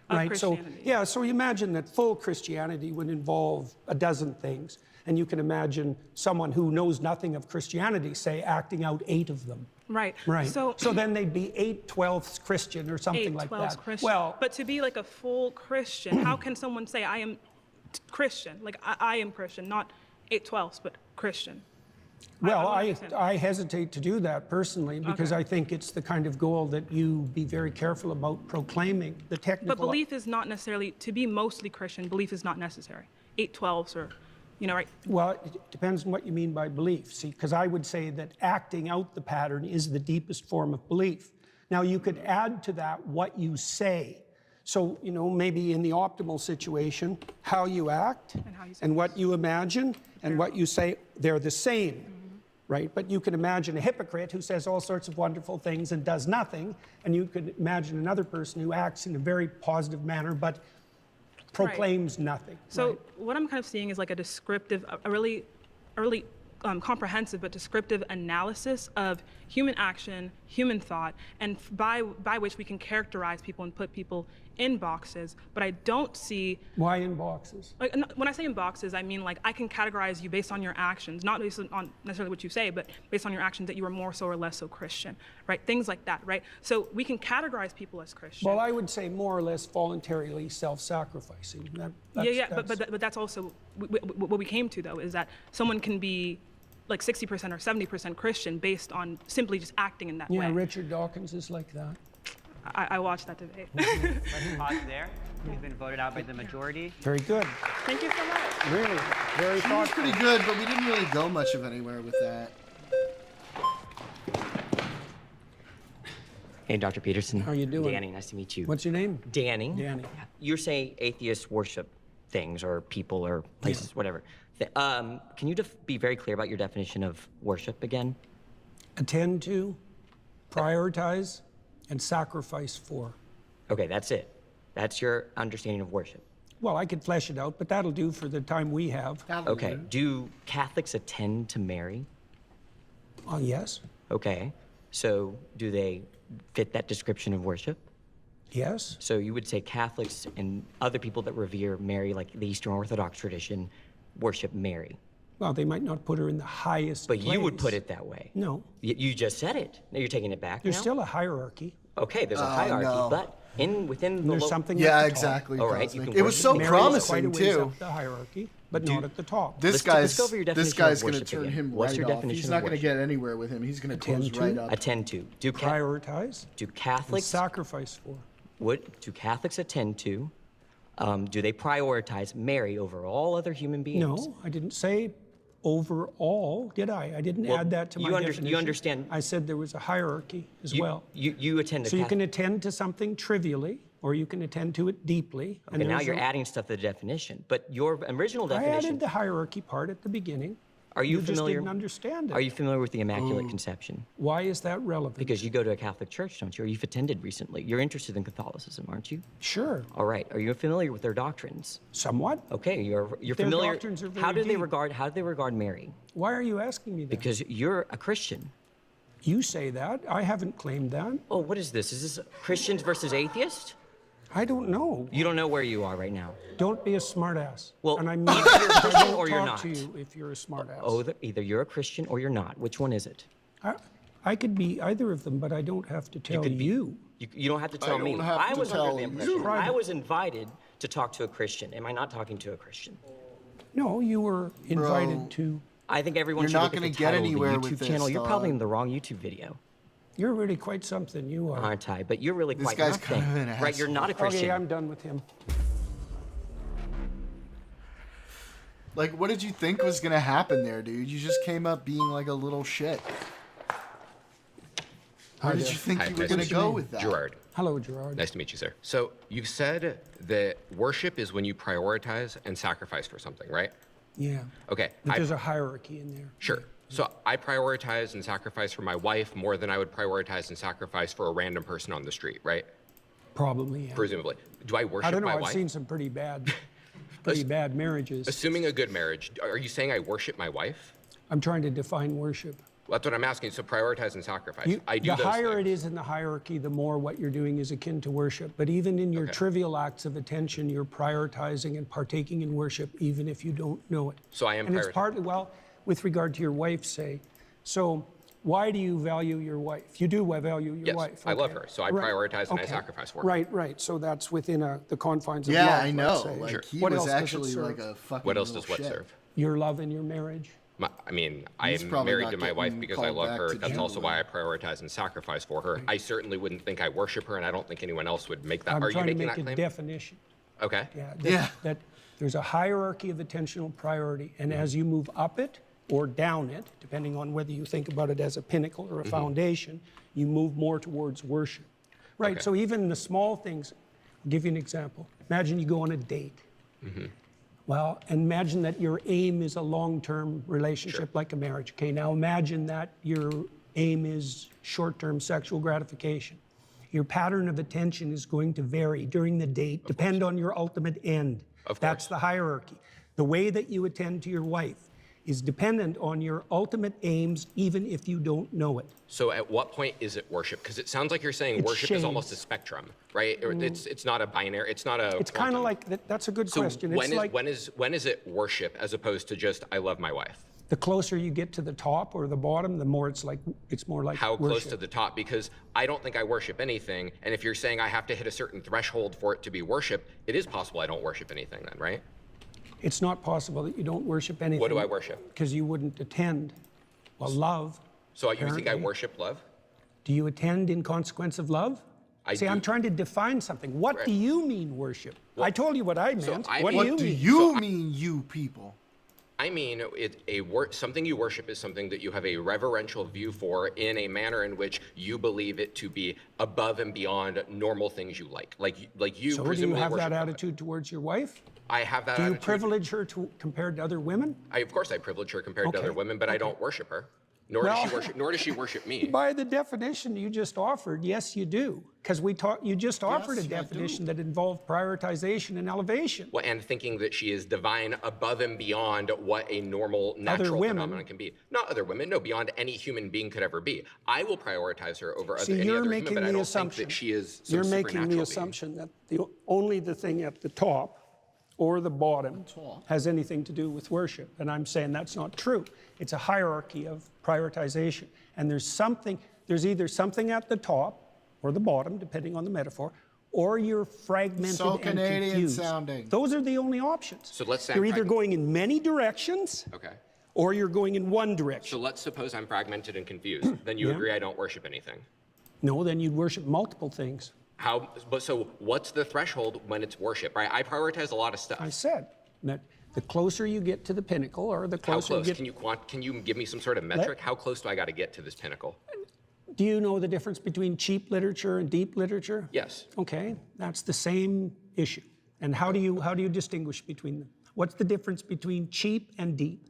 right? So, so you imagine that full Christianity would involve a dozen things, and you can imagine someone who knows nothing of Christianity, say, acting out 8 of them. Right. So then they'd be 8/12 Christian or something like that. Christian. Well, but to be like a full Christian, how can someone say, I am Christian? Like, I am Christian, not 8/12, but Christian. Well, I hesitate to do that personally, because I think it's the kind of goal that you be very careful about proclaiming. The technical. But belief is not necessarily, to be mostly Christian, belief is not necessary. 8/12s or, you know, right? Well, it depends on what you mean by belief. See, because I would say that acting out the pattern is the deepest form of belief. Now, you could add to that what you say. So, you know, maybe in the optimal situation, how you act and what you imagine and what you say, they're the same, right? But you can imagine a hypocrite who says all sorts of wonderful things and does nothing, and you could imagine another person who acts in a very positive manner but proclaims nothing. So what I'm kind of seeing is like a descriptive, a really comprehensive but descriptive analysis of human action, human thought, and by which we can characterize people and put people in boxes. But I don't see... Why in boxes? Like, when I say in boxes, I mean like I can categorize you based on your actions, not based on necessarily what you say, but based on your actions that you are more so or less so Christian, right? Things like that, right? So we can categorize people as Christian. Well, I would say more or less voluntarily self-sacrificing. But that's also what we came to, though, is that someone can be like 60% or 70% Christian based on simply just acting in that way. Yeah, Richard Dawkins is like that. I watched that debate. Let's pause there. He's been voted out by the majority. Very good. Thank you so much. Really, very thoughtful. It was pretty good, but we didn't really go much of anywhere with that. Hey, Dr. Peterson. How you doing? Danny, nice to meet you. What's your name? Danny. Danny. You're saying atheists worship things or people or places, whatever. Can you be very clear about your definition of worship again? Attend to, prioritize, and sacrifice for. Okay, that's it. That's your understanding of worship. well, I could flesh it out, but that'll do for the time we have. Okay. Do Catholics attend to Mary? Yes. Okay. So do they fit that description of worship? Yes. So you would say Catholics and other people that revere Mary, like the Eastern Orthodox tradition, worship Mary. Well, they might not put her in the highest But place. you would put it that way. No. You just said it. Now you're taking it back. There's now? still a hierarchy. Okay, there's a hierarchy, no. but within the There's something Yeah, at the exactly. All right, you Cosmic. can It was worship so Mary. Quite a promising ways too. up the hierarchy, but not at the top. This Let's go over your this definition guy's of gonna worship turn again. him What's right your off. definition He's of not gonna worship? get anywhere with him. He's gonna close Attend right to? up. Attend to. Do Prioritize. do And Catholics sacrifice for. what do Catholics attend to? Do they prioritize Mary over all other human beings? No, I didn't say overall, did I? I didn't Well, add that to my you definition. understand- I said there was a hierarchy as well. You attend to So you Catholic. can attend to something trivially, or you can attend to it deeply. Okay, now there's you're a- adding stuff to the definition, but your original I definition. added the hierarchy part at the beginning. Are you just familiar? didn't understand it. Are you familiar with the Immaculate Conception? Why is that relevant? Because you go to a Catholic church, don't you? Or you've attended recently. You're interested in Catholicism, aren't you? Sure. All right. Are you familiar with their doctrines? Somewhat. Okay, you're Their familiar. doctrines are How very do they deep. regard Mary? Why are you asking me that? Because you're a Christian. You say that. I haven't claimed that. Oh, what is this? Is this Christians versus atheists? I don't know. You don't know where you are right now. Don't be a smartass. Well, and I mean, either you're a I Christian won't or you're talk not. to you if you're a smartass. Oh, either you're a Christian or you're not. Which one is it? I could be either of them, but I don't have to tell you. You don't have to tell me. don't have I to was tell under the impression. you. I was invited to talk to a Christian. Am I not talking to a Christian? No, you were invited to. I think everyone You're should not look at gonna the get title of the anywhere YouTube with channel. this, You're probably dog. in the wrong YouTube video, You're really quite something. You are. aren't I? But you're really This quite guy's nothing. kind of an Right? You're not a Christian. Okay, I'm done with him. Like, what did you think was gonna happen there, dude? You just came up being like a little shit. Where did you think you were gonna go with that? Gerard. Hello, Gerard. Nice to meet you, sir. So you said that worship is when you prioritize and sacrifice for something, right? Yeah. Okay. But there's a hierarchy in there. Sure. So I prioritize and sacrifice for my wife more than I would prioritize and sacrifice for a random person on the street, right? Probably, yeah. Presumably. Do I worship I don't know. my I've wife? seen some pretty bad marriages. Assuming a good marriage, are you saying I worship my wife? I'm trying to define worship. Well, that's what I'm asking. So prioritize and sacrifice. I do The those higher things. it is in the hierarchy, the more what you're doing is akin to worship. But even in your trivial acts of attention, you're prioritizing and partaking in worship, even if you don't know it. So I am And it's prioritizing. partly, well, with regard to your wife, say. So why do you value your wife? You do value your Yes, wife. I love okay. her. So I Right, prioritize and I okay. sacrifice for her. Right, right. So that's within the confines of Yeah, love, I let's know. say. Like, Sure. he What was else does it actually serve? like a fucking What else little does what shit. serve? Your love in your marriage? I mean, I He's am probably married not to my wife getting because I called love back her. to That's also jail. why I prioritize and sacrifice for her. I certainly wouldn't think I worship her, and I don't think anyone else would make that. I'm Are you trying to making make that a claim? definition. Okay. Yeah, that there's a hierarchy of attentional priority, and as you move up it or down it, depending on whether you think about it as a pinnacle or a foundation, you move more towards worship. Right, Okay. so even the small things, I'll give you an example. Imagine you go on a date. Well, imagine that your aim is a long-term relationship like a marriage. Okay, now imagine that your aim is short-term sexual gratification. Your pattern of attention is going to vary during the date, depend on your ultimate end. That's the hierarchy. The way that you attend to your wife is dependent on your ultimate aims, even if you don't know it. So at what point is it worship? Because it sounds like you're saying It's worship is shades. almost a spectrum, right? Or it's not a binary. It's not a. It's kind of like, that's a good So question. when It's is like when is it worship as opposed to just I love my wife? the closer you get to the top or the bottom, the more it's more like How worship. close to the top? Because I don't think I worship anything. And if you're saying I have to hit a certain threshold for it to be worship, it is possible I don't worship anything then, right? It's not possible that you don't worship anything. What do I worship? Because you wouldn't attend. Well, love. So you think I apparently. worship love? Do you attend in consequence of love? See, I'm trying to define something. What do you mean worship? I told you what I meant. What do you mean? You people? I mean, something you worship is something that you have a reverential view for in a manner in which you believe it to be above and beyond normal things you like. Like you So do you presumably have worship that God. attitude towards your wife? I have that Do you attitude. privilege her compared to other women? Of course I privilege her compared to Okay. other women, but I don't worship her. Nor does she worship me. By the definition you just offered, yes, you do. Because you just offered a definition that involved prioritization and elevation. Well, and thinking that she is divine above and beyond what a normal natural phenomenon can be. Not other women, no, beyond any human being could ever be. I will prioritize her over any other human, but I don't think that she is some You're making the being. assumption that only the thing at the top or the bottom has anything to do with worship. And I'm saying that's not true. It's a hierarchy of prioritization. And there's either something at the top or the bottom, depending on the metaphor, or you're fragmented So and Canadian confused. sounding. Those are the only options. So let's say you're either going in many directions, or you're going in one direction. So let's suppose I'm fragmented and confused. Then you agree I don't worship anything. No, then you'd worship multiple things. So what's the threshold when it's worship, right? I prioritize a lot of stuff. I said that the closer you get to the pinnacle, or the closer How close? you get... Can you give me some sort of metric? How close do I got to get to this pinnacle? Do you know the difference between cheap literature and deep literature? Yes. Okay, that's the same issue. And how do you distinguish between them? What's the difference between cheap and deep?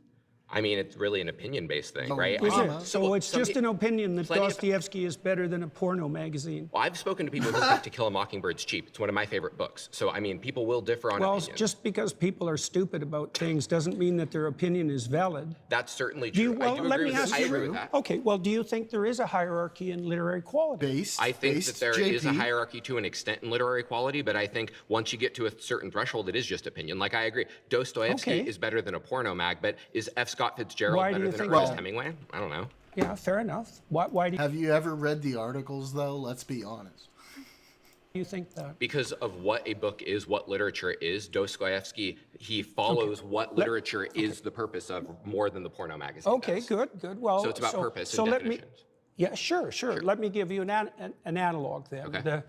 I mean, it's really an opinion-based thing, right? Is it? So it's just an opinion that Dostoevsky is better than a porno magazine. Well, I've spoken to people who think To Kill a Mockingbird's cheap. It's one of my favorite books. So, I mean, people will differ on opinions. Well, just because people are stupid about things doesn't mean that their opinion is valid. That's certainly true. I do agree with that. Okay, well, do you think there is a hierarchy in literary quality? I think that there is a hierarchy to an extent in literary quality, but I think once you get to a certain threshold, it is just opinion. Like, I agree. Dostoevsky is better than a porno mag, but is F. Scott Fitzgerald better than Ernest Hemingway? I don't know. Yeah, fair enough. Why do you... Have you ever read the articles, though? Let's be honest. You think that? Because of what a book is, what literature is, Dostoevsky, he follows what literature is the purpose of more than the porno magazine does. Good. Well, so it's about purpose so and let definitions. Yeah, sure. Let me give you an analog then. Okay. The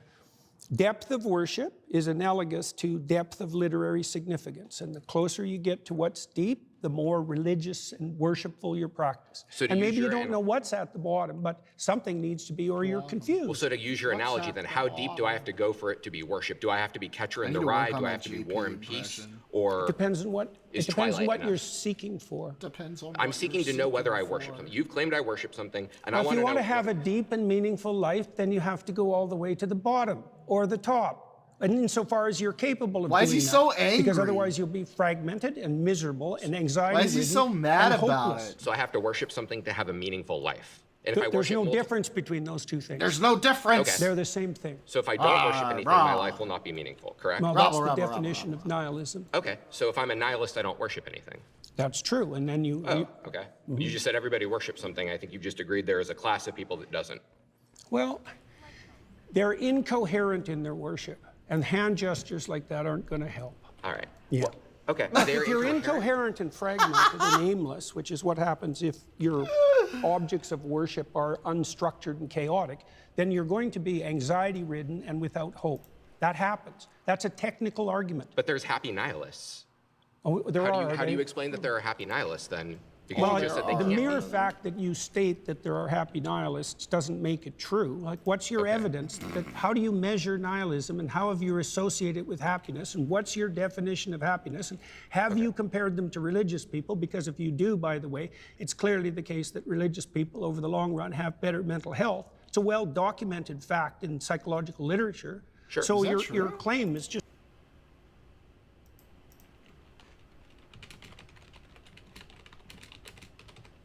depth of worship is analogous to depth of literary significance. And the closer you get to what's deep, the more religious and worshipful your practice. So and maybe you don't know what's at the bottom, but something needs to be, or you're confused. Well, so to use your analogy then, how deep do I have to go for it to be worship? Do I have to be Catcher in the Rye? Do I have to be War and Peace? Or it depends on what you're seeking for. Depends on I'm seeking to know whether I worship something. You've claimed I worship something, and I want to know. If you want to have a deep and meaningful life, then you have to go all the way to the bottom or the top. And insofar as you're capable of doing that. Why is he so angry? Because otherwise you'll be fragmented and miserable and anxiety. Why is he so mad about it? So I have to worship something to have a meaningful life. And if I There's worship no difference between those two things. There's no difference. Okay. They're the same thing. So if I don't worship anything, my life will not be meaningful, correct? Well, that's the definition of nihilism. Okay, so if I'm a nihilist, I don't worship anything. That's true, and then you... Okay. You just said everybody worships something. I think you just agreed there is a class of people that doesn't. Well, they're incoherent in their worship, and hand gestures like that aren't going to help. All right. Yeah. Well, okay. If you're incoherent and fragmented and aimless, which is what happens if your objects of worship are unstructured and chaotic, then you're going to be anxiety-ridden and without hope. That happens. That's a technical argument. But there's happy nihilists. Oh, How do you explain that there are happy nihilists then? Because Well, you just said they the can't mere be. fact that you state that there are happy nihilists doesn't make it true. Like, what's your evidence? How do you measure nihilism, and how have you associated it with happiness? And what's your definition of happiness? And have you compared them to religious people? Because if you do, by the way, it's clearly the case that religious people, over the long run, have better mental health. It's a well-documented fact in psychological literature. Sure. So Is that your claim is just...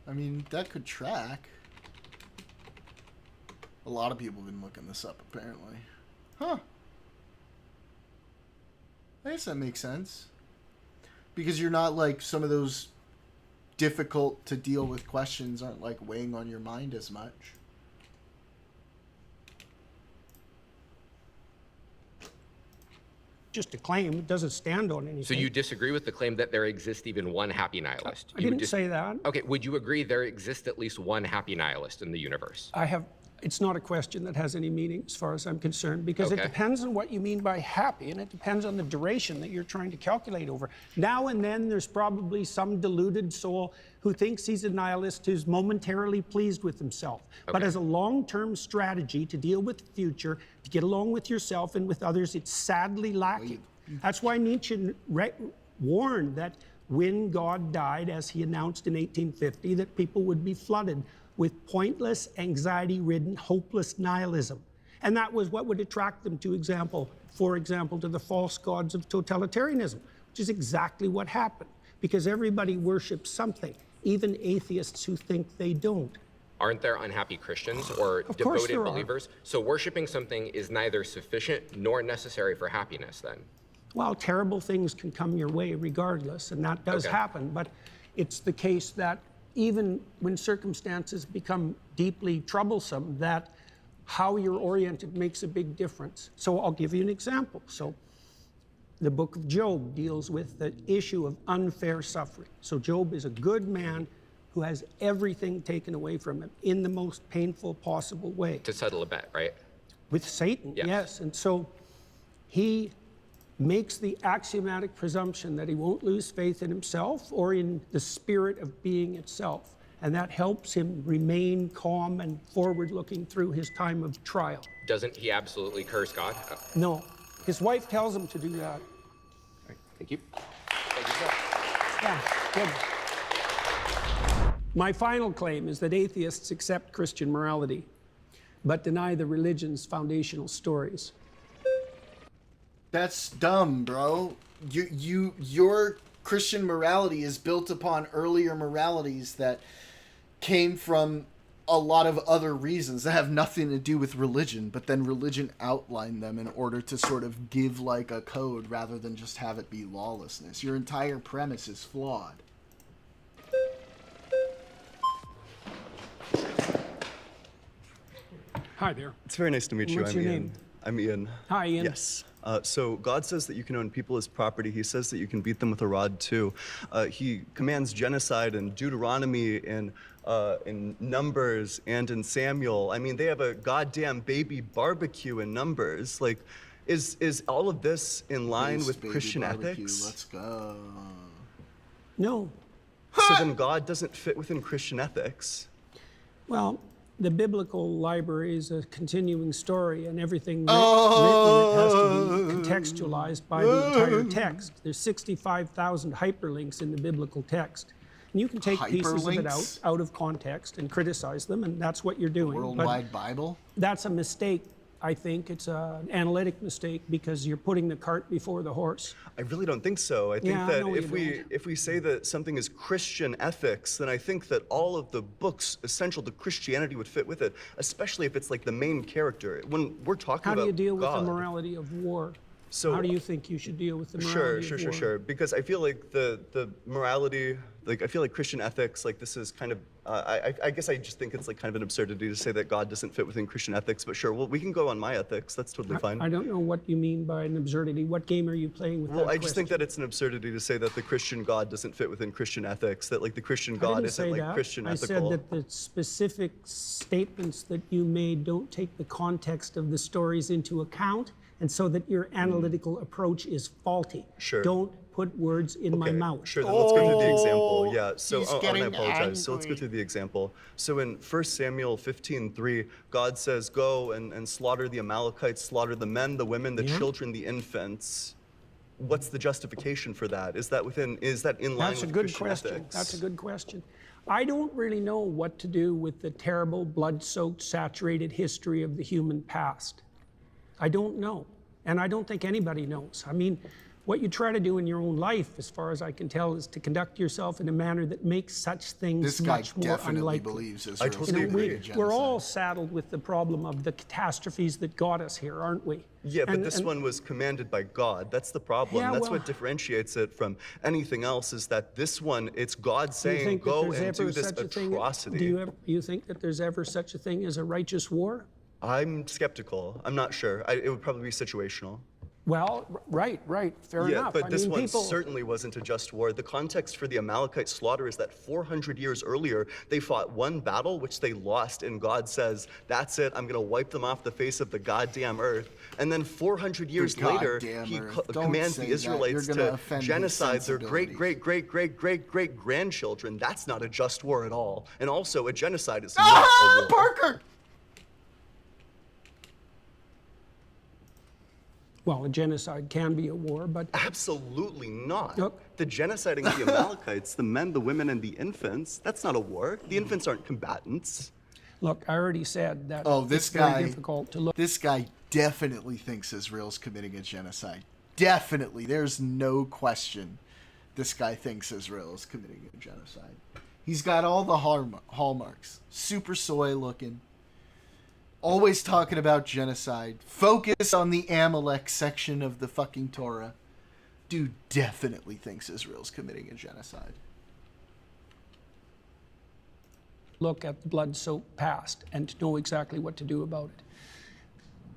I mean, that could track. A lot of people have been looking this up, apparently. Huh. I guess that makes sense. Because you're not like some of those difficult to deal with questions aren't like weighing on your mind as much. Just a claim. It doesn't stand on anything. So you disagree with the claim that there exists even one happy nihilist? I didn't say that. Okay, would you agree there exists at least one happy nihilist in the universe? It's not a question that has any meaning as far as I'm concerned, because it Okay. depends on what you mean by happy, and it depends on the duration that you're trying to calculate over. Now and then there's probably some deluded soul who thinks he's a nihilist who's momentarily pleased with himself. But as a long-term strategy to deal with the future, to get along with yourself and with others, it's sadly lacking. That's why Nietzsche warned that when God died, as he announced in 1850, that people would be flooded with pointless, anxiety-ridden, hopeless nihilism. And that was what would attract them to, for example, to the false gods of totalitarianism, which is exactly what happened, because everybody worships something, even atheists who think they don't. Aren't there unhappy Christians or devoted believers? So worshiping something is neither sufficient nor necessary for happiness then? Well, terrible things can come your way regardless, and that does happen, but it's the case that even when circumstances become deeply troublesome, that how you're oriented makes a big difference. So I'll give you an example. So the book of Job deals with the issue of unfair suffering. So Job is a good man who has everything taken away from him in the most painful possible way. To settle a bet, right? With Satan, yes. And so he makes the axiomatic presumption that he won't lose faith in himself or in the spirit of being itself. And that helps him remain calm and forward-looking through his time of trial. Doesn't he absolutely curse God? No. His wife tells him to do that. Thank you. Yeah, good. My final claim is that atheists accept Christian morality, but deny the religion's foundational stories. That's dumb, bro. Your Christian morality is built upon earlier moralities that came from a lot of other reasons that have nothing to do with religion, but then religion outlined them in order to sort of give like a code rather than just have it be lawlessness. Your entire premise is flawed. Hi there. It's very nice to meet you. What's your name? I'm Ian. Hi, Ian. Yes. So God says that you can own people as property. He says that you can beat them with a rod too. He commands genocide in Deuteronomy, in Numbers, and in Samuel. I mean, they have a goddamn baby barbecue in Numbers. Like, is all of this in line with Christian ethics? Let's go. No. So then God doesn't fit within Christian ethics. Well, the biblical library is a continuing story, and everything written has to be contextualized by the entire text. There's 65,000 hyperlinks in the biblical text. And you can take pieces of it out of context and criticize them, and that's what you're doing. Worldwide Bible? That's a mistake. I think it's an analytic mistake because you're putting the cart before the horse. I really don't think so. I think that if we say that something is Christian ethics, then I think that all of the books essential to Christianity would fit with it, especially if it's like the main character. When we're talking about How do you deal with God, the morality of war? So how do you think you should deal with the morality of war? Sure. Because I feel like the morality, like I feel like Christian ethics, like this is kind of, I guess I just think it's like kind of an absurdity to say that God doesn't fit within Christian ethics, but sure, well, we can go on my ethics. That's totally fine. I don't know what you mean by an absurdity. What game are you playing with that Well, I just think that it's an absurdity to say that the Christian God doesn't fit within Christian ethics, that like the Christian God isn't like Christian ethical. I said that the specific statements that you made don't take the context of the stories into account, and so that your analytical approach is faulty. Sure. Don't put words in my mouth. Sure, then let's go through the example. Yeah, so, and I apologize. So let's go through the example. So in 1 Samuel 15:3, God says, go and slaughter the Amalekites, slaughter the men, the women, the children, the infants. What's the justification for that? Is that in line with Christian ethics? That's a good question. I don't really know what to do with the terrible, blood-soaked, saturated history of the human past. I don't know, and I don't think anybody knows. I mean, what you try to do in your own life, as far as I can tell, is to conduct yourself in a manner that makes such things much more unlikely. Believes Israel's I totally agree. We're all saddled with the problem of the catastrophes that got us here, aren't we? Yeah, but this one was commanded by God. That's the problem. Yeah, That's what differentiates it from anything else, is that this one, it's God saying, go and do this atrocity. Do you think that there's ever such a thing as a righteous war? I'm skeptical. I'm not sure. It would probably be situational. Well, right, fair enough. Yeah, but this one certainly wasn't a just war. The context for the Amalekite slaughter is that 400 years earlier, they fought one battle, which they lost, and God says, that's it, I'm gonna wipe them off the face of the goddamn earth. And then 400 years later, he commands the Israelites to genocide their great-great-great-great-great-great-grandchildren. That's not a just war at all. And also, a genocide is not a war. Parker! Well, a genocide can be a war, but... Absolutely not. Look. The genociding of the Amalekites, the men, the women, and the infants, that's not a war. The infants aren't combatants. Look, I already said that this it's very guy, difficult to look. This guy definitely thinks Israel's committing a genocide. Definitely. There's no question this guy thinks Israel is committing a genocide. He's got all the hallmarks. Super soy looking. Always talking about genocide. Focus on the Amalek section of the fucking Torah. Dude definitely thinks Israel's committing a genocide. Look at the blood-soaked past and to know exactly what to do about it.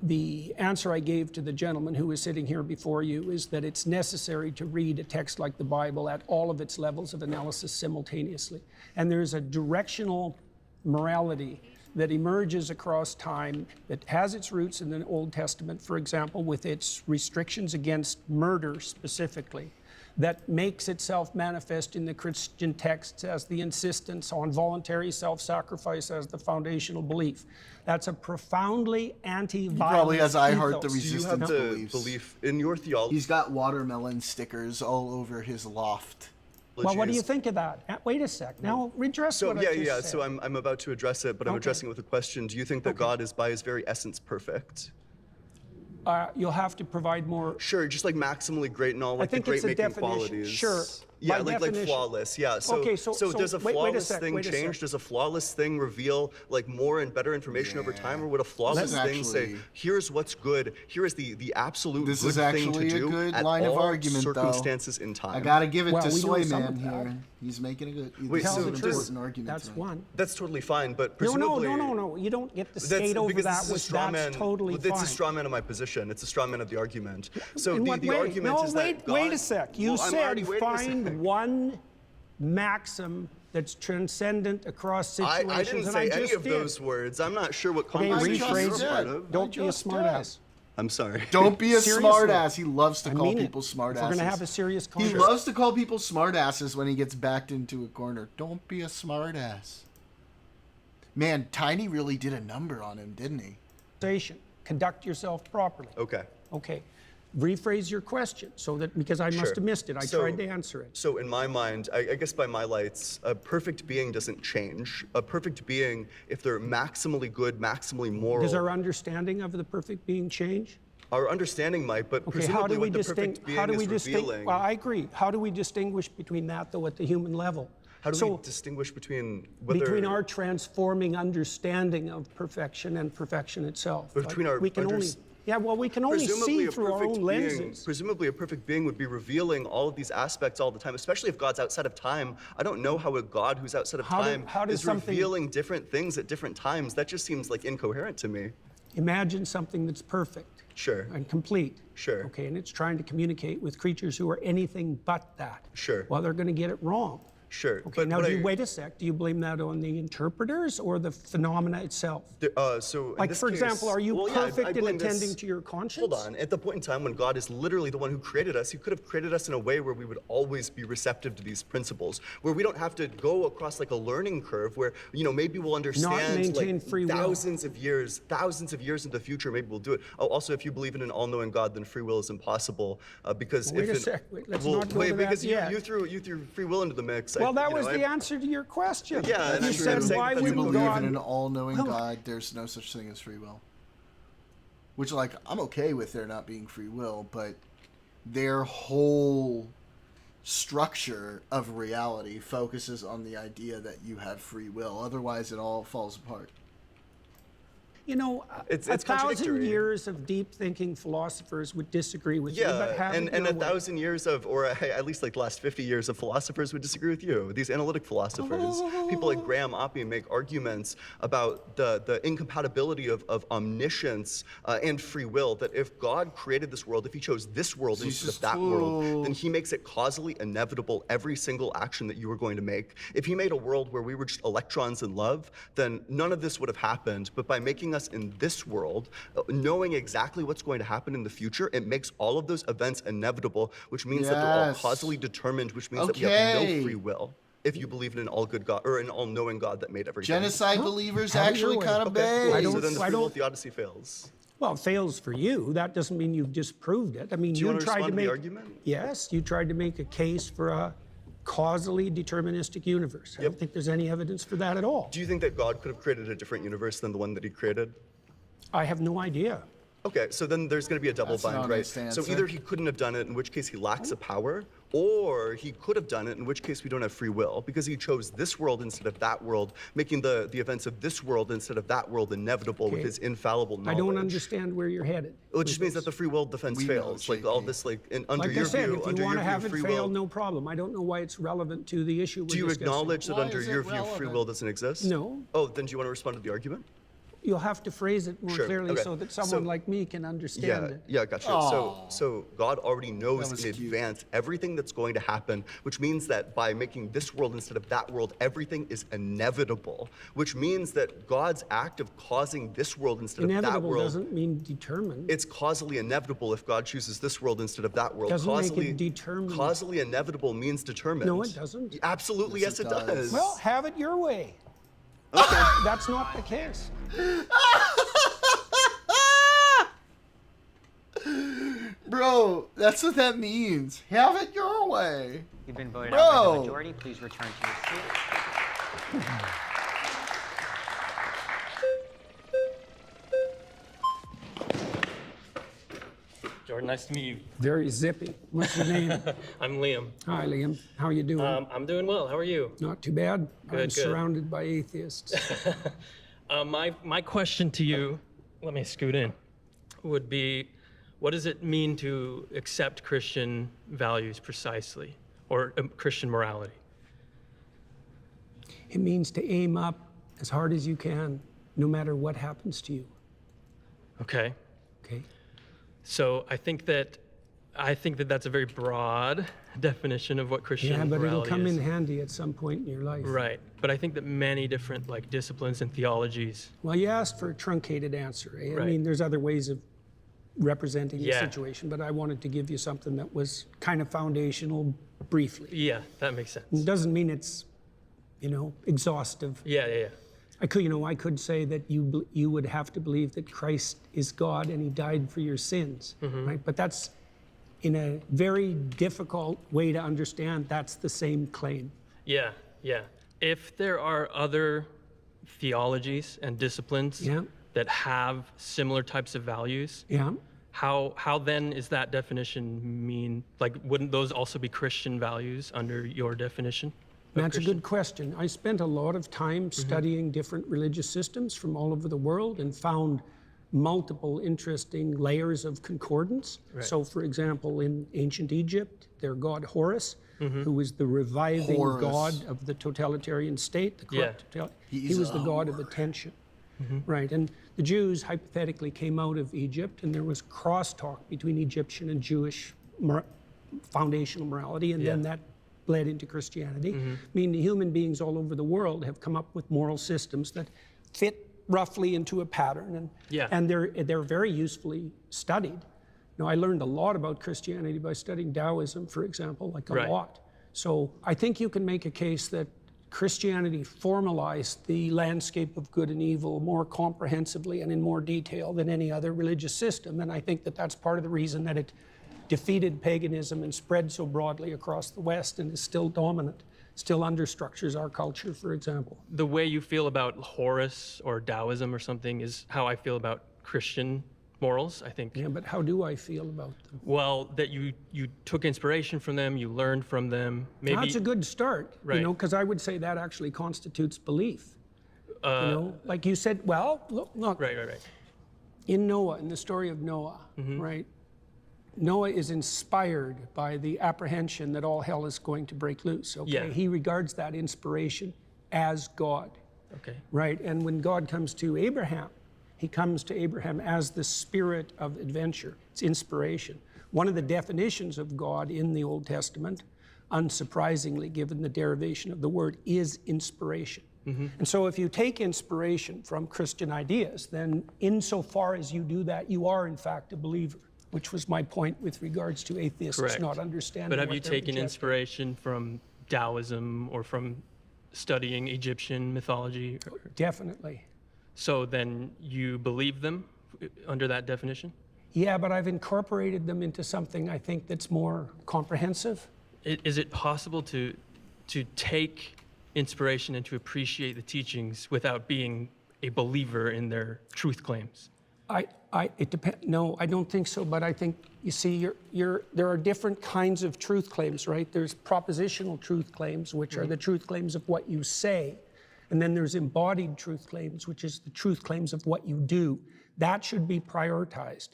The answer I gave to the gentleman who is sitting here before you is that it's necessary to read a text like the Bible at all of its levels of analysis simultaneously. And there's a directional morality that emerges across time that has its roots in the Old Testament, for example, with its restrictions against murder specifically, that makes itself manifest in the Christian texts as the insistence on voluntary self-sacrifice as the foundational belief. That's a profoundly anti-violence He probably has I Heart the Do you have Resistance the beliefs. belief in your theology? He's got watermelon stickers all over his loft. Well, what do you think of that? Wait a sec. Now, redress what I just said. So I'm about to address it, but I'm addressing it with a question. Do you think that God is, by his very essence, perfect? You'll have to provide more. Sure, just like maximally great and all, like the great making qualities. Sure. Yeah, By like definition. flawless. Yeah. So, Okay, so so does a wait a flawless sec, thing wait a sec. change? Does a flawless thing reveal like more and better information over time, or would a flawless thing say, "Here's what's good. Here is the absolute This good is thing to actually a do good at line of all argument, circumstances though. in time." I gotta give it Well, to we know Soy some Man of that. here. He's making a good. Wait, this so is an does- important argument. That's tonight. one. That's totally fine, but No, presumably no. You don't get to That's skate over because that this is a with straw that's man. totally fine. It's a straw man of my position. It's a straw man of the argument. So In the what way? argument No, is wait, that God, wait a sec. You Well, I'm said already waiting a find sec. one maxim that's transcendent across situations. I didn't and say I any just of did. those words. I'm not sure what Okay, conversation rephrase you're a part it. of. Don't be a smartass. I'm sorry. Don't be a Seriously. smartass. He loves to I call mean it. people smartasses. If we're gonna have a serious He conversation. loves to call people smartasses when he gets backed into a corner. Don't be a smartass. Man, Tiny really did a number on him, didn't he? Conduct yourself properly. Okay. Okay. Rephrase your question so that, because I must have missed it. I tried to answer it. So in my mind, I guess by my lights, a perfect being doesn't change. A perfect being, if they're maximally good, maximally moral. Does our understanding of the perfect being change? Our understanding might, but Okay, how presumably do we what the perfect being is distinguish? revealing. Well, I agree. How do we distinguish between that, though, at the human level? How do we distinguish between whether... Between our transforming understanding of perfection and perfection itself. Between our we can only, yeah, well, we can only see through our own lenses. Presumably a perfect being would be revealing all of these aspects all the time, especially if God's outside of time. I don't know how a God who's outside of time is revealing different things at different times. That just seems like incoherent to me. Imagine something that's perfect. Sure. And complete. Sure. Okay, and it's trying to communicate with creatures who are anything but that. Sure. Well, they're going to get it wrong. Sure. Okay, but now wait a sec. Do you blame that on the interpreters or the phenomena itself? So in like, this for case, example, are you well, yeah, perfect I in blame attending this- to your conscience? Hold on. At the point in time when God is literally the one who created us, he could have created us in a way where we would always be receptive to these principles, where we don't have to go across like a learning curve where, you know, maybe we'll understand maintain like free will. thousands of years in the future, maybe we'll do it. Oh, also, if you believe in an all-knowing God, then free will is impossible because Wait if a sec. Let's well, not go wait, to that because yet. you threw free will into the mix. Well, that was the answer to your question. Yeah, and you I'm said saying why that's We wouldn't believe God... in an all-knowing Well, God. There's no such thing as free will. Which, like, I'm okay with there not being free will, but their whole structure of reality focuses on the idea that you have free will. Otherwise, it all falls apart. You know, It's 1,000 contradictory. years of deep-thinking philosophers would disagree with you, Yeah, but have and it your way. 1,000 years of, or at least like the last 50 years of philosophers would disagree with you. These analytic philosophers, people like Graham Oppie make arguments about the incompatibility of omniscience and free will, that if God created this world, if he chose this world instead of that world, then he makes it causally inevitable every single action that you are going to make. If he made a world where we were just electrons in love, then none of this would have happened. But by making us in this world, knowing exactly what's going to happen in the future, it makes all of those events inevitable, which means that they're all Yes. causally determined, which means that we have Okay. no free will. If you believe in an all-good God or an all-knowing God that made everything. Genocide believers have it actually your way. kind of Okay, cool. big. So then the I free will don't- of the Odyssey fails. Well, it fails for you. That doesn't mean you've disproved it. I mean, Do you want to tried respond to to make the argument? Yes, you tried to make a case for a causally deterministic universe. I don't think there's any evidence for that at all. Do you think that God could have created a different universe than the one that he created? I have no idea. Okay, so then there's going to be a double bind, right? So either he couldn't have done it, in which case he lacks a power, or he could have done it, in which case we don't have free will, because he chose this world instead of that world, making the events of this world instead of that world inevitable with his infallible knowledge. I don't understand where you're headed. Well, it just means that the free will defense fails. Like all this, under your view, if you want to have it fail, no problem. I don't know why it's relevant to the issue we're discussing. Do you acknowledge that under your view, free will doesn't exist? No. Oh, then do you want to respond to the argument? You'll have to phrase it more clearly so that someone like me can understand it. Yeah, gotcha. So God already knows in advance everything that's going to happen, which means that by making this world instead of that world, everything is inevitable, which means that God's act of causing this world instead of that world... Inevitable doesn't mean determined. It's causally inevitable if God chooses this world instead of that world. Doesn't make it determined. Causally inevitable means determined. No, it doesn't. Absolutely, yes, it does. Well, have it your way. Okay. That's not the case. Bro, that's what that means. Have it your way. You've been voted out by the majority. Please return to your seat. Jordan, nice to meet you. Very zippy. What's your name? I'm Liam. Hi, Liam. How are you doing? I'm doing well. How are you? Not too bad. I'm Good. surrounded by atheists. My question to you, let me scoot in, would be, what does it mean to accept Christian values precisely, or Christian morality? It means to aim up as hard as you can, no matter what happens to you. Okay. Okay. So I think that that's a very broad definition of what Christian morality is. Yeah, but it'll come in handy at some point in your life. Right. But I think that many different disciplines and theologies. Well, you asked for a truncated answer. Eh? Right. I mean, there's other ways of representing the situation, but I wanted to give you something that was kind of foundational briefly. Yeah, that makes sense. It doesn't mean it's, exhaustive. Yeah. I could say that you would have to believe that Christ is God and he died for your sins, right? But that's in a very difficult way to understand. That's the same claim. Yeah. If there are other theologies and disciplines that have similar types of values, how then is that definition mean? Wouldn't those also be Christian values under your definition? That's a good question. I spent a lot of time studying different religious systems from all over the world and found multiple interesting layers of concordance. Right. So, for example, in ancient Egypt, their god Horus, who was the reviving god of the totalitarian state, the corrupt he was the god of attention. Right, and the Jews hypothetically came out of Egypt, and there was crosstalk between Egyptian and Jewish foundational morality, and then that bled into Christianity. I mean, human beings all over the world have come up with moral systems that fit roughly into a pattern, and they're very usefully studied. Now, I learned a lot about Christianity by studying Taoism, for example, a lot. So I think you can make a case that Christianity formalized the landscape of good and evil more comprehensively and in more detail than any other religious system, and I think that that's part of the reason that it defeated paganism and spread so broadly across the West and is still dominant, still understructures our culture, for example. The way you feel about Horus or Taoism or something is how I feel about Christian morals, I think. Yeah, but how do I feel about them? Well, that you took inspiration from them, you learned from them. Maybe that's a good start, because I would say that actually constitutes belief. Like you said, well, look. Right. In Noah, in the story of Noah, right? Noah is inspired by the apprehension that all hell is going to break loose. He regards that inspiration as God. Right, and when God comes to Abraham, he comes to Abraham as the spirit of adventure. It's inspiration. One of the definitions of God in the Old Testament, unsurprisingly, given the derivation of the word, is inspiration. And so if you take inspiration from Christian ideas, then insofar as you do that, you are in fact a believer, which was my point with regards to atheists not understanding. But have you taken inspiration from Taoism or from studying Egyptian mythology? Definitely. So then you believe them under that definition? Yeah, but I've incorporated them into something I think that's more comprehensive. Is it possible to take inspiration and to appreciate the teachings without being a believer in their truth claims? It depends. No, I don't think so. But I think, you see, there are different kinds of truth claims, right? There's propositional truth claims, which are the truth claims of what you say. And then there's embodied truth claims, which is the truth claims of what you do. That should be prioritized.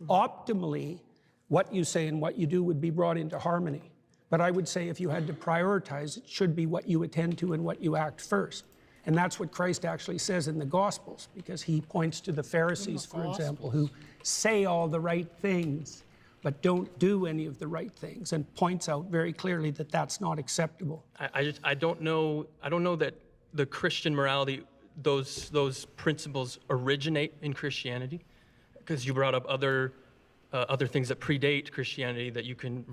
Optimally, what you say and what you do would be brought into harmony. But I would say if you had to prioritize, it should be what you attend to and what you act first. And that's what Christ actually says in the Gospels, because he points to the Pharisees, for example, who say all the right things, but don't do any of the right things, and points out very clearly that that's not acceptable. I don't know that the Christian morality, those principles originate in Christianity, because you brought up other things that predate Christianity that you can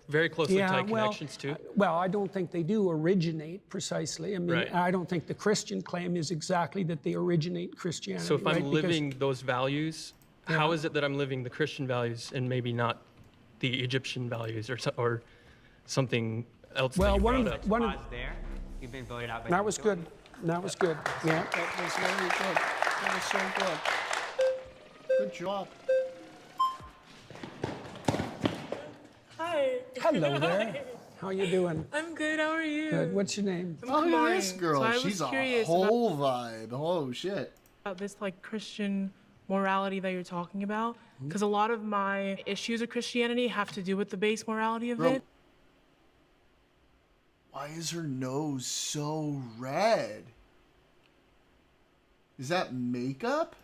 very closely tie connections to. Well, I don't think they do originate precisely. I mean, Right. I don't think the Christian claim is exactly that they originate in Christianity. So if I'm right? living those values, how is it that I'm living the Christian values and maybe not the Egyptian values or something else? Well, that you one brought of up? one of There, you've been voted out by that the was majority. good. That was good. Yeah, that was very good. That was so good. Good job. Hi. Hello there. How you doing? I'm good. How are you? Good. What's your name? Oh, look at this So girl. I was She's a curious whole vibe. Oh, shit. about this like Christian morality that you're talking about, because a lot of my issues with Christianity have to do with the base morality of Bro. it. Why is her nose so red? Is that makeup?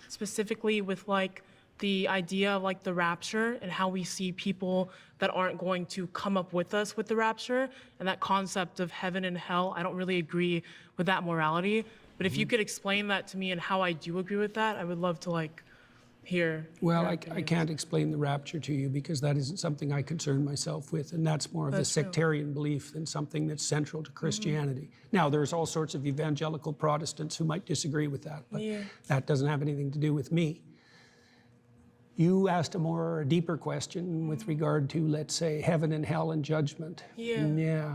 Specifically with like the idea of like the rapture and how we see people that aren't going to come up with us with the rapture, and that concept of heaven and hell. I don't really agree with that morality, but if you could explain that to me and how I do agree with that, I would love to like hear. Well, your I opinions. can't explain the rapture to you because that isn't something I concern myself with, and that's more of a That's true. sectarian belief than something that's central to Christianity. Now, there's all sorts of evangelical Protestants who might disagree with that, but Yeah. that doesn't have anything to do with me. You asked a deeper question with regard to, let's say, heaven and hell and judgment. Yeah.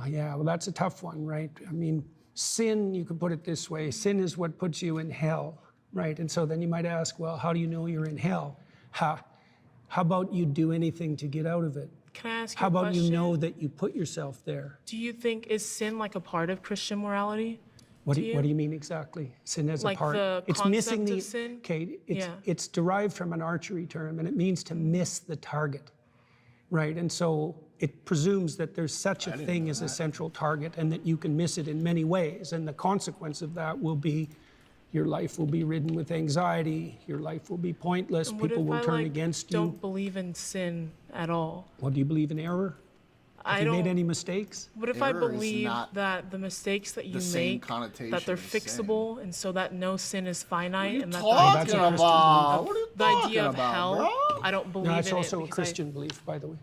Yeah. Well, that's a tough one, right? I mean, sin, you could put it this way, sin is what puts you in hell, right? And so then you might ask, well, how do you know you're in hell? How about you do anything to get out of it? Can I ask you How a about you question? know that you put yourself there? Do you think is sin like a part of Christian morality? What do you mean exactly? Sin as Like a part. the It's missing concept the of sin? Okay, Yeah. it's derived from an archery term, and it means to miss the target, right? And so it presumes that there's such a thing as a central target, and that you can miss it in many ways. And the consequence of that will be your life will be ridden with anxiety. Your life will be pointless. And what People if will I, turn like, against you. don't believe in sin at all? Well, do you believe in error? Have you made any mistakes? What if I believe that the mistakes that you same make, connotation that they're as sin. fixable, and so that no sin is finite, and that talking the idea, about? What are you the idea talking of about, hell, bro? I don't believe No, it's in also it a because Christian belief, by the way.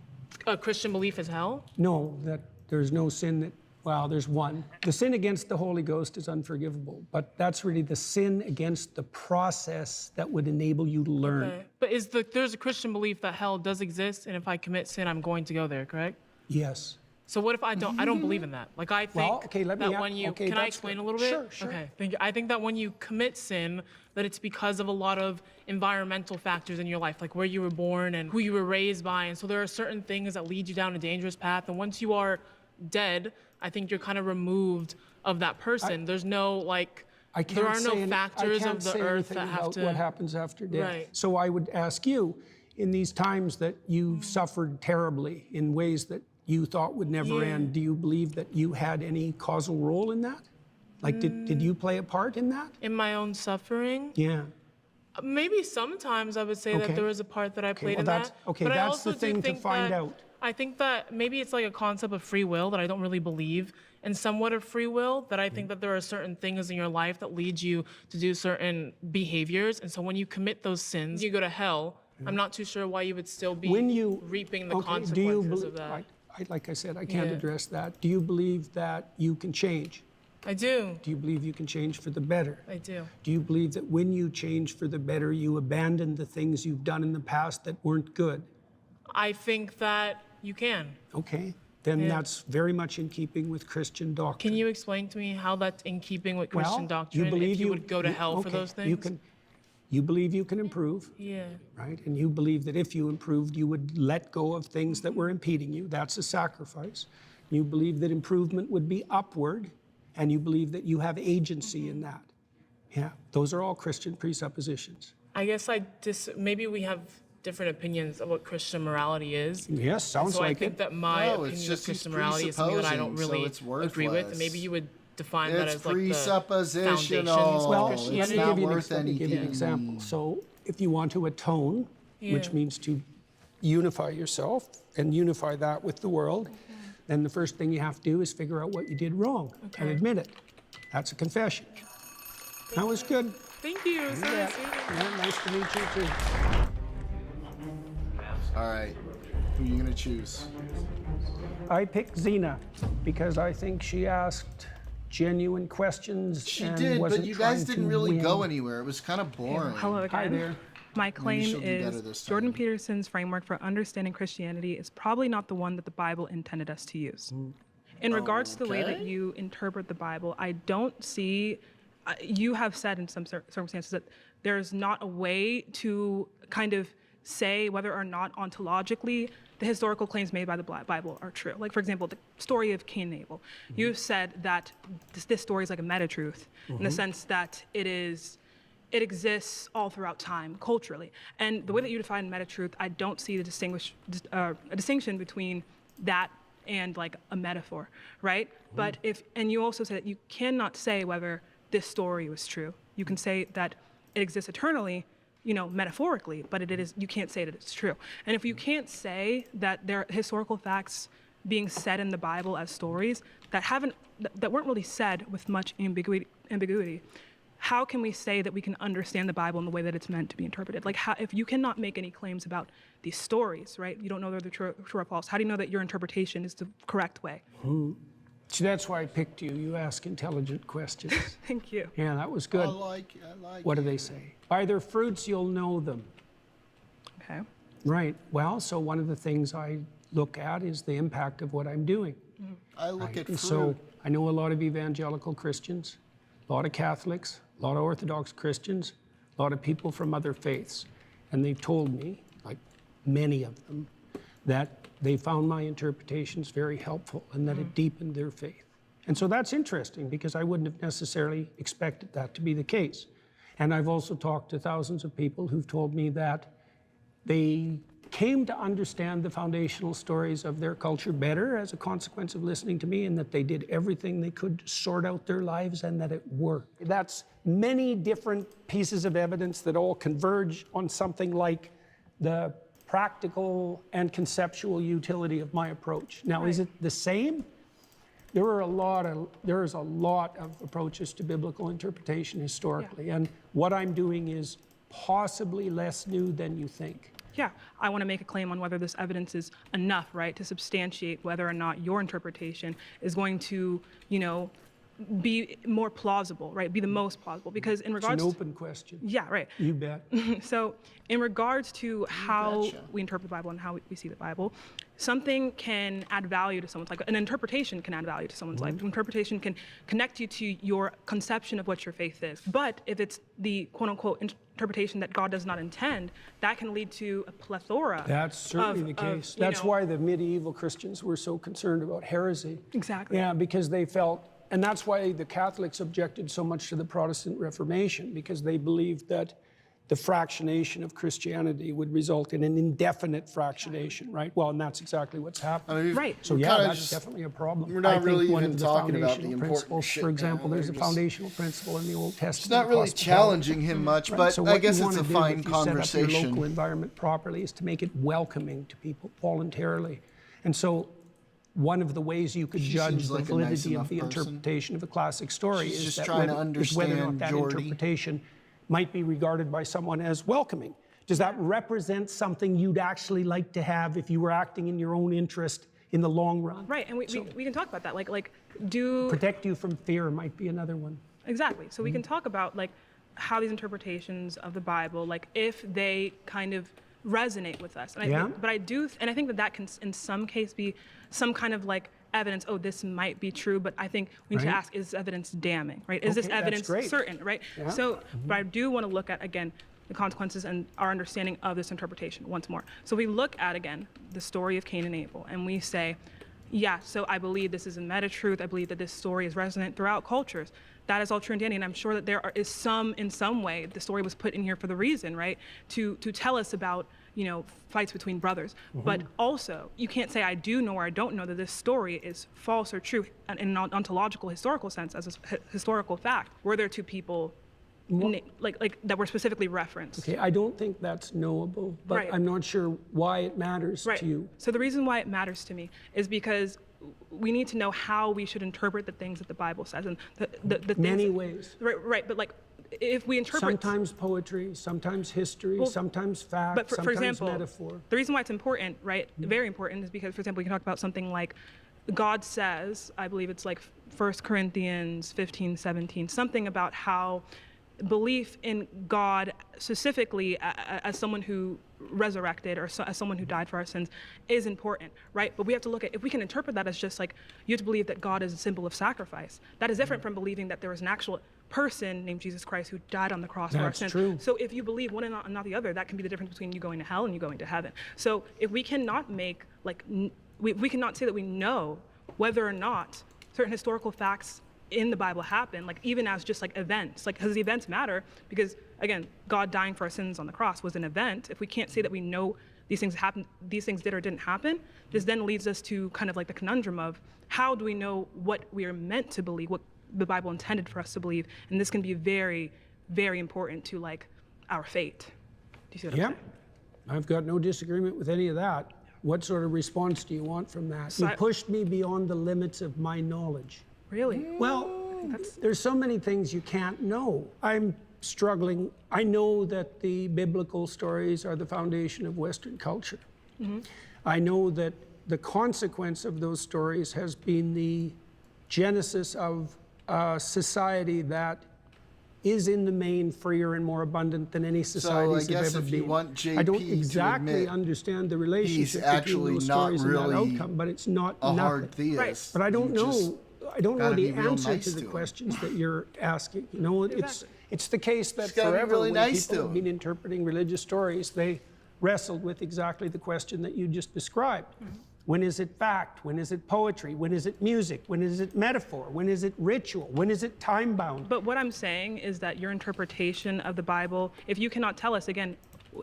A Christian belief is hell? No, that there's no sin that, well, there's one. The sin against the Holy Ghost is unforgivable, but that's really the sin against the process that would enable you to learn. Okay. But there's a Christian belief that hell does exist, and if I commit sin, I'm going to go there, correct? Yes. So what if I don't believe in that? Like I think let me that when you, can I explain a little bit? Sure. Okay, thank you. I think that when you commit sin, that it's because of a lot of environmental factors in your life, like where you were born and who you were raised by. And so there are certain things that lead you down a dangerous path. And once you are dead, I think you're kind of removed of that person. There's no like, there are no factors of the earth that have to. What happens after death. Right. So I would ask you, in these times that you've suffered terribly in ways that you thought would never end, do you believe that you had any causal role in that? Like, did you play a part in that? In my own suffering? Yeah. Maybe sometimes I would say that there was a part that I played in that. Okay, but I that's also the do thing to think find that- out. I think that maybe it's like a concept of free will that I don't really believe in, somewhat of free will, that I think that there are certain things in your life that lead you to do certain behaviors. And so when you commit those sins, you go to hell. I'm not too sure why you would still be reaping the consequences of that. Like I said, I can't address that. Do you believe that you can change? I do. Do you believe you can change for the better? I do. Do you believe that when you change for the better, you abandon the things you've done in the past that weren't good? I think that you can. Okay. Then Yeah. that's very much in keeping with Christian doctrine. Can you explain to me how that's in keeping with Christian Well, doctrine? you believe if you would go to hell for okay, those things? You believe you can improve, Yeah. right? And you believe that if you improved, you would let go of things that were impeding you. That's a sacrifice. You believe that improvement would be upward, and you believe that you have agency in that. Yeah, those are all Christian presuppositions. I guess maybe we have different opinions of what Christian morality is. Yes, sounds so like I think it. that my No, it's opinion of just Christian he's morality is something that I don't presupposing, really so it's agree with, and worthless. maybe you would define that It's as like the presuppositional. foundations Well, of it's let Christianity. me not give you worth let me give you an anything. example. So if you want to atone, which Yeah. means to unify yourself and unify that with the world, then the first thing you have to do is figure out what you did wrong and admit it. That's a confession. That was good. Thank you. So Yeah. nice to meet you. Yeah, nice to meet you too. All right. Who are you going to choose? I picked Xena because I think she asked genuine questions. She and did, but wasn't you guys trying to didn't really go win. anywhere. It was kind of boring. Hello again. Hi there. My claim she'll do better is this time. Jordan Peterson's framework for understanding Christianity is probably not the one that the Bible intended us to use. In regards to the way that Okay. you interpret the Bible, I don't see, you have said in some circumstances that there's not a way to kind of say whether or not ontologically the historical claims made by the Bible are true. Like, for example, the story of Cain and Abel. You've said that this story is like a meta-truth in the sense that it exists all throughout time, culturally. And the way that you define meta-truth, I don't see a distinction between that and like a metaphor, right? But and you also said that you cannot say whether this story was true. You can say that it exists eternally, metaphorically, but you can't say that it's true. And if you can't say that there are historical facts being said in the Bible as stories that weren't really said with much ambiguity, how can we say that we can understand the Bible in the way that it's meant to be interpreted? Like, if you cannot make any claims about these stories, right? You don't know whether they're true or false. How do you know that your interpretation is the correct way? So that's why I picked you. You ask intelligent questions. Thank you. Yeah, that was good. I like What do they say? By their fruits you'll know them. Okay. Right. Well, so one of the things I look at is the impact of what I'm doing. I look at And fruit. so I know a lot of evangelical Christians, a lot of Catholics, a lot of Orthodox Christians, a lot of people from other faiths. And they've told me, like many of them, that they found my interpretations very helpful and that it deepened their faith. And so that's interesting because I wouldn't have necessarily expected that to be the case. And I've also talked to thousands of people who've told me that they came to understand the foundational stories of their culture better as a consequence of listening to me, and that they did everything they could to sort out their lives and that it worked. That's many different pieces of evidence that all converge on something like the practical and conceptual utility of my approach. Now, is it the same? There is a lot of approaches to biblical interpretation historically, and what I'm doing is possibly less new than you think. Yeah, I want to make a claim on whether this evidence is enough, right, to substantiate whether or not your interpretation is going to, be more plausible, right, be the most plausible. Because in regards It's an open question. Yeah, right. You bet. So in regards to how we interpret the Bible and how we see the Bible, something can add value to someone's life. An interpretation can add value to someone's life. An interpretation can connect you to your conception of what your faith is. But if it's the quote-unquote interpretation that God does not intend, that can lead to a plethora. That's certainly the case. That's why the medieval Christians were so concerned about heresy. Exactly. Yeah, because they felt, and that's why the Catholics objected so much to the Protestant Reformation, because they believed that the fractionation of Christianity would result in an indefinite fractionation, right? Well, and that's exactly what's happening. Right. So yeah, that's definitely a problem. We're not I think really one even of the talking about the foundational important principles, shit for example, now. there's a They're just- foundational principle in the Old Testament. It's not really hospitality. challenging him much, Right, but so I what guess you it's a wanna do fine if you set up your conversation. local environment properly is to make it welcoming to people voluntarily. And so one of the ways you could She judge seems the like a nice validity enough of the person. interpretation of a classic story She's is just that trying to whether or not understand that Jordy. interpretation might be regarded by someone as welcoming. Does that represent something you'd actually like to have if you were acting in your own interest in the long run. Right, and we can talk about that. Protect you from fear might be another one. Exactly. So we can talk about how these interpretations of the Bible, if they kind of resonate with us. And I think that can in some case be some kind of evidence, oh, this might be true, but I think we need to ask, is this evidence damning, right? Is this evidence certain, right? Yeah. So, but I do want to look at, again, the consequences and our understanding of this interpretation once more. So we look at, again, the story of Cain and Abel, and we say, yeah, so I believe this is a meta-truth. I believe that this story is resonant throughout cultures. That is all true and dandy, and I'm sure that in some way, the story was put in here for the reason, right? To tell us about, fights between brothers. But also, you can't say I do know or I don't know that this story is false or true in an ontological, historical sense, as a historical fact. Were there two people that were specifically referenced? Okay, I don't think that's knowable, but I'm not sure why it matters to you. So the reason why it matters to me is because we need to know how we should interpret the things that the Bible says, and the things, many ways. Right, but if we interpret sometimes poetry, sometimes history, sometimes fact, but for example, metaphor. The reason why it's important, right, very important, is because, for example, we can talk about something like God says, I believe it's 1 Corinthians 15:17, something about how belief in God specifically as someone who resurrected or as someone who died for our sins is important, right? But we have to look at, if we can interpret that as just you have to believe that God is a symbol of sacrifice. That is different from believing that there was an actual person named Jesus Christ who died on the cross for our sins. True. So if you believe one and not the other, that can be the difference between you going to hell and you going to heaven. So if we cannot make, we cannot say that we know whether or not certain historical facts in the Bible happen, even as just events, because the events matter, because again, God dying for our sins on the cross was an event. If we can't say that we know these things happened, these things did or didn't happen, this then leads us to kind of the conundrum of how do we know what we are meant to believe, what the Bible intended for us to believe, and this can be very, very important to our fate. Do you see what I'm saying? I've got no disagreement with any of that. What sort of response do you want from that? So you pushed me beyond the limits of my knowledge. Really? Well, there's so many things you can't know. I'm struggling. I know that the biblical stories are the foundation of Western culture. I know that the consequence of those stories has been the genesis of a society that is in the main freer and more abundant than any societies have ever been. I don't exactly understand the relationship between those stories and that outcome, but it's not a nothing. hard theist. But I don't know. I don't know the answer to the questions that you're asking. It's the case that forever when people have been interpreting religious stories, they wrestled with exactly the question that you just described. When is it fact? When is it poetry? When is it music? When is it metaphor? When is it ritual? When is it time-bound? But what I'm saying is that your interpretation of the Bible, if you cannot tell us, again,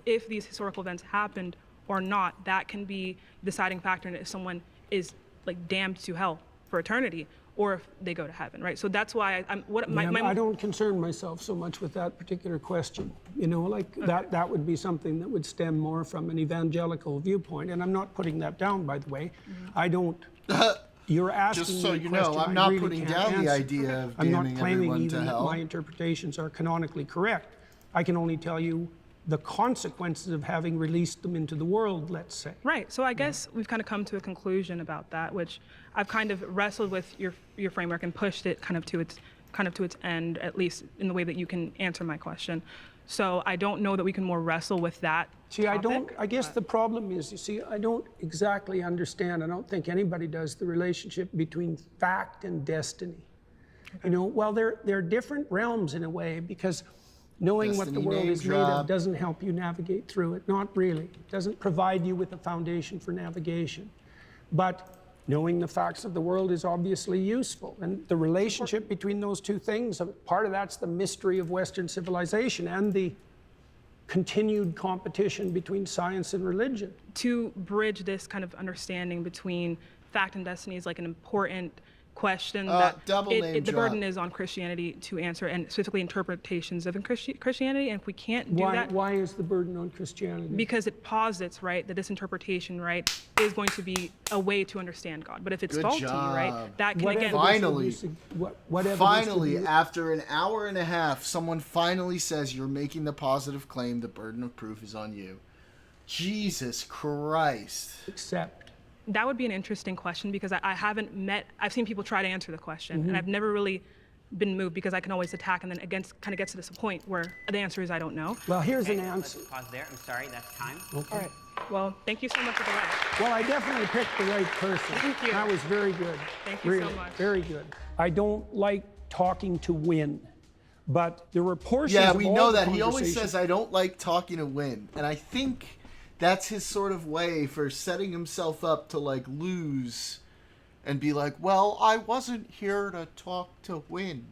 if these historical events happened or not, that can be the deciding factor in if someone is damned to hell for eternity, or if they go to heaven, right? So that's why I don't concern myself so much with that particular question. That would be something that would stem more from an evangelical viewpoint, and I'm not putting that down, by the way. I don't. You're asking just so me a you question know, I'm I not really putting can't down the answer. idea of I'm not damning claiming everyone even to that hell. my interpretations are canonically correct. I can only tell you the consequences of having released them into the world, let's say. Right. So I guess we've kind of come to a conclusion about that, which I've kind of wrestled with your framework and pushed it kind of to its end, at least in the way that you can answer my question. So I don't know that we can more wrestle with that. See, I guess the problem is, you see, I don't exactly understand, I don't think anybody does, the relationship between fact and destiny. Okay. Well, they're different realms in a way, because knowing what the world is made of doesn't help you navigate through it. Not really. It doesn't provide you with a foundation for navigation. But knowing the facts of the world is obviously useful. And the relationship between those two things, part of that's the mystery of Western civilization and the continued competition between science and religion. To bridge this kind of understanding between fact and destiny is an important question that the burden is on Christianity to answer, and specifically interpretations of Christianity. And if we can't do that, why is the burden on Christianity? Because it posits, right, that this interpretation, right, is going to be a way to understand God. But if it's faulty, right, that can finally, after an hour and a half, someone finally says you're making the positive claim. The burden of proof is on you. Jesus Christ. Except That would be an interesting question because I've seen people try to answer the question, and I've never really been moved because I can always attack and then kind of get to this point where the answer is I don't know. Well, here's an answer. Let's pause there. I'm sorry, that's time. Okay. All right. Well, thank you so much for the right. Well, I definitely picked the right person. Thank you. That was very good. Thank you really, so much. Very good. I don't like talking to win, but there were portions Yeah, of we all know the that. He always conversation- says, I don't like talking to win. And I think that's his sort of way for setting himself up to, like, lose and be like, well, I wasn't here to talk to win.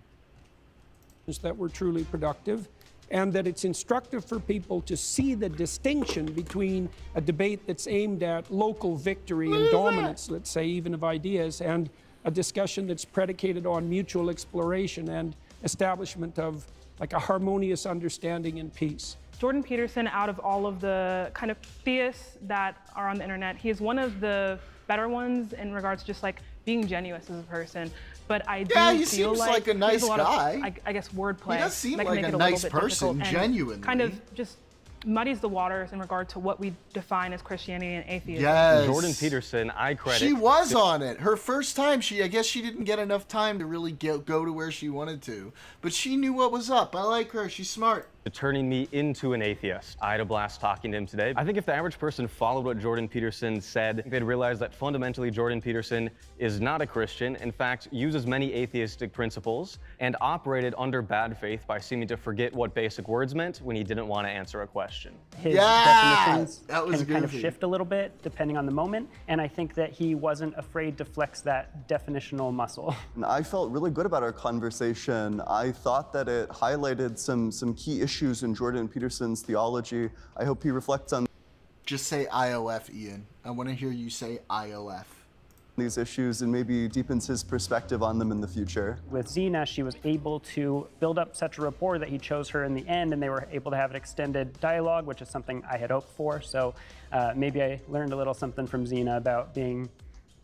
that were truly productive, and that it's instructive for people to see the distinction between a debate that's aimed at local victory and dominance, let's say, even of ideas, and a discussion that's predicated on mutual exploration and establishment of like a harmonious understanding and peace. Jordan Peterson, out of all of the kind of theists that are on the internet, he is one of the better ones in regards to just like being genuine as a person. But I do he feel seems like a he has nice lot of, guy. I guess wordplay. He does seem that can like make a it little nice bit person, difficult and genuinely. kind of just muddies the waters in regard to what we define as Christianity and atheism. Yes. Jordan Peterson, I credit. She was on it. Her first time, I guess she didn't get enough time to really go to where she wanted to. But she knew what was up. I like her. She's smart. Turning me into an atheist. I had a blast talking to him today. I think if the average person followed what Jordan Peterson said, they'd realize that fundamentally Jordan Peterson is not a Christian, in fact, uses many atheistic principles, and operated under bad faith by seeming to forget what basic words meant when he didn't want to answer a question. His definitions that was can kind of goofy. shift a little bit depending on the moment, and I think that he wasn't afraid to flex that definitional muscle. And I felt really good about our conversation. I thought that it highlighted some key issues in Jordan Peterson's theology. I hope he reflects on Just say IOF, Ian. I want to hear you say IOF. these issues and maybe deepens his perspective on them in the future. With Zena, she was able to build up such a rapport that he chose her in the end, and they were able to have an extended dialogue, which is something I had hoped for. So maybe I learned a little something from Zena about being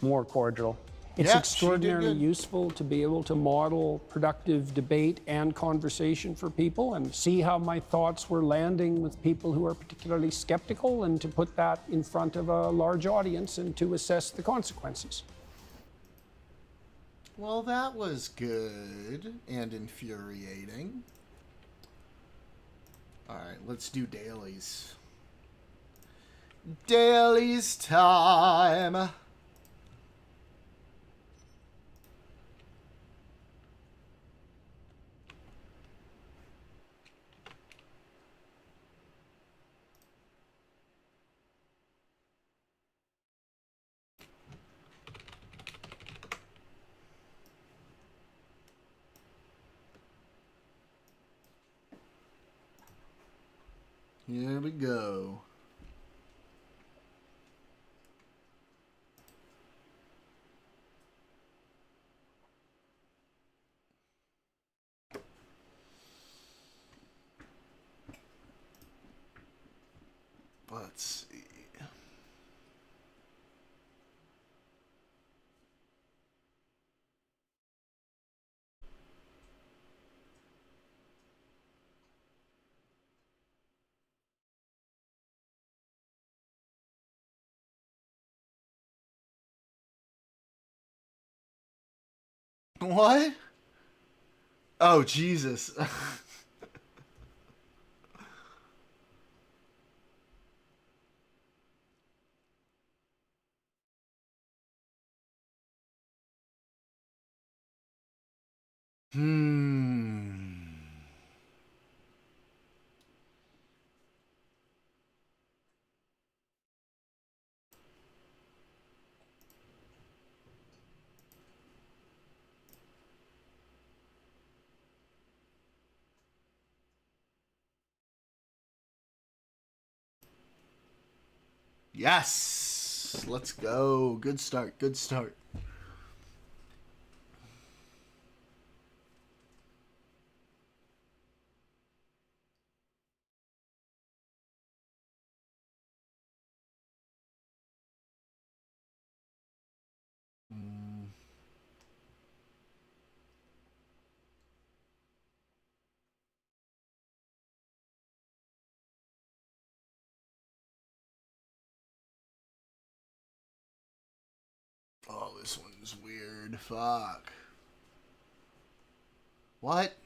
more cordial. It's Yeah, extraordinarily she did good. useful to be able to model productive debate and conversation for people and see how my thoughts were landing with people who are particularly skeptical, and to put that in front of a large audience and to assess the consequences. Well, that was good and infuriating. All right, let's do dailies. Dailies time. Here we go. Let's see. What? Oh, Jesus. Yes. Let's go. Good start. Good start. this one's weird. Fuck. What?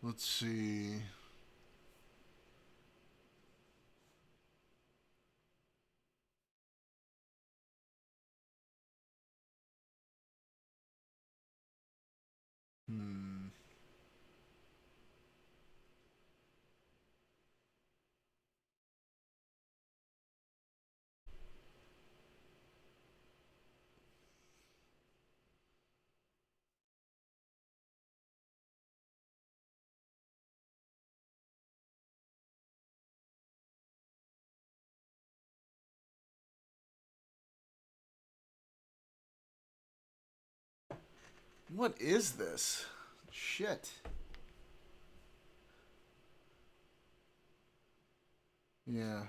Let's see. What is this? Shit. Yeah.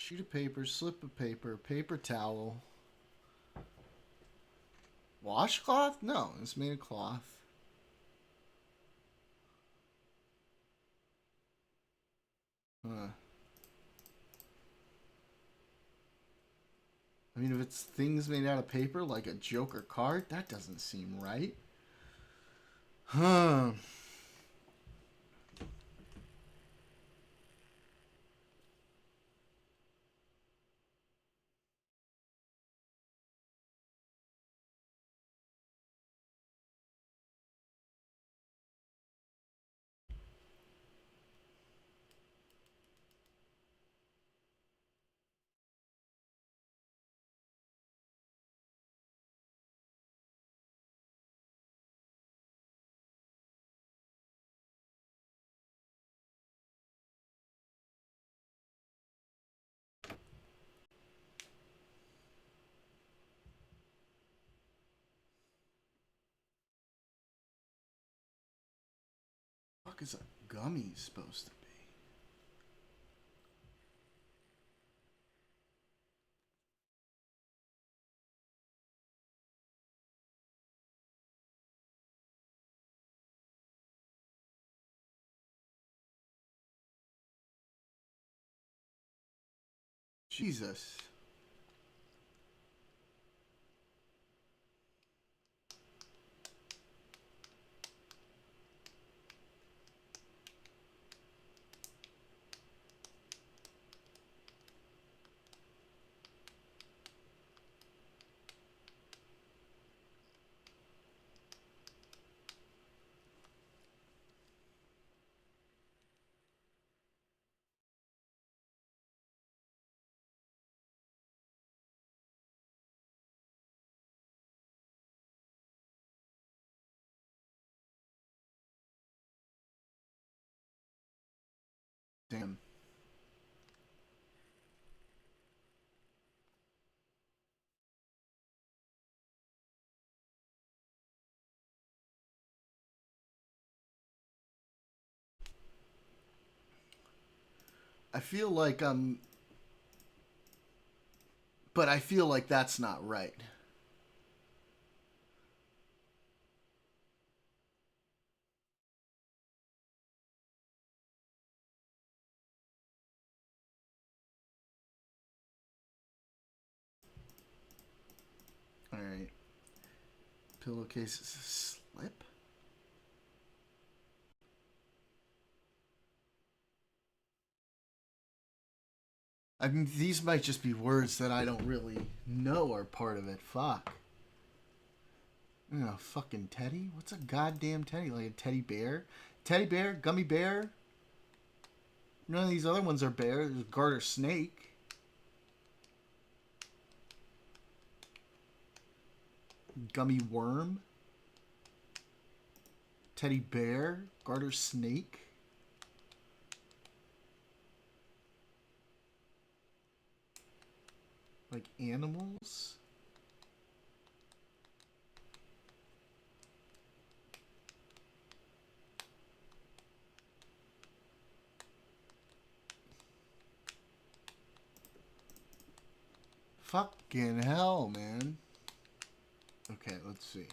Sheet of paper, slip of paper, paper towel. Washcloth? No, it's made of cloth. Huh. I mean, if it's things made out of paper, like a Joker card, that doesn't seem right. Huh. What the fuck is a gummy supposed to be? Jesus. Damn. I feel like but I feel like that's not right. All right. Pillowcase is a slip. I mean, these might just be words that I don't really know are part of it. Fuck. Oh, fucking teddy? What's a goddamn teddy? Like a teddy bear? Teddy bear? Gummy bear? None of these other ones are bear. There's garter snake. Gummy worm. Teddy bear. Garter snake. Like animals? Fucking hell, man. Okay, let's see.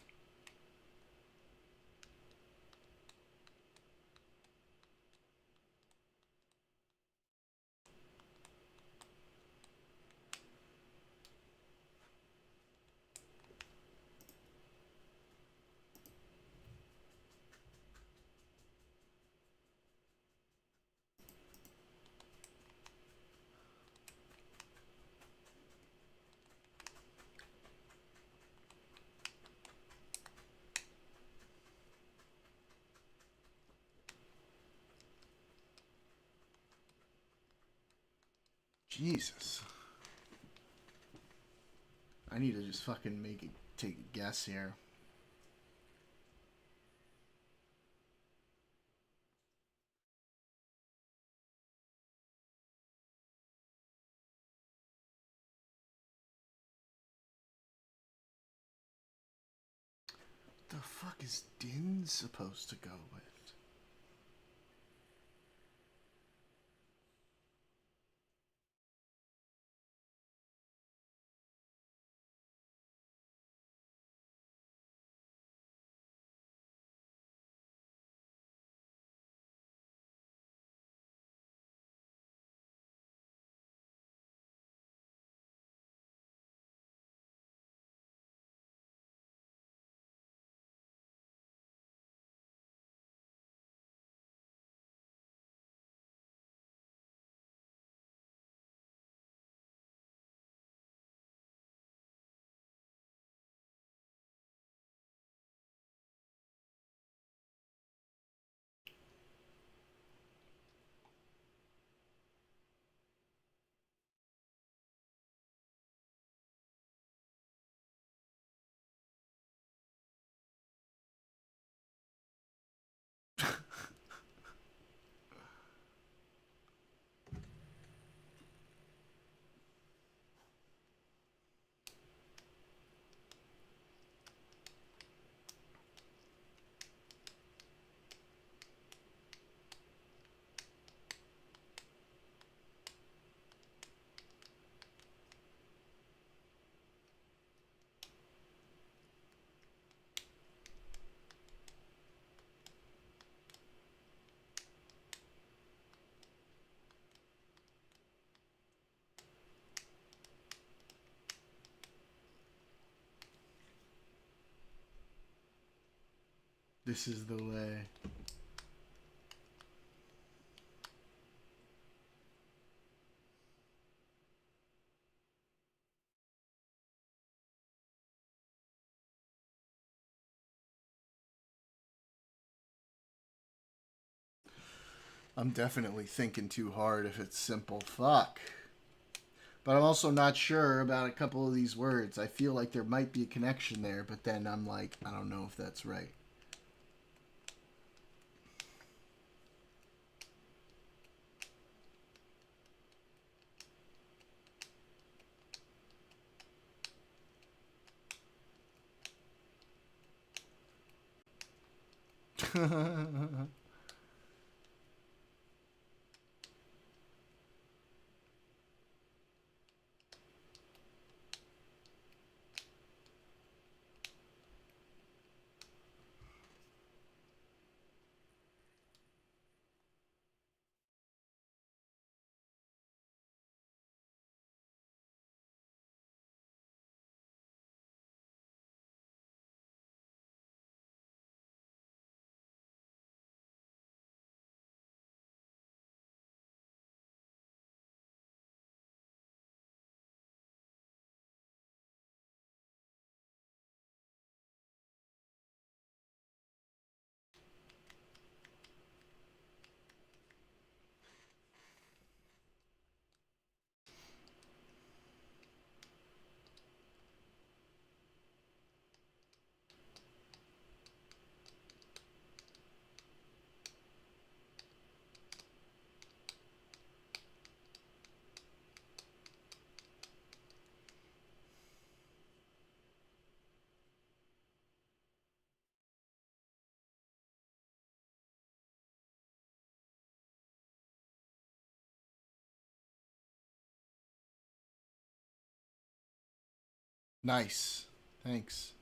Jesus. I need to just fucking take a guess here. The fuck is din supposed to go with? This is the way. I'm definitely thinking too hard if it's simple. Fuck. But I'm also not sure about a couple of these words. I feel like there might be a connection there, but then I'm like, I don't know if that's right. Nice. Thanks.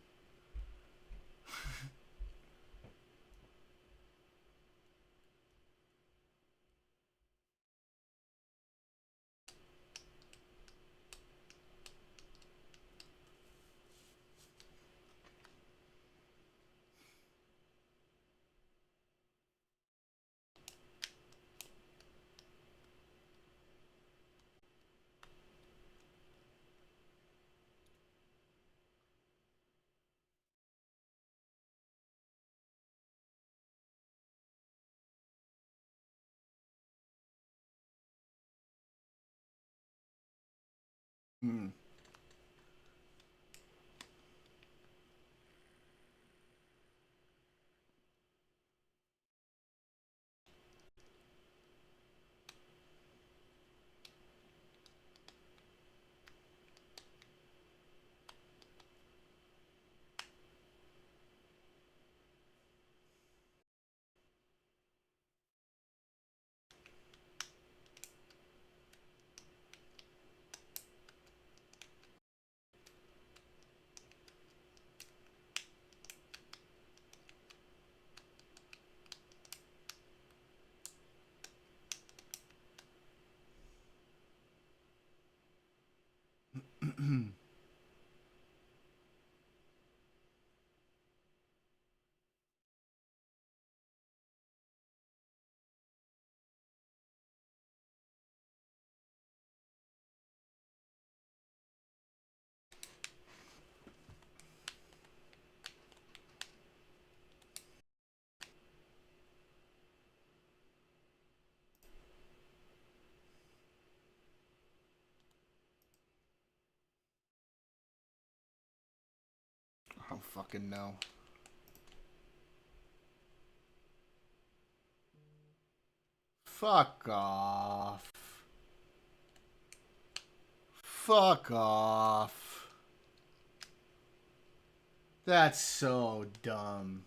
Hmm. I don't fucking know. Fuck off. Fuck off. That's so dumb.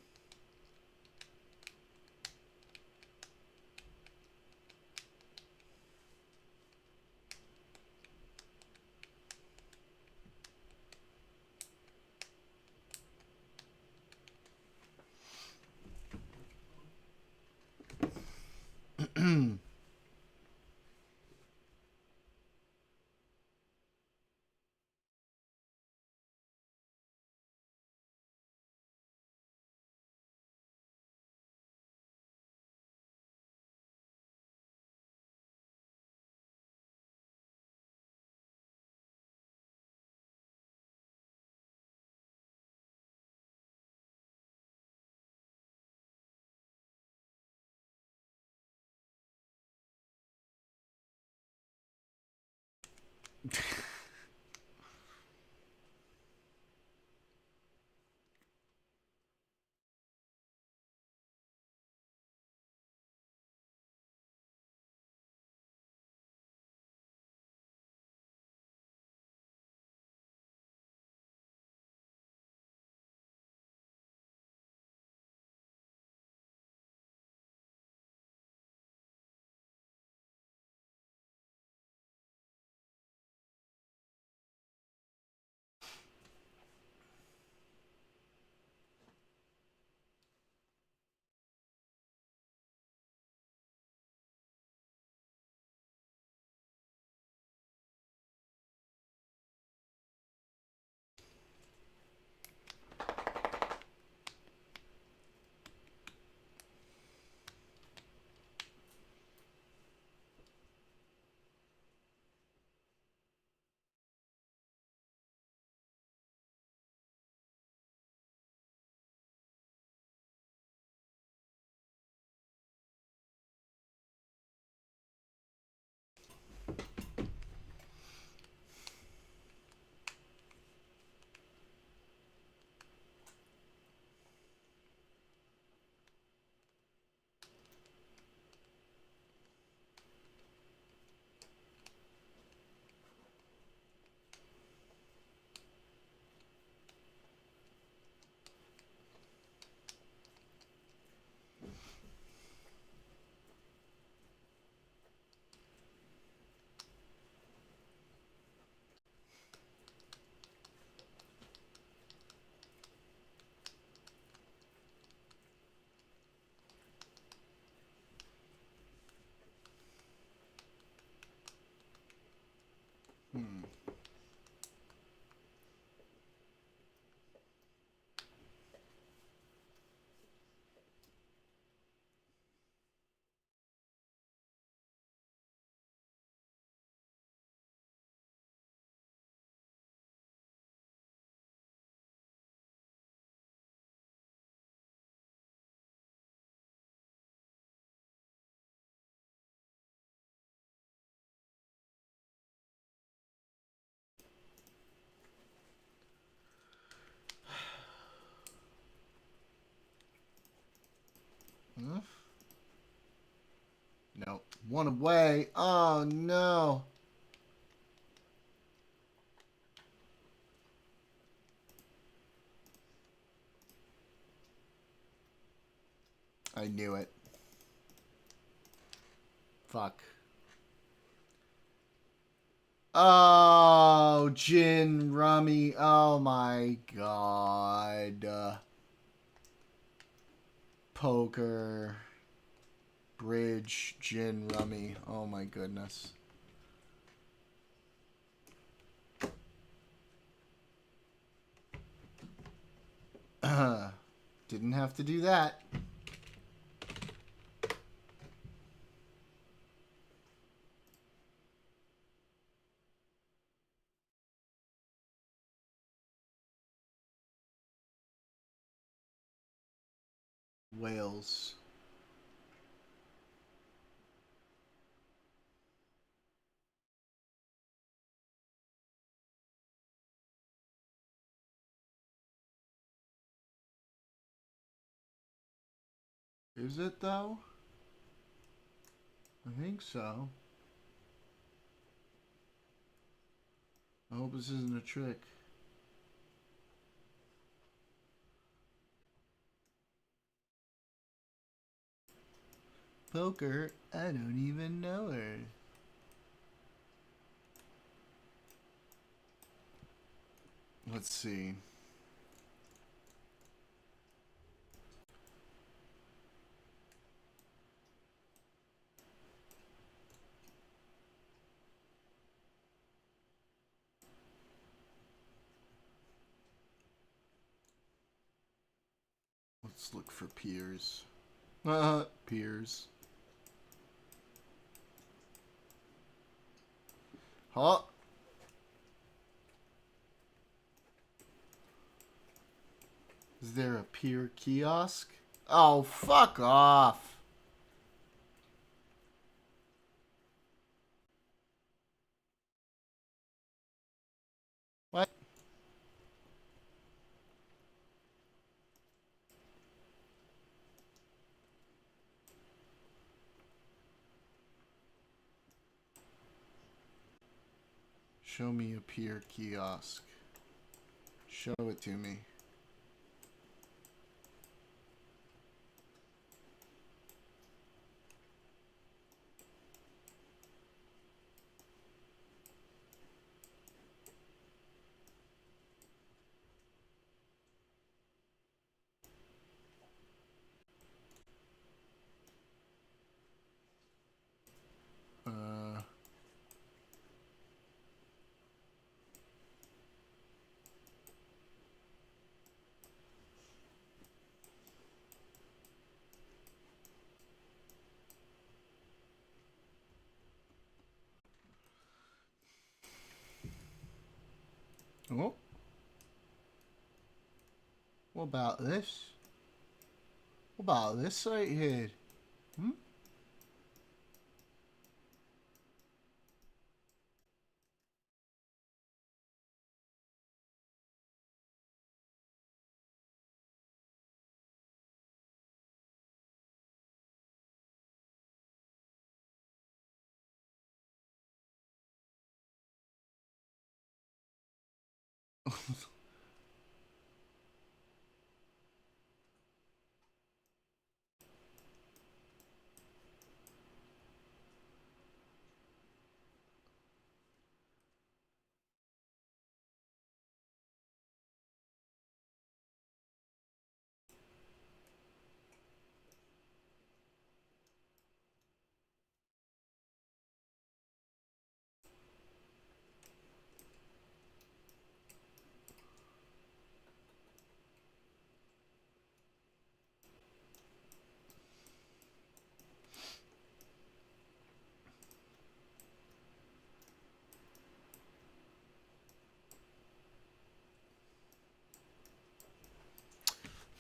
Huh? No. One away. Oh, no. I knew it. Fuck. Oh, gin, rummy. Oh, my God. Poker. Bridge, gin, rummy. Oh, my goodness. Didn't have to do that. Wales. Is it though? I think so. I hope this isn't a trick. Poker? I don't even know her. Let's see. Let's look for peers. Peers. Huh? Is there a peer kiosk? Oh, fuck off. What? Show me a peer kiosk. Show it to me. Oh. What about this? What about this right here?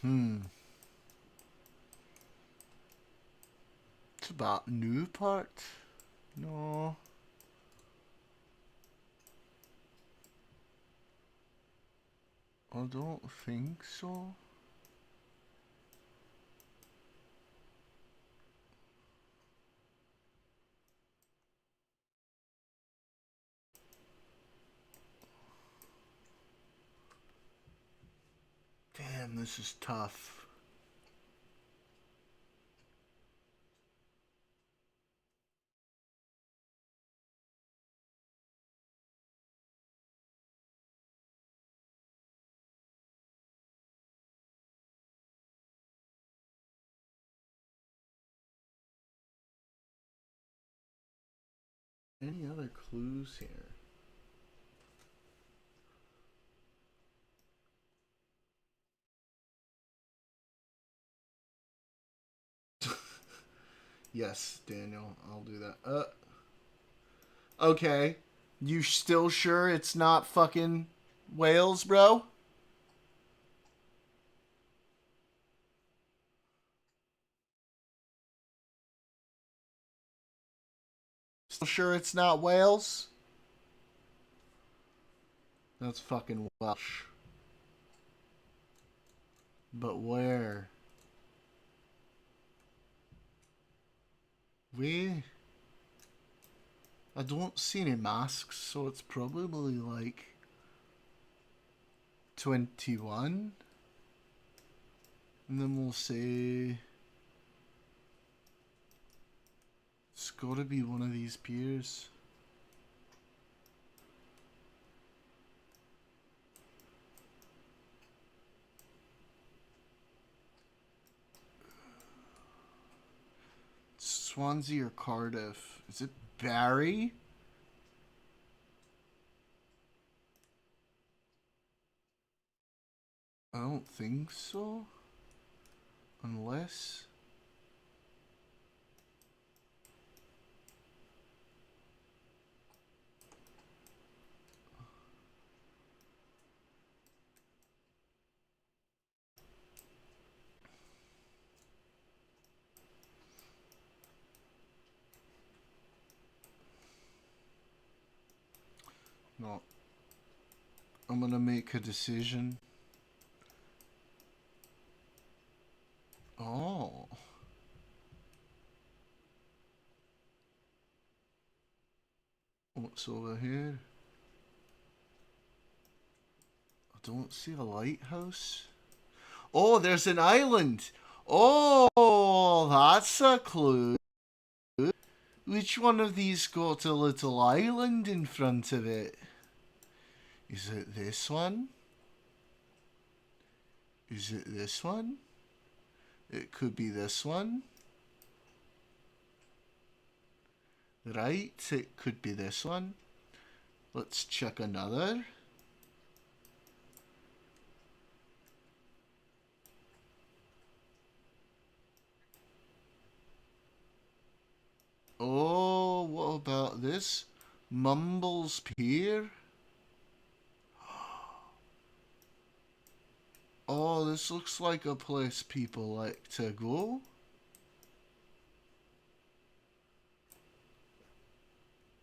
Hmm? It's about Newport? No. I don't think so. This is tough. Any other clues here? Yes, Daniel, I'll do that. Okay. You still sure it's not fucking Wales, bro? Still sure it's not Wales? That's fucking Welsh. But where? Where? I don't see any masks, so it's probably like 21. And then we'll say it's gotta be one of these piers. Swansea or Cardiff? Is it Barry? I don't think so. Unless... No. I'm gonna make a decision. Oh. What's over here? I don't see a lighthouse. Oh, there's an island. Oh, that's a clue. Which one of these got a little island in front of it? Is it this one? Is it this one? It could be this one. Right, it could be this one. Let's check another. Oh, what about this? Mumbles Pier? Oh, this looks like a place people like to go.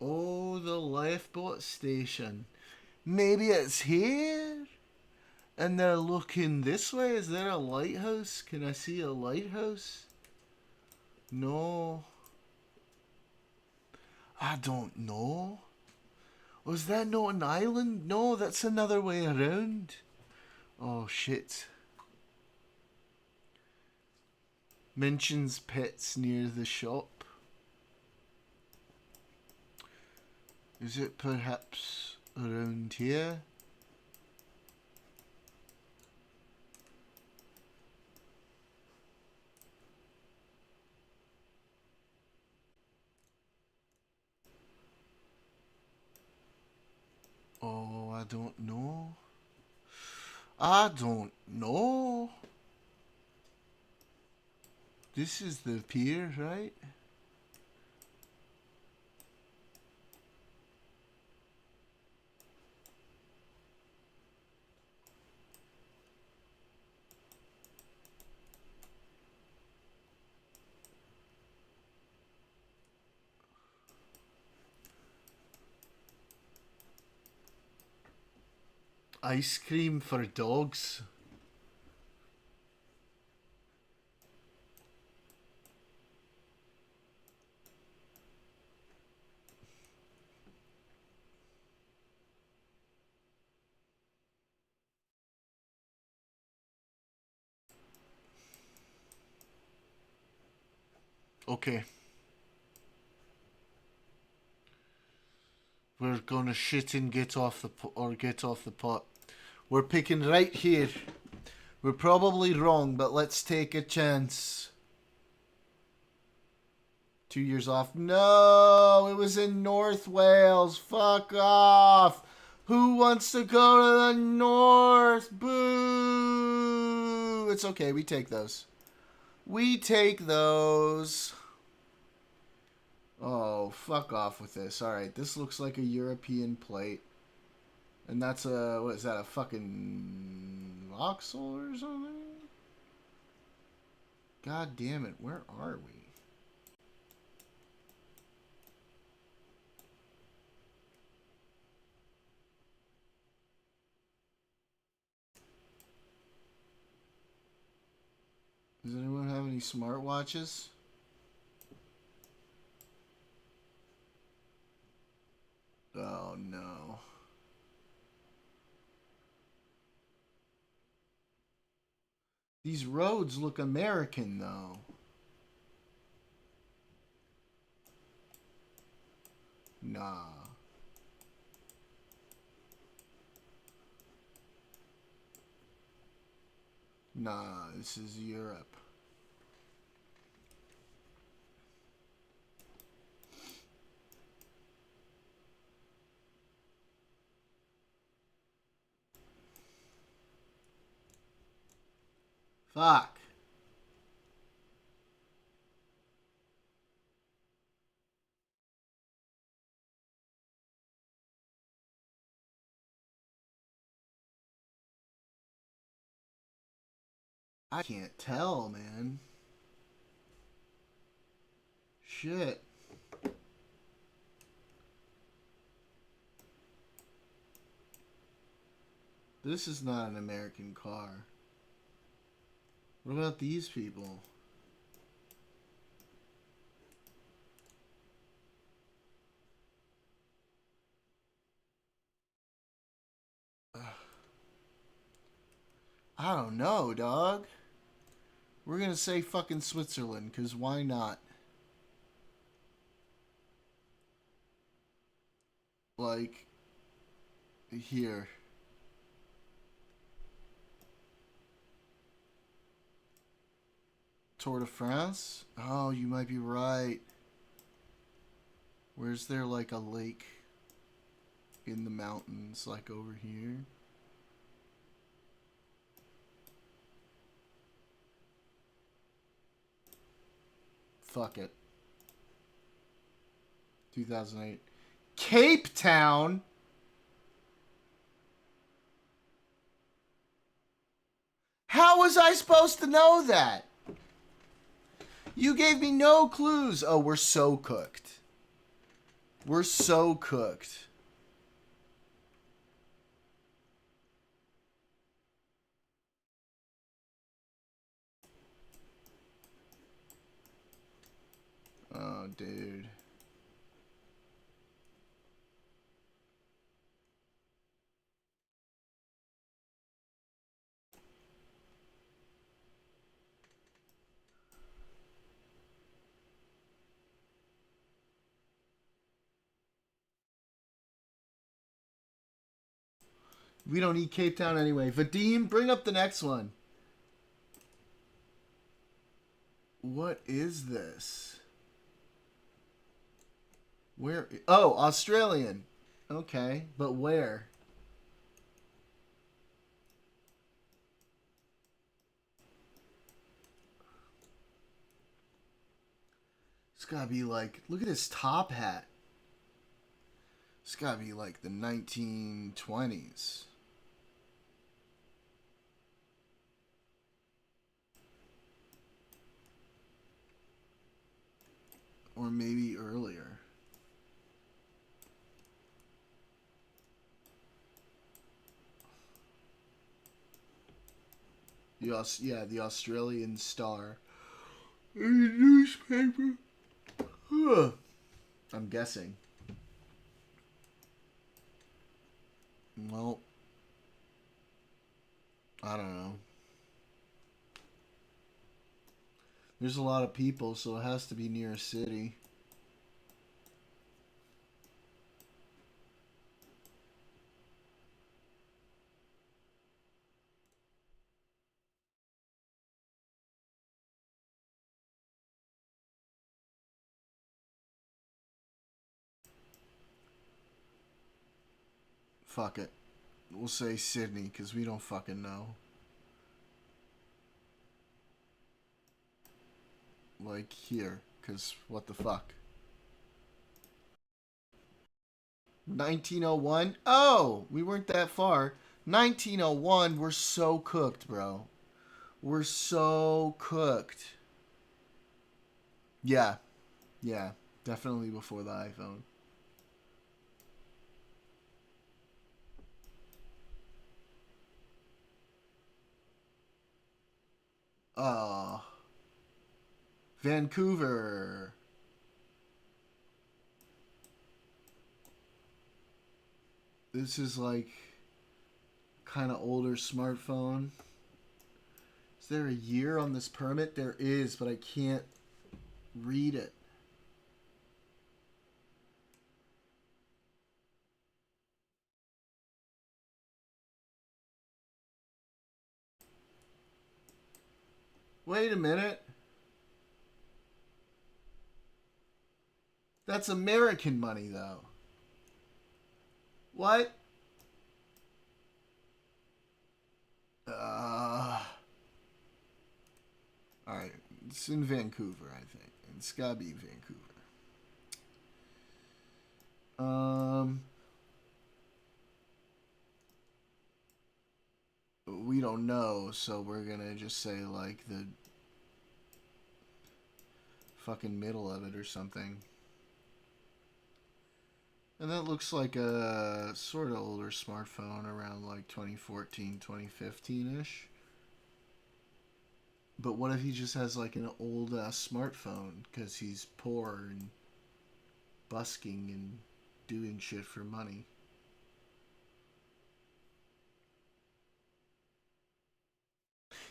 Oh, the lifeboat station. Maybe it's here? And they're looking this way. Is there a lighthouse? Can I see a lighthouse? No. I don't know. Was that not an island? No, that's another way around. Oh, shit. Mentions pets near the shop. Is it perhaps around here? Oh, I don't know. I don't know. This is the pier, right? Ice cream for dogs. Okay. We're gonna shit and get off the pot. We're picking right here. We're probably wrong, but let's take a chance. 2 years off. No, it was in North Wales. Fuck off. Who wants to go to the north? Boo. It's okay. We take those. We take those. Oh, fuck off with this. Alright, this looks like a European plate. And that's a, what is that, a fucking Vauxhall or something? God damn it, where are we? Does anyone have any smartwatches? Oh no. These roads look American though. Nah. Nah, this is Europe. Fuck. I can't tell, man. Shit. This is not an American car. What about these people? I don't know, dog. We're gonna say fucking Switzerland, because why not? Like, here. Tour de France? Oh, you might be right. Where's there like a lake in the mountains, like over here? Fuck it. 2008. Cape Town? How was I supposed to know that? You gave me no clues. Oh, we're so cooked. We're so cooked. Oh, dude. We don't need Cape Town anyway. Vadim, bring up the next one. What is this? Where? Oh, Australian. Okay, but where? It's gotta be like, look at this top hat. It's gotta be like the 1920s. Or maybe earlier. Yeah, the Australian Star. Newspaper. I'm guessing. Well, I don't know. There's a lot of people, so it has to be near a city. Fuck it. We'll say Sydney, because we don't fucking know. Like here, because what the fuck? 1901? Oh, we weren't that far. 1901, we're so cooked, bro. We're so cooked. Yeah. Yeah. Definitely before the iPhone. Vancouver. This is like kind of older smartphone. Is there a year on this permit? There is, but I can't read it. Wait a minute. That's American money, though. What? Alright. It's in Vancouver, I think. It's gotta be Vancouver. We don't know, so we're gonna just say, like, the fucking middle of it or something. And that looks like a sort of older smartphone around like 2014, 2015-ish. But what if he just has like an old smartphone because he's poor and busking and doing shit for money?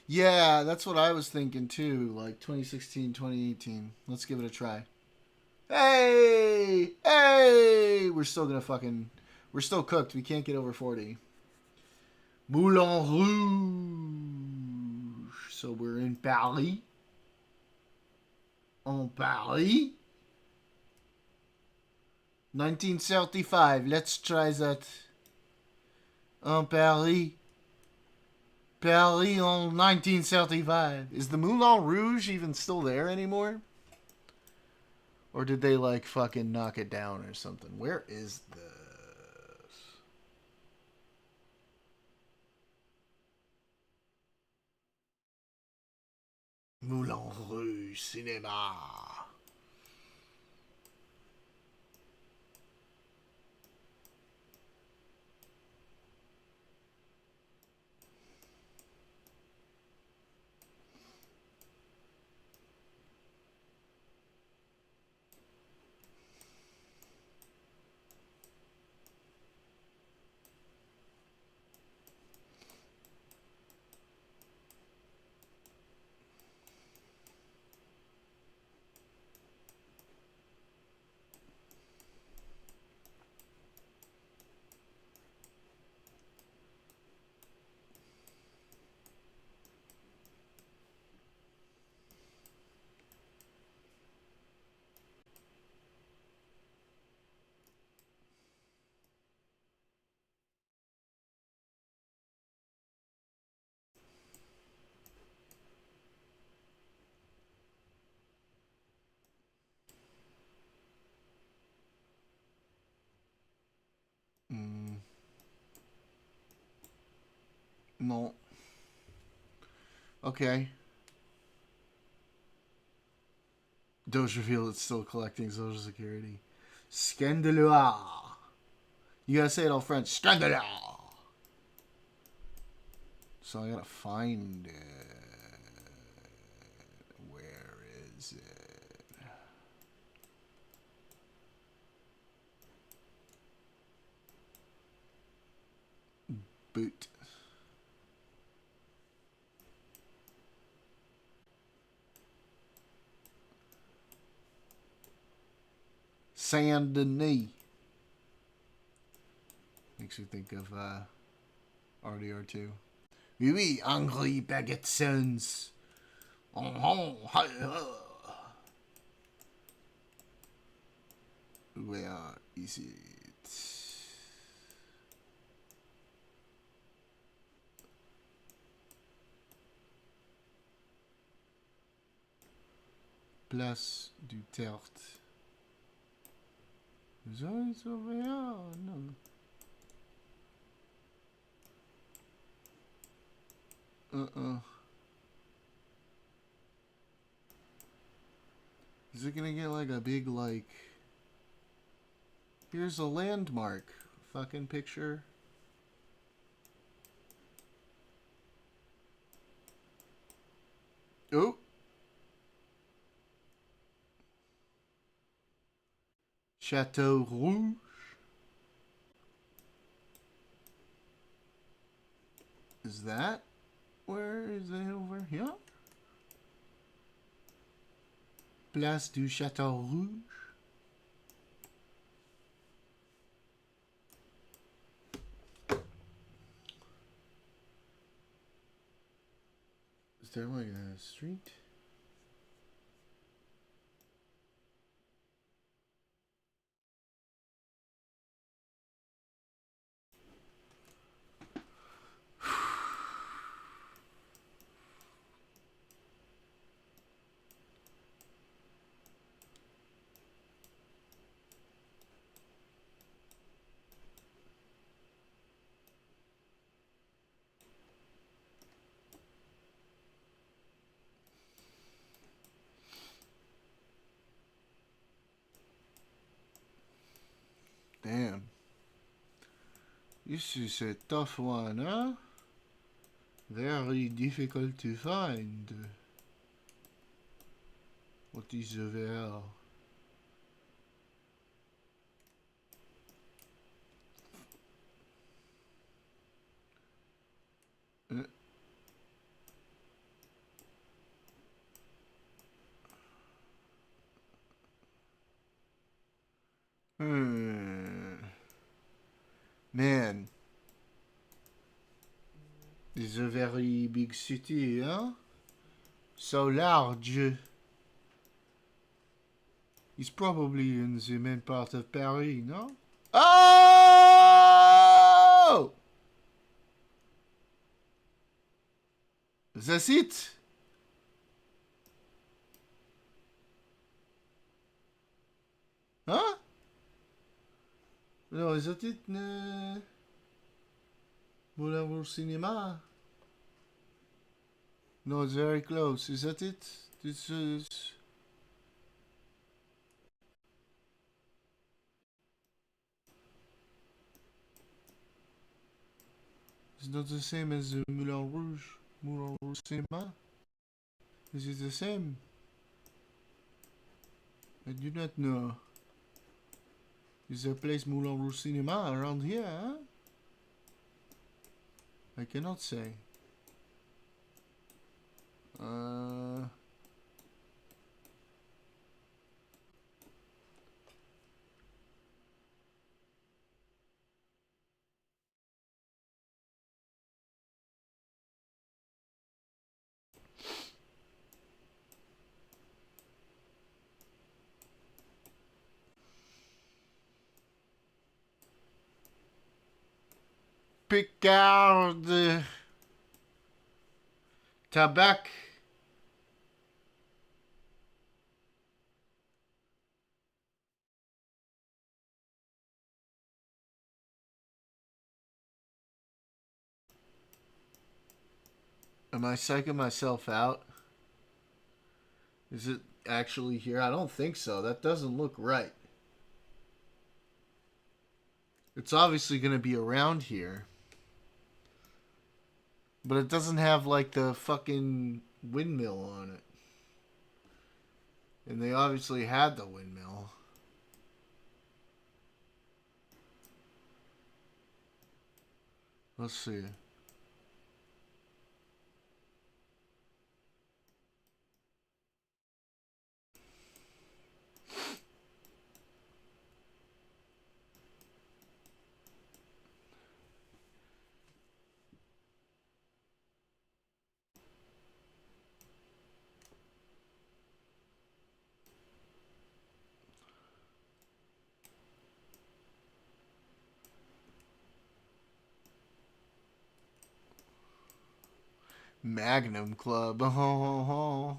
Yeah, that's what I was thinking too, like 2016, 2018. Let's give it a try. Hey! Hey! We're still cooked. We can't get over 40. Moulin Rouge. So we're in Paris. En Paris. 1935. Let's try that. En Paris. Paris en 1935. Is the Moulin Rouge even still there anymore? Or did they like fucking knock it down or something? Where is this? Moulin Rouge Cinéma. No. Okay. Doge revealed it's still collecting Social Security. Scandaleux. You gotta say it all French. Scandaleux. So I gotta find it. Where is it? Boot. Saint Denis. Makes you think of RDR2. Oui, oui, Angry Baguette Sons. Where is it? Place du Tertre. Is it over here? No. Is it gonna get like a big, like... Here's a landmark fucking picture. Oh! Chateau Rouge. Is that? Where is it over here? Place du Chateau Rouge. Is there like a street? Damn. This is a tough one, huh? Very difficult to find. What is over here? Man. It's a very big city, huh? So large. It's probably in the main part of Paris, no? Oh! That's it? Huh? No, is that it? Moulin Rouge Cinema? No, it's very close. Is that it? This is... It's not the same as the Moulin Rouge. Moulin Rouge Cinema? Is it the same? I do not know. Is there a place Moulin Rouge Cinema around here, huh? I cannot say. Picard. Tabac. Am I psyching myself out? Is it actually here? I don't think so. That doesn't look right. It's obviously going to be around here. But it doesn't have like the fucking windmill on it. And they obviously had the windmill. Let's see. Magnum Club. Oh.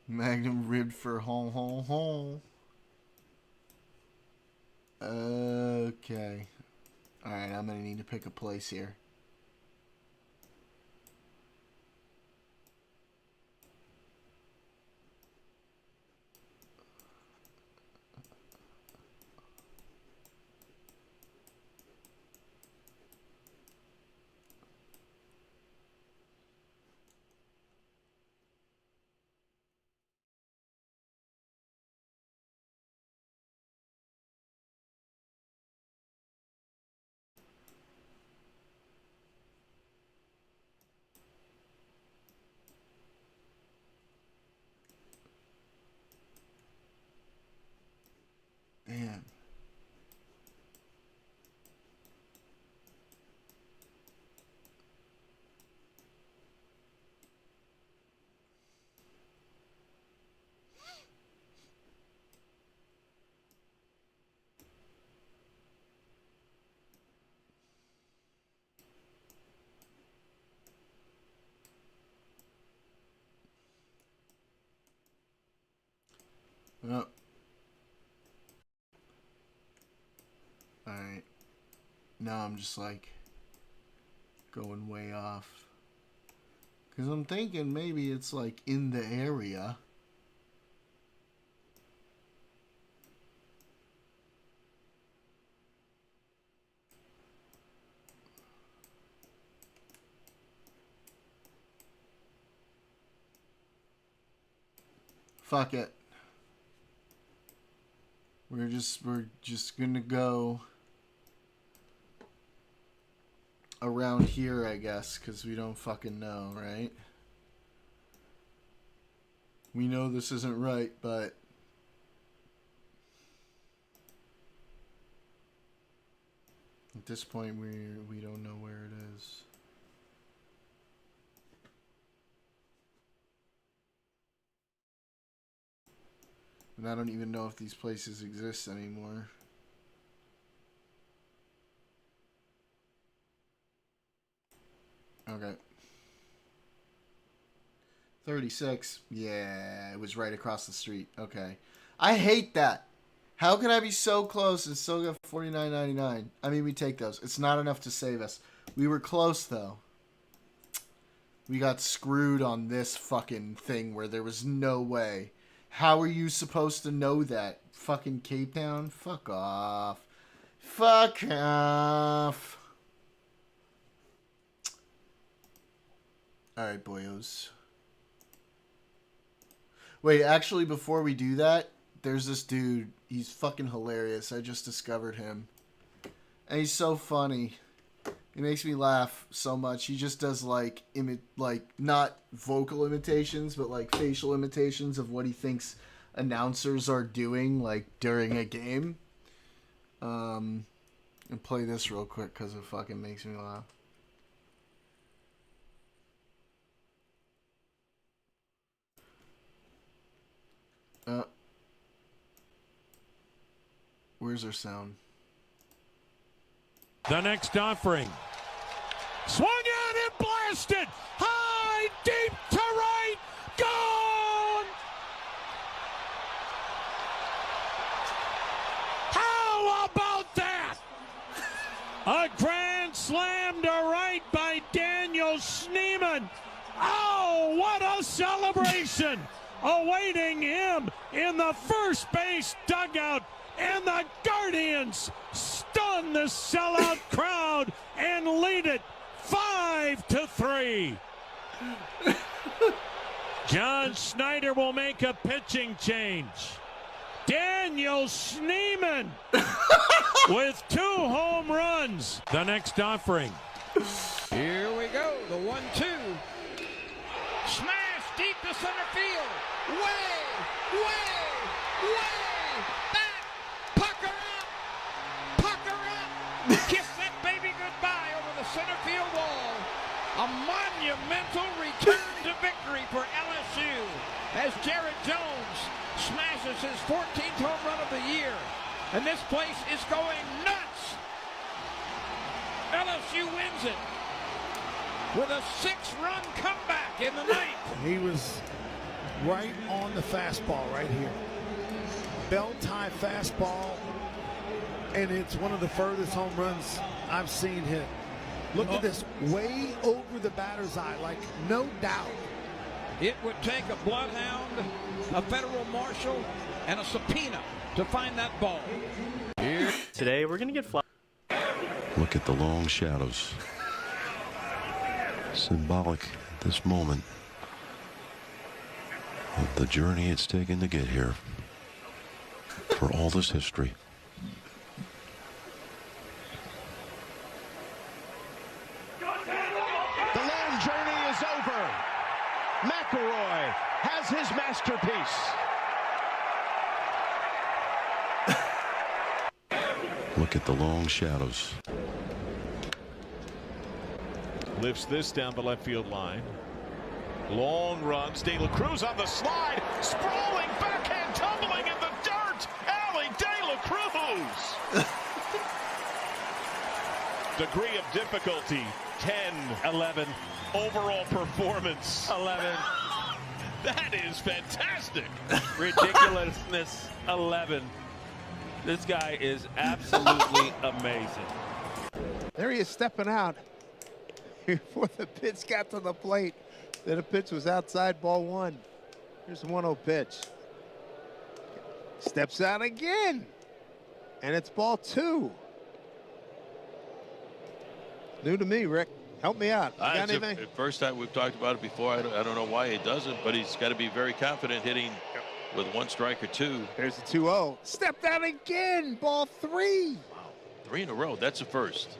Magnum rib for home. Okay. Alright, I'm gonna need to pick a place here. Damn. Oh. Alright. Now I'm just like going way off. Because I'm thinking maybe it's like in the area. Fuck it. We're just gonna go around here, I guess, because we don't fucking know, right? We know this isn't right, but at this point we don't know where it is. And I don't even know if these places exist anymore. Okay. 36. Yeah, it was right across the street. Okay. I hate that. How can I be so close and still get $49.99? I mean, we take those. It's not enough to save us. We were close, though. We got screwed on this fucking thing where there was no way. How are you supposed to know that? Fucking Cape Town? Fuck off. Fuck off. Alright, boyos. Wait, actually, before we do that, there's this dude. He's fucking hilarious. I just discovered him. And he's so funny. He makes me laugh so much. He just does like not vocal imitations, but like facial imitations of what he thinks announcers are doing like during a game. And play this real quick because it fucking makes me laugh. Where's our sound? The next offering. Swung out and blasted. High, deep to right. Gone. How about that? A grand slam to right by Daniel Schneemann. Oh, what a celebration awaiting him in the first base dugout. And the Guardians stun the sellout crowd and lead it 5-3. John Snyder will make a pitching change. Daniel Schneemann with 2 home runs. The next offering. Here we go, the 1-2. Smash deep to center field. Way back. Pucker up. Kiss that baby goodbye over the center field wall. A monumental return to victory for LSU as Jared Jones smashes his 14th home run of the year. And this place is going nuts. LSU wins it with a 6-run comeback in the ninth. He was right on the fastball right here. Bell-tie fastball, and it's one of the furthest home runs I've seen hit. Look at this, way over the batter's eye, like no doubt. It would take a bloodhound, a federal marshal, and a subpoena to find that ball. Today we're going to get fly. Look at the long shadows. Symbolic at this moment of the journey it's taken to get here. For all this history. The long journey is over. McElroy has his masterpiece. Look at the long shadows. Lifts this down the left field line. Long runs. De La Cruz on the slide. Sprawling backhand tumbling in the dirt. Alley De La Cruz. Degree of difficulty 10, 11. Overall performance 11. That is fantastic. Ridiculousness 11. This guy is absolutely amazing. There he is stepping out before the pitch got to the plate. Then the pitch was outside, ball 1. Here's the 1-0 pitch. Steps out again. And it's ball 2. New to me, Rick. Help me out. You got anything? First time we've talked about it before. I don't know why he doesn't, but he's got to be very confident hitting with 1 strike or 2. There's the 2-0. Stepped out again. Ball 3. Wow. 3 in a row. That's a first.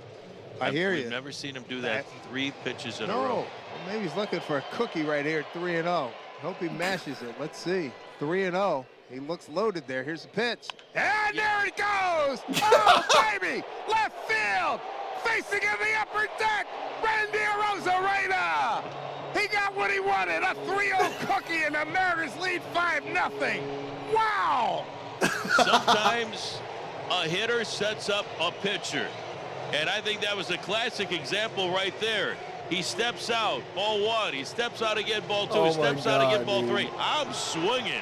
I hear you. We've never seen him do that 3 pitches in a row. No. Well, maybe he's looking for a cookie right here at 3-0. Hope he mashes it. Let's see. 3-0. He looks loaded there. Here's the pitch. And there he goes. Oh, baby. Left field. Facing in the upper deck. Randy Arozarena. He got what he wanted. A 3-0 cookie, and the Mariners lead 5-0. Wow. Sometimes a hitter sets up a pitcher. And I think that was a classic example right there. He steps out, ball 1. He steps out again, ball 2. He steps out again, ball 3. I'm swinging.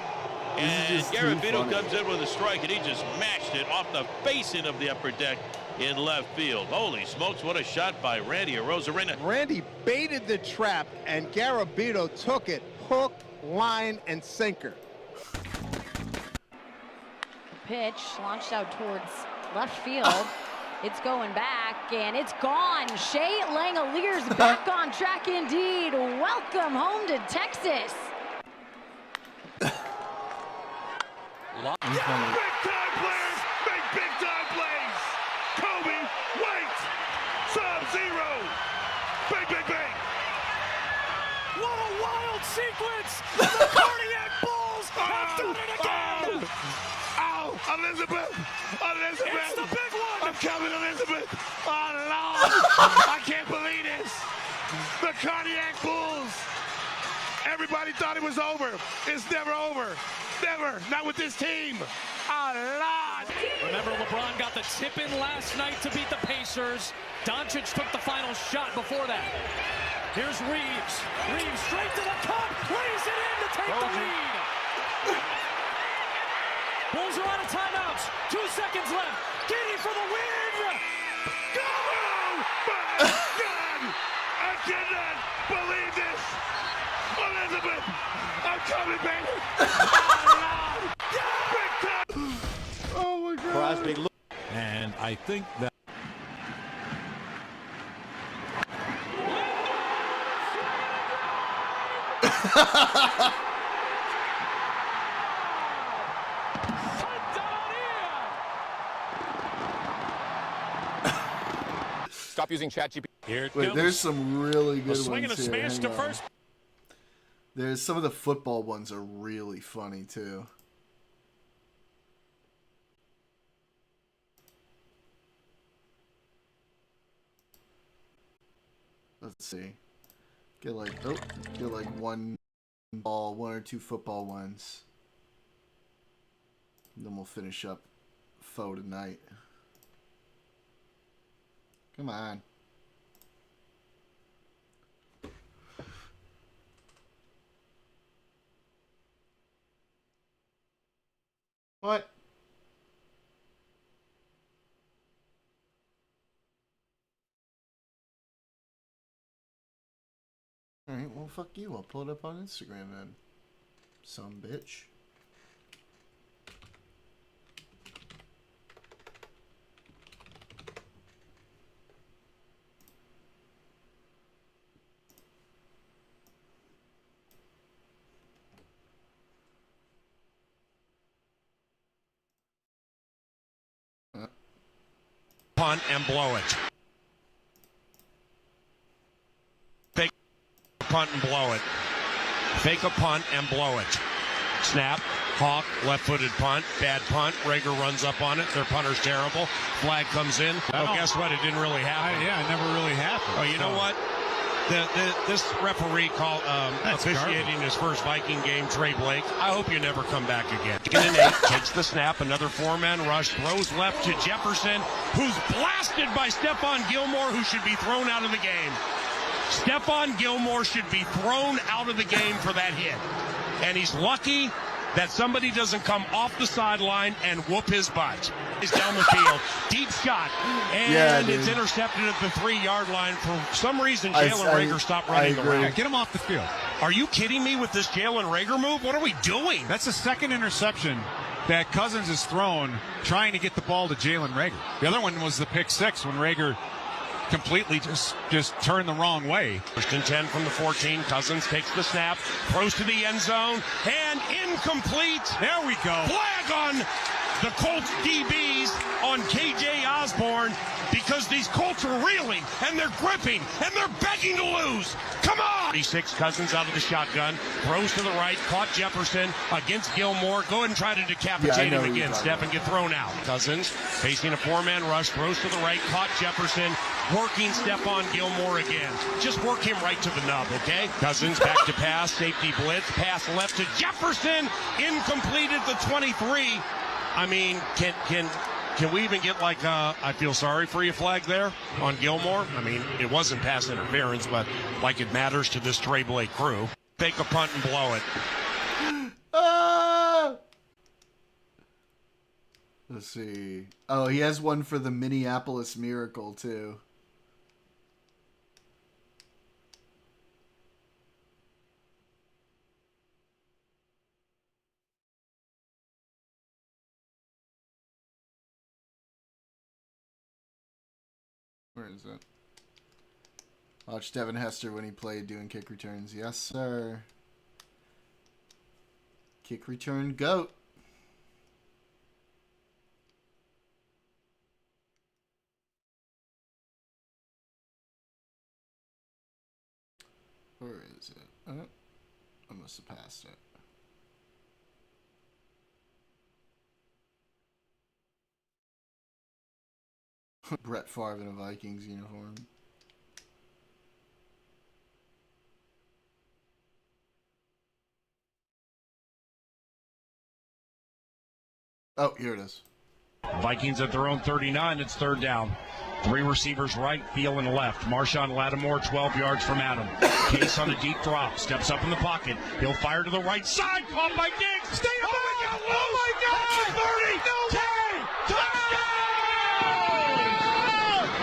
And Garabito comes in with a strike, and he just mashed it off the facing of the upper deck in left field. Holy smokes, what a shot by Randy Arozarena. Randy baited the trap, and Garabito took it hook, line, and sinker. Pitch launched out towards left field. It's going back, and it's gone. Shea Langoliers back on track indeed. Welcome home to Texas. Big time players make big time plays. Kobe, White, Sub-Zero. Bang, bang, bang. What a wild sequence! The Cardiac Bulls have done it again! Ow, Elizabeth! It's the big one! I'm coming, Elizabeth! Oh, Lord! I can't believe this! The Cardiac Bulls! Everybody thought it was over. It's never over. Never. Not with this team. Oh, Lord! Remember, LeBron got the tip in last night to beat the Pacers. Doncic took the final shot before that. Here's Reeves. Reeves straight to the cup. Lays it in to take the lead. Bulls are out of timeouts. 2 seconds left. Giddy for the win. Go! My God! I cannot believe this. Elizabeth, I'm coming, baby. Oh, my God. And I think that Stop using ChatGPT. Here it Wait, comes. there's some really good swing ones and a here. smash to first. There's some of the football ones are really funny too. Let's see. Get like one or two football ones. And then we'll finish up Foe tonight. Come on. What? Alright, well fuck you. I'll pull it up on Instagram then. Some bitch. Punt and blow it. Fake punt and blow it. Fake a punt and blow it. Snap. Hawk, left-footed punt. Bad punt. Rager runs up on it. Their punter's terrible. Flag comes in. Oh, guess what? It didn't really happen. Yeah, it never really happened. Oh, you know what? This referee called officiating his first Viking game, Trey Blake. I hope you never come back again. Chicken and 8 takes the snap, another four-man rush, throws left to Jefferson, who's blasted by Stephon Gilmore, who should be thrown out of the game. Stephon Gilmore should be thrown out of the game for that hit. And he's lucky that somebody doesn't come off the sideline and whoop his butt. He's down the field. Deep shot. And it's intercepted at the 3-yard line. For some reason, Jalen Rager stopped running the route. Yeah, get him off the field. Are you kidding me with this Jalen Rager move? What are we doing? That's the second interception that Cousins has thrown trying to get the ball to Jalen Rager. The other one was the pick 6 when Rager completely just turned the wrong way. First and 10 from the 14. Cousins takes the snap, throws to the end zone, and incomplete. There we go. Flag on the Colts DBs on KJ Osborne because these Colts are reeling and they're gripping and they're begging to lose. Come on! 36 Cousins out of the shotgun, throws to the right, caught Jefferson against Gilmore. Go ahead and try to decapitate him again, Steph, and get thrown out. Cousins facing a four-man rush, throws to the right, caught Jefferson, working Stephon Gilmore again. Just work him right to the nub, okay? Cousins back to pass, safety blitz, pass left to Jefferson, incomplete at the 23. I mean, can we even get like a I feel sorry for you flag there on Gilmore? I mean, it wasn't pass interference, but like it matters to this Trey Blake crew. Fake a punt and blow it. Let's see. Oh, he has one for the Minneapolis Miracle, too. Where is it? Watch Devin Hester when he played doing kick returns. Yes, sir. Kick return goat. Where is it? Oh, I must have passed it. Brett Favre in a Vikings uniform. Oh, here it is. Vikings at their own 39. It's third down. 3 receivers right, Thielen left. Marshawn Lattimore 12 yards from Adam. Case on a deep drop. Steps up in the pocket. He'll fire to the right side. Caught by Diggs. Stay up. Oh my God. 30. No way. Touchdown.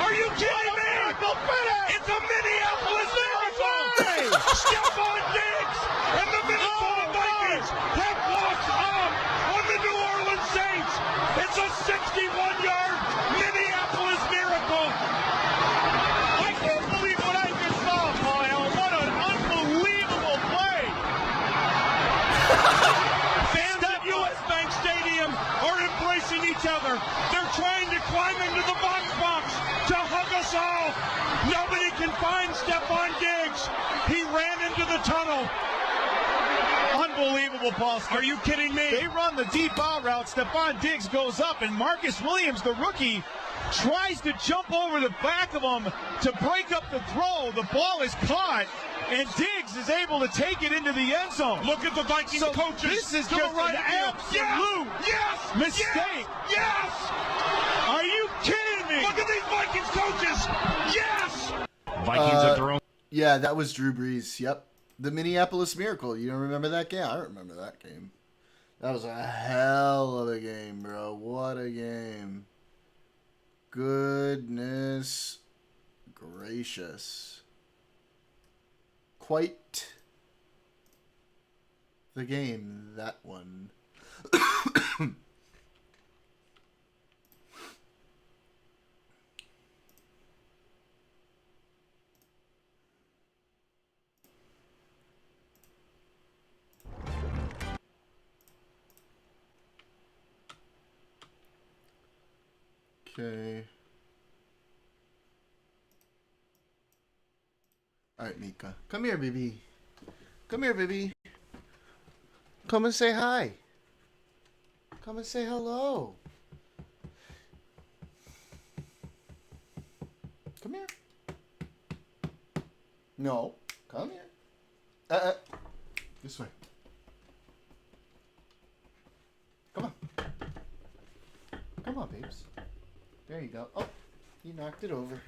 Are you kidding me? It's a Minneapolis Miracle. Stephon Diggs and the Minnesota Vikings have walked on the New Orleans Saints. It's a 61-yard Minneapolis Miracle. I can't believe what I just saw, Paul. What an unbelievable play. finds Stephon Diggs. He ran into the tunnel. Unbelievable, Paul. Are you kidding me? They run the deep out route. Stephon Diggs goes up, and Marcus Williams, the rookie, tries to jump over the back of him to break up the throw. The ball is caught, and Diggs is able to take it into the end zone. Look at the Vikings coaches. This is just an absolute mistake. Yes! Are you kidding me? Look at these Vikings coaches. Yes! Vikings at their own. Yeah, that was Drew Brees. Yep. The Minneapolis Miracle. You don't remember that game? I remember that game. That was a hell of a game, bro. What a game. Goodness gracious. Quite the game, that one. Okay. Alright, Mika. Come here, baby. Come here, baby. Come and say hi. Come and say hello. Come here. No. Come here. This way. Come on. Come on, babes. There you go. Oh, you knocked it over.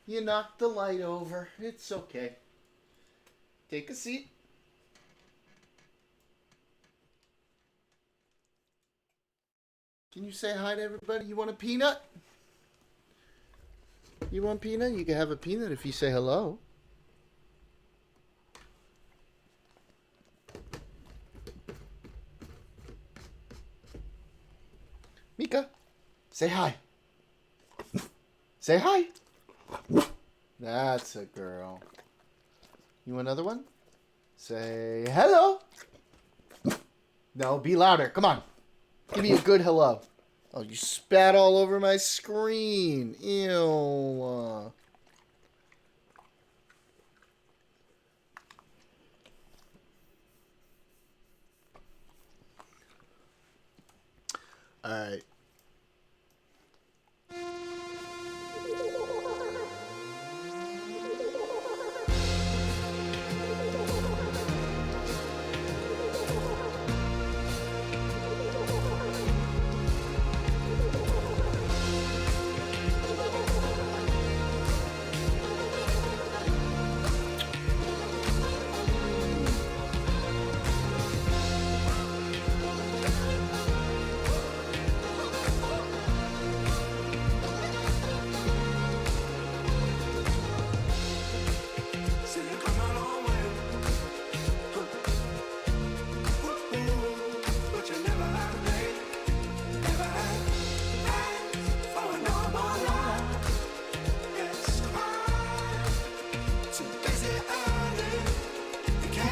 You knocked the light over. It's okay. Take a seat. Can you say hi to everybody? You want a peanut? You want peanut? You can have a peanut if you say hello. Mika, say hi. Say hi. That's a girl. You want another one? Say hello. No, be louder. Come on. Give me a good hello. Oh, you spat all over my screen. Ew. All right.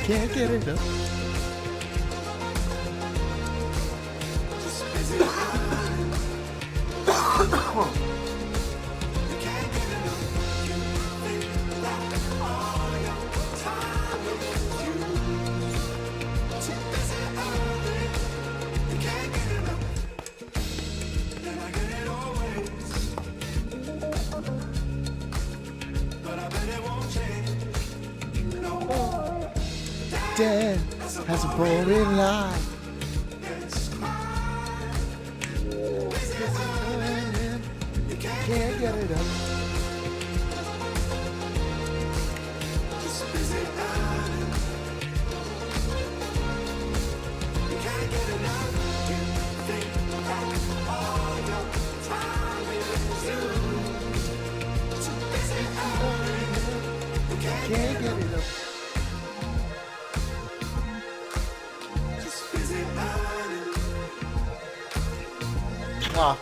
Can't get it up. Dad has a boring life. Can't get it up. Can't get it up. Ah.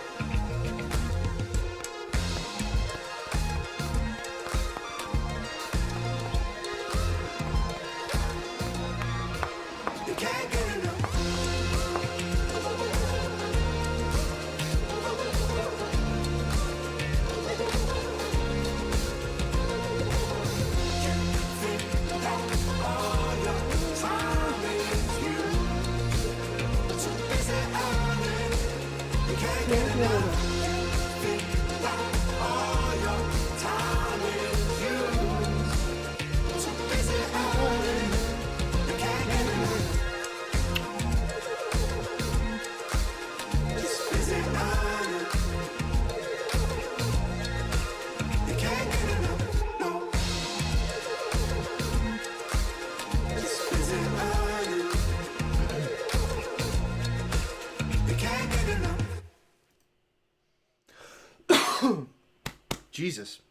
Jesus.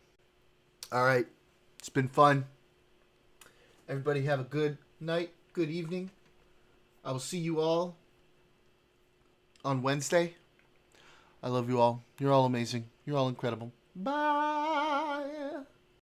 All right. It's been fun. Everybody have a good night, good evening. I will see you all on Wednesday. I love you all. You're all amazing. You're all incredible. Bye.